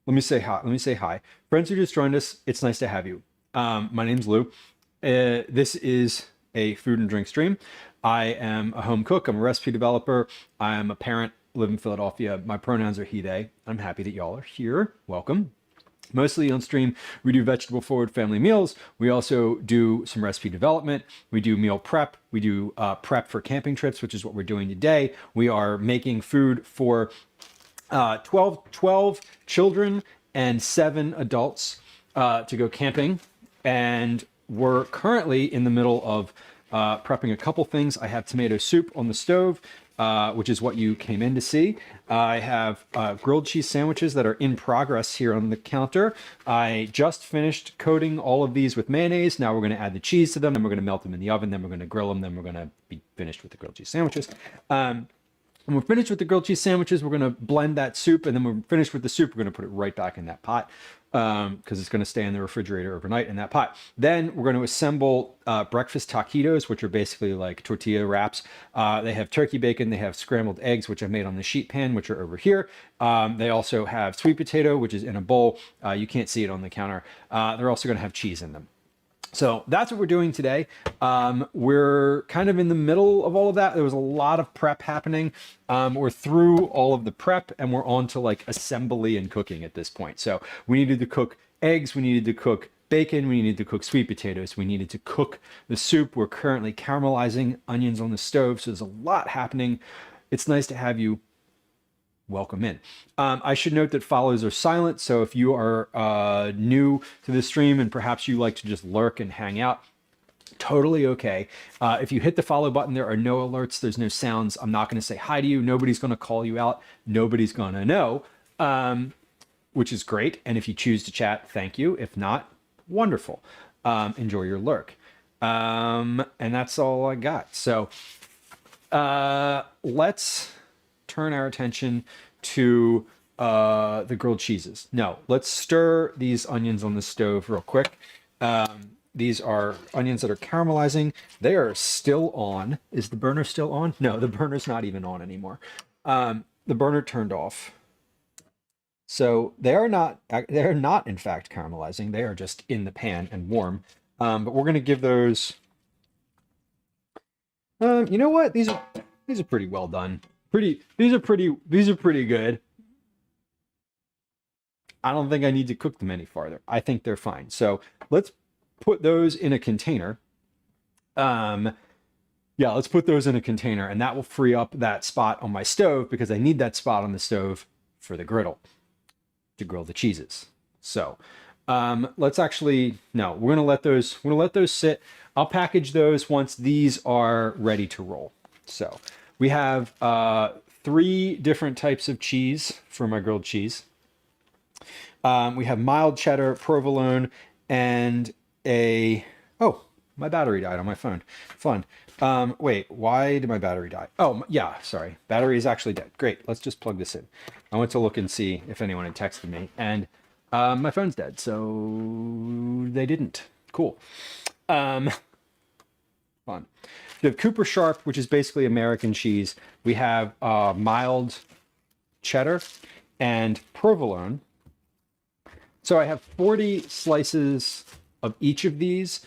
Speaker 6: me say hi. Friends who just joined us, it's nice to have you. My name's Lou. This is a food and drink stream. I am a home cook. I'm a recipe developer. I am a parent, live in Philadelphia. My pronouns are he, they. I'm happy that y'all are here. Welcome. Mostly on stream, we do vegetable forward family meals. We also do some recipe development. We do meal prep. We do prep for camping trips, which is what we're doing today. We are making food for 12 children and 7 adults to go camping. And we're currently in the middle of prepping a couple things. I have tomato soup on the stove. which is what you came in to see. I have grilled cheese sandwiches that are in progress here on the counter. I just finished coating all of these with mayonnaise. Now we're going to add the cheese to them, then we're going to melt them in the oven, then we're going to grill them, then we're going to be finished with the grilled cheese sandwiches. When we're finished with the grilled cheese sandwiches, we're going to blend that soup, and then when we're finished with the soup, we're going to put it right back in that pot because it's going to stay in the refrigerator overnight in that pot. Then we're going to assemble breakfast taquitos, which are basically like tortilla wraps. They have turkey bacon, they have scrambled eggs, which I made on the sheet pan, which are over here. They also have sweet potato, which is in a bowl. You can't see it on the counter. They're also going to have cheese in them. So that's what we're doing today. We're kind of in the middle of all of that. There was a lot of prep happening. We're through all of the prep and we're on to like assembly and cooking at this point. So we needed to cook eggs. We needed to cook bacon. We needed to cook sweet potatoes. We needed to cook the soup. We're currently caramelizing onions on the stove. So there's a lot happening. It's nice to have you. Welcome in. I should note that follows are silent. So if you are new to the stream and perhaps you like to just lurk and hang out, totally okay. If you hit the follow button, there are no alerts. There's no sounds. I'm not going to say hi to you. Nobody's going to call you out. Nobody's going to know, which is great. And if you choose to chat, thank you. If not, wonderful. Enjoy your lurk. And that's all I got. So let's turn our attention to the grilled cheeses. No, let's stir these onions on the stove real quick. These are onions that are caramelizing. They are still on. Is the burner still on? No, the burner's not even on anymore. The burner turned off. So they're not in fact caramelizing. They are just in the pan and warm. But we're gonna give those. You know what? These are pretty well done. These are pretty good. I don't think I need to cook them any farther. I think they're fine. So let's put those in a container. Yeah, let's put those in a container and that will free up that spot on my stove because I need that spot on the stove for the griddle to grill the cheeses. So let's actually, no, we're gonna let those sit. I'll package those once these are ready to roll. So we have 3 different types of cheese for my grilled cheese. We have mild cheddar, provolone, and oh, my battery died on my phone. Fun. Wait, why did my battery die? Oh, yeah, sorry. Battery is actually dead. Great, let's just plug this in. I went to look and see if anyone had texted me, and my phone's dead, so they didn't. Cool. Fun. We have Cooper Sharp, which is basically American cheese. We have mild cheddar and provolone. So I have 40 slices of each of these.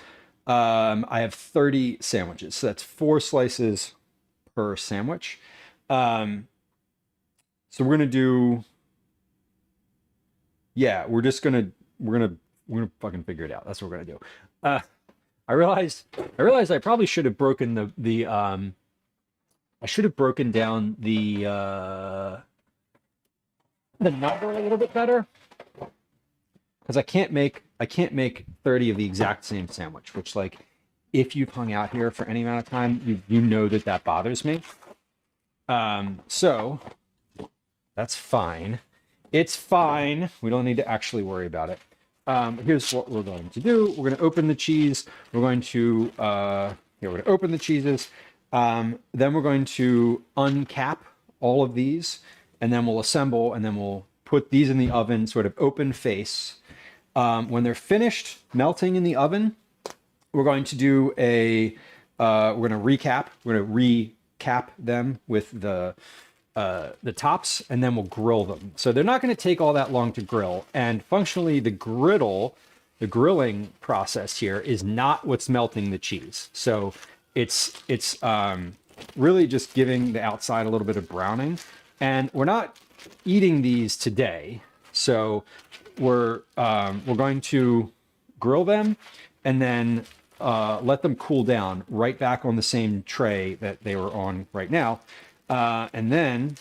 Speaker 6: I have 30 sandwiches. So that's 4 slices per sandwich. So we're going to do, yeah, we're going to fucking figure it out. That's what we're going to do. I realized I probably should have broken I should have broken down the number a little bit better because I can't make 30 of the exact same sandwich, which, like, if you've hung out here for any amount of time, you know that bothers me. So that's fine. It's fine. We don't need to actually worry about it. Here's what we're going to do. We're going to open the cheese. We're going to open the cheeses. Then we're going to uncap all of these, and then we'll assemble, and then we'll put these in the oven, sort of open face. When they're finished melting in the oven, we're going to do we're going to recap. We're going to recap them with the tops, and then we'll grill them. So they're not going to take all that long to grill. And functionally, the grilling process here is not what's melting the cheese. So it's really just giving the outside a little bit of browning. And we're not eating these today. So we're going to grill them and then let them cool down right back on the same tray that they were on right now. And then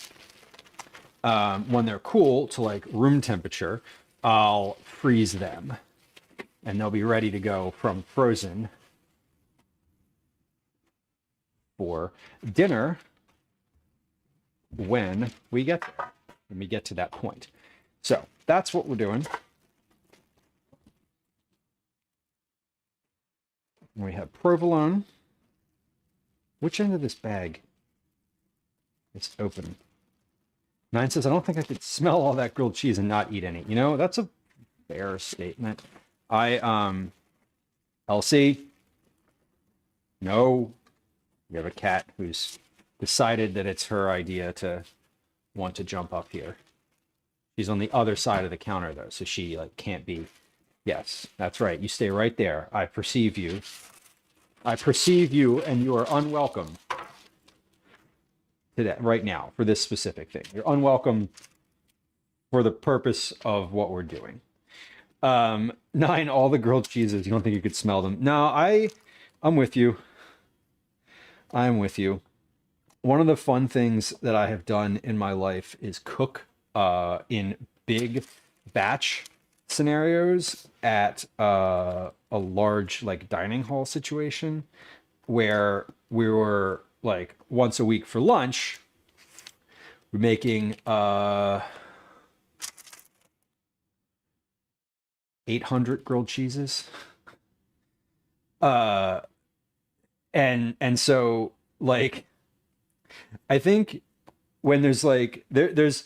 Speaker 6: when they're cool to like room temperature, I'll freeze them and they'll be ready to go from frozen for dinner when we get there, when we get to that point. So that's what we're doing. We have provolone. Which end of this bag? It's open. 9 says, I don't think I could smell all that grilled cheese and not eat any. You know, that's a fair statement. Elsie, no, you have a cat who's decided that it's her idea to want to jump up here. She's on the other side of the counter though, so she like can't be. Yes, that's right. You stay right there. I perceive you. I perceive you, and you are unwelcome to that right now for this specific thing. You're unwelcome for the purpose of what we're doing. 9, all the grilled cheeses. You don't think you could smell them? No, I'm with you. I'm with you. One of the fun things that I have done in my life is cook in big batch scenarios at a large like dining hall situation where we were like once a week for lunch. We're making 800 grilled cheeses. And so like I think when there's like there's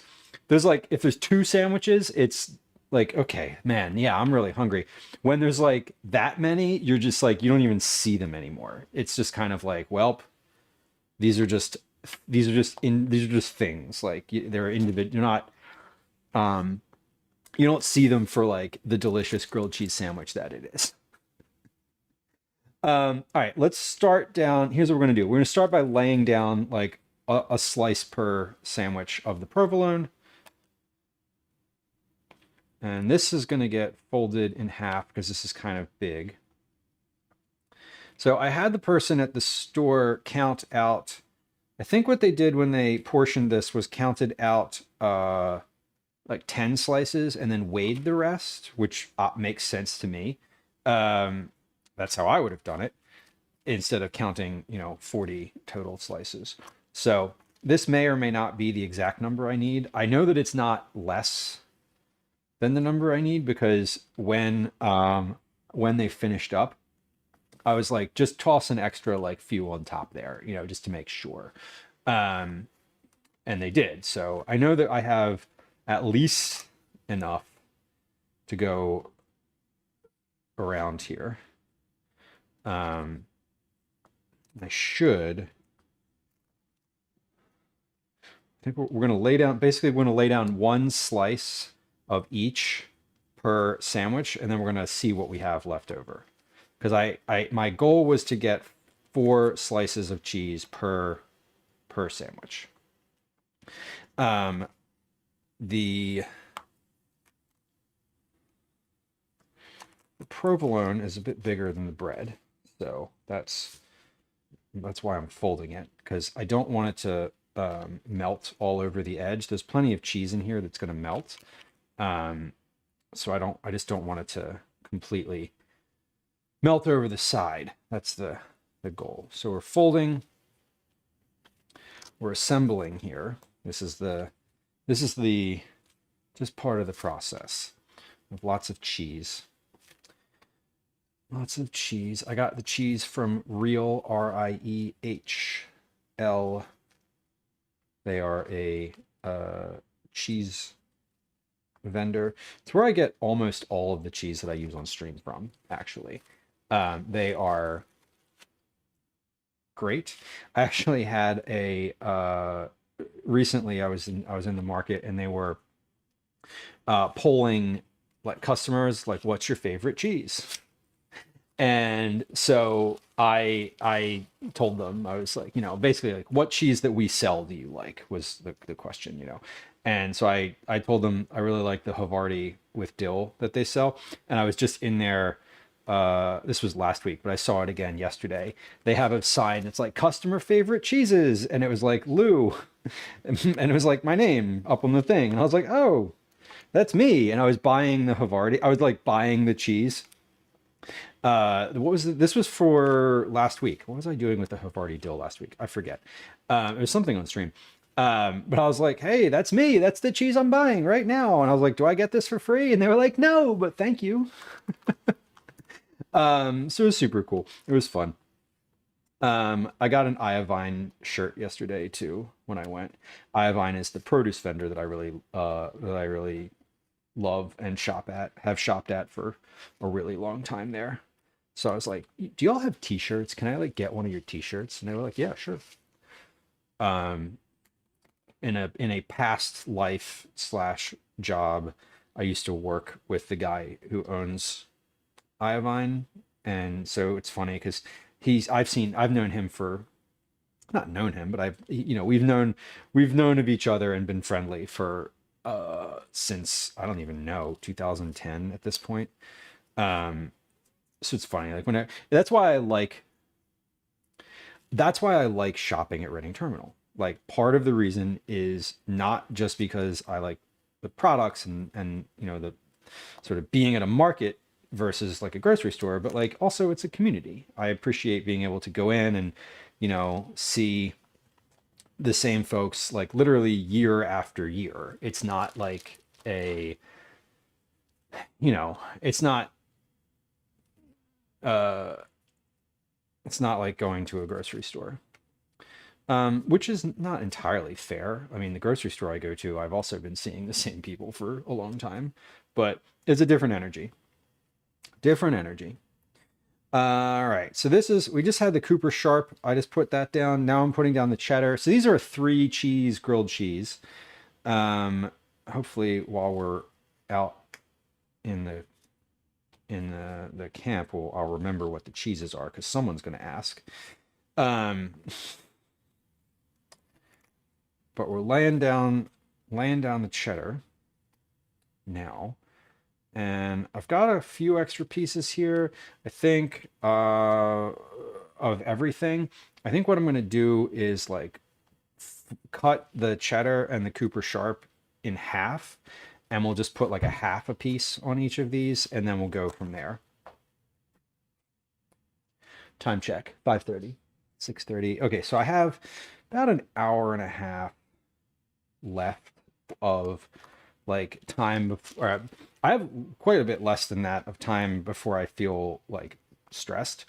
Speaker 6: like if there's 2 sandwiches, it's like, okay, man, yeah, I'm really hungry. When there's like that many, you're just like, you don't even see them anymore. It's just kind of like, welp, these are just things. Like they're individual. You're not, you don't see them for like the delicious grilled cheese sandwich that it is. All right, let's start down. Here's what we're gonna do. We're gonna start by laying down like a slice per sandwich of the provolone. And this is going to get folded in half because this is kind of big. So I had the person at the store count out. I think what they did when they portioned this was counted out like 10 slices and then weighed the rest, which makes sense to me. That's how I would have done it instead of counting, 40 total slices. So this may or may not be the exact number I need. I know that it's not less than the number I need because when they finished up, I was like, just toss an extra like few on top there, just to make sure. And they did. So I know that I have at least enough to go around here. I think we're going to lay down, basically we're going to lay down 1 slice of each per sandwich, and then we're going to see what we have left over. Because my goal was to get 4 slices of cheese per sandwich. The provolone is a bit bigger than the bread, so that's why I'm folding it, because I don't want it to melt all over the edge. There's plenty of cheese in here that's going to melt. So I just don't want it to completely melt over the side. That's the goal. So we're folding, we're assembling here. This is the just part of the process of lots of cheese. Lots of cheese. I got the cheese from Real, RIEHL. They are a cheese vendor. It's where I get almost all of the cheese that I use on stream from, actually. They are great. I actually had a recently I was in the market and they were polling like customers, like, what's your favorite cheese? And so I told them, I was like, basically like, what cheese that we sell do you like was the question, And so I told them I really like the Havarti with dill that they sell. And I was just in there, this was last week, but I saw it again yesterday. They have a sign that's like customer favorite cheeses. And it was like Lou. And it was like my name up on the thing. And I was like, oh, that's me. And I was buying the Havarti. I was like buying the cheese. This was for last week. What was I doing with the Havarti dill last week? I forget. It was something on stream. But I was like, hey, that's me. That's the cheese I'm buying right now. And I was like, do I get this for free? And they were like, no, but thank you. So it was super cool. It was fun. I got an Iovine shirt yesterday too when I went. Iovine is the produce vendor that I really love and have shopped at for a really long time there. So I was like, do y'all have t-shirts? Can I like get one of your t-shirts? And they were like, yeah, sure. In a past life / job, I used to work with the guy who owns Iovine, and so it's funny because I've known him for, not known him, but we've known of each other and been friendly for since, I don't even know, 2010 at this point. So it's funny, like that's why I like shopping at Reading Terminal. Like, part of the reason is not just because I like the products and the sort of being at a market versus like a grocery store, but like also it's a community. I appreciate being able to go in and see the same folks like literally year after year. It's not like it's not like going to a grocery store, which is not entirely fair. I mean, the grocery store I go to, I've also been seeing the same people for a long time, but it's a different energy. All right, so we just had the Cooper Sharp. I just put that down. Now I'm putting down the cheddar. So these are 3 cheese grilled cheese. Hopefully while we're out in the camp, I'll remember what the cheeses are, because someone's going to ask. But we're laying down the cheddar now. And I've got a few extra pieces here, I think, of everything. I think what I'm going to do is like cut the cheddar and the Cooper Sharp in half, and we'll just put like a half a piece on each of these, and then we'll go from there. Time check, 5:30, 6:30. Okay, so I have about an hour and a half left of like time before. I have quite a bit less than that of time before I feel like stressed.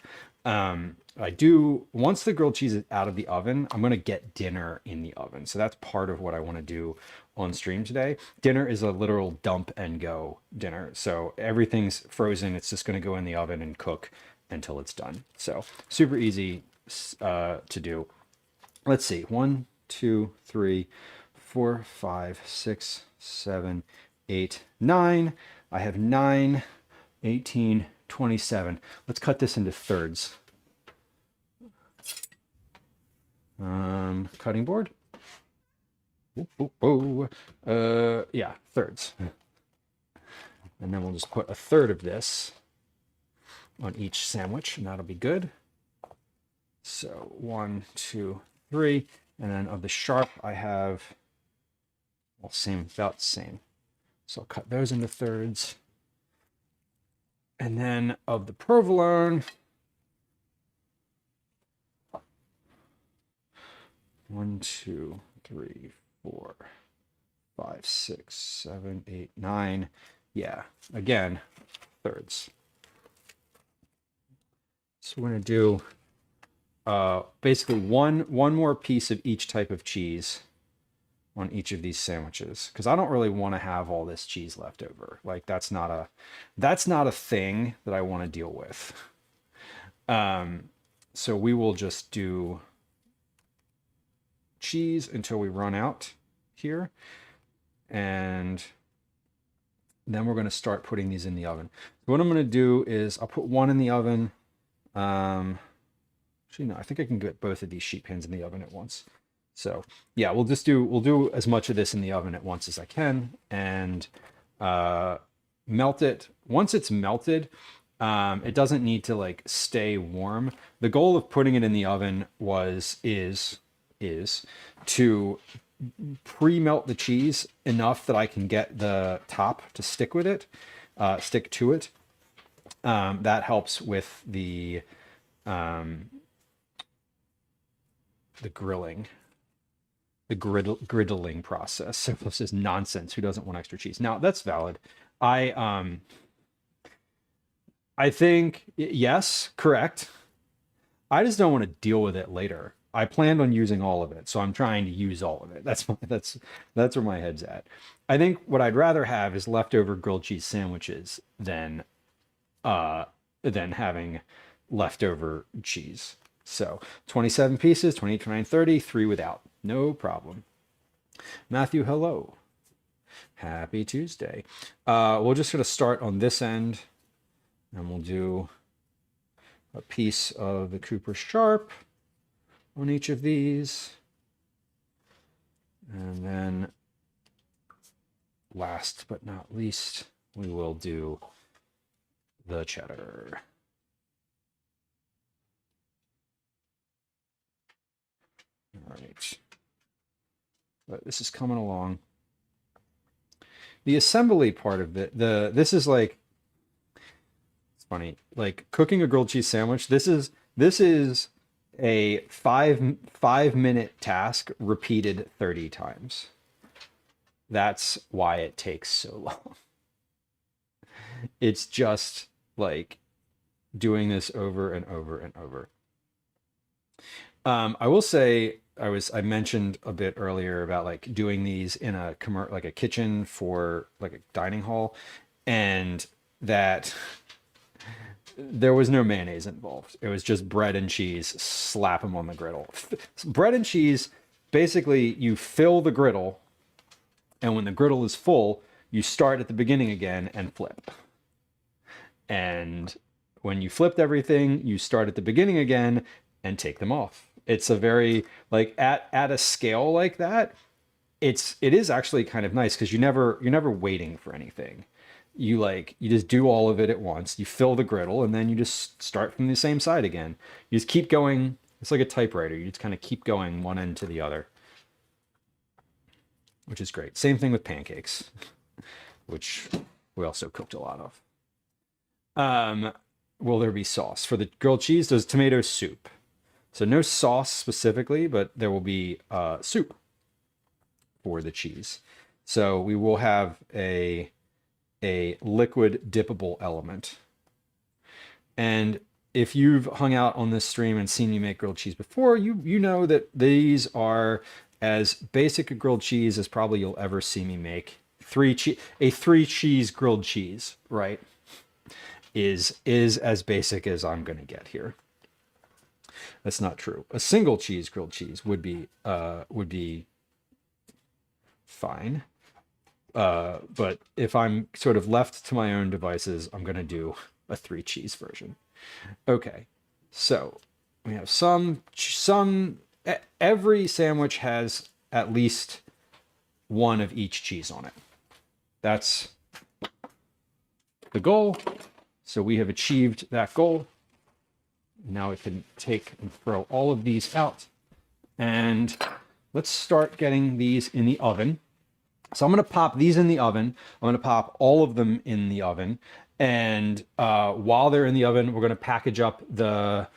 Speaker 6: I do, once the grilled cheese is out of the oven, I'm going to get dinner in the oven. So that's part of what I want to do on stream today. Dinner is a literal dump and go dinner. So everything's frozen. It's just going to go in the oven and cook until it's done. So super easy to do. Let's see. 1, 2, 3, 4, 5, 6, 7, 8, 9. I have 9, 18, 27. Let's cut this into thirds. Cutting board. Yeah, thirds. And then we'll just put a third of this on each sandwich, and that'll be good. So 1, 2, 3. And then of the Sharp, I have, well, about the same. So I'll cut those into thirds. And then of the provolone, 1, 2, 3, 4, 5, 6, 7, 8, 9. Yeah, again, thirds. So we're going to do basically one more piece of each type of cheese on each of these sandwiches, because I don't really want to have all this cheese left over. Like, that's not a thing that I want to deal with. So we will just do cheese until we run out here, and then we're going to start putting these in the oven. So what I'm going to do is I'll put one in the oven. Actually, no, I think I can get both of these sheet pans in the oven at once. So yeah, we'll do as much of this in the oven at once as I can, and melt it. Once it's melted, it doesn't need to like stay warm. The goal of putting it in the oven is to pre-melt the cheese enough that I can get the top to stick to it. That helps with the grilling. the griddling process. So this is nonsense. Who doesn't want extra cheese? Now that's valid. I think yes, correct. I just don't want to deal with it later. I planned on using all of it, so I'm trying to use all of it. That's where my head's at. I think what I'd rather have is leftover grilled cheese sandwiches than having leftover cheese. So 27 pieces, 28, 29, 30, 3 without. No problem. Matthew, hello. Happy Tuesday. We're just going to start on this end, and we'll do a piece of the Cooper Sharp on each of these. And then last but not least, we will do the cheddar. All right. But this is coming along. The assembly part of it, this is like, it's funny, like cooking a grilled cheese sandwich. This is a five minute task repeated 30 times. That's why it takes so long. It's just like doing this over and over and over. I will say I mentioned a bit earlier about like doing these in a like a kitchen for like a dining hall, and that there was no mayonnaise involved. It was just bread and cheese, slap them on the griddle. Bread and cheese, basically you fill the griddle, and when the griddle is full, you start at the beginning again and flip. And when you flipped everything, you start at the beginning again and take them off. It's a very, like at a scale like that, it is actually kind of nice because you're never waiting for anything. You just do all of it at once. You fill the griddle and then you just start from the same side again. You just keep going. It's like a typewriter. You just kind of keep going one end to the other, which is great. Same thing with pancakes, which we also cooked a lot of. Will there be sauce for the grilled cheese? There's tomato soup. So no sauce specifically, but there will be soup for the cheese. So we will have a liquid dippable element. And if you've hung out on this stream and seen me make grilled cheese before, you know that these are as basic a grilled cheese as probably you'll ever see me make. A three cheese grilled cheese, right? Is as basic as I'm gonna get here. That's not true. A single cheese grilled cheese would be fine. But if I'm sort of left to my own devices, I'm gonna do a 3 cheese version. Okay, so we have every sandwich has at least one of each cheese on it. That's the goal. So we have achieved that goal. Now we can take and throw all of these out. And let's start getting these in the oven. So I'm going to pop these in the oven. I'm going to pop all of them in the oven. And while they're in the oven, we're going to package up the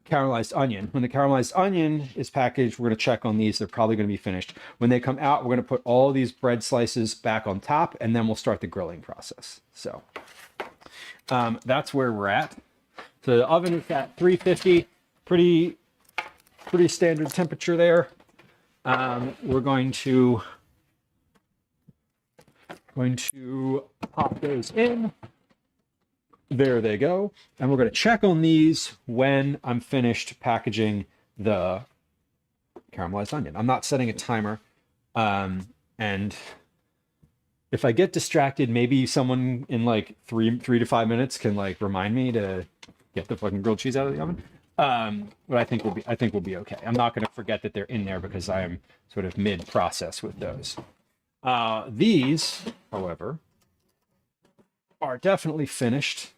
Speaker 6: caramelized onion. When the caramelized onion is packaged, we're going to check on these. They're probably going to be finished. When they come out, we're going to put all of these bread slices back on top, and then we'll start the grilling process. So that's where we're at. So the oven is at 350, pretty standard temperature there. We're going to pop those in. There they go. And we're going to check on these when I'm finished packaging the caramelized onion. I'm not setting a timer. And if I get distracted, maybe someone in like three to 5 minutes can like remind me to get the fucking grilled cheese out of the oven. But I think we'll be okay. I'm not going to forget that they're in there because I am sort of mid-process with those. These, however, are definitely finished.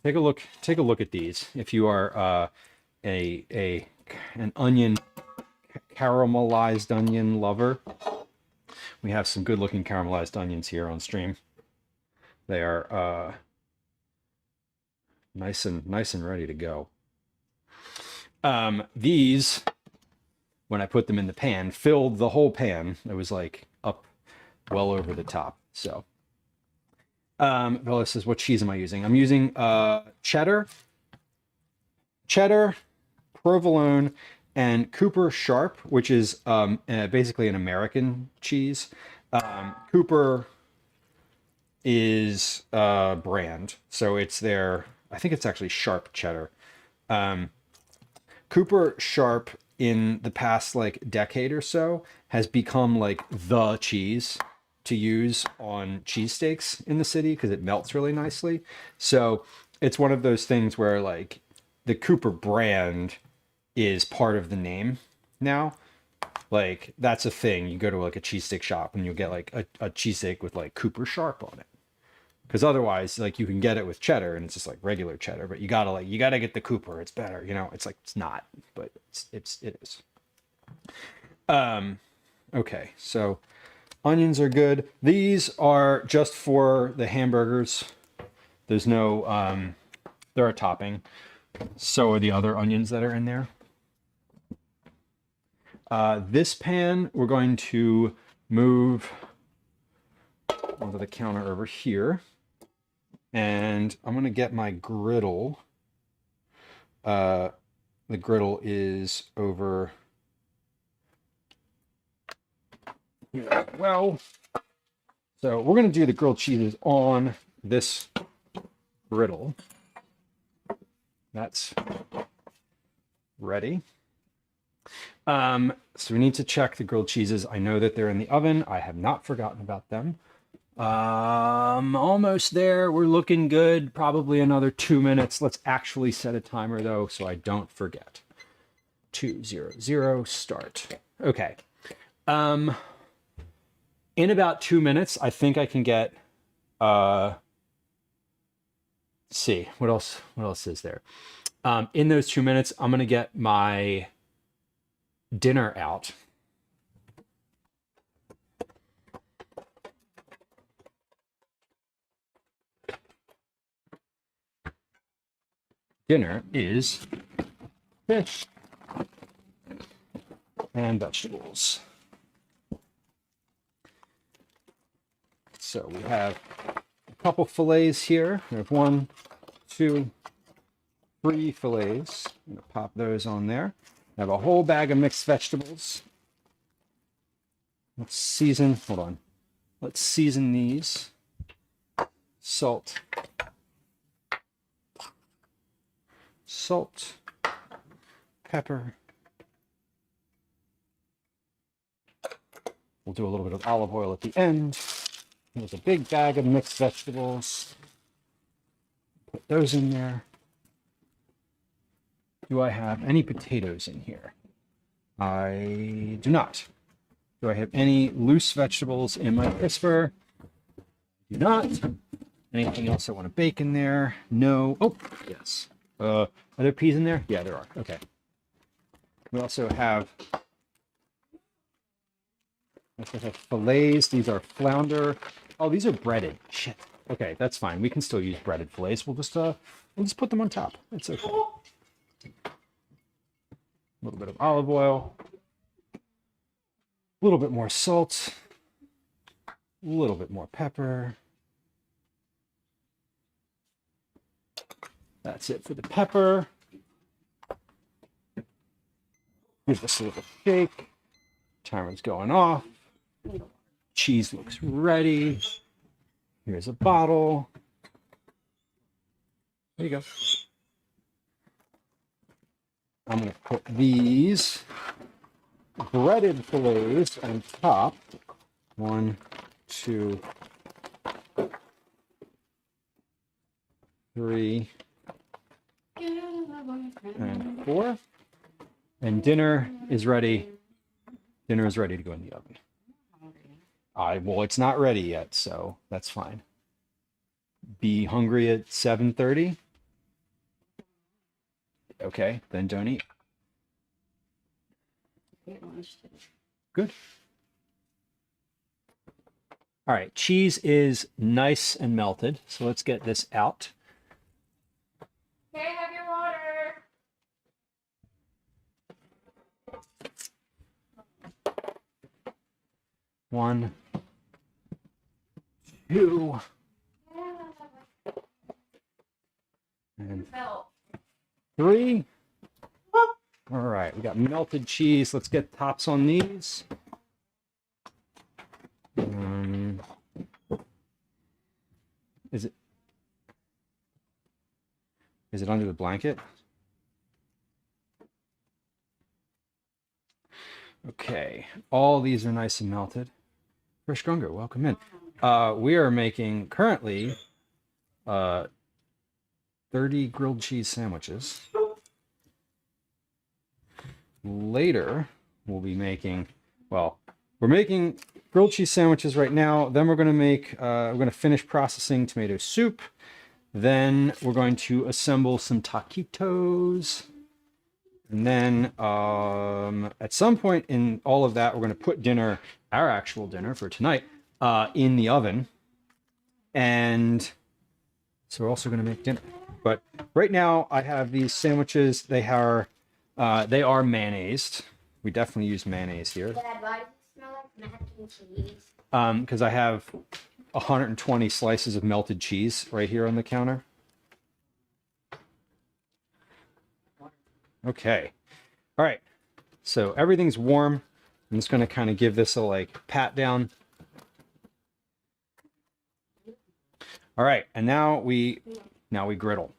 Speaker 6: Take a look at these. If you are an onion, caramelized onion lover, we have some good-looking caramelized onions here on stream. They are nice and ready to go. These when I put them in the pan, filled the whole pan. It was like up well over the top. So Bella says, what cheese am I using? I'm using cheddar, provolone, and Cooper Sharp, which is basically an American cheese. Cooper is a brand, so it's their, I think it's actually Sharp cheddar. Cooper Sharp in the past like decade or so has become like the cheese to use on cheesesteaks in the city because it melts really nicely. So it's one of those things where like the Cooper brand is part of the name now. Like that's a thing. You go to like a cheesesteak shop and you'll get like a cheesesteak with like Cooper Sharp on it. Because otherwise, like you can get it with cheddar and it's just like regular cheddar, but you gotta get the Cooper. It's better, you know. It's like it's not, but it is. Okay, so onions are good. These are just for the hamburgers. There's no they're a topping. So are the other onions that are in there. This pan we're going to move onto the counter over here. And I'm going to get my griddle. The griddle is over here as well. So we're going to do the grilled cheeses on this griddle. That's ready. So we need to check the grilled cheeses. I know that they're in the oven. I have not forgotten about them. Almost there. We're looking good. Probably another 2 minutes. Let's actually set a timer though, so I don't forget. 2:00 start. Okay. In about 2 minutes, I think I can get, let's see, what else is there? In those 2 minutes, I'm going to get my dinner out. Dinner is fish and vegetables. So we have a couple fillets here. We have 1, 2, 3 fillets. I'm gonna pop those on there. I have a whole bag of mixed vegetables. Let's season, hold on. Let's season these. Salt. Salt, pepper. We'll do a little bit of olive oil at the end. There's a big bag of mixed vegetables. Put those in there. Do I have any potatoes in here? I do not. Do I have any loose vegetables in my crisper? Do not. Anything else I want to bake in there? No. Oh, yes. Are there peas in there? Yeah, there are. Okay. We also have fillets. These are flounder. Oh, these are breaded. Shit. Okay, that's fine. We can still use breaded fillets. We'll just put them on top. It's okay. A little bit of olive oil. A little bit more salt. A little bit more pepper. That's it for the pepper. Give this a little shake. Timer's going off. Cheese looks ready. Here's a bottle. There you go. I'm going to put these breaded fillets on top. 1, 2, 3, and 4. And dinner is ready. Dinner is ready to go in the oven. Well, it's not ready yet, so that's fine. Be hungry at 7:30? Okay, then don't eat. Good. All right, cheese is nice and melted, so let's get this out.
Speaker 7: Here, have your water.
Speaker 6: 1, 2, and 3. All right, we got melted cheese. Let's get tops on these. Is it under the blanket? Okay, all these are nice and melted. Fresh Grunger, welcome in. We are making currently 30 grilled cheese sandwiches. Later, we'll be making, well, we're making grilled cheese sandwiches right now. Then we're going to make, we're going to finish processing tomato soup. Then we're going to assemble some taquitos. And then at some point in all of that, we're going to put dinner, our actual dinner for tonight, in the oven. And so we're also going to make dinner. But right now, I have these sandwiches. They are mayonnaised. We definitely use mayonnaise here.
Speaker 7: Dad, why does it smell like mac and cheese?
Speaker 6: Because I have 120 slices of melted cheese right here on the counter. Okay. All right. So everything's warm. I'm just going to kind of give this a like pat down. All right. And now we griddle.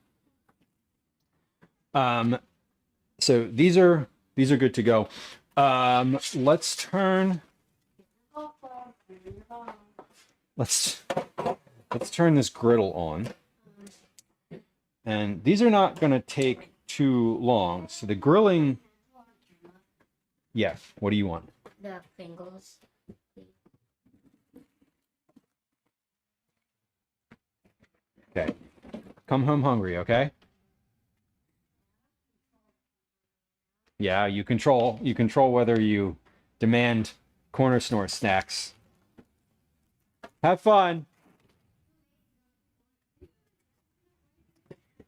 Speaker 6: So these are good to go. Let's turn this griddle on. And these are not going to take too long. So the grilling, yeah, what do you want?
Speaker 7: The fingers.
Speaker 6: Okay. Come home hungry, okay? Yeah, you control whether you demand corner store snacks. Have fun.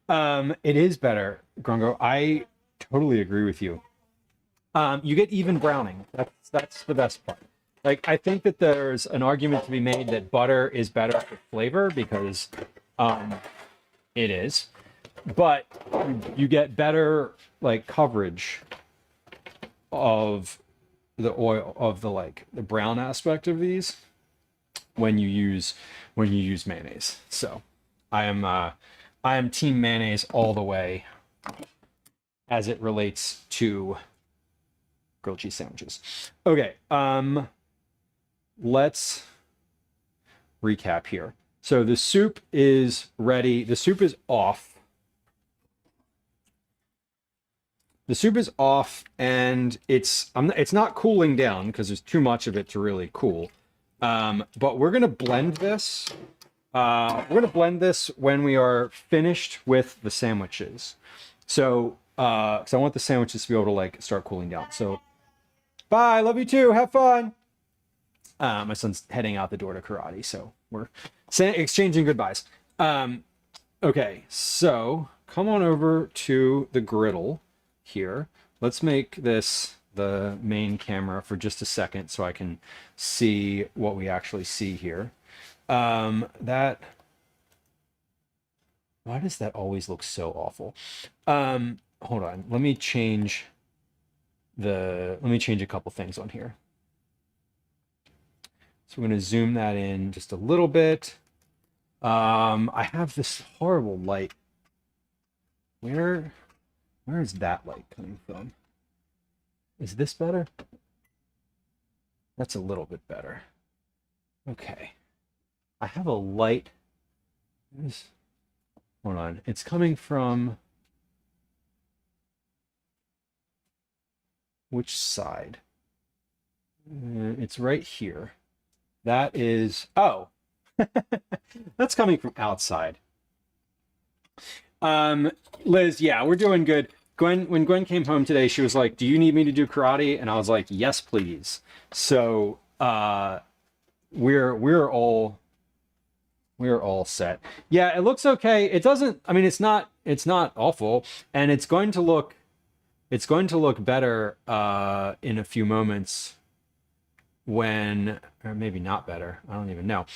Speaker 6: It is better, Grungo. I totally agree with you. You get even browning. That's the best part. Like, I think that there's an argument to be made that butter is better for flavor because it is, but you get better like coverage of the oil of the brown aspect of these when you use mayonnaise. So I am team mayonnaise all the way as it relates to grilled cheese sandwiches. Okay, let's recap here. So the soup is ready. The soup is off. The soup is off, and it's not cooling down because there's too much of it to really cool. But we're gonna blend this. We're gonna blend this when we are finished with the sandwiches. So, because I want the sandwiches to be able to like start cooling down. So, bye. Love you too. Have fun. My son's heading out the door to karate, so we're exchanging goodbyes. Okay, so come on over to the griddle here. Let's make this the main camera for just a second so I can see what we actually see here. Why does that always look so awful? Hold on, let me change a couple things on here. So we're going to zoom that in just a little bit. I have this horrible light. Where is that light coming from? Is this better? That's a little bit better. Okay. I have a light. Hold on. It's coming from which side? It's right here. That is, oh, that's coming from outside. Liz, yeah, we're doing good. When Gwen came home today, she was like, do you need me to do karate? And I was like, yes, please. So, we're all set. Yeah, it looks okay. It doesn't, I mean, it's not awful, and it's going to look better, in a few moments when, or maybe not better. I don't even know.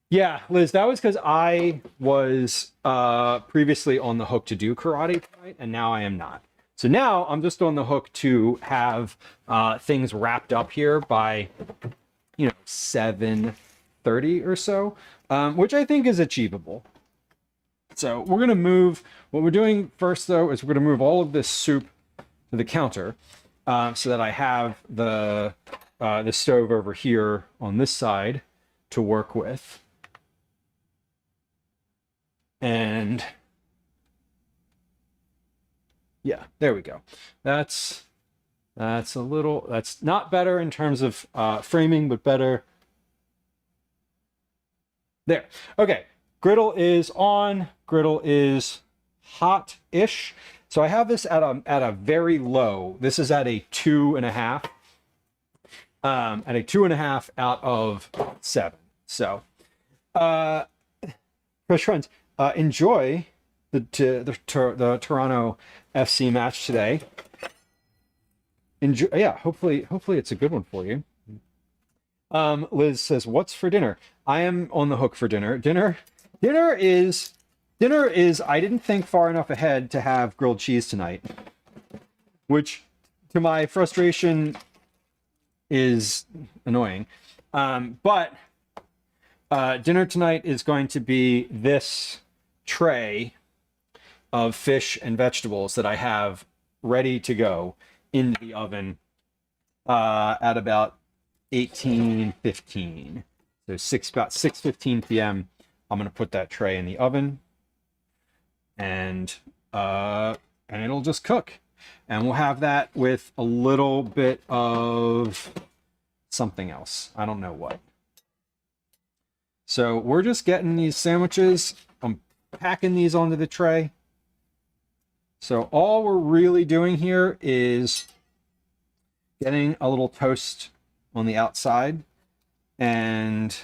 Speaker 6: Yeah, Liz, that was because I was previously on the hook to do karate tonight, and now I am not. So now I'm just on the hook to have things wrapped up here by, 7:30 or so, which I think is achievable. So we're going to move, what we're doing first though, is we're going to move all of this soup to the counter so that I have the stove over here on this side to work with. And yeah, there we go. That's not better in terms of framing, but better. There. Okay. Griddle is on. Griddle is hot-ish. So I have this at a very low. This is at a 2.5. At a 2.5 out of 7. So, fresh friends, enjoy the Toronto FC match today. Enjoy. Yeah, hopefully it's a good one for you. Liz says, "What's for dinner?" I am on the hook for dinner. Dinner is. I didn't think far enough ahead to have grilled cheese tonight, which, to my frustration, is annoying. But dinner tonight is going to be this tray of fish and vegetables that I have ready to go into the oven at about 18:15. So about 6:15 p.m. I'm gonna put that tray in the oven, and it'll just cook, and we'll have that with a little bit of something else. I don't know what. So we're just getting these sandwiches. I'm packing these onto the tray. So all we're really doing here is getting a little toast on the outside, and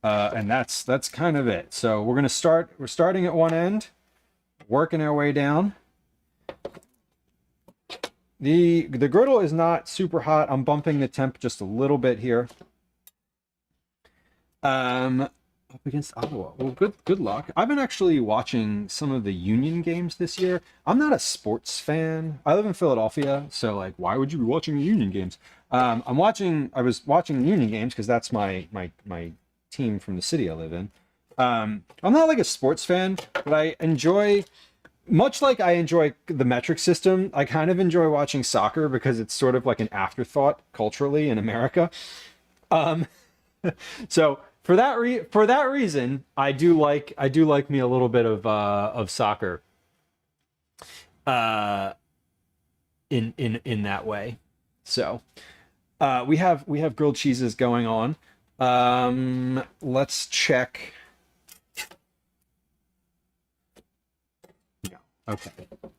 Speaker 6: that's kind of it. So we're starting at one end, working our way down. The griddle is not super hot. I'm bumping the temp just a little bit here. Up against Ottawa. Well, good luck. I've been actually watching some of the Union games this year. I'm not a sports fan. I live in Philadelphia, so like, why would you be watching the Union games? I was watching the Union games because that's my team from the city I live in. I'm not like a sports fan, but I enjoy, much like I enjoy the metric system, I kind of enjoy watching soccer because it's sort of like an afterthought culturally in America. So for that reason, I do like me a little bit of soccer in that way. So we have grilled cheeses going on. Let's check. No, okay,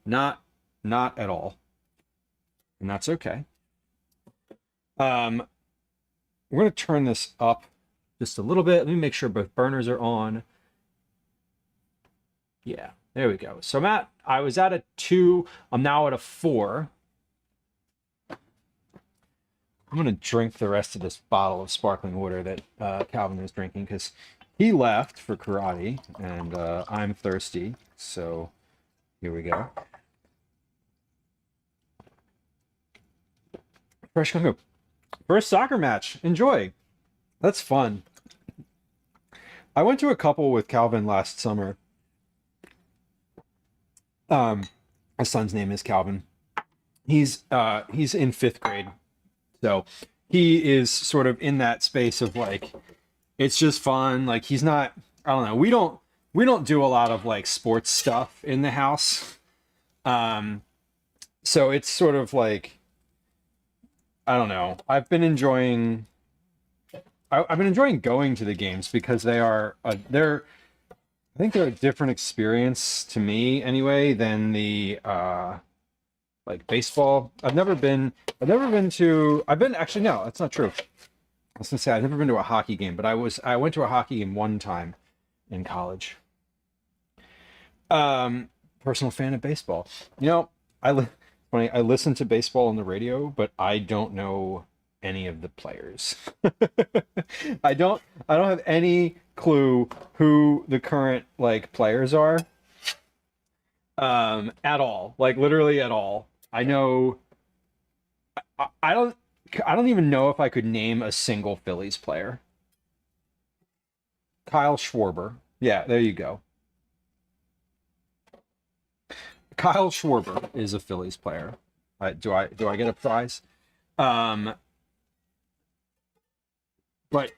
Speaker 6: not at all, and that's okay. We're gonna turn this up just a little bit. Let me make sure both burners are on. Yeah, there we go. So I was at a 2. I'm now at a 4. I'm going to drink the rest of this bottle of sparkling water that Calvin is drinking because he left for karate, and I'm thirsty. So here we go. Fresh Congo. First soccer match. Enjoy. That's fun. I went to a couple with Calvin last summer. My son's name is Calvin. He's in 5th grade. So he is sort of in that space of like, it's just fun. Like he's not, I don't know. We don't do a lot of like sports stuff in the house. So it's sort of like, I don't know. I've been enjoying going to the games because they're I think they're a different experience to me anyway than the like baseball. Actually, no, that's not true. I was gonna say I've never been to a hockey game, but I went to a hockey game one time in college. Personal fan of baseball. funny. I listen to baseball on the radio, but I don't know any of the players. I don't have any clue who the current like players are. At all. Like literally at all. I know I don't even know if I could name a single Phillies player. Kyle Schwarber. Yeah, there you go. Kyle Schwarber is a Phillies player. Do I get a prize? But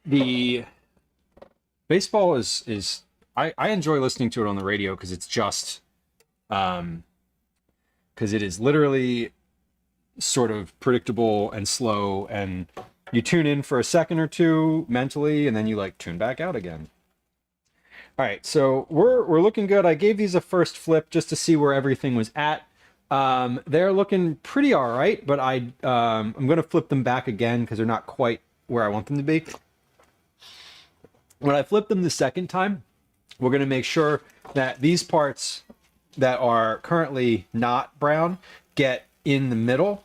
Speaker 6: the baseball is I enjoy listening to it on the radio because it's just because it is literally sort of predictable and slow, and you tune in for a second or two mentally and then you like tune back out again. All right, so we're looking good. I gave these a first flip just to see where everything was at. They're looking pretty all right, but I'm going to flip them back again because they're not quite where I want them to be. When I flip them the second time, we're going to make sure that these parts that are currently not brown get in the middle,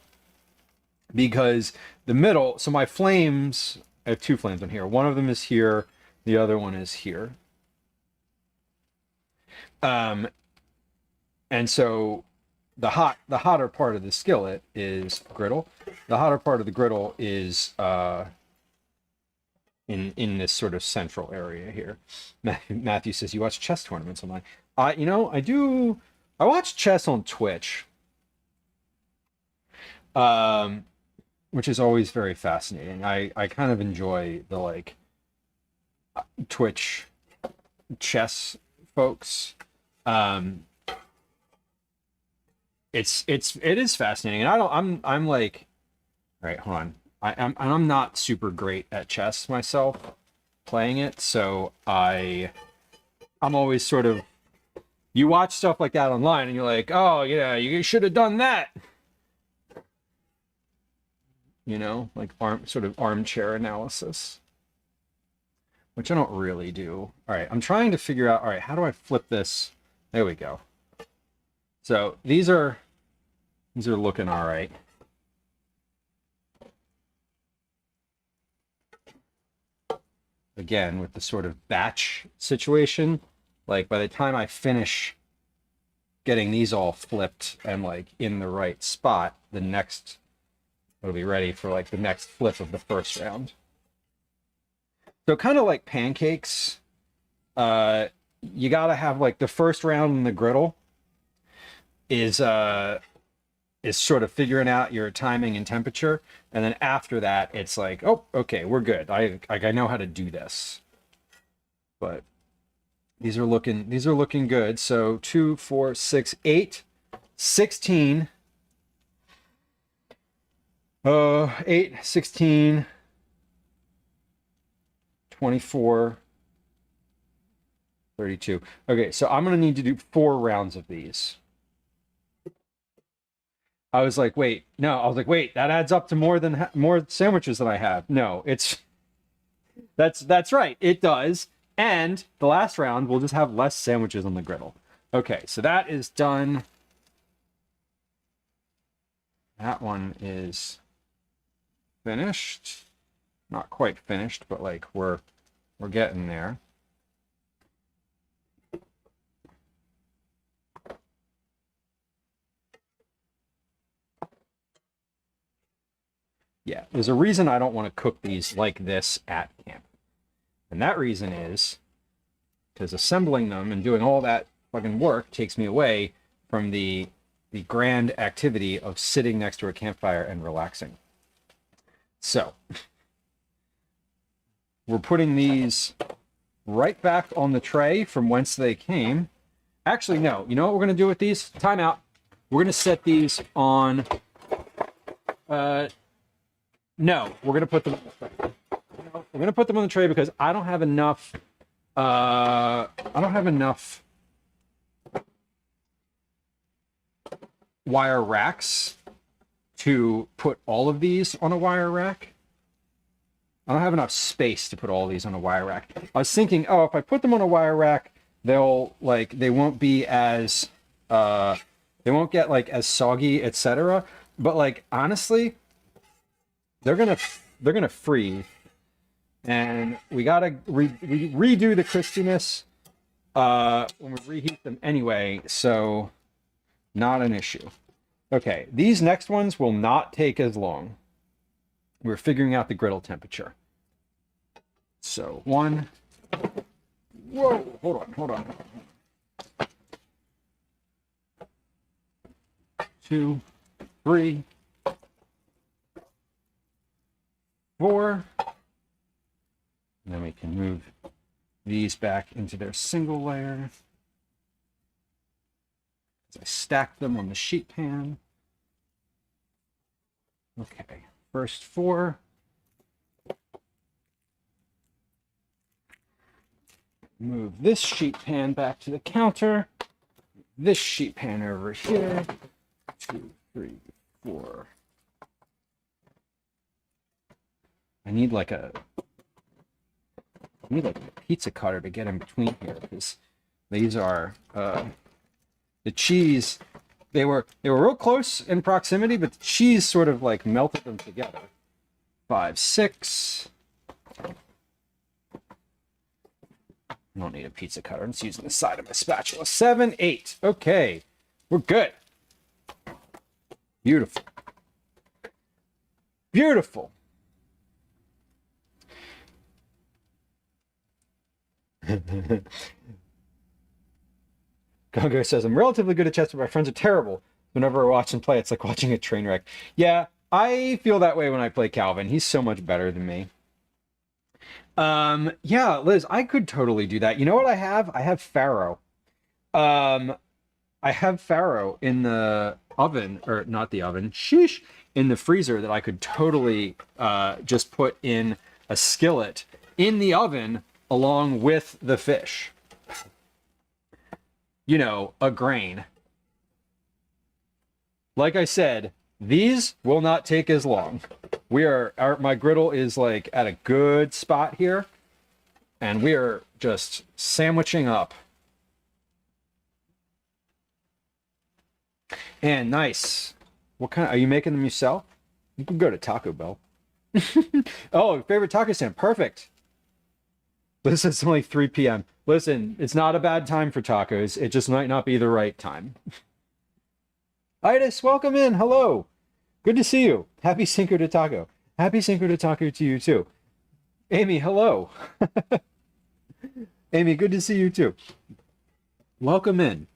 Speaker 6: because the middle, so my flames, I have two flames on here. One of them is here, the other one is here. And so the hotter part of the skillet is griddle. The hotter part of the griddle is in this sort of central area here. Matthew says you watch chess tournaments online. I do. I watch chess on Twitch, which is always very fascinating. I kind of enjoy the like Twitch chess folks. It is fascinating, and I'm like, all right, hold on. I'm not super great at chess myself, playing it, so I'm always sort of, you watch stuff like that online and you're like, oh yeah, you should have done that, like sort of armchair analysis, which I don't really do. All right, I'm trying to figure out, all right, how do I flip this? There we go. So these are looking all right. Again, with the sort of batch situation, like by the time I finish getting these all flipped and like in the right spot, the next, it'll be ready for like the next flip of the first round. So kind of like pancakes, you gotta have like the first round in the griddle is sort of figuring out your timing and temperature, and then after that it's like, oh, okay, we're good. I know how to do this. But these are looking good. So 2, 4, 6, 8, 16, 8, 16, 24, 32. Okay, so I'm gonna need to do 4 rounds of these. I was like, wait, that adds up to more sandwiches than I have. No, that's right, it does. And the last round, we'll just have less sandwiches on the griddle. Okay, so that is done. That one is finished. Not quite finished, but like we're getting there. Yeah, there's a reason I don't want to cook these like this at camp. And that reason is because assembling them and doing all that fucking work takes me away from the grand activity of sitting next to a campfire and relaxing. So, we're putting these right back on the tray from whence they came. Actually, no. You know what we're going to do with these? Time out. We're going to set these on... No, we're gonna put them. We're gonna put them on the tray because I don't have enough. Wire racks to put all of these on a wire rack. I don't have enough space to put all these on a wire rack. I was thinking, oh, if I put them on a wire rack, they won't be as They won't get like as soggy, etc. But like honestly, they're gonna freeze, and we gotta redo the crispiness when we reheat them anyway. So not an issue. Okay, these next ones will not take as long. We're figuring out the griddle temperature. So one. Whoa, hold on. 2, 3, 4. And then we can move these back into their single layer. As I stack them on the sheet pan. Okay, first 4. Move this sheet pan back to the counter. This sheet pan over here. 2, 3, 4. I need like a pizza cutter to get in between here, because these are the cheese. They were real close in proximity, but the cheese sort of like melted them together. 5, 6. I don't need a pizza cutter. I'm just using the side of my spatula. 7, 8. Okay, we're good. Beautiful. Beautiful. Gongo says, I'm relatively good at chess, but my friends are terrible. Whenever I watch and play, it's like watching a train wreck. Yeah, I feel that way when I play Calvin. He's so much better than me. Yeah, Liz, I could totally do that. You know what I have? I have farro. I have farro in the oven, or not the oven, sheesh, in the freezer that I could totally just put in a skillet in the oven along with the fish. You know, a grain. Like I said, these will not take as long. My griddle is like at a good spot here, and we are just sandwiching up. And nice. What kind are you making them yourself? You can go to Taco Bell. Oh, favorite taco stand. Perfect. Listen, it's only 3 p.m. Listen, it's not a bad time for tacos. It just might not be the right time. Itis, welcome in. Hello. Good to see you. Happy Cinco de Taco. Happy Cinco de Taco to you too. Amy, hello. Amy, good to see you too. Welcome in.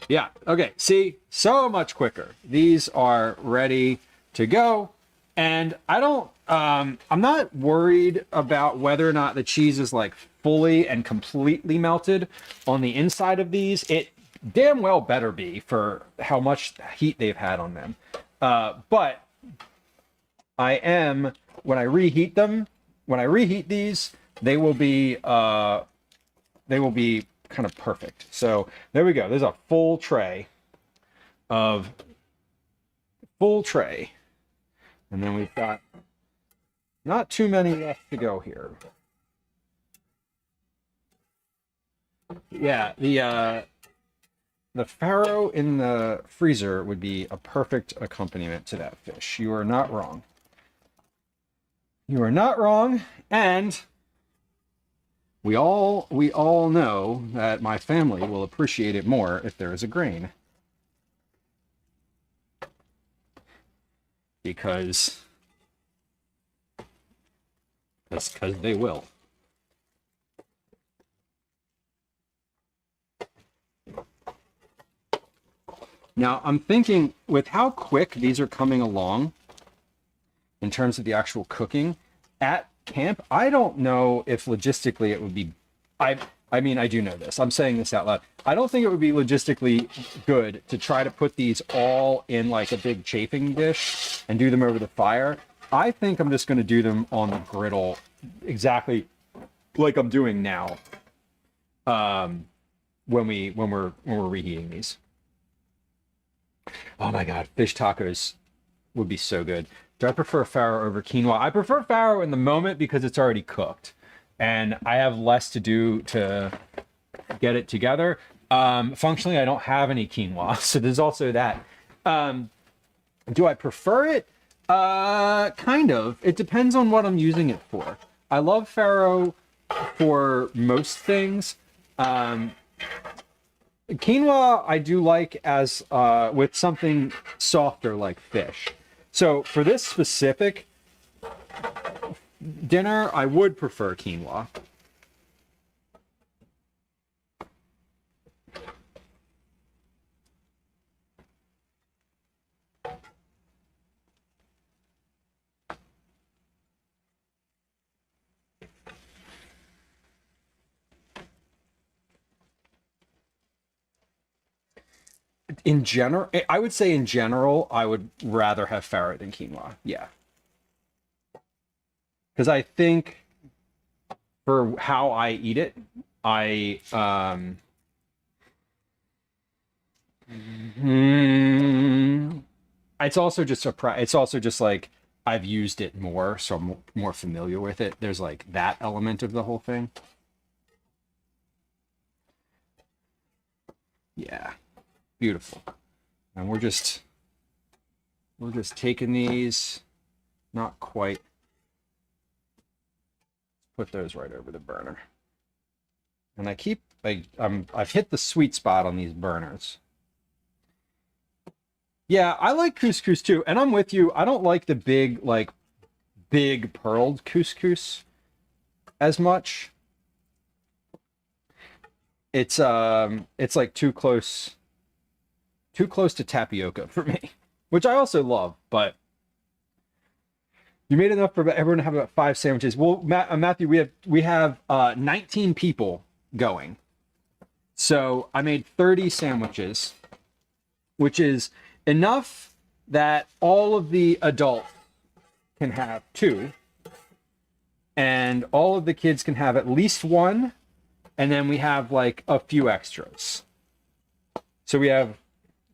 Speaker 6: Yeah, okay. See, so much quicker. These are ready to go. And I'm not worried about whether or not the cheese is like fully and completely melted on the inside of these. It damn well better be for how much heat they've had on them. But when I reheat these, they will be kind of perfect. So there we go. There's a full tray. And then we've got not too many left to go here. Yeah, the farro in the freezer would be a perfect accompaniment to that fish. You are not wrong. You are not wrong, and we all know that my family will appreciate it more if there is a grain. Because they will. Now, I'm thinking with how quick these are coming along in terms of the actual cooking at camp, I don't know if logistically it would be, I mean, I do know this. I'm saying this out loud. I don't think it would be logistically good to try to put these all in like a big chafing dish and do them over the fire. I think I'm just going to do them on the griddle exactly like I'm doing now when we're reheating these. Oh my God, fish tacos would be so good. Do I prefer farro over quinoa? I prefer farro in the moment because it's already cooked and I have less to do to get it together. Functionally, I don't have any quinoa, so there's also that. Do I prefer it? Kind of. It depends on what I'm using it for. I love farro for most things. Quinoa I do like as with something softer like fish. So for this specific dinner, I would prefer quinoa. In general, I would say in general, I would rather have farro than quinoa. Yeah. Because I think for how I eat it, it's also just it's also just like I've used it more, so I'm more familiar with it. There's like that element of the whole thing. Yeah. Beautiful. And we're just taking these, not quite. Put those right over the burner. And I've hit the sweet spot on these burners. Yeah, I like couscous too, and I'm with you. I don't like the big pearled couscous as much. It's like too close to tapioca for me, which I also love, but you made enough for everyone to have about 5 sandwiches. Well, Matthew, we have 19 people going. So I made 30 sandwiches, which is enough that all of the adults can have 2, and all of the kids can have at least 1, and then we have like a few extras. So we have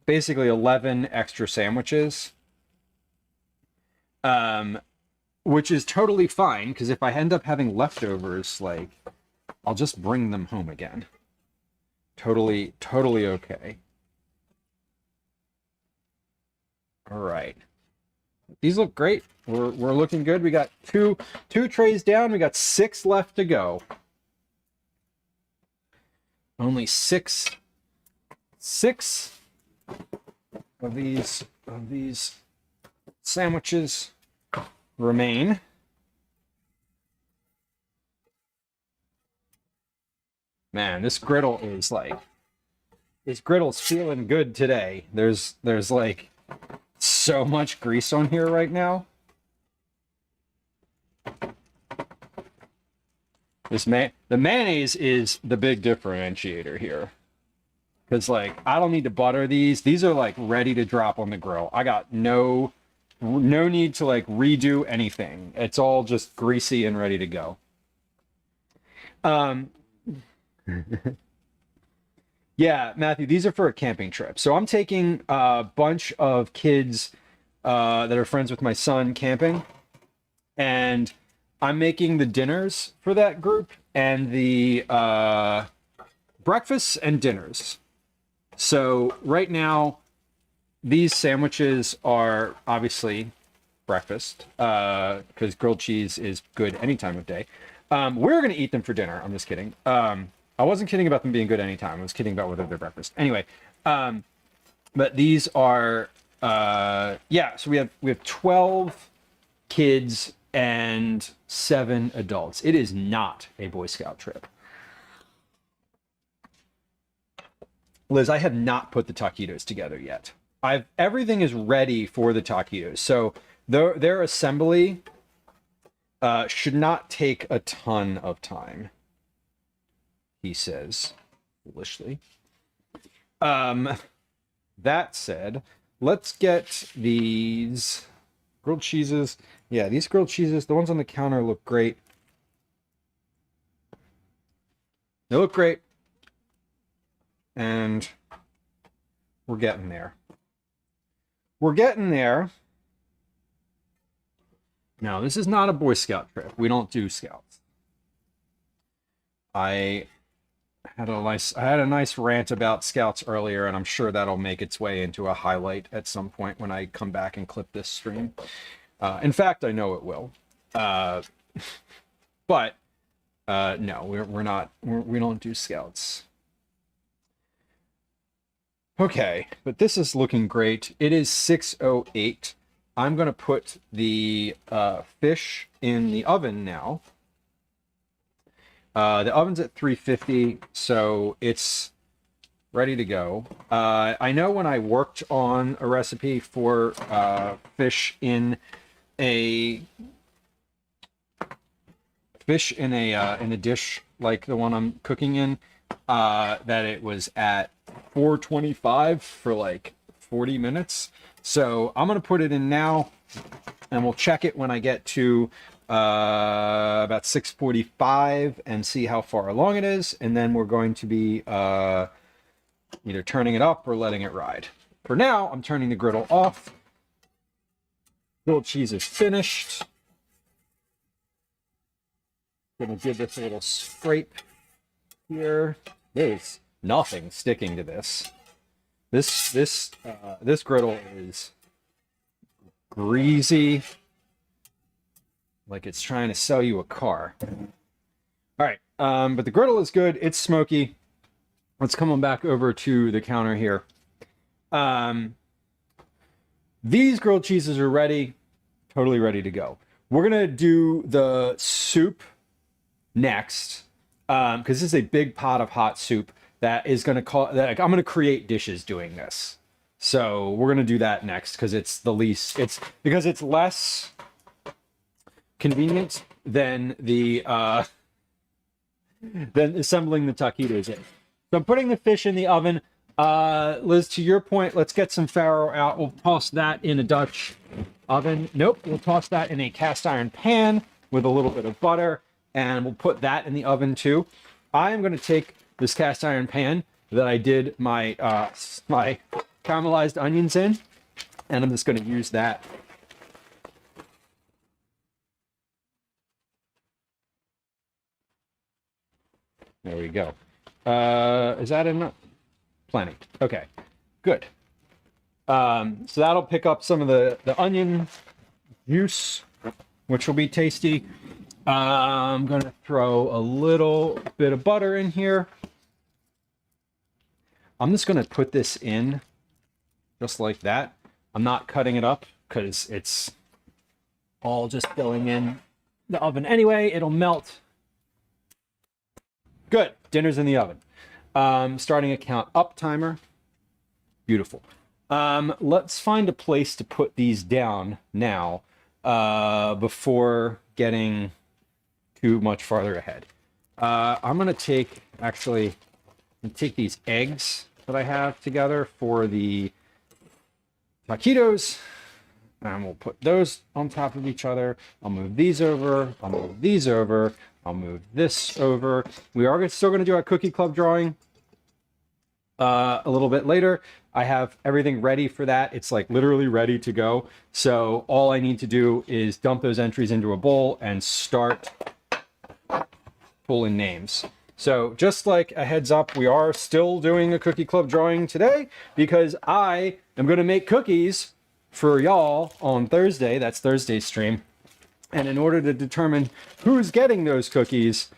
Speaker 6: basically 11 extra sandwiches, which is totally fine, because if I end up having leftovers, like, I'll just bring them home again. Totally okay. All right. These look great. We're looking good. We got two trays down. We got 6 left to go. Only six of these sandwiches remain. Man, this griddle's feeling good today. There's like so much grease on here right now. The mayonnaise is the big differentiator here. Because, like, I don't need to butter these. These are, like, ready to drop on the grill. I got no need to, like, redo anything. It's all just greasy and ready to go. Yeah, Matthew, these are for a camping trip. So I'm taking a bunch of kids that are friends with my son camping. And I'm making the dinners for that group and the breakfasts and dinners. So right now, these sandwiches are obviously breakfast because grilled cheese is good any time of day. We're going to eat them for dinner. I'm just kidding. I wasn't kidding about them being good any time. I was kidding about whether they're breakfast. Anyway, but these are, yeah, so we have 12 kids and 7 adults. It is not a Boy Scout trip. Liz, I have not put the taquitos together yet. Everything is ready for the taquitos. So their assembly should not take a ton of time, he says foolishly. That said, let's get these grilled cheeses. Yeah, these grilled cheeses, the ones on the counter look great. They look great. And we're getting there. We're getting there. Now, this is not a Boy Scout trip. We don't do Scouts. I I had a nice rant about Scouts earlier, and I'm sure that'll make its way into a highlight at some point when I come back and clip this stream. In fact, I know it will. But no, we're not. We don't do Scouts. Okay, but this is looking great. It is 6:08. I'm gonna put the fish in the oven now. The oven's at 350, so it's ready to go. I know when I worked on a recipe for fish in a dish like the one I'm cooking in, that it was at 425 for like 40 minutes. So I'm gonna put it in now, and we'll check it when I get to about 6:45 and see how far along it is, and then we're going to be either turning it up or letting it ride. For now, I'm turning the griddle off. Grilled cheese is finished. Gonna give this a little scrape here. There's nothing sticking to this. This griddle is greasy, like it's trying to sell you a car. All right, but the griddle is good. It's smoky. Let's come on back over to the counter here. These grilled cheeses are ready, totally ready to go. We're gonna do the soup next, because this is a big pot of hot soup that is gonna I'm gonna create dishes doing this. So we're gonna do that next because it's because it's less convenient than than assembling the taquitos in. So I'm putting the fish in the oven. Liz, to your point, let's get some farro out. We'll toss that in a Dutch oven. Nope, we'll toss that in a cast iron pan with a little bit of butter, and we'll put that in the oven too. I am going to take this cast iron pan that I did my my caramelized onions in, and I'm just going to use that. There we go. Is that enough? Plenty. Okay, good. So that'll pick up some of the onion juice, which will be tasty. I'm going to throw a little bit of butter in here. I'm just going to put this in just like that. I'm not cutting it up because it's all just going in the oven anyway. It'll melt. Good. Dinner's in the oven. Starting a count up timer. Beautiful. Let's find a place to put these down now before getting too much farther ahead. I'm going to take these eggs that I have together for the taquitos, and we'll put those on top of each other. I'll move these over. I'll move these over. I'll move this over. We are still going to do our cookie club drawing a little bit later. I have everything ready for that. It's like literally ready to go. So all I need to do is dump those entries into a bowl and start pulling names. So just like a heads up, we are still doing a cookie club drawing today because I am going to make cookies for y'all on Thursday. That's Thursday's stream. And in order to determine who's getting those cookies,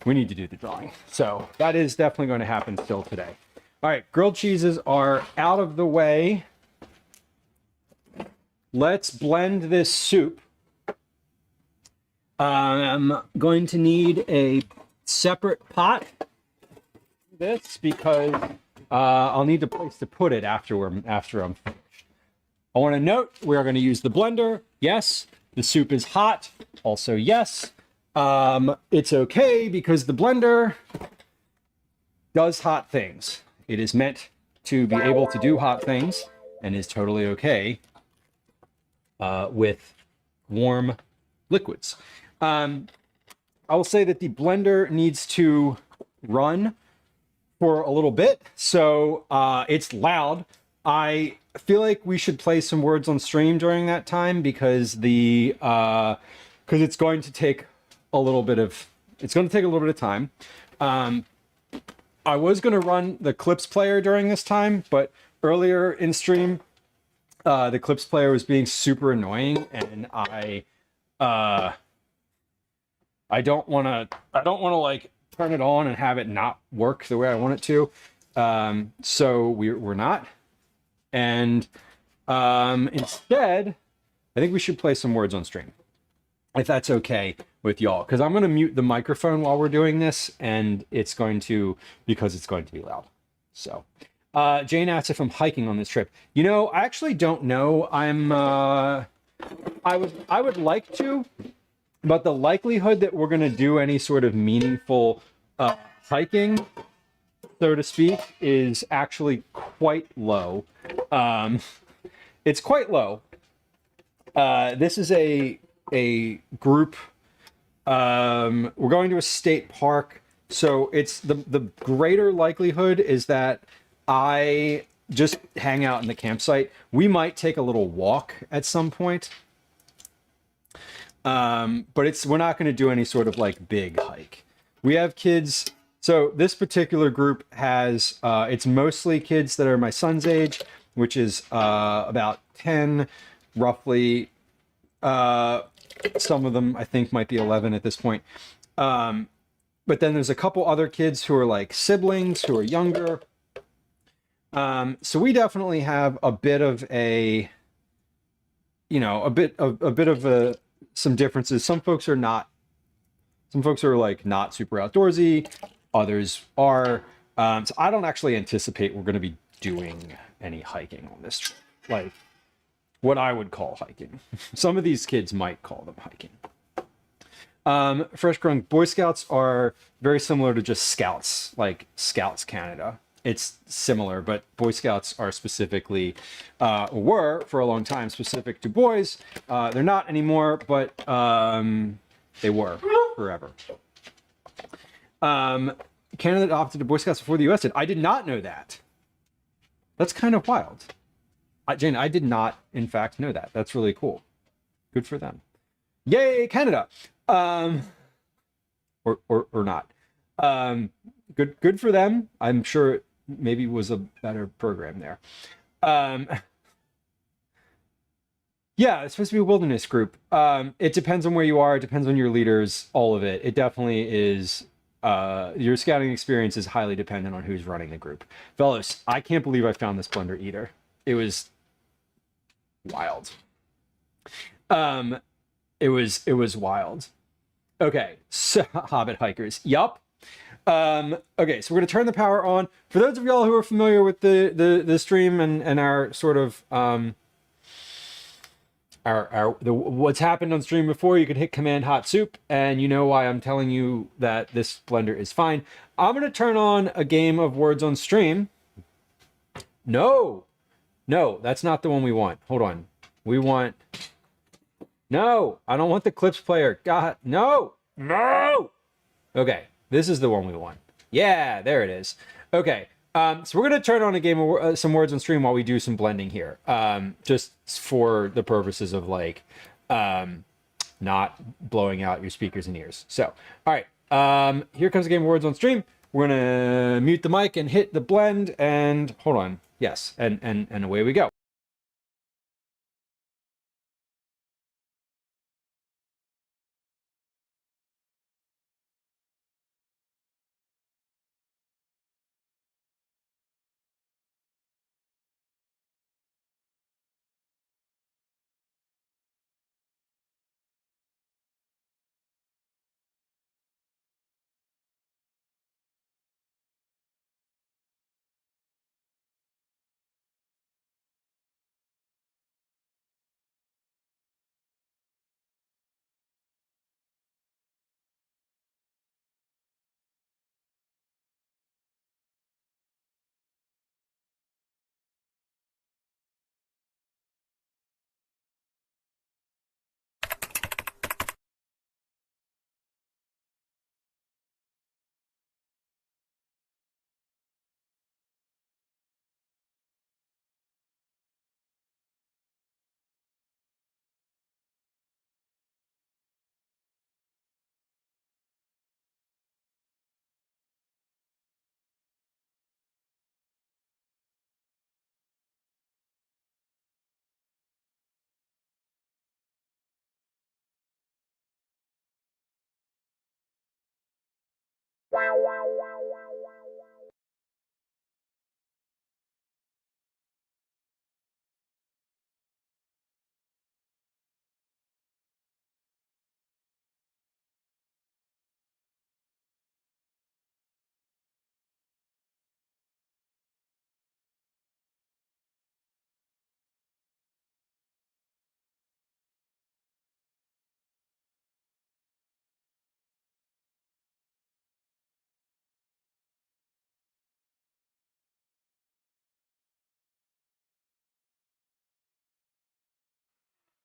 Speaker 6: we need to do the drawing. So that is definitely going to happen still today. All right, grilled cheeses are out of the way. Let's blend this soup. I'm going to need a separate pot for this because I'll need a place to put it after I'm finished. I want to note we are going to use the blender. Yes. The soup is hot. Also, yes. It's okay because the blender does hot things. It is meant to be able to do hot things and is totally okay with warm liquids. I will say that the blender needs to run for a little bit, so it's loud. I feel like we should play some words on stream during that time because it's going to take a little bit of time. I was going to run the clips player during this time, but earlier in stream, the clips player was being super annoying, and I don't want to like turn it on and have it not work the way I want it to. So we're not. And instead, I think we should play some words on stream, if that's okay with y'all, because I'm going to mute the microphone while we're doing this, and it's going to be loud. So Jane asks if I'm hiking on this trip. You know, I actually don't know. I would like to, but the likelihood that we're going to do any sort of meaningful hiking, so to speak, is actually quite low. It's quite low. This is a group. We're going to a state park, so it's the greater likelihood is that I just hang out in the campsite. We might take a little walk at some point. But we're not going to do any sort of like big hike. We have kids. So this particular group has, it's mostly kids that are my son's age, which is about 10, roughly. Some of them I think might be 11 at this point. But then there's a couple other kids who are like siblings who are younger. So we definitely have a bit of a, you know, a bit of some differences. Some folks are like not super outdoorsy. Others are. So I don't actually anticipate we're going to be doing any hiking on this trip. Like what I would call hiking. Some of these kids might call them hiking. Fresh Growing Boy Scouts are very similar to just Scouts, like Scouts Canada. It's similar, but Boy Scouts are specifically, were for a long time specific to boys. They're not anymore, but they were forever. Canada adopted the Boy Scouts before the US did. I did not know that. That's kind of wild. Jane, I did not, in fact, know that. That's really cool. Good for them. Yay, Canada! Or not. Good for them. I'm sure it maybe was a better program there. Yeah, it's supposed to be a wilderness group. It depends on where you are. It depends on your leaders, all of it. It definitely is. Your scouting experience is highly dependent on who's running the group. Fellows, I can't believe I found this blender either. It was wild. It was wild. Okay, so Hobbit hikers. Yup. Okay, so we're gonna turn the power on. For those of y'all who are familiar with the stream and our sort of what's happened on stream before, you can hit Command Hot Soup, and you know why I'm telling you that this blender is fine. I'm gonna turn on a game of Words on Stream. No, that's not the one we want. Hold on, we want. No, I don't want the clips player. God, no. Okay, this is the one we want. Yeah, there it is. Okay, so we're gonna turn on a game of some Words on Stream while we do some blending here, just for the purposes of like not blowing out your speakers and ears. So, all right, here comes a game of Words on Stream. We're gonna mute the mic and hit the blend, and hold on. Yes, and away we go.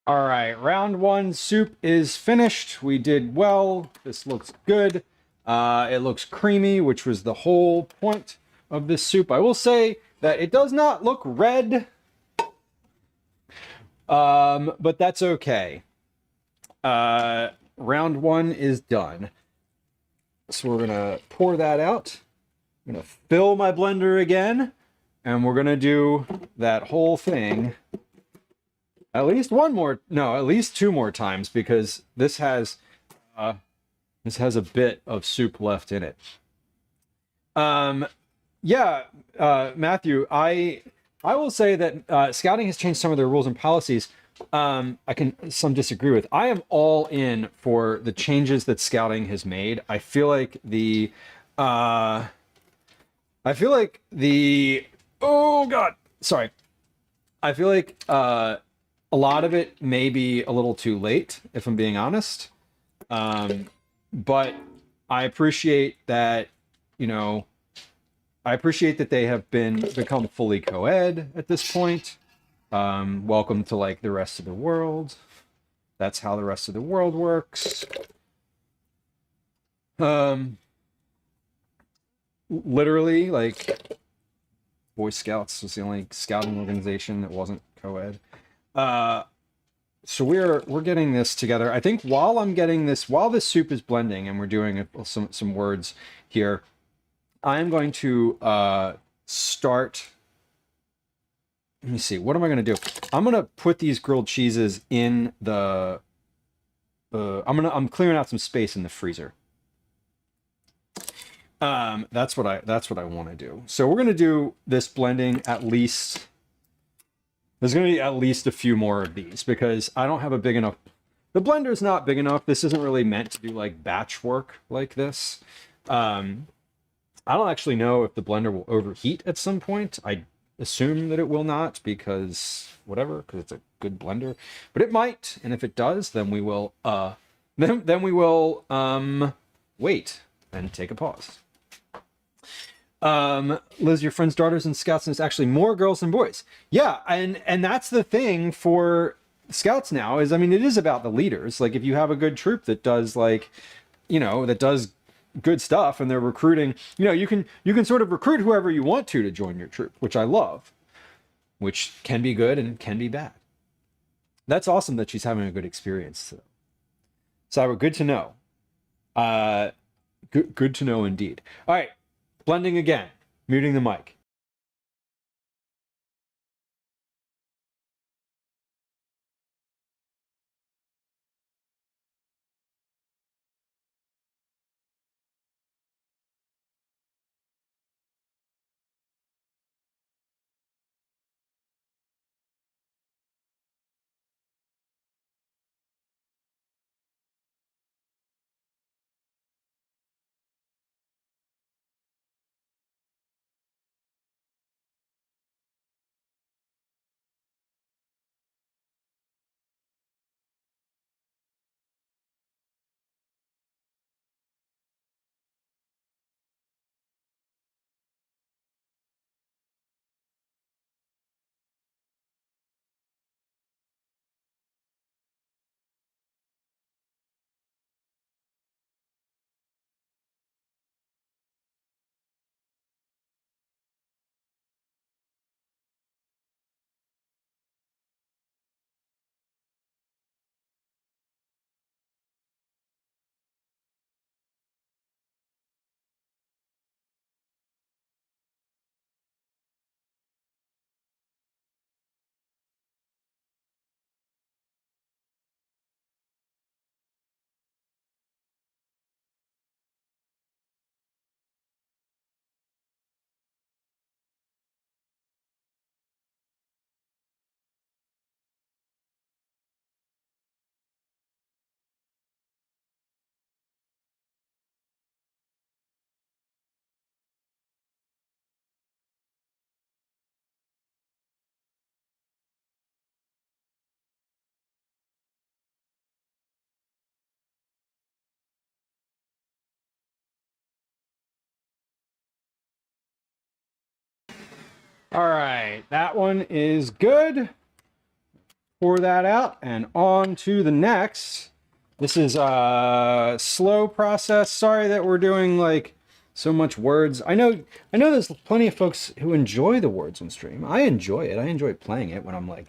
Speaker 6: All right, round one soup is finished. We did well. This looks good. It looks creamy, which was the whole point of this soup. I will say that it does not look red, but that's okay. Round one is done. So we're gonna pour that out. I'm gonna fill my blender again, and we're gonna do that whole thing at least at least two more times, because this has a bit of soup left in it. Yeah, Matthew, I will say that scouting has changed some of their rules and policies. I can some disagree with. I am all in for the changes that scouting has made. I feel like the oh god, sorry. I feel like a lot of it may be a little too late, if I'm being honest. But I appreciate that, I appreciate that they have become fully co-ed at this point. Welcome to like the rest of the world. That's how the rest of the world works. Literally, like, Boy Scouts was the only scouting organization that wasn't co-ed. So we're getting this together. I think while this soup is blending and we're doing some words here, I'm going to start. Let me see. What am I going to do? I'm going to put these grilled cheeses in the. I'm clearing out some space in the freezer. That's what I want to do. So we're going to do this blending at least. There's going to be at least a few more of these because I don't have a big enough. The blender's not big enough. This isn't really meant to do like batch work like this. I don't actually know if the blender will overheat at some point. I assume that it will not because it's a good blender, but it might. And if it does, then we will then we will wait and take a pause. Liz, your friend's daughters in Scouts, and it's actually more girls than boys. Yeah, and that's the thing for Scouts now is, I mean, it is about the leaders. Like if you have a good troop that does that does good stuff and they're recruiting, you can sort of recruit whoever you want to join your troop, which I love, which can be good and can be bad. That's awesome that she's having a good experience. So good to know. Good to know indeed. All right. Blending again, muting the mic. All right, that one is good. Pour that out and on to the next. This is a slow process. Sorry that we're doing like so much words. I know there's plenty of folks who enjoy the words on stream. I enjoy it. I enjoy playing it when I'm like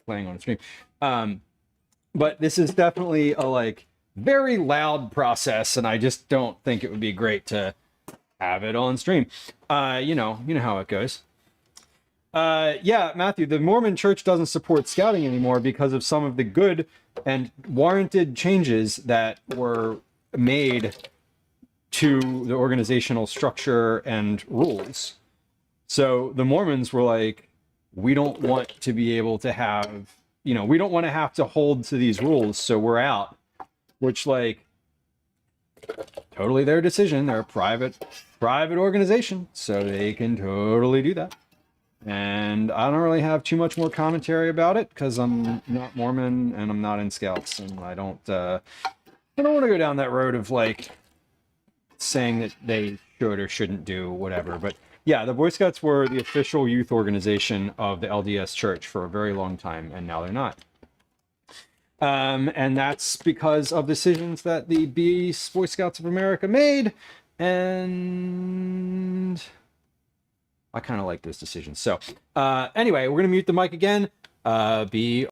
Speaker 6: playing on stream. But this is definitely a like very loud process, and I just don't think it would be great to have it on stream. You know how it goes. Yeah, Matthew, the Mormon Church doesn't support scouting anymore because of some of the good and warranted changes that were made to the organizational structure and rules. So the Mormons were like, we don't want to be able to have, we don't want to have to hold to these rules, so we're out. Which, like, totally their decision. They're a private organization, so they can totally do that. And I don't really have too much more commentary about it because I'm not Mormon and I'm not in Scouts, and I don't want to go down that road of like saying that they should or shouldn't do whatever. But yeah, the Boy Scouts were the official youth organization of the LDS Church for a very long time, and now they're not. And that's because of decisions that the Boy Scouts of America made, and I kind of like those decisions. So anyway, we're going to mute the mic again. BRB.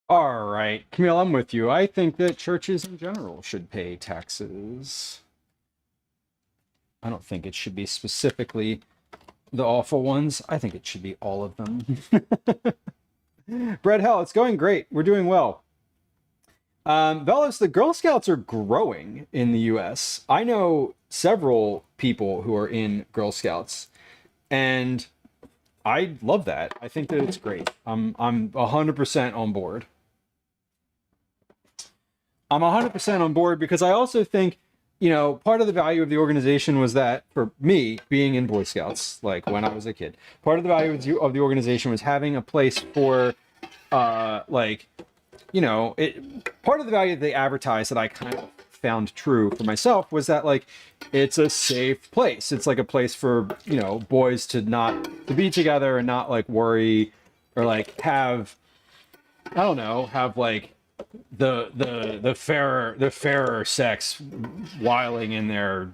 Speaker 6: All right, Camille, I'm with you. I think that churches in general should pay taxes. I don't think it should be specifically the awful ones. I think it should be all of them. Bread Hell, it's going great. We're doing well. Velos, the Girl Scouts are growing in the US. I know several people who are in Girl Scouts, and I love that. I think that it's great. I'm 100% on board. I'm 100% on board because I also think, part of the value of the organization was that, for me, being in Boy Scouts, like when I was a kid, part of the value of the organization was having a place for, part of the value that they advertised that I kind of found true for myself was that, like, it's a safe place. It's like a place for, boys to be together and not, like, worry or, like, have like, the fairer sex whiling in their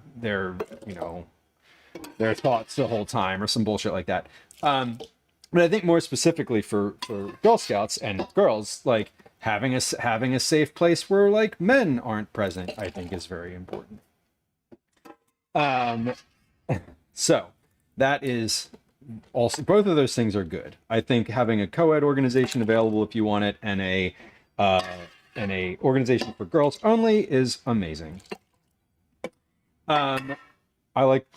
Speaker 6: thoughts the whole time or some bullshit like that. But I think more specifically for Girl Scouts and girls, like having a safe place where like men aren't present, I think is very important. So that is also, both of those things are good. I think having a co-ed organization available if you want it and a organization for girls only is amazing. I like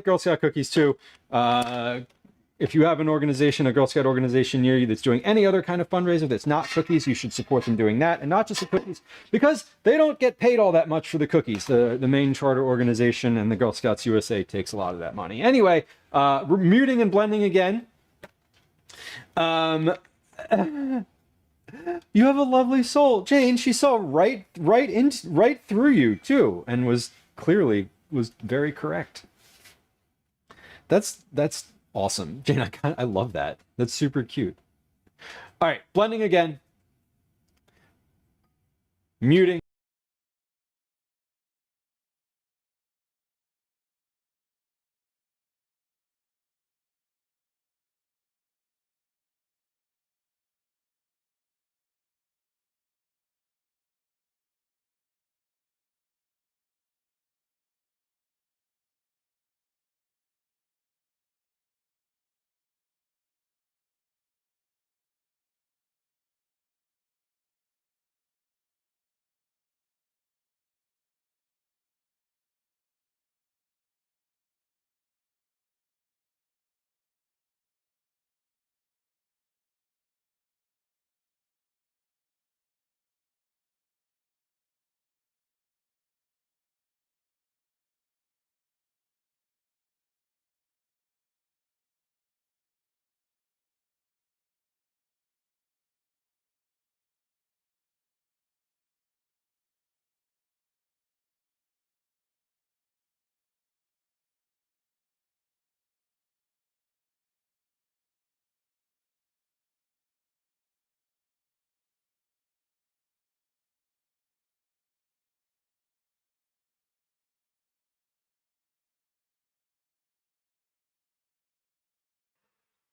Speaker 6: Girl Scout cookies too. If you have a Girl Scout organization near you that's doing any other kind of fundraiser that's not cookies, you should support them doing that, and not just the cookies, because they don't get paid all that much for the cookies. The main charter organization and the Girl Scouts USA takes a lot of that money. Anyway, we're muting and blending again. You have a lovely soul, Jane. She saw right through you too, and was very correct. That's awesome, Jane. I love that. That's super cute. All right, blending again. Muting.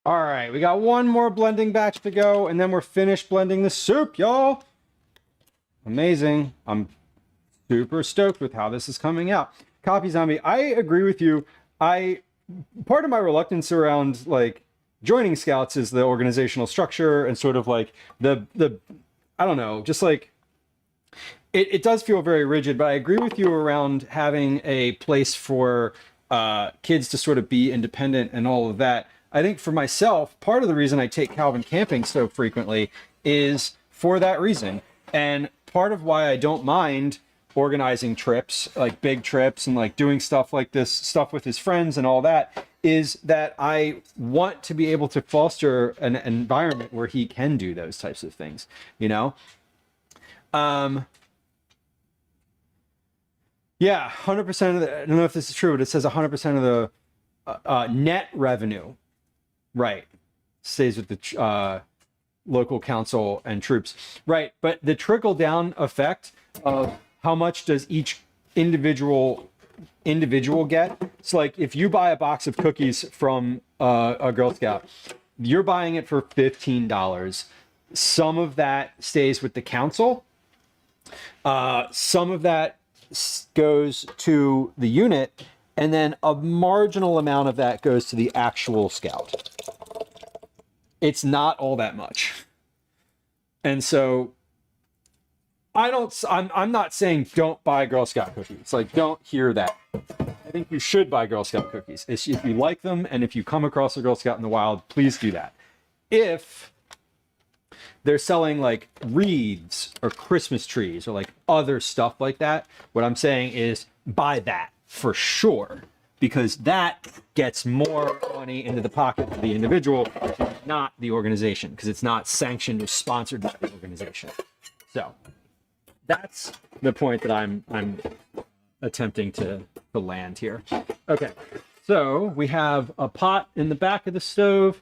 Speaker 6: All right, we got one more blending batch to go, and then we're finished blending the soup, y'all. Amazing. I'm super stoked with how this is coming out. Copy Zombie, I agree with you. Part of my reluctance around like joining Scouts is the organizational structure and sort of like the I don't know, just like it does feel very rigid, but I agree with you around having a place for kids to sort of be independent and all of that. I think for myself, part of the reason I take Calvin camping so frequently is for that reason. And part of why I don't mind organizing trips, like big trips and like doing stuff like this, stuff with his friends and all that, is that I want to be able to foster an environment where he can do those types of things, you know? Yeah, 100% of the, I don't know if this is true, but it says 100% of the net revenue, right, stays with the local council and troops. Right, but the trickle down effect of how much does each individual get? So like if you buy a box of cookies from a Girl Scout, you're buying it for $15. Some of that stays with the council. Some of that goes to the unit, and then a marginal amount of that goes to the actual scout. It's not all that much. And so I'm not saying don't buy Girl Scout cookies. Like, don't hear that. I think you should buy Girl Scout cookies. If you like them and if you come across a Girl Scout in the wild, please do that. If they're selling like wreaths or Christmas trees or like other stuff like that, what I'm saying is buy that for sure, because that gets more money into the pocket of the individual, not the organization, because it's not sanctioned or sponsored by the organization. So that's the point that I'm attempting to land here. Okay, so we have a pot in the back of the stove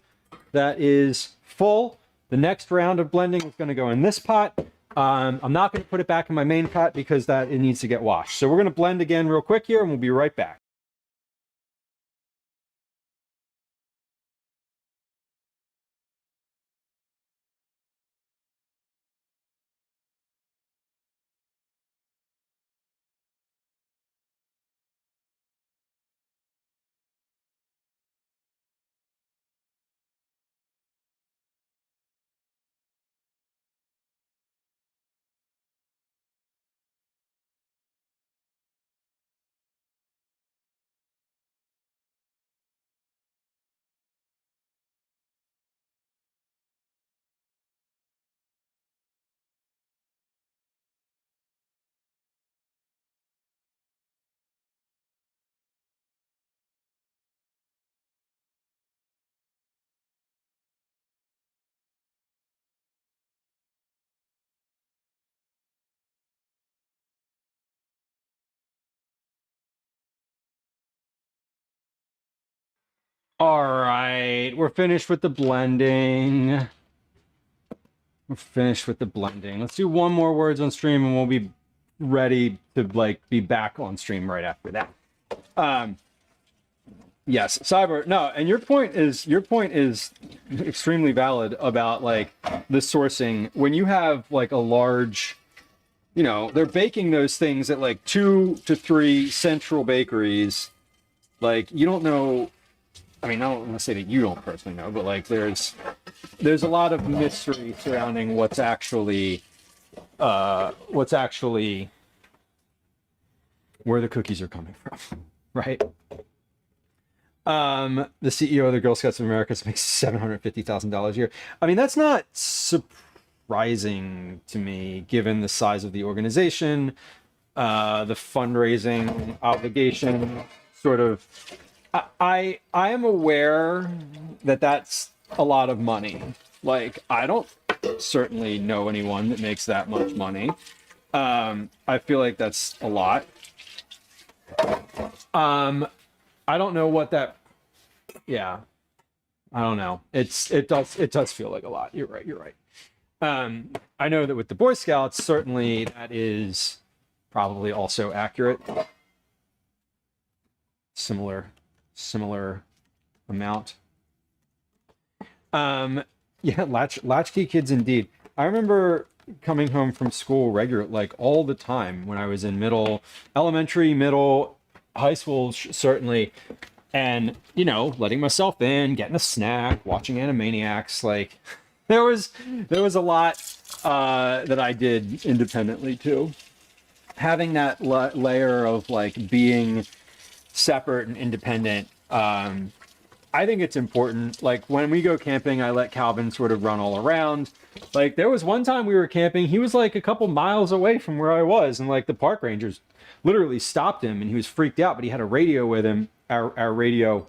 Speaker 6: that is full. The next round of blending is going to go in this pot. I'm not going to put it back in my main pot because it needs to get washed. So we're going to blend again real quick here, and we'll be right back. All right, we're finished with the blending. We're finished with the blending. Let's do one more words on stream and we'll be ready to like be back on stream right after that. Yes, Cyber. No, and your point is extremely valid about like the sourcing. When you have like a large, you know, they're baking those things at like 2 to 3 central bakeries. Like you don't know. I mean, I don't want to say that you don't personally know, but like there's a lot of mystery surrounding what's actually where the cookies are coming from, right? The CEO of the Girl Scouts of America makes $750,000 a year. I mean, that's not surprising to me, given the size of the organization, the fundraising obligation, sort of. I am aware that that's a lot of money. Like, I don't certainly know anyone that makes that much money. I feel like that's a lot. I don't know what that. Yeah, I don't know. It does feel like a lot. You're right. I know that with the Boy Scouts, certainly that is probably also accurate. Similar amount. Yeah, latchkey kids indeed. I remember coming home from school like all the time when I was in elementary, middle, high school, certainly, and you know, letting myself in, getting a snack, watching Animaniacs. Like there was a lot that I did independently too. Having that layer of like being separate and independent, I think it's important. Like when we go camping, I let Calvin sort of run all around. Like there was one time we were camping, he was like a couple miles away from where I was, and like the park rangers literally stopped him and he was freaked out, but he had a radio with him. Our radio,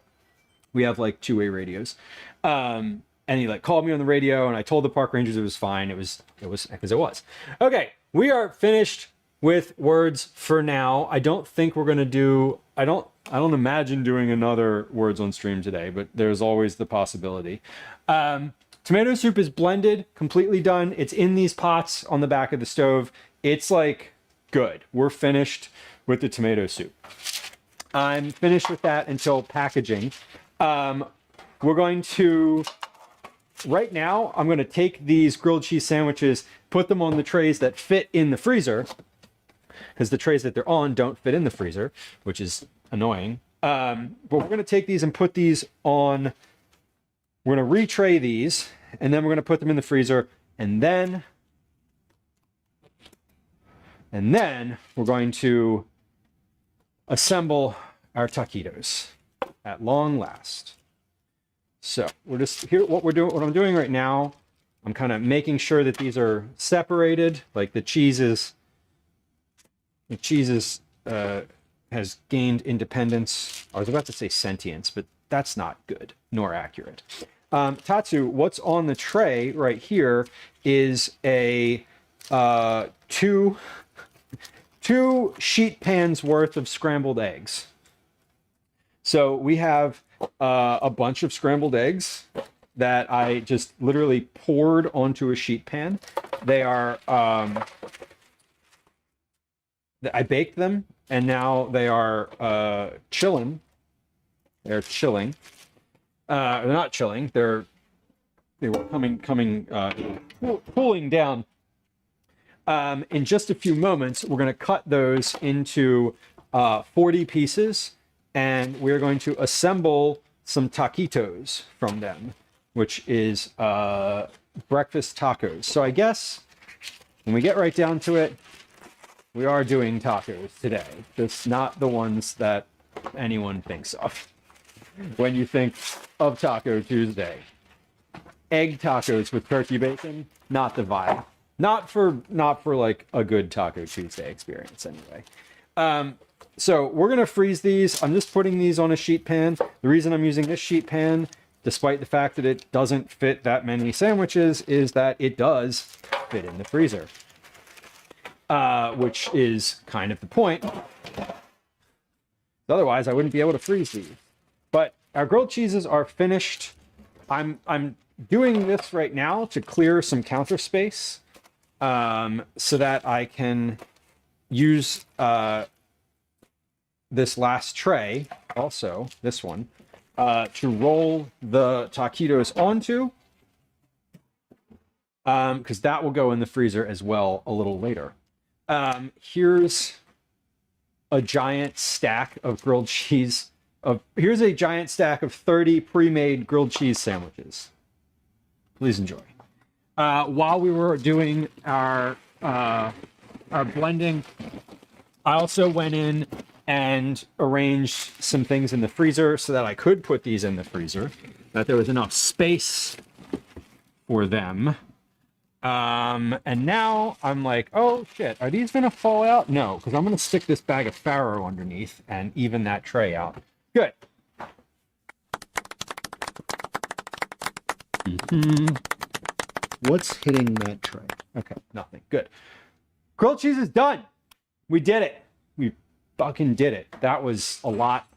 Speaker 6: we have like 2-way radios. And he like called me on the radio and I told the park rangers it was fine. It was because it was. Okay, we are finished with words for now. I don't think we're gonna do. I don't imagine doing another words on stream today, but there's always the possibility. Tomato soup is blended, completely done. It's in these pots on the back of the stove. It's like good. We're finished with the tomato soup. I'm finished with that until packaging. We're going to. Right now, I'm going to take these grilled cheese sandwiches, put them on the trays that fit in the freezer, because the trays that they're on don't fit in the freezer, which is annoying. But we're going to take these and put these on. We're going to retray these, and then we're going to put them in the freezer, and then we're going to assemble our taquitos at long last. So we're just here. What I'm doing right now, I'm kind of making sure that these are separated. Like the cheese has gained independence. I was about to say sentience, but that's not good nor accurate. Tatsu, what's on the tray right here is a two sheet pans worth of scrambled eggs. So we have a bunch of scrambled eggs that I just literally poured onto a sheet pan. They are, I baked them and now they are chilling. They're chilling. They're not chilling. They were cooling down. In just a few moments, we're going to cut those into 40 pieces, and we're going to assemble some taquitos from them, which is breakfast tacos. So I guess when we get right down to it, we are doing tacos today. Just not the ones that anyone thinks of when you think of Taco Tuesday. Egg tacos with turkey bacon, not the vibe. Not for like a good Taco Tuesday experience anyway. So we're gonna freeze these. I'm just putting these on a sheet pan. The reason I'm using this sheet pan, despite the fact that it doesn't fit that many sandwiches, is that it does fit in the freezer. Which is kind of the point. Otherwise, I wouldn't be able to freeze these. But our grilled cheeses are finished. I'm doing this right now to clear some counter space, so that I can use this last tray, also this one, to roll the taquitos onto, because that will go in the freezer as well a little later. Here's a giant stack of grilled cheese. Here's a giant stack of 30 pre-made grilled cheese sandwiches. Please enjoy. While we were doing our blending, I also went in and arranged some things in the freezer so that I could put these in the freezer, that there was enough space for them. And now I'm like, oh shit, are these gonna fall out? No, because I'm gonna stick this bag of farro underneath and even that tray out. Good.
Speaker 3: What's hitting that tray?
Speaker 6: Okay, nothing. Good. Grilled cheese is done. We did it. We fucking did it. That was a lot.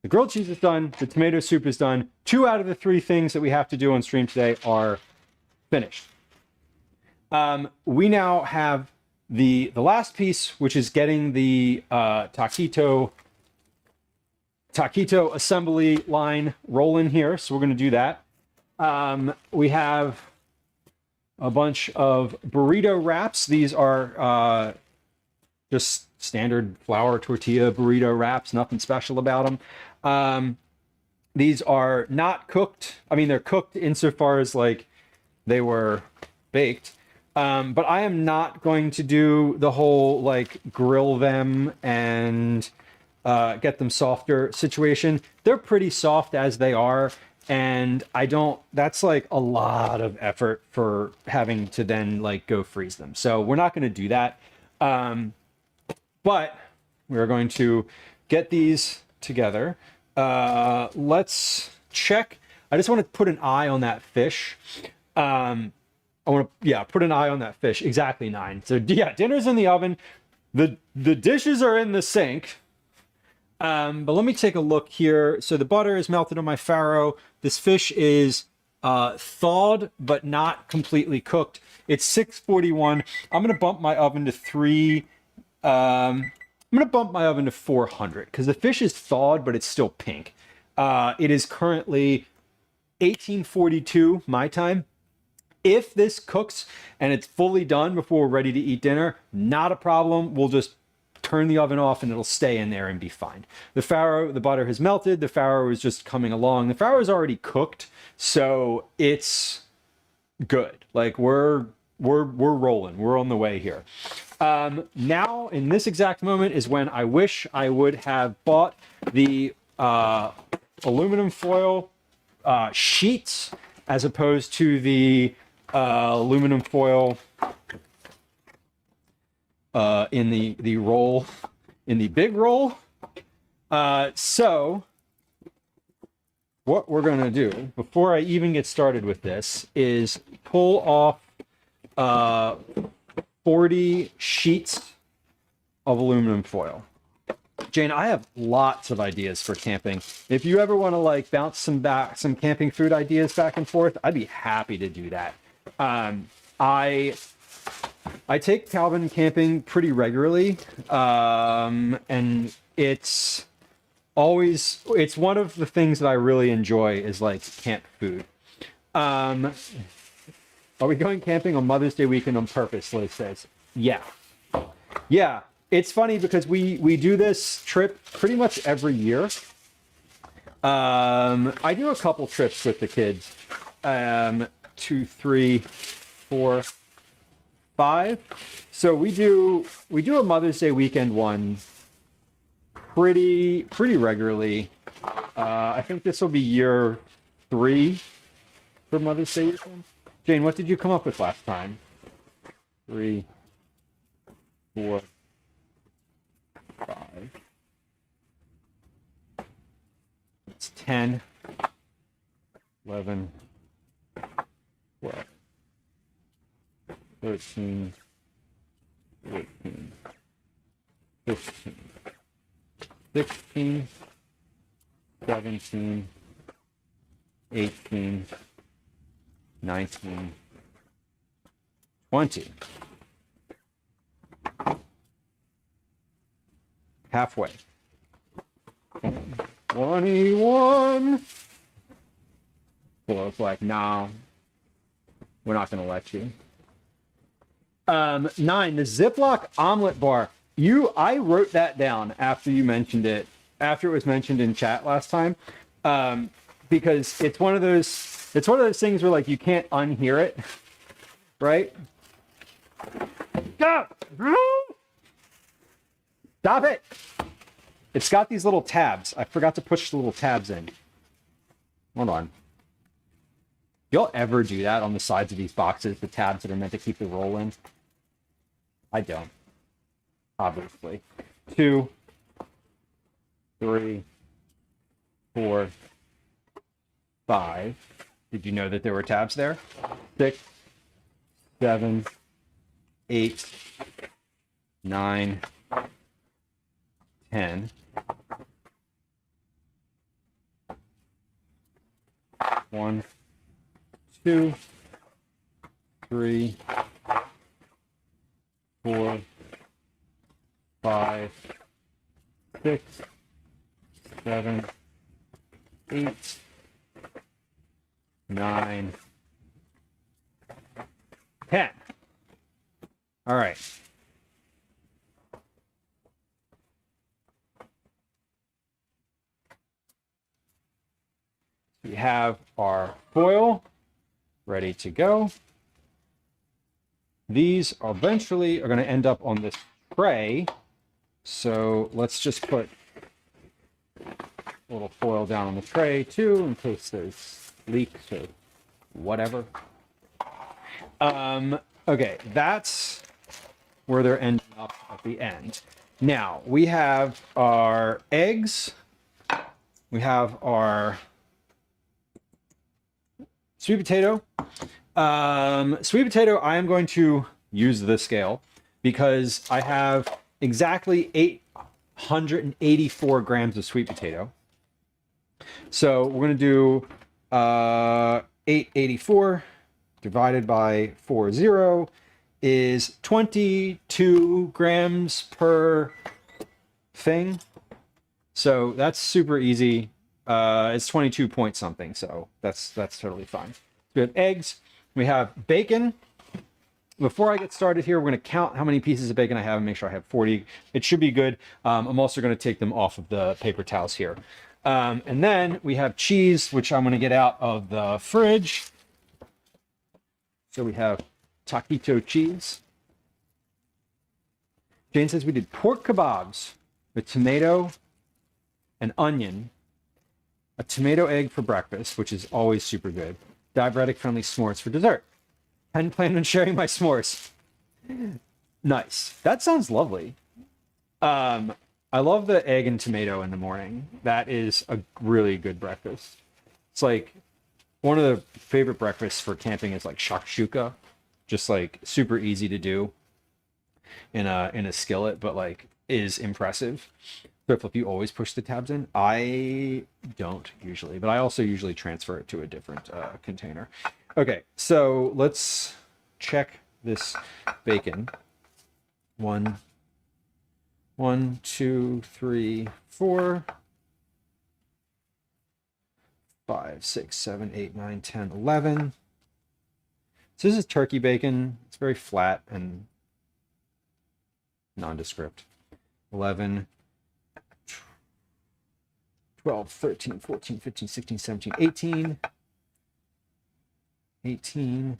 Speaker 6: The grilled cheese is done. The tomato soup is done. 2 out of the 3 things that we have to do on stream today are finished. We now have the last piece, which is getting the taquito assembly line rolling here. So we're going to do that. We have a bunch of burrito wraps. These are just standard flour tortilla burrito wraps, nothing special about them. These are not cooked. I mean, they're cooked insofar as like they were baked. But I am not going to do the whole like grill them and get them softer situation. They're pretty soft as they are. And that's like a lot of effort for having to then like go freeze them. So we're not going to do that. But we're going to get these together. Let's check. I just want to put an eye on that fish. I want to, put an eye on that fish. Exactly 9. So yeah, dinner's in the oven. The dishes are in the sink. But let me take a look here. So the butter is melted on my farro. This fish is thawed, but not completely cooked. It's 641. I'm going to bump my oven to 400 because the fish is thawed, but it's still pink. It is currently 1842 my time. If this cooks and it's fully done before we're ready to eat dinner, not a problem. We'll just turn the oven off and it'll stay in there and be fine. The butter has melted. The farro is just coming along. The farro is already cooked, so it's good. Like we're rolling. We're on the way here. Now, in this exact moment is when I wish I would have bought the aluminum foil sheets as opposed to the aluminum foil in the roll, in the big roll. So what we're going to do before I even get started with this is pull off 40 sheets of aluminum foil. Jane, I have lots of ideas for camping. If you ever want to like bounce some camping food ideas back and forth, I'd be happy to do that. I take Calvin camping pretty regularly, and it's one of the things that I really enjoy is like camp food. Are we going camping on Mother's Day weekend on purpose? Liz says, yeah. It's funny because we do this trip pretty much every year. I do a couple trips with the kids. 2, 3, 4, 5. So we do a Mother's Day weekend one pretty regularly. I think this will be year 3 for Mother's Day weekend. Jane, what did you come up with last time? 3, 4, 5. It's 10, 11, 12, 13, 14, 15, 16, 17, 18, 19, 20. Halfway. 21. Well, it's like, no, we're not going to let you. 9, the Ziploc omelet bar. I wrote that down after you mentioned it, after it was mentioned in chat last time, because it's one of those things where like you can't unhear it, right? Stop! Stop it! It's got these little tabs. I forgot to push the little tabs in. Hold on. You'll ever do that on the sides of these boxes, the tabs that are meant to keep the roll in? I don't. Obviously. 2, 3, 4, 5. Did you know that there were tabs there? 6, 7, 8, 9, 10. 1, 2, 3, 4, 5, 6, 7, 8, 9, 10. All right. We have our foil ready to go. These eventually are going to end up on this tray. So let's just put a little foil down on the tray too, in case there's leaks or whatever. Okay, that's where they're ending up at the end. Now, we have our eggs. We have our sweet potato. Sweet potato, I am going to use the scale because I have exactly 884 grams of sweet potato. So we're going to do 884 divided by 40 is 22 grams per thing. So that's super easy. It's 22 point something, so that's totally fine. We have eggs. We have bacon. Before I get started here, we're going to count how many pieces of bacon I have and make sure I have 40. It should be good. I'm also going to take them off of the paper towels here. And then we have cheese, which I'm going to get out of the fridge. So we have taquito cheese. Jane says we did pork kebabs with tomato and onion, a tomato egg for breakfast, which is always super good, diabetic-friendly s'mores for dessert. Hadn't planned on sharing my s'mores. Nice. That sounds lovely. I love the egg and tomato in the morning. That is a really good breakfast. It's like one of the favorite breakfasts for camping is like shakshuka, just like super easy to do in a skillet, but like is impressive. So if you always push the tabs in, I don't usually, but I also usually transfer it to a different container. Okay, so let's check this bacon. 1, 2, 3, 4, 5, 6, 7, 8, 9, 10, 11. So this is turkey bacon. It's very flat and nondescript. 11, 12, 13, 14, 15, 16, 17, 18. 18.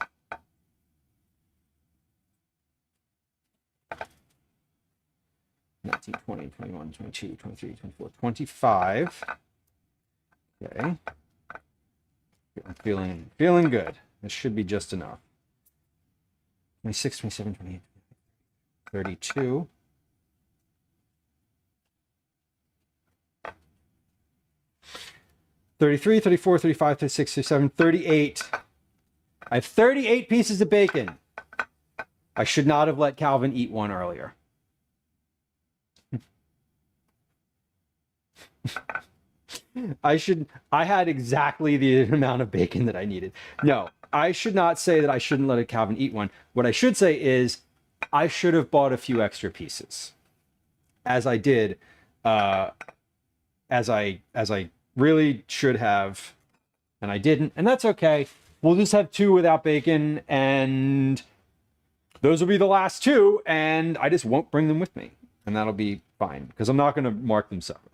Speaker 6: 19, 20, 21, 22, 23, 24, 25. Okay. I'm feeling good. This should be just enough. 26, 27, 28, 32. 33, 34, 35, 36, 37, 38. I have 38 pieces of bacon. I should not have let Calvin eat one earlier. I had exactly the amount of bacon that I needed. No, I should not say that I shouldn't let a Calvin eat one. What I should say is I should have bought a few extra pieces, as I did, as I really should have, and I didn't, and that's okay. We'll just have two without bacon, and those will be the last two, and I just won't bring them with me, and that'll be fine because I'm not going to mark them separate.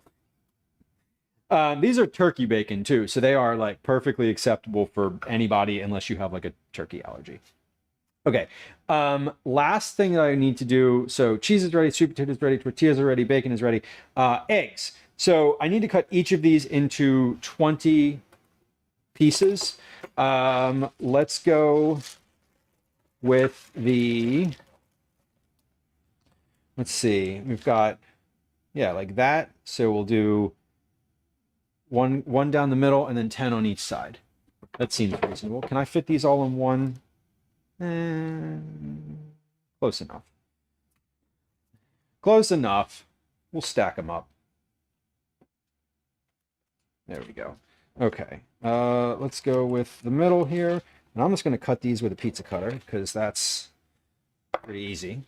Speaker 6: These are turkey bacon too, so they are like perfectly acceptable for anybody unless you have like a turkey allergy. Okay, last thing that I need to do, so cheese is ready, sweet potatoes ready, tortillas are ready, bacon is ready, eggs. So I need to cut each of these into 20 pieces. Let's go with the, let's see, we've got, yeah, like that. So we'll do one down the middle and then 10 on each side. That seems reasonable. Can I fit these all in one? Close enough. Close enough. We'll stack them up. There we go. Okay. Let's go with the middle here. And I'm just going to cut these with a pizza cutter because that's pretty easy.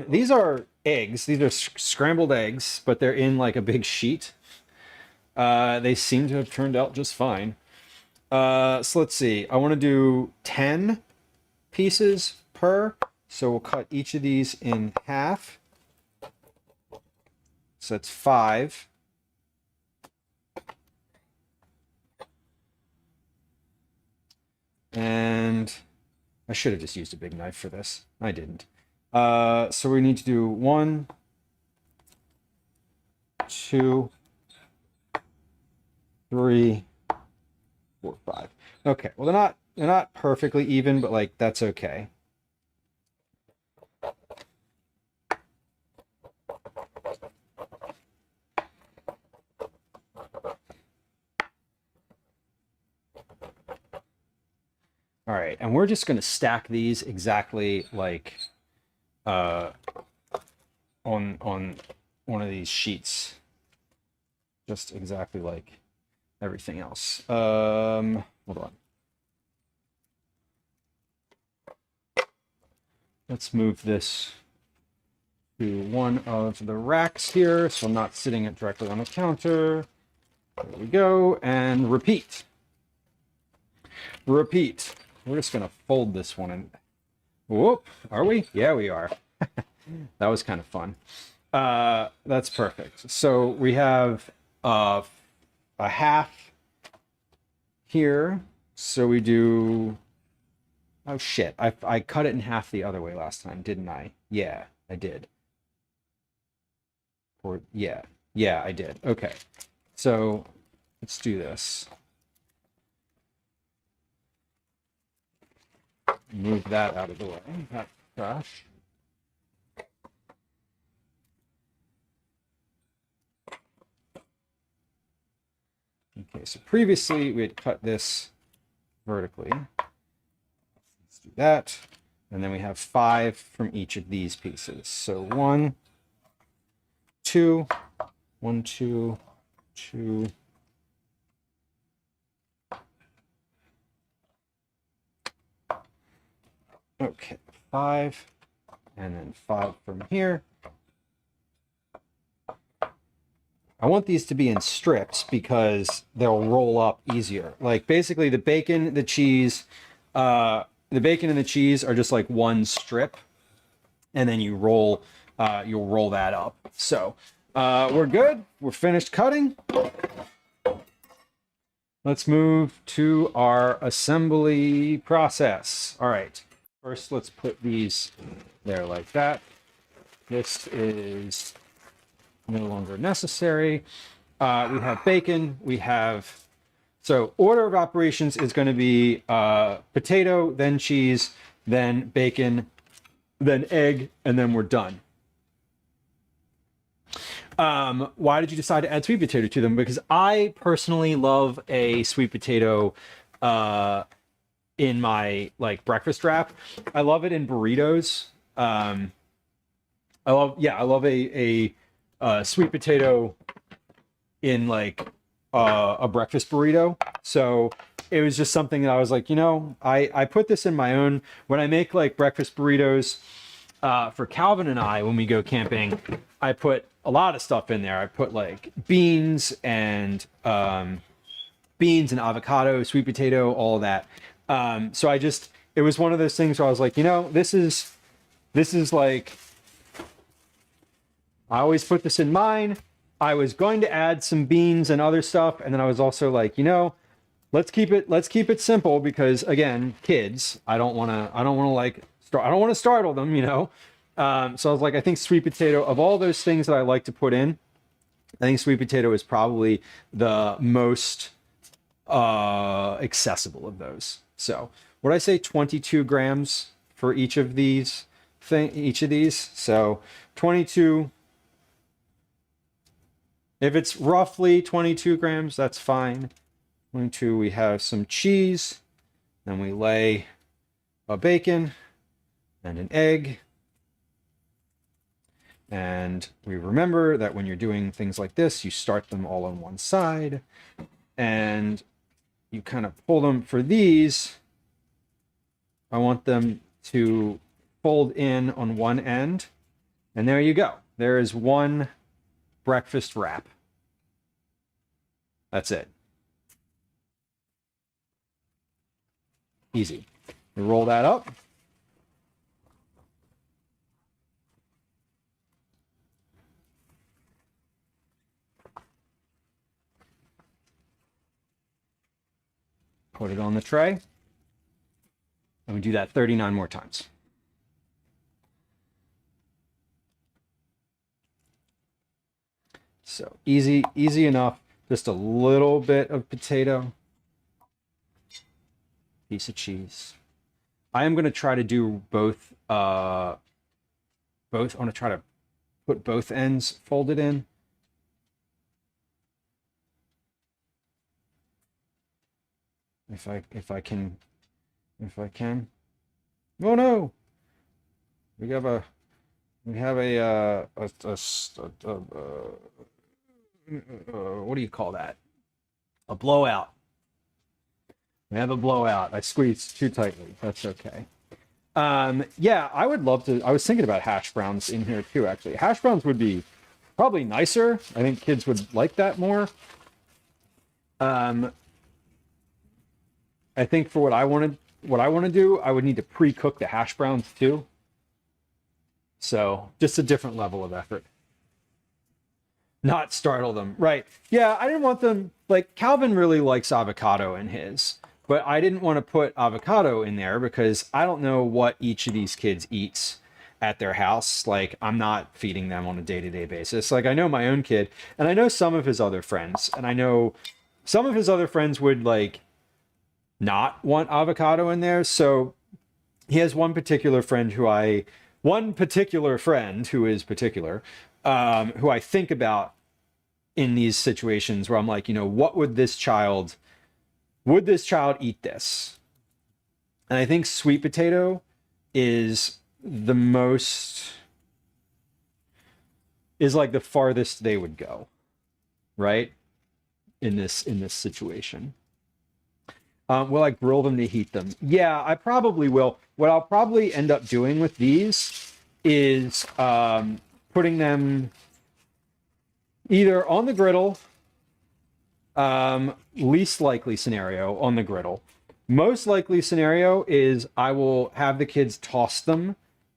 Speaker 6: These are eggs. These are scrambled eggs, but they're in like a big sheet. They seem to have turned out just fine. So let's see. I want to do 10 pieces per. So we'll cut each of these in half. So that's 5. And I should have just used a big knife for this. I didn't. So we need to do 1, 2, 3, 4, 5. Okay. Well, they're not perfectly even, but like that's okay. All right, and we're just going to stack these exactly like on one of these sheets, just exactly like everything else. Hold on. Let's move this to one of the racks here, so I'm not sitting it directly on the counter. There we go, and repeat. Repeat. We're just going to fold this one in. Whoop. Are we? Yeah, we are. That was kind of fun. That's perfect. So we have a half here. So we do... Oh, shit. I cut it in half the other way last time, didn't I? Yeah, I did. Or, yeah. Yeah, I did. Okay. So let's do this. Move that out of the way. That's trash. Okay, so previously we had cut this vertically. Let's do that. And then we have 5 from each of these pieces. So 1, 2, 1, 2, 2. Okay, 5, and then 5 from here. I want these to be in strips because they'll roll up easier. Like basically the bacon, the cheese, the bacon and the cheese are just like one strip, and then you'll roll that up. So we're good. We're finished cutting. Let's move to our assembly process. All right. First, let's put these there like that. This is no longer necessary. We have bacon. We have, so order of operations is going to be potato, then cheese, then bacon, then egg, and then we're done. Why did you decide to add sweet potato to them? Because I personally love a sweet potato in my like breakfast wrap. I love it in burritos. I love a sweet potato in like a breakfast burrito. So it was just something that I was like, you know, I put this in my own, when I make like breakfast burritos for Calvin and I, when we go camping, I put a lot of stuff in there. I put like beans and avocado, sweet potato, all of that. So it was one of those things where I was like, you know, this is like, I always put this in mine. I was going to add some beans and other stuff, and then I was also like, you know, let's keep it simple, because again, kids, I don't want to startle them, you know. So I was like, I think sweet potato, of all those things that I like to put in, I think sweet potato is probably the most accessible of those. So would I say 22 grams for each of these So 22. If it's roughly 22 grams, that's fine. 22, we have some cheese, then we lay a bacon and an egg. And we remember that when you're doing things like this, you start them all on one side and you kind of pull them. For these, I want them to fold in on one end. And there you go. There is one breakfast wrap. That's it. Easy. We roll that up. Put it on the tray. And we do that 39 more times. So easy enough. Just a little bit of potato, piece of cheese. I am going to try to do both. I want to try to put both ends folded in. If I can. Oh no! We have a what do you call that? A blowout. We have a blowout. I squeezed too tightly. That's okay. Yeah, I would love to. I was thinking about hash browns in here too, actually. Hash browns would be probably nicer. I think kids would like that more. I think for what I want to do, I would need to pre-cook the hash browns too. So just a different level of effort. Not startle them. Right. Yeah, I didn't want them, like, Calvin really likes avocado in his, but I didn't want to put avocado in there because I don't know what each of these kids eats at their house. Like, I'm not feeding them on a day-to-day basis. Like, I know my own kid, and I know some of his other friends, and I know some of his other friends would, like, not want avocado in there. So he has one particular friend who is particular, who I think about in these situations where I'm like, you know, what would this child eat this? And I think sweet potato is like the farthest they would go, right? In this situation. Will I grill them to heat them? Yeah, I probably will. What I'll probably end up doing with these is putting them either on the griddle, least likely scenario on the griddle. Most likely scenario is I will have the kids toss them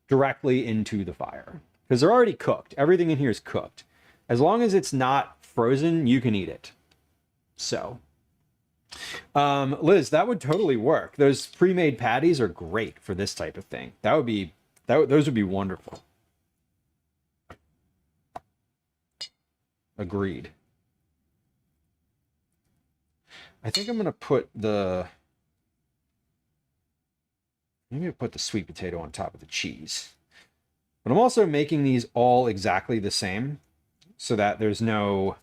Speaker 6: directly into the fire because they're already cooked. Everything in here is cooked. As long as it's not frozen, you can eat it. So, Liz, that would totally work. Those pre-made patties are great for this type of thing. Those would be wonderful. Agreed. I think I'm gonna put maybe I'll put the sweet potato on top of the cheese. But I'm also making these all exactly the same so that there's no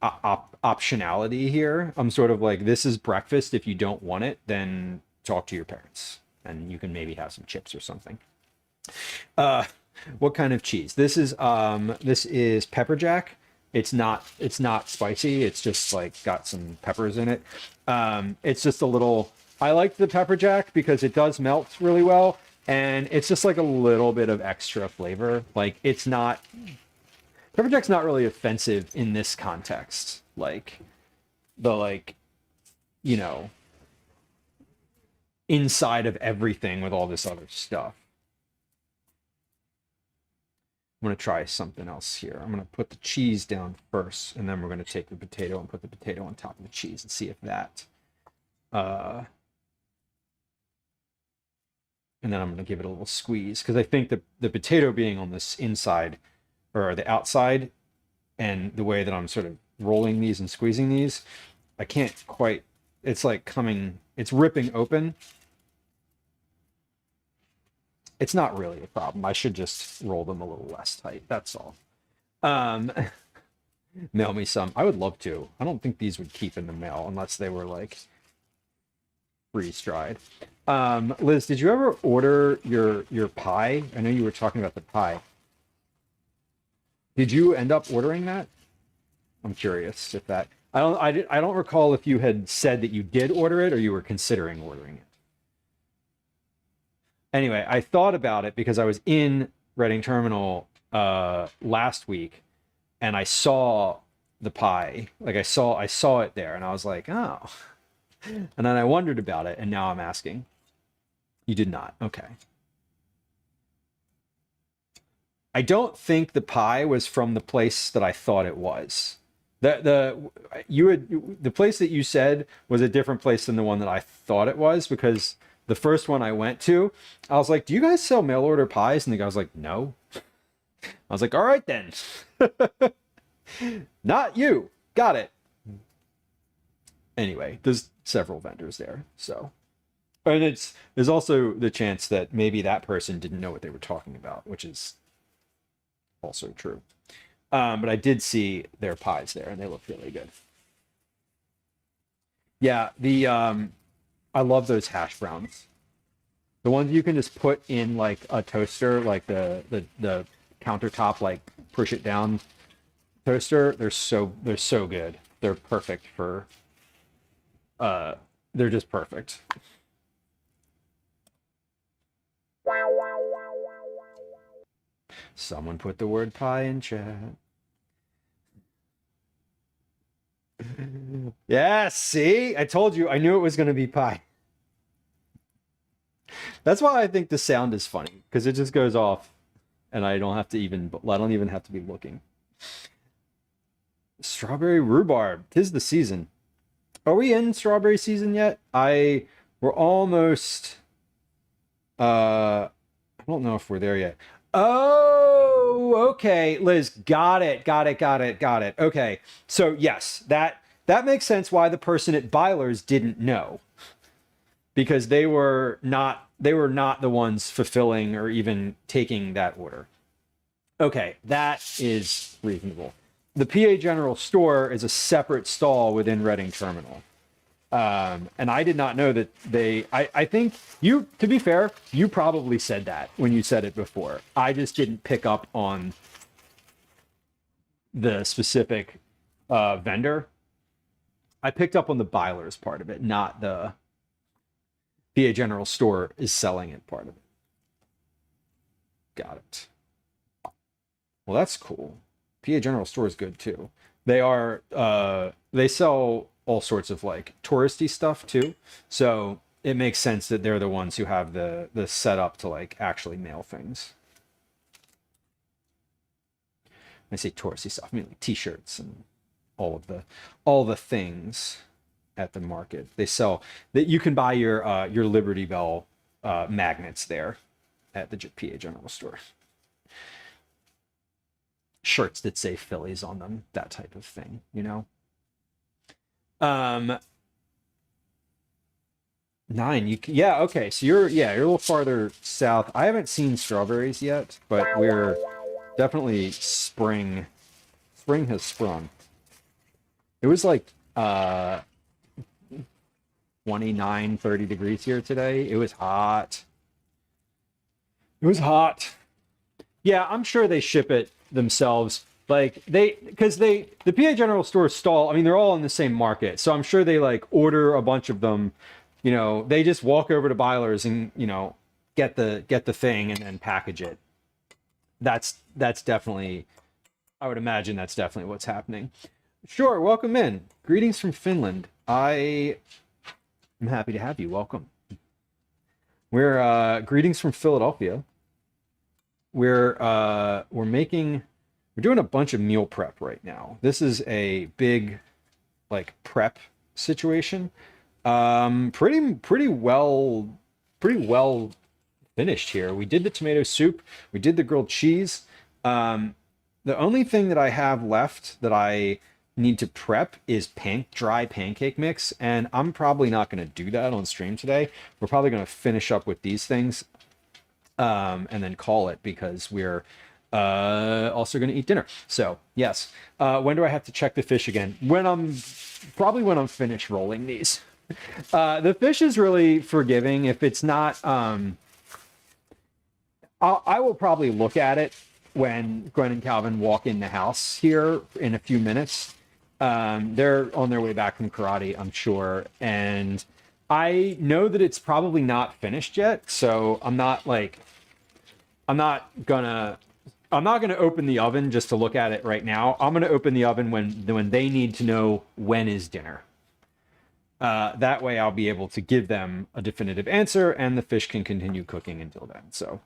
Speaker 6: optionality here. I'm sort of like, this is breakfast. If you don't want it, then talk to your parents and you can maybe have some chips or something. What kind of cheese? This is pepper jack. It's not spicy. It's just like got some peppers in it. It's just a little, I like the pepper jack because it does melt really well. And it's just like a little bit of extra flavor. Like it's not, pepper jack's not really offensive in this context. Like the you know, inside of everything with all this other stuff. I'm going to try something else here. I'm going to put the cheese down first, and then we're going to take the potato and put the potato on top of the cheese and see if that... and then I'm going to give it a little squeeze, because I think the potato being on this inside, or the outside, and the way that I'm sort of rolling these and squeezing these, I can't quite... It's like coming... It's ripping open. It's not really a problem. I should just roll them a little less tight. That's all. Mail me some. I would love to. I don't think these would keep in the mail unless they were like freeze-dried. Liz, did you ever order your pie? I know you were talking about the pie. Did you end up ordering that? I'm curious if that... I don't recall if you had said that you did order it or you were considering ordering it. Anyway, I thought about it because I was in Reading Terminal last week, and I saw the pie. Like I saw it there, and I was like, oh. And then I wondered about it, and now I'm asking. You did not. Okay. I don't think the pie was from the place that I thought it was. The place that you said was a different place than the one that I thought it was, because the first one I went to, I was like, do you guys sell mail order pies? And the guy was like, no. I was like, all right then. Not you. Got it. Anyway, there's several vendors there. So, and there's also the chance that maybe that person didn't know what they were talking about, which is also true. But I did see their pies there, and they look really good. Yeah, I love those hash browns. The ones you can just put in like a toaster, like the countertop, like push it down toaster. They're so good. They're perfect for. They're just perfect. Someone put the word pie in chat. Yeah, see? I told you. I knew it was going to be pie. That's why I think the sound is funny, because it just goes off and I don't even have to be looking. Strawberry rhubarb. 'Tis the season. Are we in strawberry season yet? We're almost... I don't know if we're there yet. Oh, okay, Liz, got it. Okay, so yes, that makes sense why the person at Byler's didn't know, because they were not the ones fulfilling or even taking that order. Okay, that is reasonable. The PA General Store is a separate stall within Reading Terminal. And I did not know that I think to be fair, you probably said that when you said it before. I just didn't pick up on the specific vendor. I picked up on the Byler's part of it, not the PA General Store is selling it part of it. Got it. Well, that's cool. PA General Store is good too. They sell all sorts of like touristy stuff too, so it makes sense that they're the ones who have the setup to like actually mail things. When I say touristy stuff, I mean like t-shirts and all the things at the market. They sell that you can buy your Liberty Bell magnets there at the PA General Store. Shirts that say Phillies on them, that type of thing, you know. 9. Yeah, okay. So you're a little farther south. I haven't seen strawberries yet, but we're definitely spring. Spring has sprung. It was like 29, 30 degrees here today. It was hot. Yeah, I'm sure they ship it themselves. Like the PA General Store stall, I mean, they're all in the same market. So I'm sure they like order a bunch of them, you know, they just walk over to Byler's and, you know, get the thing and then package it. That's definitely, I would imagine that's definitely what's happening. Sure, welcome in. Greetings from Finland. I am happy to have you. Welcome. We're greetings from Philadelphia. We're doing a bunch of meal prep right now. This is a big like prep situation. Pretty well finished here. We did the tomato soup, we did the grilled cheese. The only thing that I have left that I need to prep is dry pancake mix, and I'm probably not going to do that on stream today. We're probably going to finish up with these things and then call it, because we're also going to eat dinner. So yes, when do I have to check the fish again? When I'm finished rolling these. The fish is really forgiving. If it's not, I will probably look at it when Gwen and Calvin walk in the house here in a few minutes. They're on their way back from karate, I'm sure, and I know that it's probably not finished yet, so I'm not gonna open the oven just to look at it right now. I'm gonna open the oven when they need to know when is dinner. That way I'll be able to give them a definitive answer, and the fish can continue cooking until then. So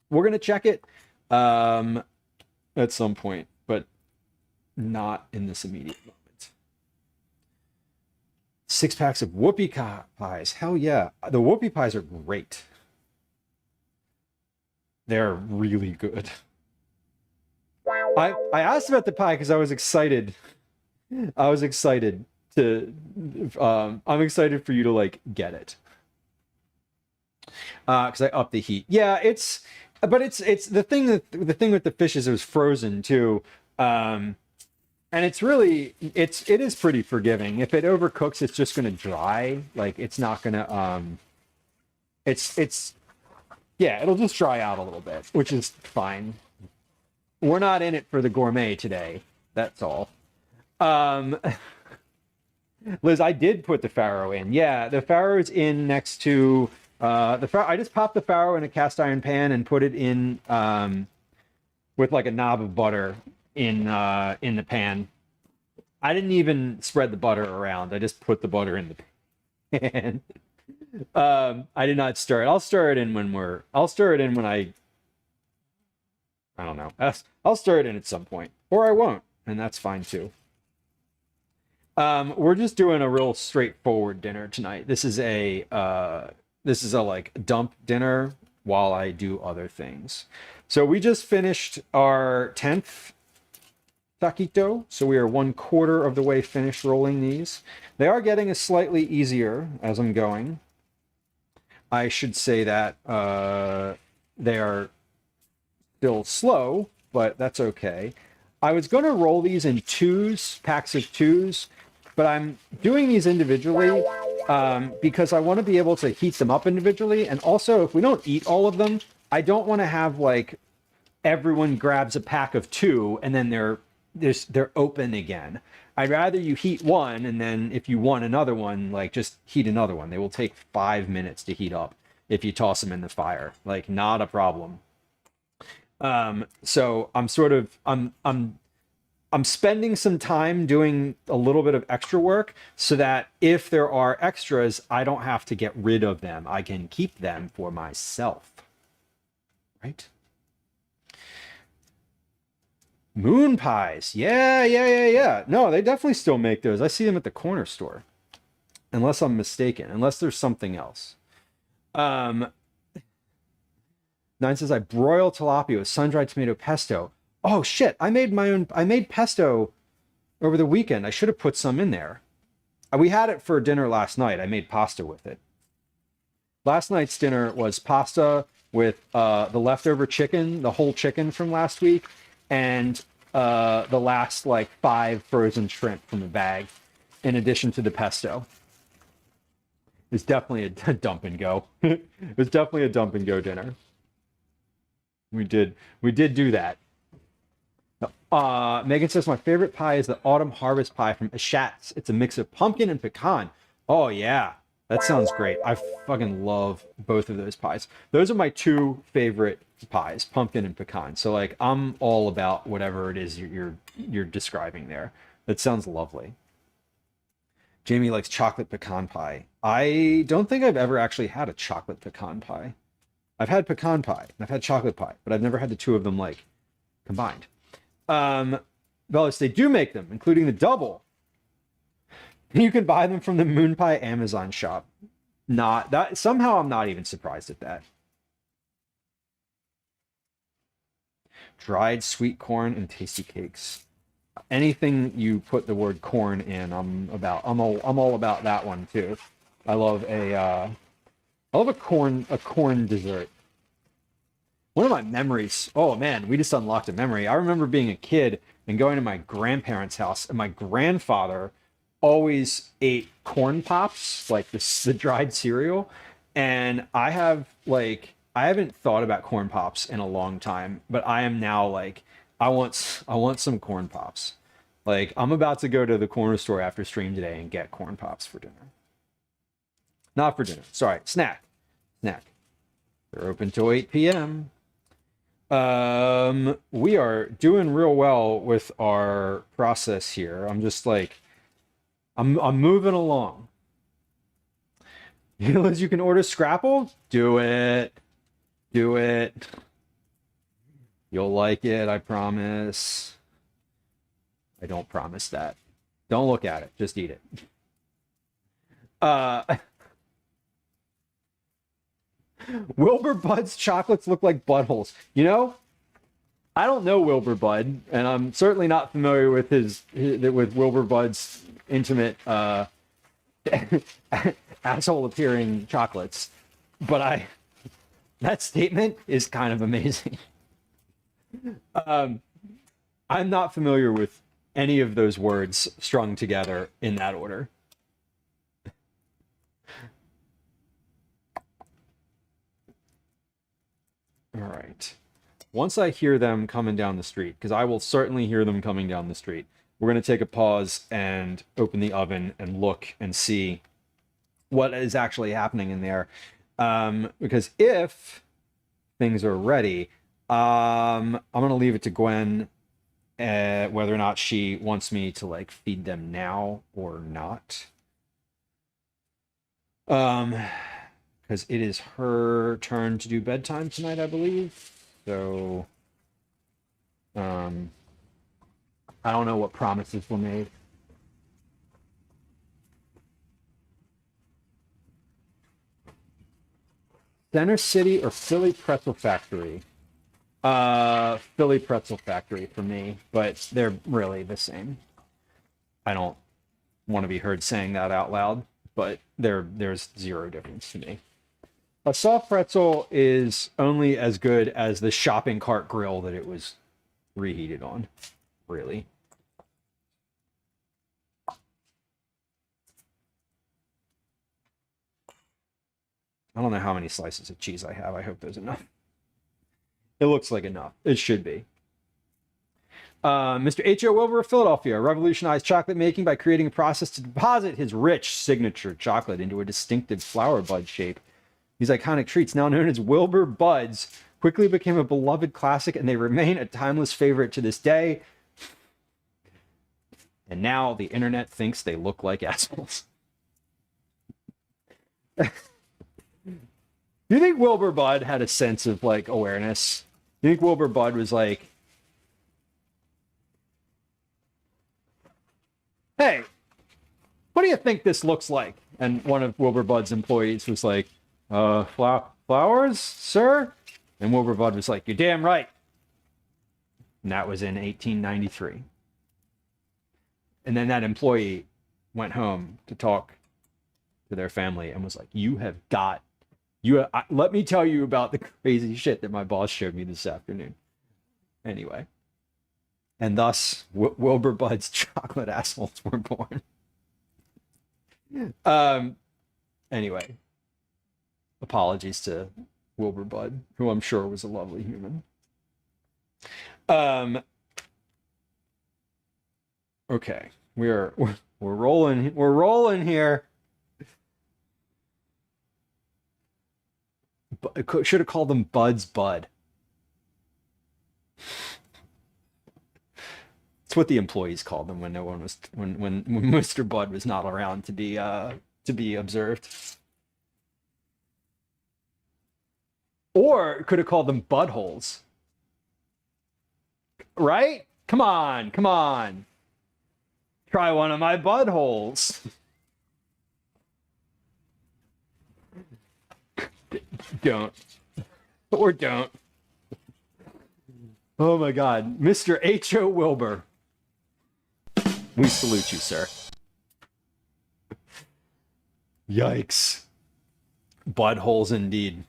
Speaker 6: we're gonna check it at some point, but not in this immediate moment. 6 packs of whoopie pies. Hell yeah. The whoopie pies are great. They're really good. I asked about the pie because I was excited. I'm excited for you to like get it. Because I upped the heat. Yeah, it's the thing with the fish is it was frozen too. And it is pretty forgiving. If it overcooks, it's just gonna dry. Like it's not gonna it'll just dry out a little bit, which is fine. We're not in it for the gourmet today. That's all. Liz, I did put the farro in. Yeah, the farro's in next to I just popped the farro in a cast iron pan and put it in with like a knob of butter in the pan. I didn't even spread the butter around. I just put the butter in the pan. I did not stir it. I'll stir it in when I don't know. I'll stir it in at some point, or I won't, and that's fine too. We're just doing a real straightforward dinner tonight. This is a like dump dinner while I do other things. So we just finished our 10th taquito, so we are 1/4 of the way finished rolling these. They are getting slightly easier as I'm going. I should say that they are still slow, but that's okay. I was going to roll these in packs of twos, but I'm doing these individually because I want to be able to heat them up individually. And also, if we don't eat all of them, I don't want to have like everyone grabs a pack of 2 and then they're open again. I'd rather you heat one, and then if you want another one, like just heat another one. They will take 5 minutes to heat up if you toss them in the fire. Like not a problem. So I'm spending some time doing a little bit of extra work so that if there are extras, I don't have to get rid of them. I can keep them for myself. Right? Moon pies. Yeah. No, they definitely still make those. I see them at the corner store. Unless I'm mistaken. Unless there's something else. 9 says, I broil tilapia with sun-dried tomato pesto. Oh, shit. I made pesto over the weekend. I should have put some in there. We had it for dinner last night. I made pasta with it. Last night's dinner was pasta with the leftover chicken, the whole chicken from last week, and the last like 5 frozen shrimp from the bag, in addition to the pesto. It's definitely a dump and go. It was definitely a dump and go dinner. We did do that. Megan says, my favorite pie is the autumn harvest pie from Ashat's. It's a mix of pumpkin and pecan. Oh, yeah. That sounds great. I fucking love both of those pies. Those are my two favorite pies, pumpkin and pecan. So, like, I'm all about whatever it is you're describing there. That sounds lovely. Jamie likes chocolate pecan pie. I don't think I've ever actually had a chocolate pecan pie. I've had pecan pie and I've had chocolate pie, but I've never had the two of them, like, combined. Bellis, they do make them, including the double. You can buy them from the Moon Pie Amazon shop. Not that somehow I'm not even surprised at that. Dried sweet corn and tasty cakes. Anything you put the word corn in, I'm all about that one too. I love a corn dessert. One of my memories, oh man, we just unlocked a memory. I remember being a kid and going to my grandparents' house, and my grandfather always ate corn pops, like the dried cereal. And I haven't thought about corn pops in a long time, but I am now like, I want some corn pops. Like, I'm about to go to the corner store after stream today and get corn pops for dinner. Not for dinner, sorry, snack. They're open till 8 p.m. We are doing real well with our process here. I'm just like, I'm moving along. Liz, you can order Scrapple? Do it. You'll like it, I promise. I don't promise that. Don't look at it, just eat it. Wilbur Bud's chocolates look like buttholes. You know, I don't know Wilbur Bud, and I'm certainly not familiar with with Wilbur Bud's intimate asshole appearing chocolates, but that statement is kind of amazing. I'm not familiar with any of those words strung together in that order. All right. Once I hear them coming down the street, because I will certainly hear them coming down the street, we're going to take a pause and open the oven and look and see what is actually happening in there. Because if things are ready, I'm going to leave it to Gwen whether or not she wants me to like feed them now or not. Because it is her turn to do bedtime tonight, I believe. So, I don't know what promises were made. Center City or Philly Pretzel Factory? Philly Pretzel Factory for me, but they're really the same. I don't want to be heard saying that out loud, but there's zero difference to me. A soft pretzel is only as good as the shopping cart grill that it was reheated on, really. I don't know how many slices of cheese I have. I hope there's enough. It looks like enough. It should be. Mr. H.O. Wilbur of Philadelphia revolutionized chocolate making by creating a process to deposit his rich signature chocolate into a distinctive flower bud shape. These iconic treats, now known as Wilbur Buds, quickly became a beloved classic, and they remain a timeless favorite to this day. And now the internet thinks they look like assholes. Do you think Wilbur Bud had a sense of like awareness? Do you think Wilbur Bud was like, hey, what do you think this looks like? And one of Wilbur Bud's employees was like, flowers, sir? And Wilbur Bud was like, you're damn right. And that was in 1893. And then that employee went home to talk to their family and was like, let me tell you about the crazy shit that my boss showed me this afternoon. Anyway. And thus, Wilbur Bud's chocolate assholes were born. Anyway. Apologies to Wilbur Bud, who I'm sure was a lovely human. Okay, we're rolling. We're rolling here. Should have called them Bud's Bud. It's what the employees called them when no one was when Mr. Bud was not around to be observed. Or could have called them Budholes. Right? Come on, come on. Try one of my Budholes. Don't. Or don't. Oh my God. Mr. H.O. Wilbur. We salute you, sir. Yikes. Buttholes indeed.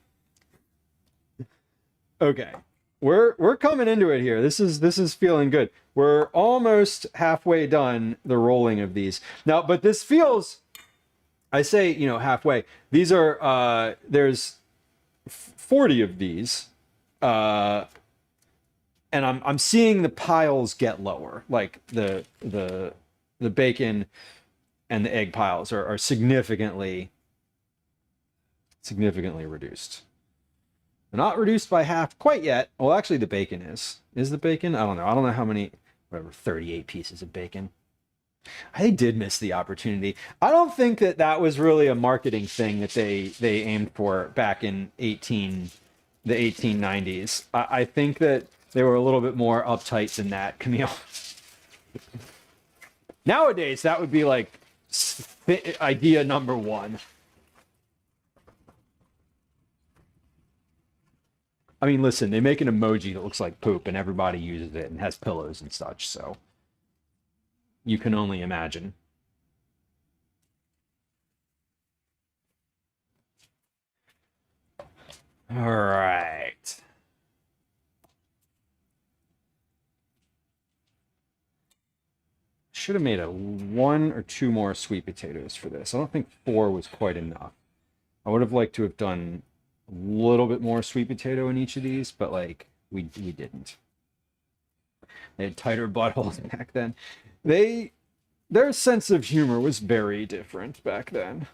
Speaker 6: Okay. We're coming into it here. This is feeling good. We're almost halfway done the rolling of these. Now, but this feels, I say, halfway. These are there's 40 of these. And I'm seeing the piles get lower. Like the bacon and the egg piles are significantly reduced. They're not reduced by half quite yet. Well, actually, the bacon is. Is the bacon? I don't know. I don't know how many, 38 pieces of bacon. I did miss the opportunity. I don't think that was really a marketing thing that they aimed for back in the 1890s. I think that they were a little bit more uptight than that, Camille. Nowadays, that would be like idea number one. I mean, listen, they make an emoji that looks like poop and everybody uses it and has pillows and such, so you can only imagine. All right. Should have made 1 or 2 more sweet potatoes for this. I don't think 4 was quite enough. I would have liked to have done a little bit more sweet potato in each of these, but like we didn't. They had tighter buttholes back then. Their sense of humor was very different back then.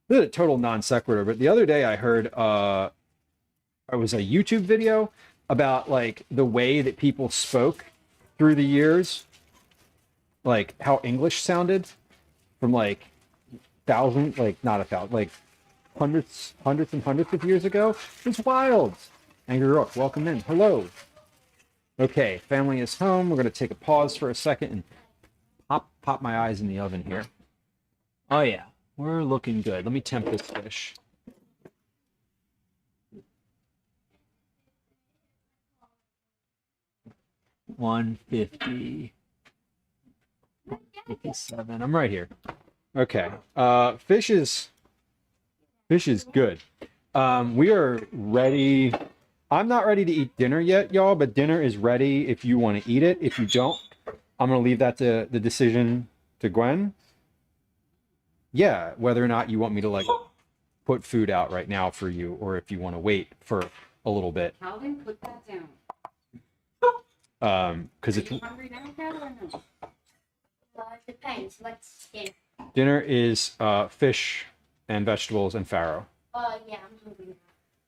Speaker 6: This is a total non sequitur, but the other day I heard it was a YouTube video about like the way that people spoke through the years, like how English sounded from like thousands, like not a thousand, like hundreds and hundreds of years ago. It's wild. Angry Rook, welcome in. Hello. Okay, family is home. We're going to take a pause for a second and pop my eyes in the oven here. Oh yeah, we're looking good. Let me temp this fish. $150. 57. I'm right here. Okay. Fish is good. We are ready. I'm not ready to eat dinner yet, y'all, but dinner is ready if you want to eat it. If you don't, I'm going to leave that to the decision to Gwen. Yeah, whether or not you want me to like put food out right now for you, or if you want to wait for a little bit.
Speaker 8: Calvin, put that down.
Speaker 6: Because it's
Speaker 8: Hungry now, Calvin, or no?
Speaker 7: It depends. Let's get.
Speaker 6: dinner is fish and vegetables and farro.
Speaker 7: Yeah, I'm hungry now.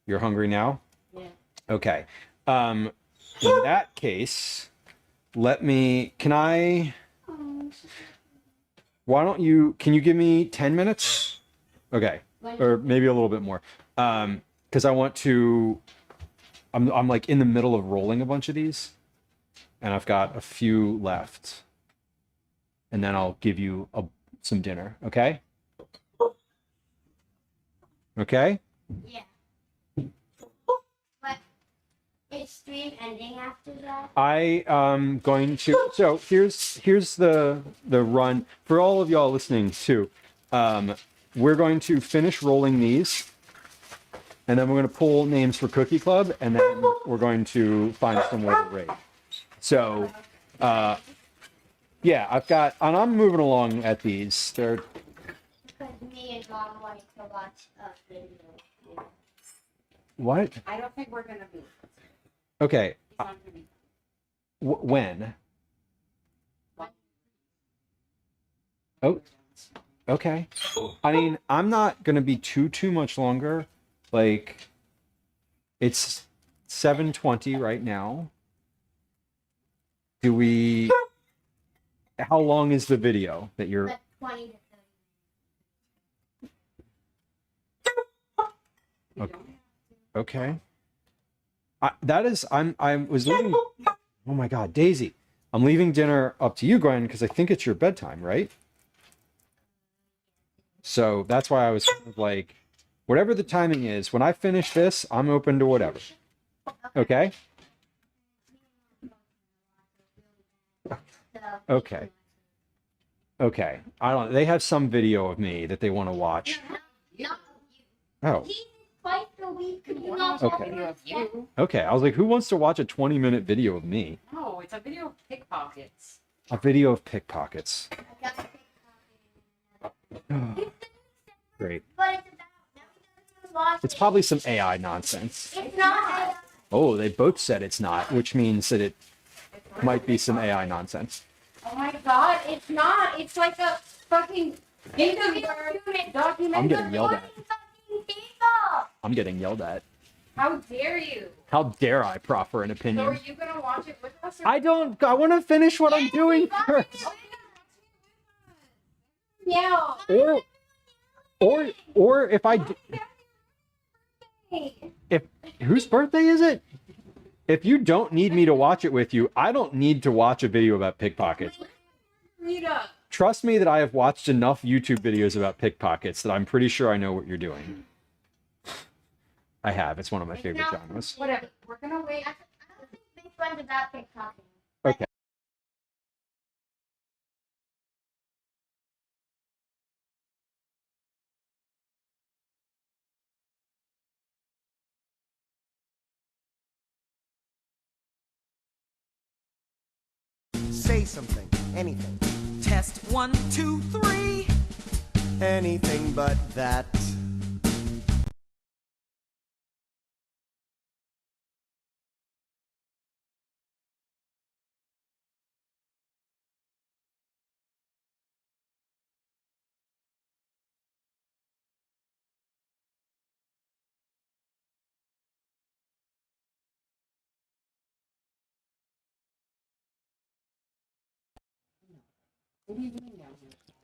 Speaker 6: You're hungry now?
Speaker 7: Yeah.
Speaker 6: Okay. In that case, can you give me 10 minutes? Okay. Or maybe a little bit more. Because I want to, I'm like in the middle of rolling a bunch of these and I've got a few left and then I'll give you some dinner. Okay. Okay.
Speaker 7: Yeah. But is stream ending after that?
Speaker 6: I am going to. So here's the run for all of y'all listening too. We're going to finish rolling these, and then we're going to pull names for Cookie Club, and then we're going to find some way to raid. So, yeah, I've got, and I'm moving along at these. They're.
Speaker 7: Because me and Mom wanted to watch a video.
Speaker 6: What?
Speaker 8: I don't think we're gonna be.
Speaker 6: Okay.
Speaker 8: He's on to me.
Speaker 6: When? Oh, okay. I mean, I'm not gonna be too much longer. Like, it's 7:20 right now. Do we? How long is the video that you're?
Speaker 7: Like 20 to 30.
Speaker 6: Okay. Okay. I was leaving. Oh my God, Daisy. I'm leaving dinner up to you, Gwen, because I think it's your bedtime, right? So that's why I was kind of like, whatever the timing is, when I finish this, I'm open to whatever. Okay? Okay. Okay. I don't, they have some video of me that they want to watch.
Speaker 7: No,
Speaker 6: Oh,
Speaker 7: he twice a week. Could you not
Speaker 6: Okay.
Speaker 8: Video of you.
Speaker 6: okay. I was like, who wants to watch a 20-minute video of me?
Speaker 8: No, it's a video of pickpockets.
Speaker 6: A video of pickpockets. Great.
Speaker 7: But it's about now he doesn't watch
Speaker 6: It's
Speaker 7: it.
Speaker 6: probably some AI nonsense.
Speaker 7: It's not.
Speaker 6: Oh, they both said it's not, which means that it might be some AI nonsense.
Speaker 8: Oh my god, it's not. It's like a fucking Hindenburg
Speaker 6: I'm
Speaker 8: documentary.
Speaker 6: getting yelled at.
Speaker 7: Fucking people.
Speaker 6: I'm getting yelled at.
Speaker 8: How dare you?
Speaker 6: How dare I proffer an
Speaker 8: So are
Speaker 6: opinion?
Speaker 8: you gonna watch it with us? Or
Speaker 6: I want to finish what I'm doing first.
Speaker 8: Yeah.
Speaker 6: Or if I, if, whose birthday is it? If you don't need me to watch it with you, I don't need to watch a video about pickpockets.
Speaker 8: Rita.
Speaker 6: Trust me that I have watched enough YouTube videos about pickpockets that I'm pretty sure I know what you're doing. I have. It's one of my favorite genres.
Speaker 8: Whatever. We're gonna wait.
Speaker 7: I don't think this one's about TikTok.
Speaker 6: Okay.
Speaker 9: Say something. Anything.
Speaker 10: Test 1, 2, 3.
Speaker 9: Anything but that.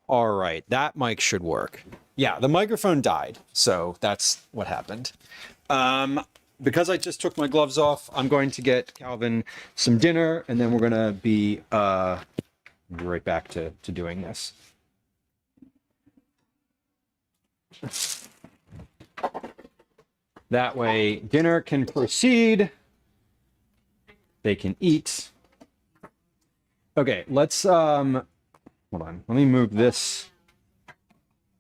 Speaker 1: All right, that mic should work. Yeah, the microphone died, so that's what happened. Because I just took my gloves off, I'm going to get Calvin some dinner, and then we're gonna be right back to doing this. That way, dinner can proceed. They can eat. Okay, let's hold on. Let me move this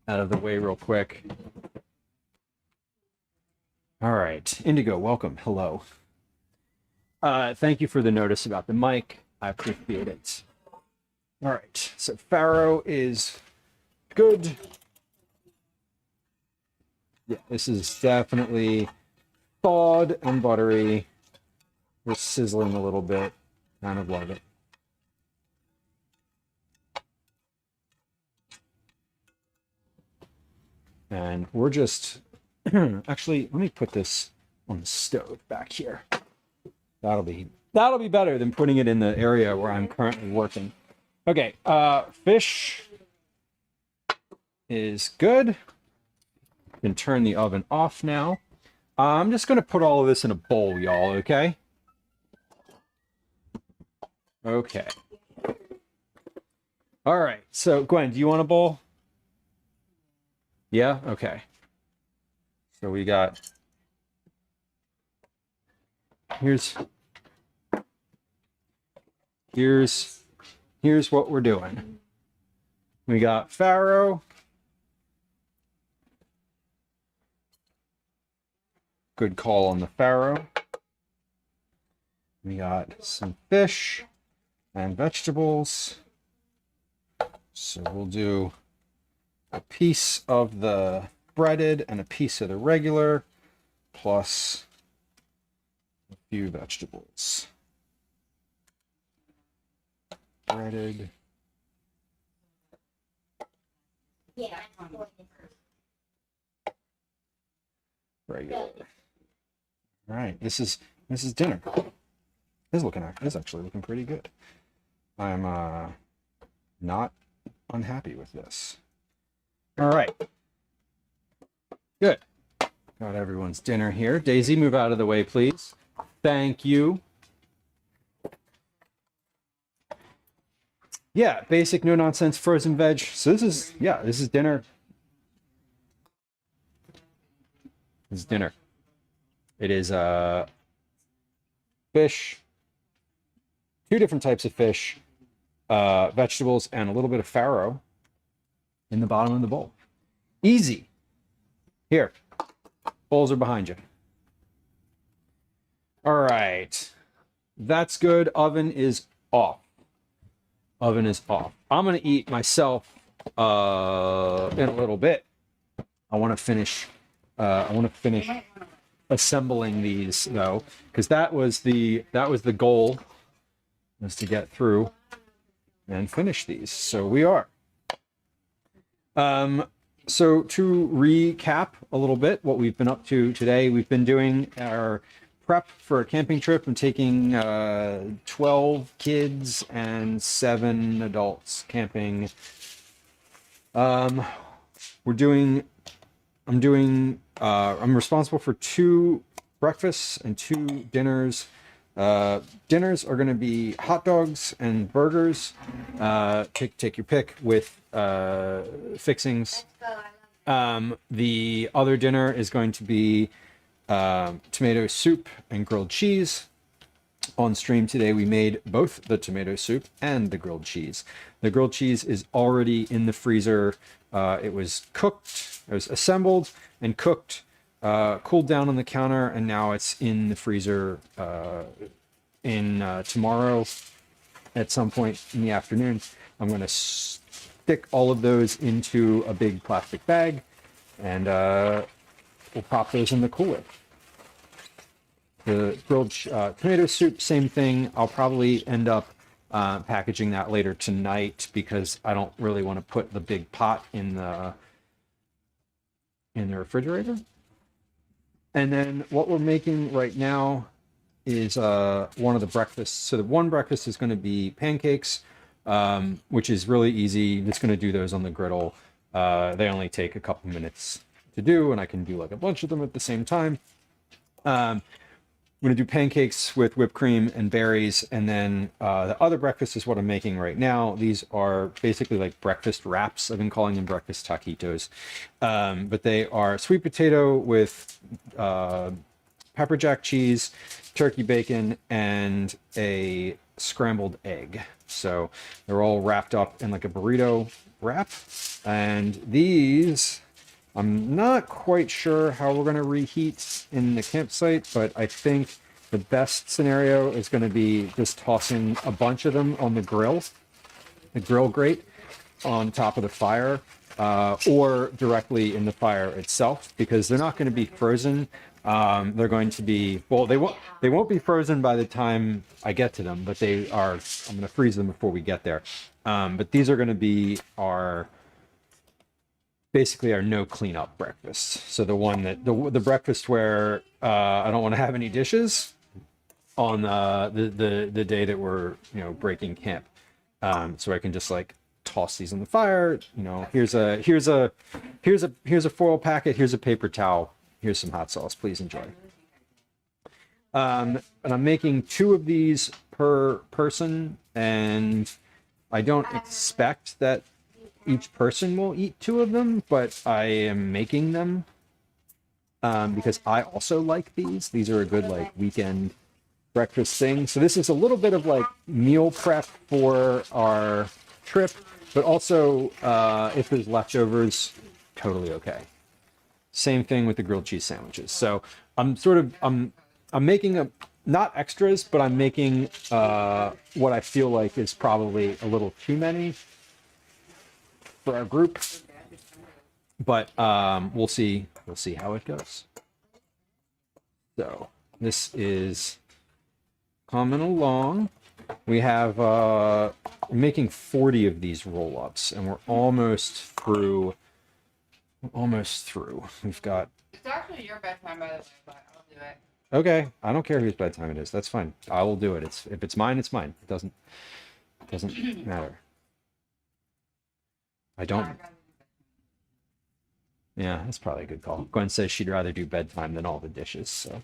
Speaker 1: out of the way real quick. All right, Indigo, welcome. Hello. Thank you for the notice about the mic. I appreciate it. All right, so farro is good. Yeah, this is definitely thawed and buttery. We're sizzling a little bit. Kind of love it. And we're just, actually, let me put this on the stove back here. That'll be better than putting it in the area where I'm currently working. Okay, fish is good. Can turn the oven off now. I'm just gonna put all of this in a bowl, y'all, okay? Okay. All right, so Gwen, do you want a bowl? Yeah, okay. So we got, here's what we're doing. We got farro. Good call on the farro. We got some fish and vegetables. So we'll do a piece of the breaded and a piece of the regular, plus a few vegetables. Breaded
Speaker 7: Yeah.
Speaker 6: Regular. All right, this is dinner. It's actually looking pretty good. I'm not unhappy with this. All right. Good. Got everyone's dinner here. Daisy, move out of the way, please. Thank you. Yeah, basic, no nonsense, frozen veg. So this is dinner. This is dinner. It is fish, 2 different types of fish, vegetables, and a little bit of farro in the bottom of the bowl. Easy. Here, bowls are behind you. All right, that's good. Oven is off. Oven is off. I'm gonna eat myself in a little bit. I want to finish assembling these though, because that was the goal, was to get through and finish these. So we are. So to recap a little bit what we've been up to today, we've been doing our prep for a camping trip. I'm taking 12 kids and 7 adults camping. I'm responsible for 2 breakfasts and 2 dinners. Dinners are going to be hot dogs and burgers. Take your pick with fixings. The other dinner is going to be tomato soup and grilled cheese. On stream today, we made both the tomato soup and the grilled cheese. The grilled cheese is already in the freezer. It was cooked, it was assembled and cooked, cooled down on the counter, and now it's in the freezer tomorrow at some point in the afternoon. I'm going to stick all of those into a big plastic bag, and we'll pop those in the cooler. The grilled tomato soup, same thing. I'll probably end up packaging that later tonight because I don't really want to put the big pot in the refrigerator. And then what we're making right now is one of the breakfasts. So the one breakfast is going to be pancakes, which is really easy. I'm just going to do those on the griddle. They only take a couple minutes to do, and I can do like a bunch of them at the same time. I'm going to do pancakes with whipped cream and berries, and then the other breakfast is what I'm making right now. These are basically like breakfast wraps. I've been calling them breakfast taquitos, but they are sweet potato with pepper jack cheese, turkey bacon, and a scrambled egg. So they're all wrapped up in like a burrito wrap, and these, I'm not quite sure how we're going to reheat in the campsite, but I think the best scenario is going to be just tossing a bunch of them on the grill grate on top of the fire, or directly in the fire itself, because they're not going to be frozen. They're going to be, well, they won't be frozen by the time I get to them, but they are, I'm going to freeze them before we get there. But these are going to be basically our no cleanup breakfast. So the one that the breakfast where I don't want to have any dishes on the day that we're breaking camp. So I can just like toss these in the fire. Here's a foil packet. Here's a paper towel. Here's some hot sauce. Please enjoy. And I'm making 2 of these per person, and I don't expect that each person will eat 2 of them, but I am making them because I also like these. These are a good like weekend breakfast thing. So this is a little bit of like meal prep for our trip, but also if there's leftovers, totally okay. Same thing with the grilled cheese sandwiches. So I'm making not extras, but I'm making what I feel like is probably a little too many for our group, but we'll see how it goes. So this is coming along. We have making 40 of these roll-ups, and we're almost through
Speaker 1: almost through. We've got.
Speaker 8: It's actually your bedtime, by the way, but I'll do it.
Speaker 1: Okay, I don't care whose bedtime it is. That's fine. I will do it. If it's mine, it's mine. It doesn't matter. I don't. Yeah, that's probably a good call. Gwen says she'd rather do bedtime than all the dishes, so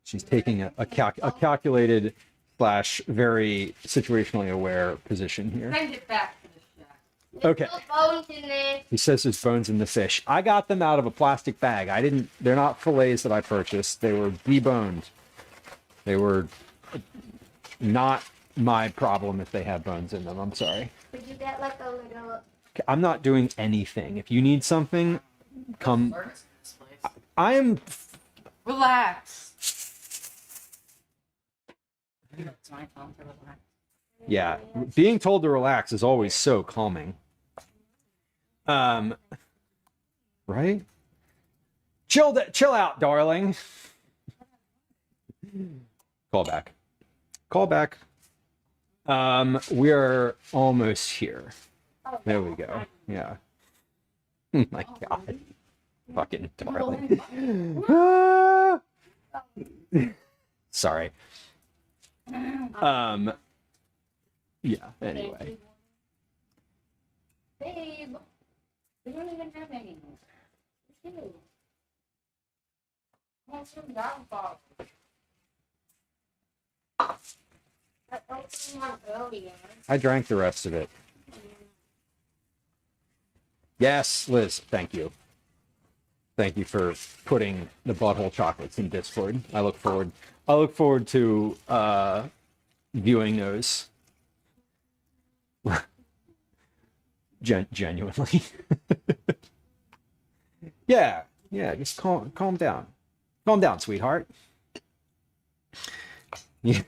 Speaker 1: she's taking a calculated / very situationally aware position here.
Speaker 8: Send it back to the shack.
Speaker 1: Okay.
Speaker 7: There's no bones in there.
Speaker 1: He says there's bones in the fish. I got them out of a plastic bag. They're not fillets that I purchased. They were deboned. They were not my problem if they have bones in them. I'm sorry.
Speaker 7: Would you get like a little?
Speaker 1: I'm not doing anything. If you need something, come. I am.
Speaker 8: Relax. It's my phone to relax.
Speaker 1: Yeah, being told to relax is always so calming. Right? Chill out, darling. Call back. Call back. We're almost here. There we go. Yeah. Oh my God. Fucking darling. Sorry. Yeah, anyway.
Speaker 8: Babe, we don't even have any. Let's do. Want some dog balls?
Speaker 7: I opened one earlier.
Speaker 1: I drank the rest of it. Yes, Liz, thank you. Thank you for putting the butthole chocolates in Discord. I look forward to viewing those. Genuinely. Yeah, just calm down. Calm down, sweetheart. Yeah.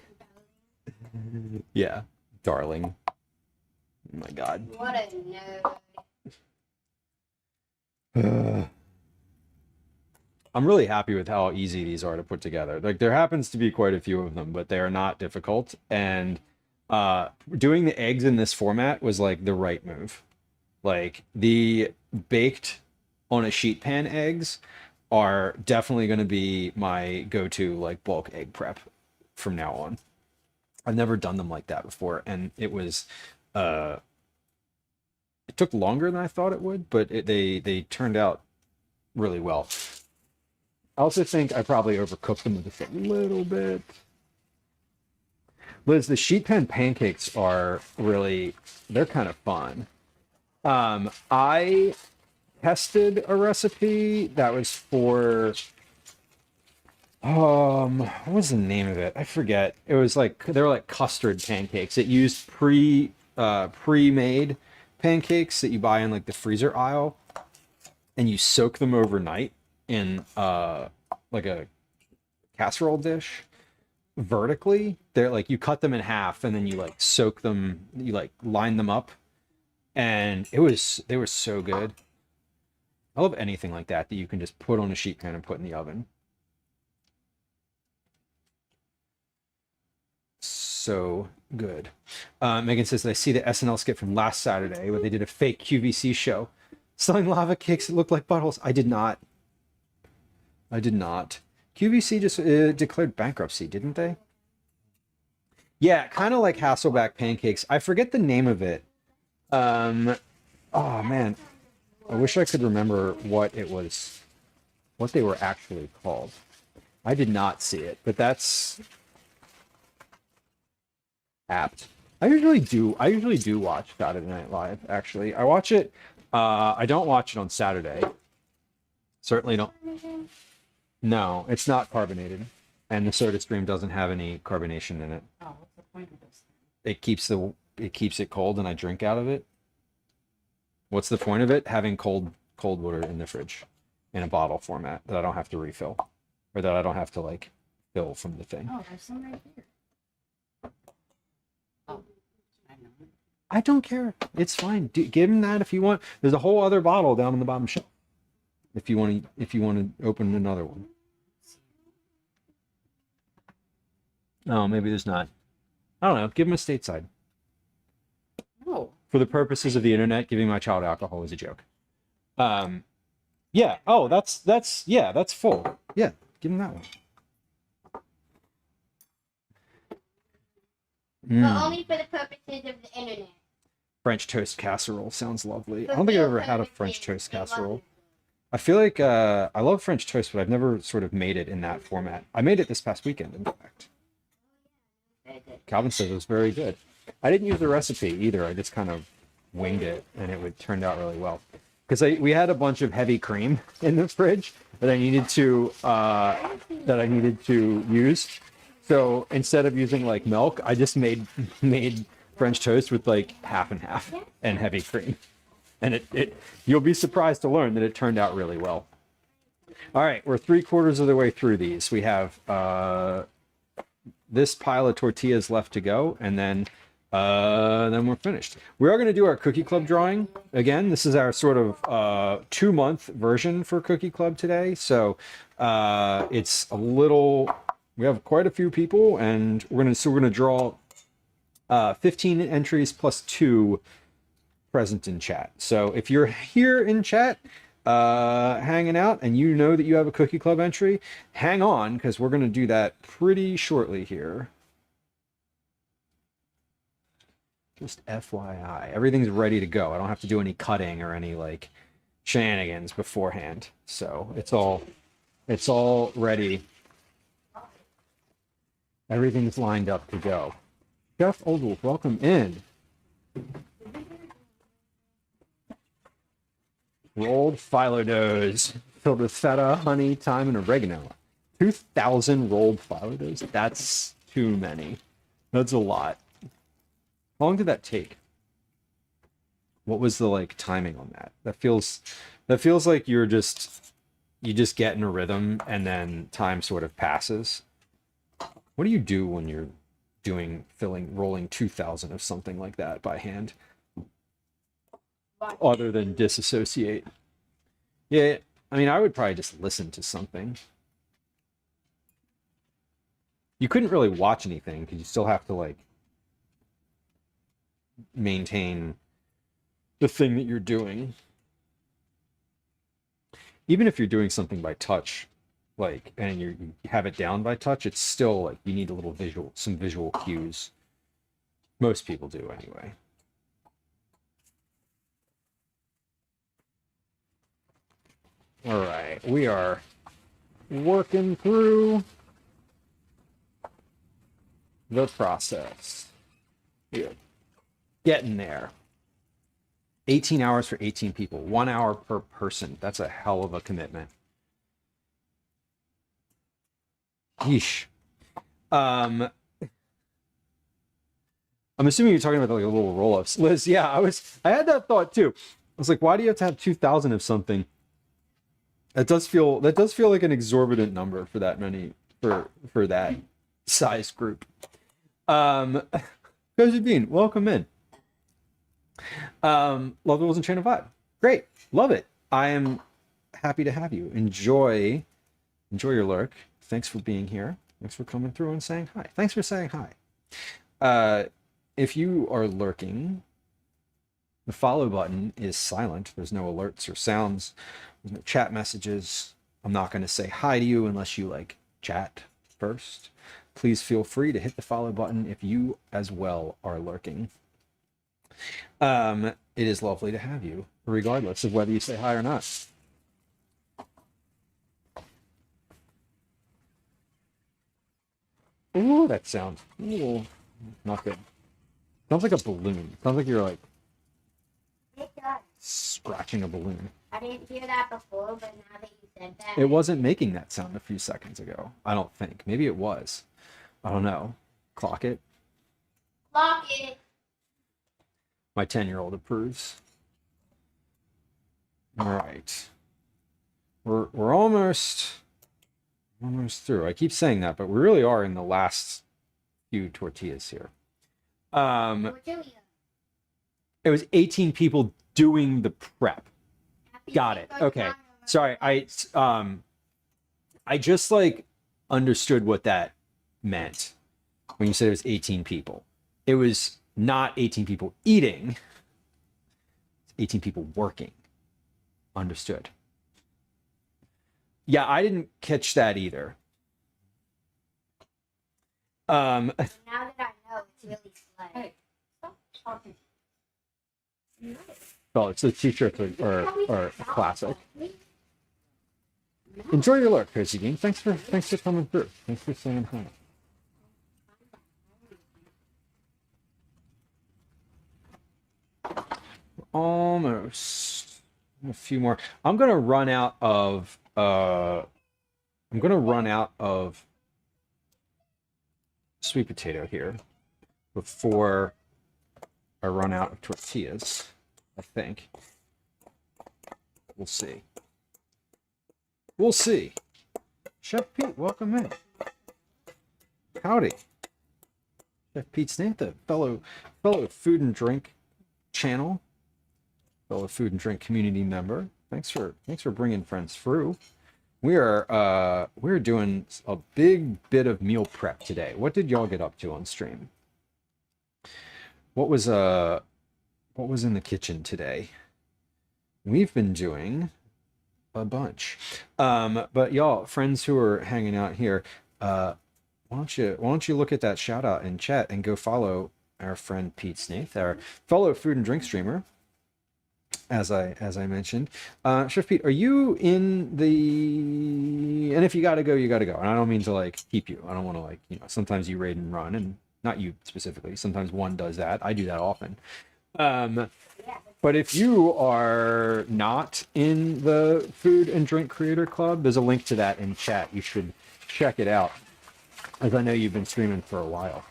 Speaker 1: Yeah, darling. Oh my God.
Speaker 7: What a nerd.
Speaker 1: I'm really happy with how easy these are to put together. Like there happens to be quite a few of them, but they are not difficult. And doing the eggs in this format was like the right move. Like the baked on a sheet pan eggs are definitely going to be my go-to like bulk egg prep from now on. I've never done them like that before, and it was it took longer than I thought it would, but they turned out really well. I also think I probably overcooked them just a little bit. Liz, the sheet pan pancakes are they're kind of fun. I tested a recipe that was for what was the name of it? I forget. It was like they were like custard pancakes. It used pre-made pancakes that you buy in like the freezer aisle, and you soak them overnight in like a casserole dish vertically. They're like you cut them in half and then you like soak them, you like line them up, and they were so good. I love anything like that you can just put on a sheet pan and put in the oven. So good. Megan says that I see the SNL skit from last Saturday where they did a fake QVC show selling lava cakes that looked like buttholes. I did not. QVC just declared bankruptcy, didn't they? Yeah, kind of like Hasselback pancakes. I forget the name of it. Oh man, I wish I could remember what it was, what they were actually called. I did not see it, but that's apt. I usually do watch Saturday Night Live, actually. I watch it. I don't watch it on Saturday. Certainly don't. No, it's not carbonated. And the soda stream doesn't have any carbonation in it.
Speaker 8: Oh, what's the point of this?
Speaker 1: It keeps it cold and I drink out of it. What's the point of it? Having cold water in the fridge in a bottle format that I don't have to refill, or that I don't have to like fill from the thing.
Speaker 8: Oh, there's some right here. Oh, I know.
Speaker 1: I don't care. It's fine. Give him that if you want. There's a whole other bottle down on the bottom shelf. If you want to open another one. Oh, maybe there's not. I don't know. Give him a stateside.
Speaker 8: Oh,
Speaker 6: For the purposes of the internet, giving my child alcohol is a joke. Yeah. Oh, that's full. Yeah, give him that one.
Speaker 7: But only for the purposes of the internet.
Speaker 6: French toast casserole sounds lovely.
Speaker 7: For
Speaker 6: I don't think I've
Speaker 7: real
Speaker 6: ever had a French
Speaker 7: purposes,
Speaker 6: toast
Speaker 7: it wasn't.
Speaker 6: casserole. I feel like I love French toast, but I've never sort of made it in that format. I made it this past weekend, in fact. Calvin said it was very good. I didn't use the recipe either. I just kind of winged it, and it turned out really well. Because we had a bunch of heavy cream in the fridge that I needed to use. So instead of using like milk, I just made French toast with like half and half and heavy cream. And it you'll be surprised to learn that it turned out really well. All right, we're 3/4 of the way through these. We have this pile of tortillas left to go, and then we're finished. We are going to do our Cookie Club drawing again. This is our sort of 2-month version for Cookie Club today. So it's a little. We have quite a few people, and we're gonna draw 15 entries plus 2 present in chat. So if you're here in chat hanging out and you know that you have a Cookie Club entry, hang on, because we're going to do that pretty shortly here. Just FYI, everything's ready to go. I don't have to do any cutting or any like shenanigans beforehand. So it's all ready. Everything's lined up to go. Jeff Oldwolf, welcome in. Rolled phyllo doughs filled with feta, honey, thyme, and oregano. 2,000 rolled phyllo doughs. That's too many. That's a lot. How long did that take? What was the like timing on that? That feels like you just get in a rhythm and then time sort of passes. What do you do when you're rolling 2,000 of something like that by hand? Other than disassociate. Yeah, I mean, I would probably just listen to something. You couldn't really watch anything because you still have to like maintain the thing that you're doing. Even if you're doing something by touch, like, and you have it down by touch, it's still like you need a little some visual cues. Most people do anyway. All right, we are working through the process. We're getting there. 18 hours for 18 people, 1 hour per person. That's a hell of a commitment. Yeesh. I'm assuming you're talking about like little roll-ups. Liz, yeah, I had that thought too. I was like, why do you have to have 2,000 of something? That does feel like an exorbitant number for that many for that size group. Cozy Bean, welcome in. Love the Rules and Chain of Vibe. Great, love it. I am happy to have you. Enjoy your lurk. Thanks for being here. Thanks for coming through and saying hi. Thanks for saying hi. If you are lurking, the follow button is silent. There's no alerts or sounds. There's no chat messages. I'm not going to say hi to you unless you like chat first. Please feel free to hit the follow button if you as well are lurking. It is lovely to have you, regardless of whether you say hi or not. Ooh, that sounds not good. Sounds like a balloon. Sounds like you're like scratching a balloon.
Speaker 7: I didn't hear that before, but now that you said that.
Speaker 6: It wasn't making that sound a few seconds ago. I don't think. Maybe it was. I don't know. Clock it.
Speaker 7: Lock it.
Speaker 6: My 10-year-old approves. All right. We're almost through. I keep saying that, but we really are in the last few tortillas here. It was 18 people doing the prep. Got it. Okay. Sorry. I just like understood what that meant when you said it was 18 people. It was not 18 people eating.
Speaker 1: 18 people working. Understood. Yeah, I didn't catch that either.
Speaker 7: Now that I know, it's really slow.
Speaker 8: Hey, stop talking.
Speaker 1: Well, it's a t-shirt or a classic. Enjoy your lurk, Crazy Game. Thanks for coming through. Thanks for saying hi. Almost a few more. I'm gonna run out of sweet potato here before I run out of tortillas, I think. We'll see. We'll see. Chef Pete, welcome in. Howdy. Chef Pete Snape, the fellow food and drink channel, fellow food and drink community member. Thanks for bringing friends through. We're doing a big bit of meal prep today. What did y'all get up to on stream? What was in the kitchen today? We've been doing a bunch. But y'all, friends who are hanging out here, why don't you look at that shout out in chat and go follow our friend Pete Snaith, our fellow food and drink streamer. As I mentioned, Chef Pete, are you in the? And if you gotta go, you gotta go. And I don't mean to like keep you. I don't want to like Sometimes you raid and run, and not you specifically. Sometimes one does that. I do that often. But if you are not in the Food and Drink Creator Club, there's a link to that in chat. You should check it out, as I know you've been streaming for a while.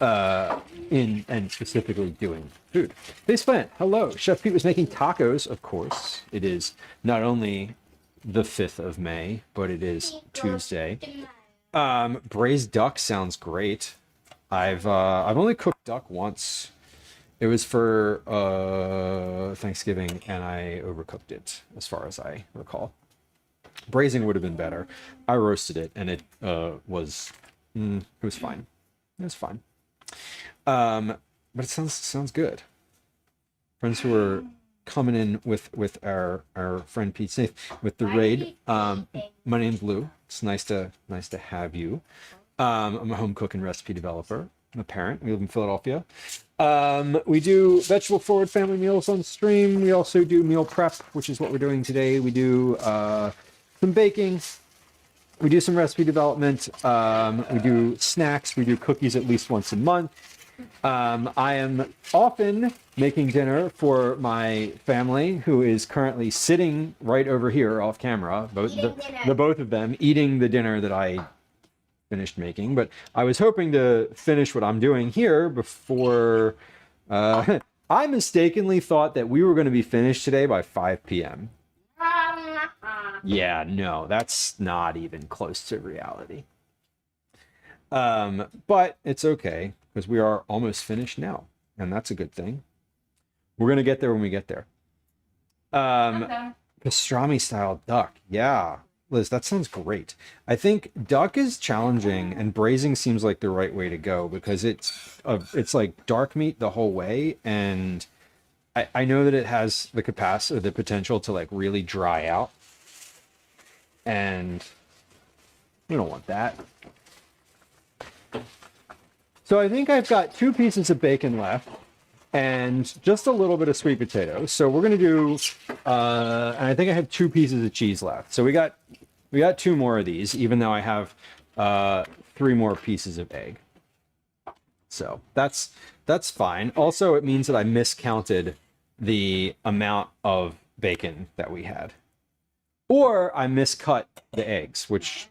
Speaker 1: And specifically doing food. Face Plant, hello. Chef Pete was making tacos, of course. It is not only the 5th of May, but it is Tuesday. Braised duck sounds great. I've only cooked duck once. It was for Thanksgiving, and I overcooked it, as far as I recall. Braising would have been better. I roasted it, and it was fine. It was fine. But it sounds good. Friends who are coming in with our friend Pete Snaith with the raid. My name's Lou. It's nice to have you. I'm a home cook and recipe developer. I'm a parent. We live in Philadelphia. We do vegetable forward family meals on stream. We also do meal prep, which is what we're doing today. We do some baking. We do some recipe development. We do snacks. We do cookies at least once a month. I am often making dinner for my family, who is currently sitting right over here off camera, the both of them eating the dinner that I finished making. But I was hoping to finish what I'm doing here before I mistakenly thought that we were going to be finished today by 5 p.m. Yeah, no, that's not even close to reality. But it's okay, because we are almost finished now, and that's a good thing. We're going to get there when we get there. Pastrami style duck. Yeah, Liz, that sounds great. I think duck is challenging, and braising seems like the right way to go, because it's like dark meat the whole way, and I know that it has the capacity, the potential to like really dry out, and we don't want that. So I think I've got 2 pieces of bacon left and just a little bit of sweet potato. So we're gonna do, and I think I have 2 pieces of cheese left. So we got 2 more of these, even though I have 3 more pieces of egg. So that's fine. Also, it means that I miscounted the amount of bacon that we had, or I miscut the eggs, which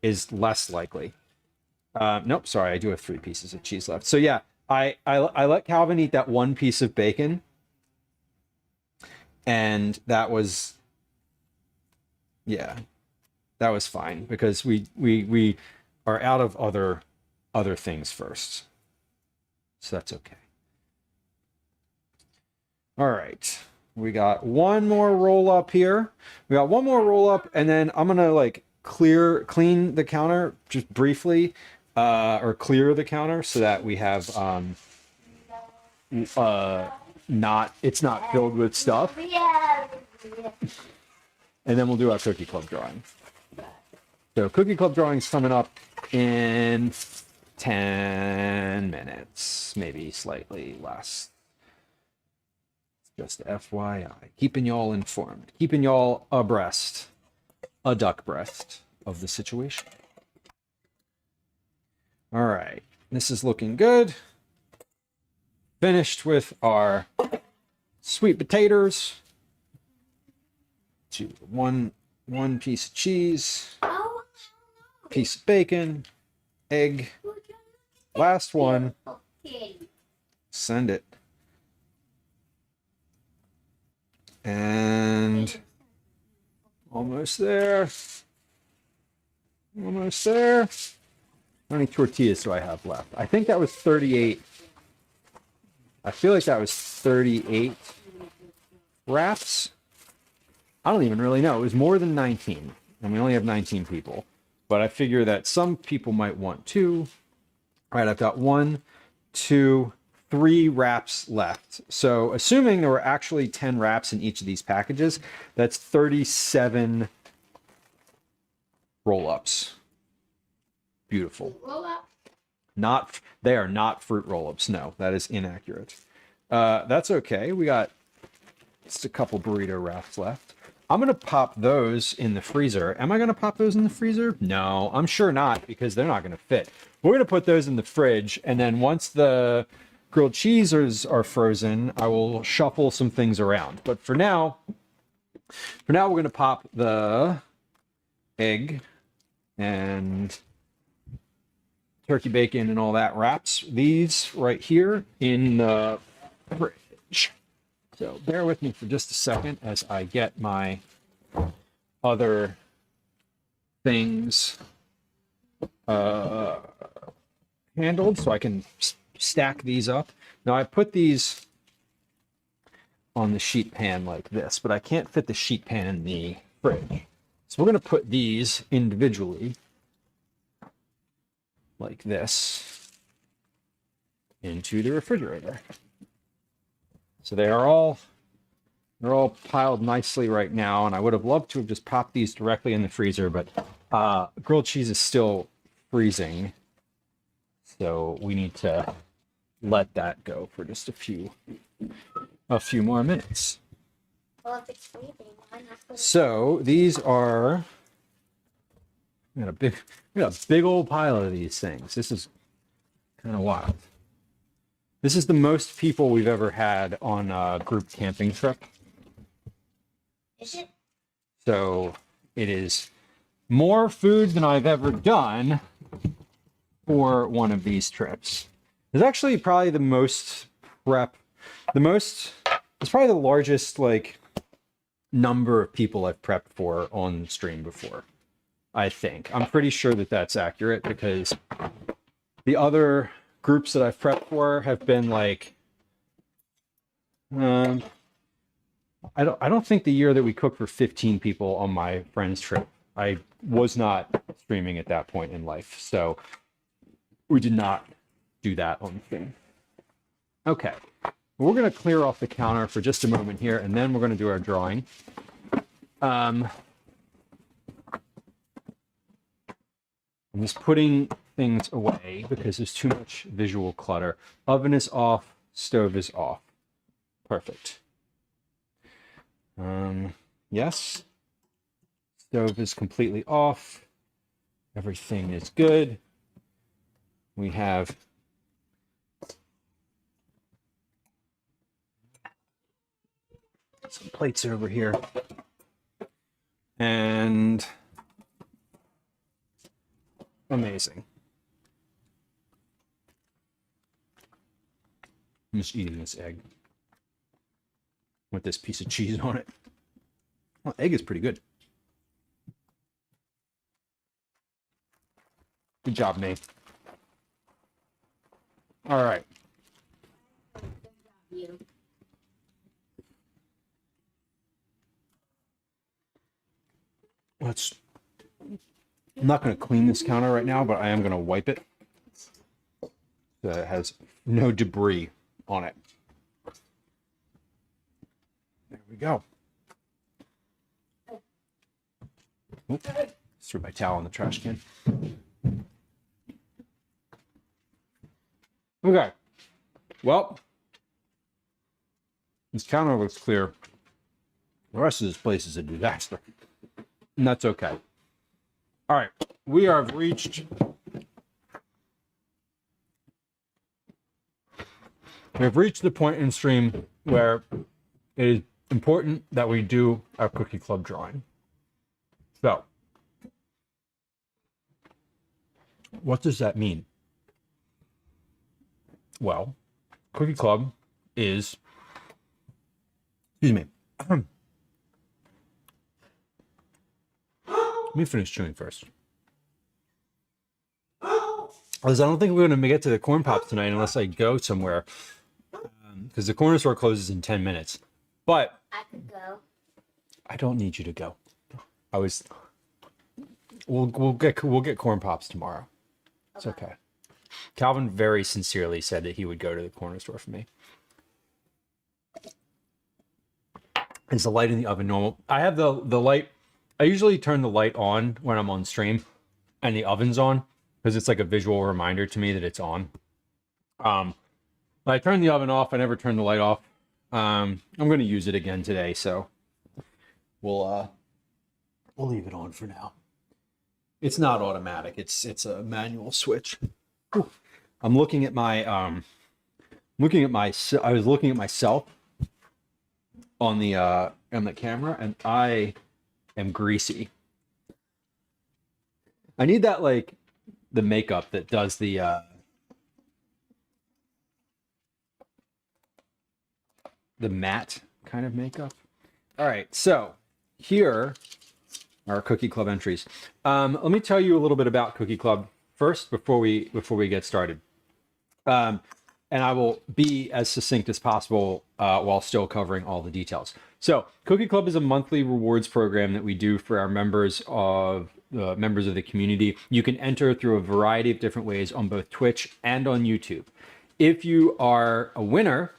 Speaker 1: is less likely. Nope, sorry, I do have 3 pieces of cheese left. So yeah, I let Calvin eat that 1 piece of bacon, and that was fine, because we are out of other things first. So that's okay. All right. We got 1 more roll up here. We got 1 more roll up, and then I'm gonna like clean the counter just briefly, or clear the counter, so that we have it's not filled with stuff.
Speaker 7: Yeah.
Speaker 1: And then we'll do our cookie club drawing. So cookie club drawing is coming up in 10 minutes, maybe slightly less. Just FYI, keeping y'all informed, keeping y'all abreast, a duck breast of the situation. All right, this is looking good. Finished with our sweet potatoes. One piece of cheese, piece of bacon, egg. Last one. Send it. And almost there. Almost there. How many tortillas do I have left? I think that was 38. I feel like that was 38 wraps. I don't even really know. It was more than 19. And we only have 19 people. But I figure that some people might want 2. All right, I've got 1, 2, 3 wraps left. So assuming there were actually 10 wraps in each of these packages, that's 37 roll-ups. Beautiful. They are not fruit roll-ups. No, that is inaccurate. That's okay. We got just a couple burrito wraps left. I'm going to pop those in the freezer. Am I going to pop those in the freezer? No, I'm sure not, because they're not going to fit. We're going to put those in the fridge, and then once the grilled cheeses are frozen, I will shuffle some things around. But for now we're going to pop the egg and turkey bacon and all that wraps. These right here in the fridge. So bear with me for just a second as I get my other things handled so I can stack these up. Now I put these on the sheet pan like this, but I can't fit the sheet pan in the fridge. So we're going to put these individually like this into the refrigerator. So they're all piled nicely right now, and I would have loved to have just popped these directly in the freezer, but grilled cheese is still freezing, so we need to let that go for just a few more minutes.
Speaker 7: Well, if it's freezing, why not put it?
Speaker 1: So these are, we got a big old pile of these things. This is kind of wild. This is the most people we've ever had on a group camping trip.
Speaker 7: Is it?
Speaker 1: So it is more food than I've ever done for one of these trips. It's actually probably the most prep, it's probably the largest like number of people I've prepped for on stream before. I think. I'm pretty sure that that's accurate because the other groups that I've prepped for have been like, I don't think the year that we cooked for 15 people on my friend's trip, I was not streaming at that point in life. So we did not do that on the thing. Okay. We're going to clear off the counter for just a moment here, and then we're going to do our drawing. I'm just putting things away because there's too much visual clutter. Oven is off, stove is off. Perfect. Yes. Stove is completely off. Everything is good. We have some plates over here. And amazing. I'm just eating this egg with this piece of cheese on it. Well, egg is pretty good. Good job, Nate. All right. I'm not going to clean this counter right now, but I am going to wipe it so that it has no debris on it.
Speaker 6: we go. Oop, just threw my towel in the trash can. Okay. Well, this counter looks clear. The rest of this place is a disaster. And that's okay. All right. We have reached... We've reached the point in stream where it is important that we do our cookie club drawing. So, what does that mean? Well, cookie club is, excuse me. Let me finish chewing first. Because I don't think we're going to get to the corn pops tonight unless I go somewhere. Because the corner store closes in 10 minutes. But
Speaker 7: I could go.
Speaker 6: I don't need you to go. We'll get corn pops tomorrow. It's okay. Calvin very sincerely said that he would go to the corner store for me. Is the light in the oven normal? I have the light. I usually turn the light on when I'm on stream and the oven's on because it's like a visual reminder to me that it's on. I turned the oven off. I never turned the light off. I'm going to use it again today, so we'll leave it on for now. It's not automatic. It's a manual switch. Whew. I'm looking at my I was looking at myself on the camera, and I am greasy. I need that, like, the makeup that does the matte kind of makeup. All right, so here are Cookie Club entries. Let me tell you a little bit about Cookie Club first before we get started. And I will be as succinct as possible while still covering all the details. So Cookie Club is a monthly rewards program that we do for our members of the community. You can enter through a variety of different ways on both Twitch and on YouTube. If you are a winner,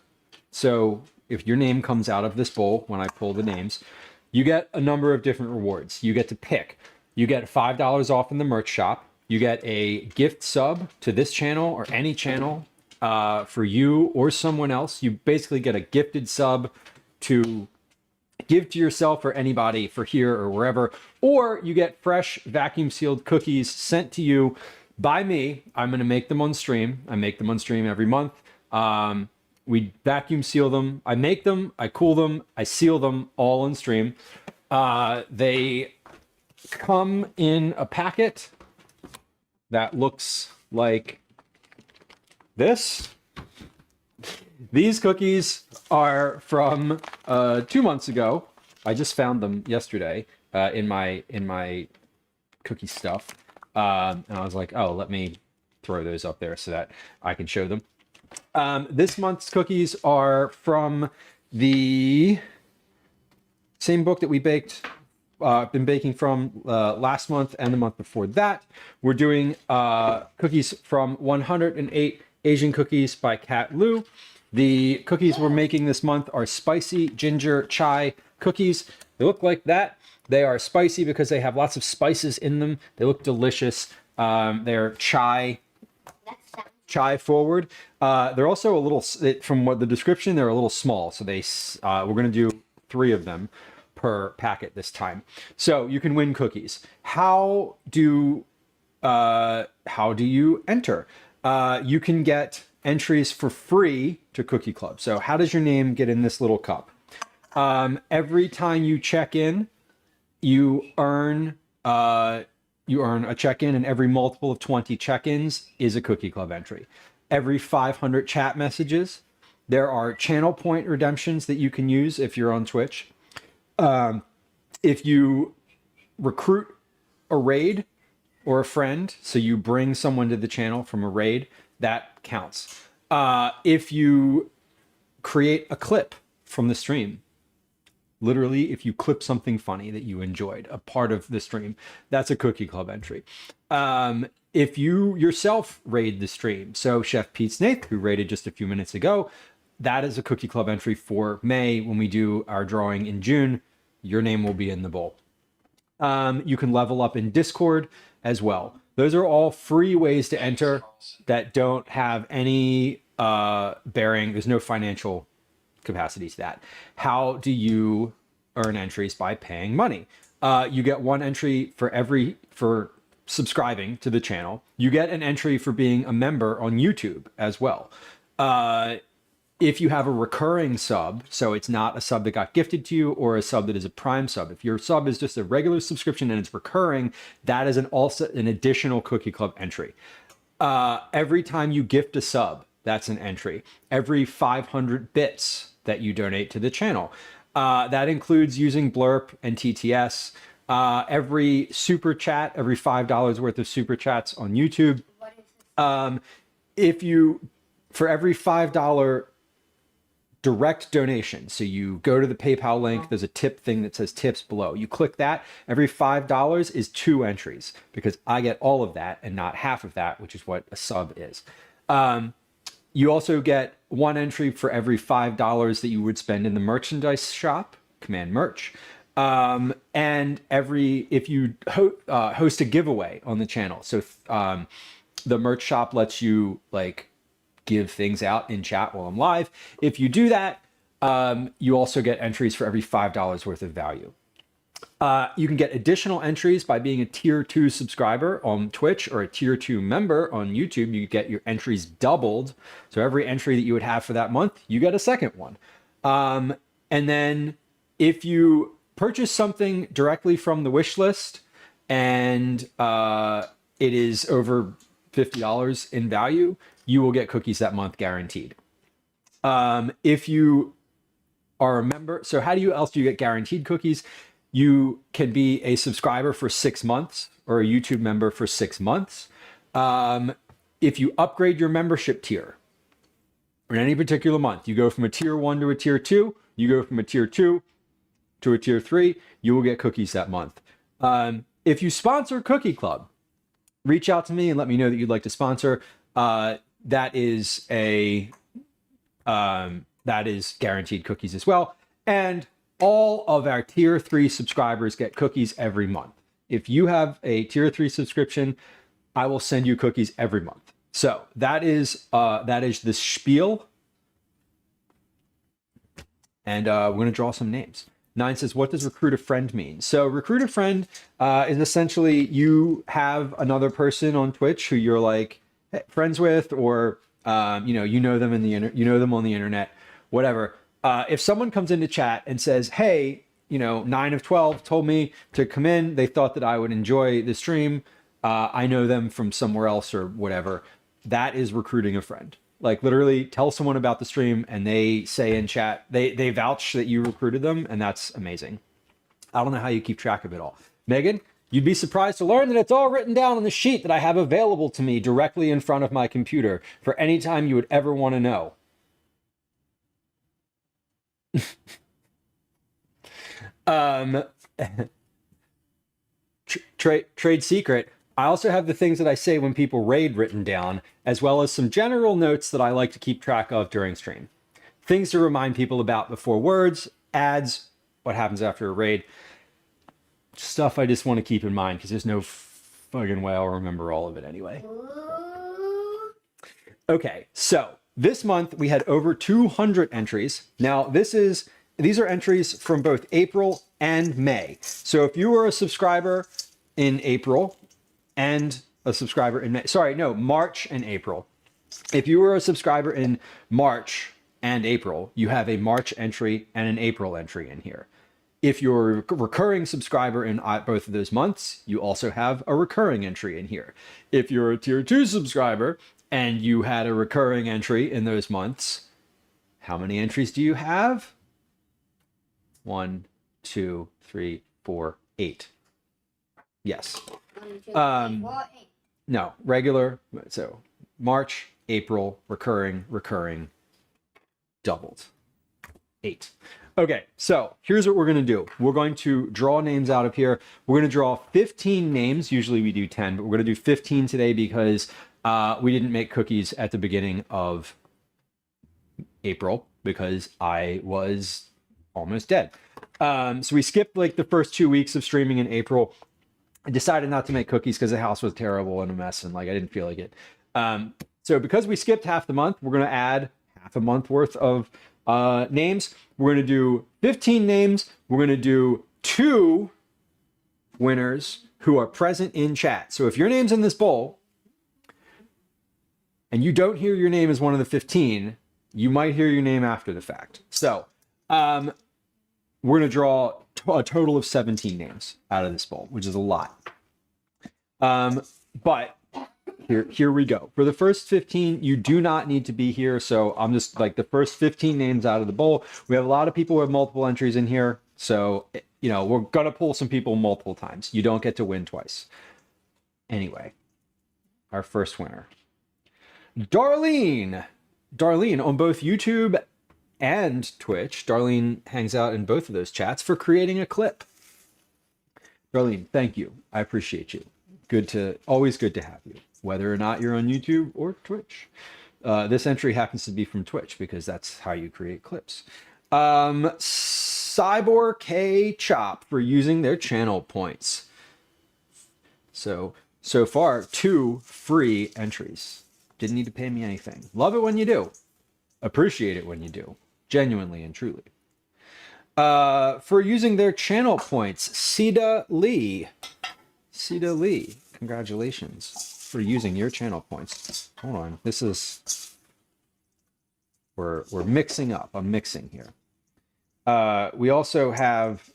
Speaker 6: so if your name comes out of this bowl when I pull the names, you get a number of different rewards. You get to pick. You get $5 off in the merch shop. You get a gift sub to this channel or any channel for you or someone else. You basically get a gifted sub to give to yourself or anybody for here or wherever. Or you get fresh vacuum sealed cookies sent to you by me. I'm going to make them on stream. I make them on stream every month. We vacuum seal them. I make them, I cool them, I seal them all on stream. They come in a packet that looks like this. These cookies are from 2 months ago. I just found them yesterday in my cookie stuff. And I was like, oh, let me throw those up there so that I can show them. This month's cookies are from the same book that we been baking from last month and the month before that. We're doing cookies from 108 Asian Cookies by Kat Liu. The cookies we're making this month are spicy ginger chai cookies. They look like that. They are spicy because they have lots of spices in them. They look delicious. They're chai forward. They're also a little, from what the description, they're a little small. So we're going to do 3 of them per packet this time. So you can win cookies. How do you enter? You can get entries for free to Cookie Club. So how does your name get in this little cup? Every time you check in, you earn a check-in, and every multiple of 20 check-ins is a Cookie Club entry. Every 500 chat messages, there are channel point redemptions that you can use if you're on Twitch. If you recruit a raid or a friend, so you bring someone to the channel from a raid, that counts. If you create a clip from the stream, literally, if you clip something funny that you enjoyed, a part of the stream, that's a Cookie Club entry. If you yourself raid the stream, so Chef Pete Snaith, who raided just a few minutes ago, that is a Cookie Club entry for May. When we do our drawing in June, your name will be in the bowl. You can level up in Discord as well. Those are all free ways to enter that don't have any bearing. There's no financial capacity to that. How do you earn entries? By paying money. You get one entry for subscribing to the channel. You get an entry for being a member on YouTube as well. If you have a recurring sub, so it's not a sub that got gifted to you or a sub that is a Prime sub. If your sub is just a regular subscription and it's recurring, that is also an additional Cookie Club entry. Every time you gift a sub, that's an entry. Every 500 bits that you donate to the channel. That includes using Blurp and TTS. Every super chat, every $5 worth of super chats on YouTube. For every $5 direct donation, so you go to the PayPal link, there's a tip thing that says tips below. You click that, every $5 is 2 entries because I get all of that and not half of that, which is what a sub is. You also get 1 entry for every $5 that you would spend in the merchandise shop, Command Merch. And if you host a giveaway on the channel. So the merch shop lets you like give things out in chat while I'm live. If you do that, you also get entries for every $5 worth of value. You can get additional entries by being a tier 2 subscriber on Twitch or a tier 2 member on YouTube. You get your entries doubled. So every entry that you would have for that month, you get a second one. And then if you purchase something directly from the wish list and it is over $50 in value, you will get cookies that month guaranteed. If you are a member, so how else do you get guaranteed cookies? You can be a subscriber for 6 months or a YouTube member for 6 months. If you upgrade your membership tier in any particular month, you go from a tier 1 to a tier 2, you go from a tier 2 to a tier 3, you will get cookies that month. If you sponsor Cookie Club, reach out to me and let me know that you'd like to sponsor. That is guaranteed cookies as well. And all of our tier 3 subscribers get cookies every month. If you have a tier 3 subscription, I will send you cookies every month. So that is the spiel. And we're going to draw some names. 9 says, what does recruit a friend mean? So recruit a friend is essentially you have another person on Twitch who you're like friends with, or you know them on the internet, whatever. If someone comes into chat and says, hey, 9 of 12 told me to come in, they thought that I would enjoy the stream, I know them from somewhere else or whatever, that is recruiting a friend. Like literally tell someone about the stream and they say in chat, they vouch that you recruited them, and that's amazing. I don't know how you keep track of it all. Megan, you'd be surprised to learn that it's all written down on the sheet that I have available to me directly in front of my computer for any time you would ever want to know. Trade secret. I also have the things that I say when people raid written down, as well as some general notes that I like to keep track of during stream. Things to remind people about before words, ads, what happens after a raid. Stuff I just want to keep in mind because there's no fucking way I'll remember all of it anyway. Okay, so this month we had over 200 entries. Now these are entries from both April and May. So if you were a subscriber in April and a subscriber in May, March and April. If you were a subscriber in March and April, you have a March entry and an April entry in here. If you're a recurring subscriber in both of those months, you also have a recurring entry in here. If you're a tier 2 subscriber and you had a recurring entry in those months, how many entries do you have? 1, 2, 3, 4, 8. Yes. No, regular. So March, April, recurring, doubled. 8. Okay, so here's what we're going to do. We're going to draw names out of here. We're going to draw 15 names. Usually we do 10, but we're going to do 15 today because we didn't make cookies at the beginning of April because I was almost dead. So we skipped like the first 2 weeks of streaming in April. I decided not to make cookies because the house was terrible and a mess and like I didn't feel like it. So because we skipped half the month, we're going to add half a month worth of names. We're going to do 15 names. We're going to do 2 winners who are present in chat. So if your name's in this bowl and you don't hear your name as one of the 15, you might hear your name after the fact. So we're going to draw a total of 17 names out of this bowl, which is a lot. But here we go. For the first 15, you do not need to be here. So I'm just like the first 15 names out of the bowl. We have a lot of people who have multiple entries in here. So, you know, we're going to pull some people multiple times. You don't get to win twice. Anyway, our first winner. Darlene. Darlene on both YouTube and Twitch. Darlene hangs out in both of those chats for creating a clip. Darlene, thank you. I appreciate you. Always good to have you, whether or not you're on YouTube or Twitch. This entry happens to be from Twitch because that's how you create clips. Cyborg K Chop for using their channel points. So far, 2 free entries. Didn't need to pay me anything. Love it when you do. Appreciate it when you do. Genuinely and truly. For using their channel points, Sita Lee. Sita Lee, congratulations for using your channel points. Hold on, this is... We're mixing up. I'm mixing here. We also have...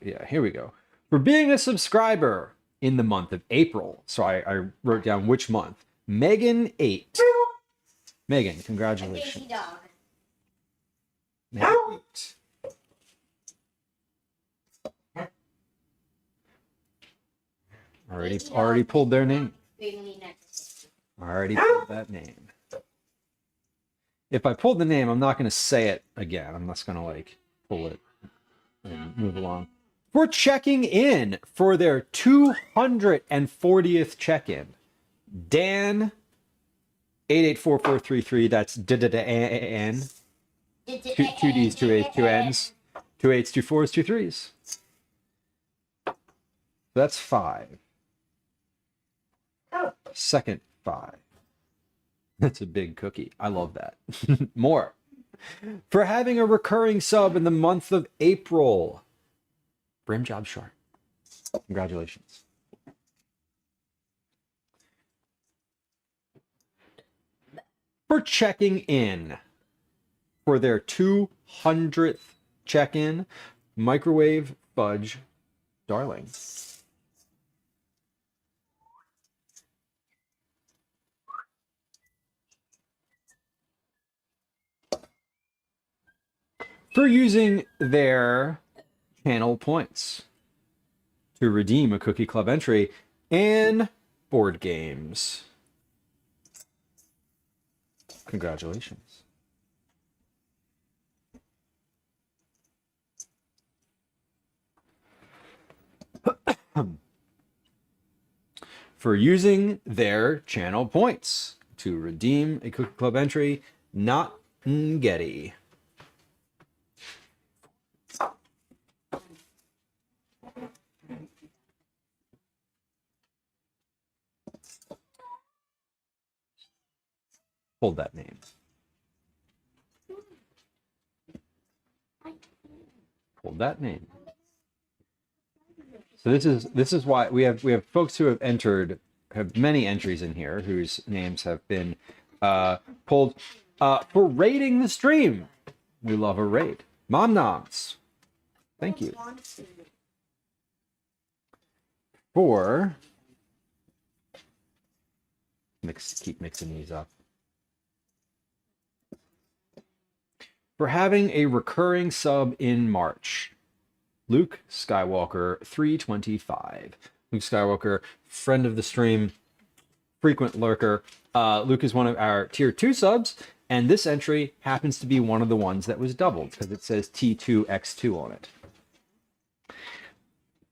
Speaker 6: yeah, here we go. For being a subscriber in the month of April. So I wrote down which month. Megan 8. Megan, congratulations. Megan 8. Already pulled their name. Already pulled that name. If I pulled the name, I'm not going to say it again. I'm just going to like pull it and move along. We're checking in for their 240th check-in. Dan 884433. That's D-D-D-A-N. 2 D's, 2 A's, 2 N's, 2 8's, 2 4's, 2 3's. That's 5. Second 5. That's a big cookie. I love that. More. For having a recurring sub in the month of April. Brim Job Sharp. Congratulations. For checking in for their 200th check-in, Microwave Fudge Darling. For using their channel points to redeem a Cookie Club entry and board games. Congratulations. For using their channel points to redeem a Cookie Club entry, not Getty. Hold that name. Hold that name. So this is why we have folks who have many entries in here whose names have been pulled for raiding the stream. We love a raid. Mom Noms. Thank you. For keep mixing these up. For having a recurring sub in March. Luke Skywalker 325. Luke Skywalker, friend of the stream, frequent lurker. Luke is one of our tier 2 subs, and this entry happens to be one of the ones that was doubled because it says T2X2 on it.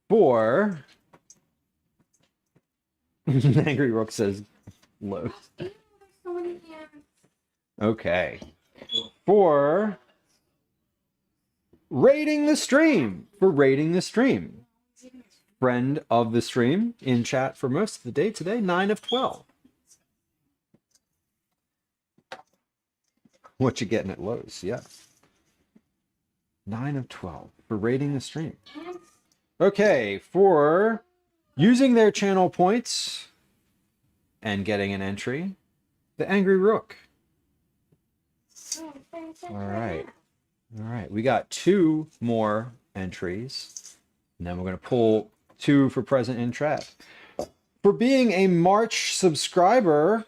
Speaker 6: For Angry Rook says low.
Speaker 8: There's so many hands.
Speaker 6: Okay. For rating the stream. Friend of the stream in chat for most of the day today, 9 of 12. What you getting at Lowe's? Yeah. 9 of 12 for rating the stream. Okay, for using their channel points and getting an entry, the Angry Rook. All right. All right. We got 2 more entries. And then we're going to pull 2 for present in chat. For being a March subscriber,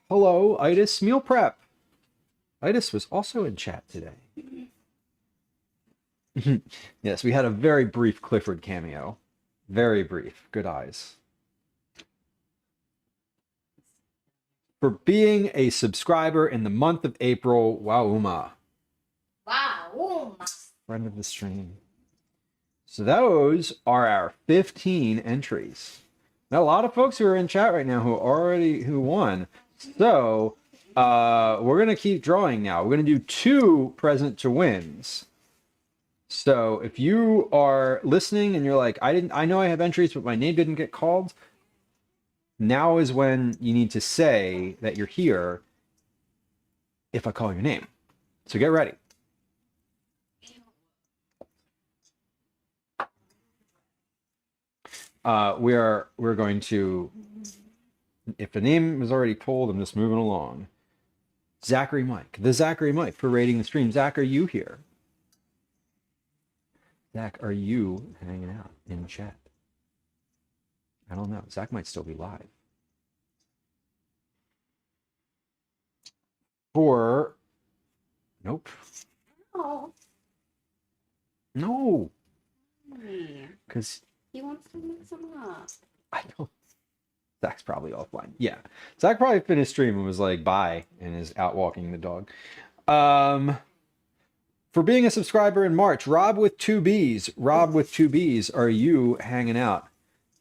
Speaker 6: hello, Itis Meal Prep. Itis was also in chat today. Yes, we had a very brief Clifford cameo. Very brief. Good eyes. For being a subscriber in the month of April, Wauma.
Speaker 8: Wow.
Speaker 6: Friend of the stream. So those are our 15 entries. Now, a lot of folks who are in chat right now who won. So we're going to keep drawing now. We're going to do 2 present to wins. So if you are listening and you're like, I know I have entries, but my name didn't get called. Now is when you need to say that you're here if I call your name. So get ready. We're going to, if the name is already pulled, I'm just moving along. Zachary Mike, the Zachary Mike for rating the stream. Zach, are you here? Zach, are you hanging out in chat? I don't know. Zach might still be live. For, nope.
Speaker 8: Oh.
Speaker 6: No. Because
Speaker 8: He wants to mix them up.
Speaker 6: I don't. Zach's probably offline. Yeah. Zach probably finished stream and was like, bye, and is out walking the dog. For being a subscriber in March, Rob with 2 B's. Rob with 2 B's, are you hanging out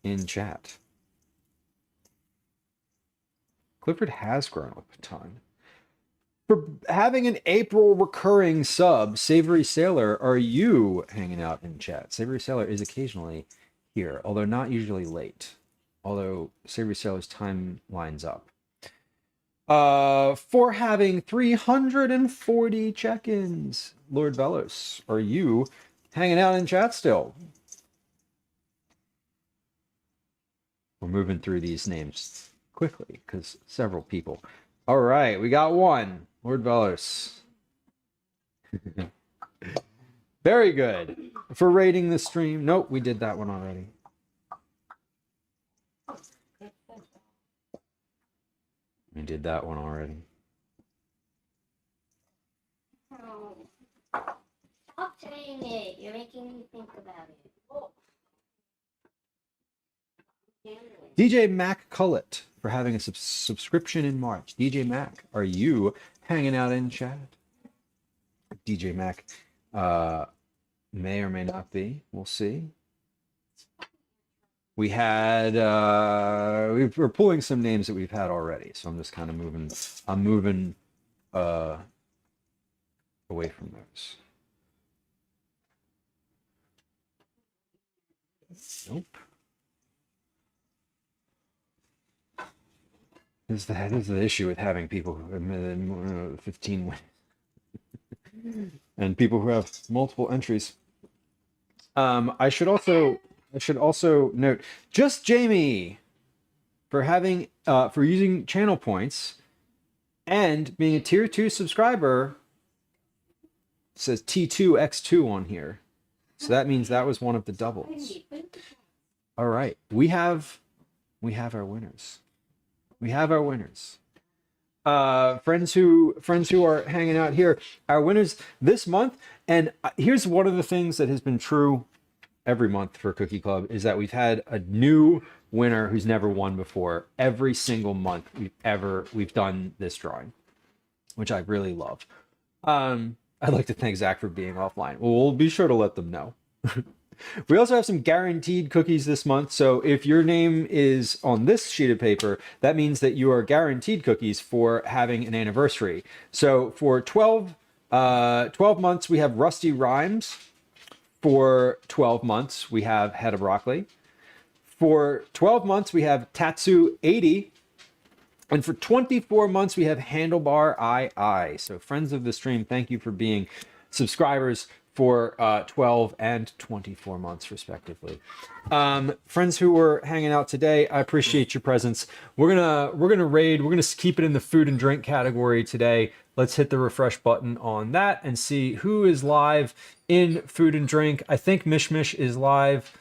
Speaker 6: in chat? Clifford has grown up a ton. For having an April recurring sub, Savory Sailor, are you hanging out in chat? Savory Sailor is occasionally here, although not usually late. Although Savory Sailor's time lines up. For having 340 check-ins, Lord Velos, are you hanging out in chat still? We're moving through these names quickly because several people. All right, we got 1. Lord Velos. Very good. For rating the stream. Nope, we did that one already. We did that one already.
Speaker 8: Oh. Stop saying it. You're making me think about it.
Speaker 6: DJ Mac Cullett for having a subscription in March. DJ Mac, are you hanging out in chat? DJ Mac may or may not be. We'll see. We had we're pulling some names that we've had already, so I'm just kind of moving. I'm moving away from those. Nope. That is the issue with having people who have 15 wins and people who have multiple entries. I should also note just Jamie for having for using channel points and being a tier 2 subscriber. It says T2X2 on here. So that means that was one of the doubles. All right. We have our winners. We have our winners. Friends who are hanging out here, our winners this month. And here's one of the things that has been true every month for Cookie Club is that we've had a new winner who's never won before every single month we've done this drawing, which I really love. I'd like to thank Zach for being offline. We'll be sure to let them know. We also have some guaranteed cookies this month. So if your name is on this sheet of paper, that means that you are guaranteed cookies for having an anniversary. So for 12 months, we have Rusty Rhymes. For 12 months, we have Head of Broccoli. For 12 months, we have Tatsu 80. And for 24 months, we have Handlebar II. So friends of the stream, thank you for being subscribers for 12 and 24 months respectively. Friends who were hanging out today, I appreciate your presence. We're gonna raid. We're gonna keep it in the food and drink category today. Let's hit the refresh button on that and see who is live in food and drink. I think Mishmish is live.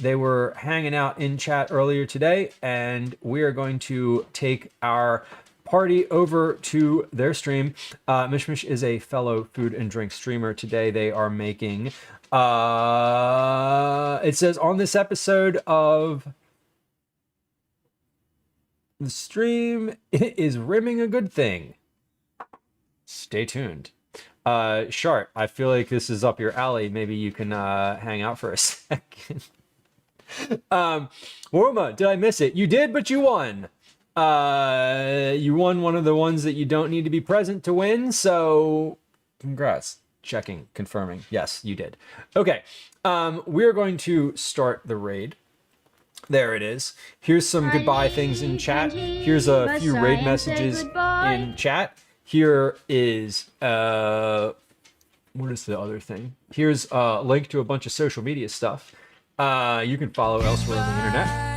Speaker 6: They were hanging out in chat earlier today, and we are going to take our party over to their stream. Mishmish is a fellow food and drink streamer. Today they are making, it says on this episode of the stream, it is rimming a good thing. Stay tuned. Shart, I feel like this is up your alley. Maybe you can hang out for a second. Worma, did I miss it? You did, but you won. You won one of the ones that you don't need to be present to win, so congrats. Checking, confirming. Yes, you did. Okay, we're going to start the raid. There it is. Here's some goodbye things in chat. Here's a few raid messages in chat. Here is, what is the other thing? Here's a link to a bunch of social media stuff. You can follow elsewhere on the internet.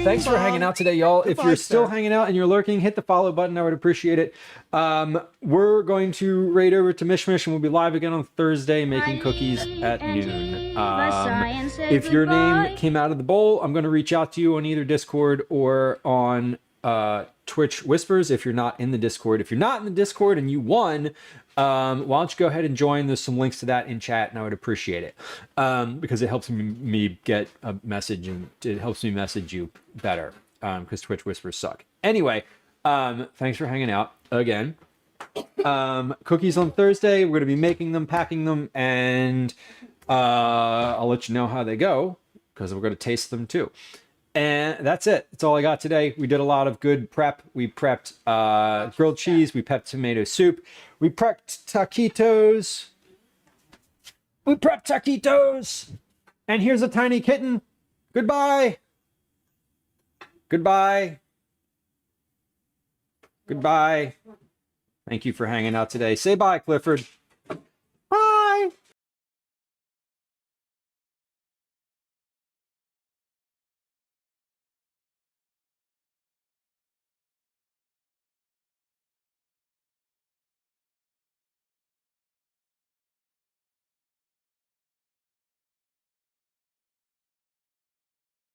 Speaker 6: Thanks for hanging out today, y'all. If you're still hanging out and you're lurking, hit the follow button. I would appreciate it. We're going to raid over to Mishmish, and we'll be live again on Thursday making cookies at noon. If your name came out of the bowl, I'm going to reach out to you on either Discord or on Twitch Whispers if you're not in the Discord. If you're not in the Discord and you won, why don't you go ahead and join? There's some links to that in chat, and I would appreciate it because it helps me get a message, and it helps me message you better because Twitch Whispers suck. Anyway, thanks for hanging out again. Cookies on Thursday. We're going to be making them, packing them, and I'll let you know how they go because we're going to taste them too. And that's it. That's all I got today. We did a lot of good prep. We prepped grilled cheese. We prepped tomato soup. We prepped taquitos. And here's a tiny kitten. Goodbye. Goodbye. Goodbye. Thank you for hanging out today. Say bye, Clifford.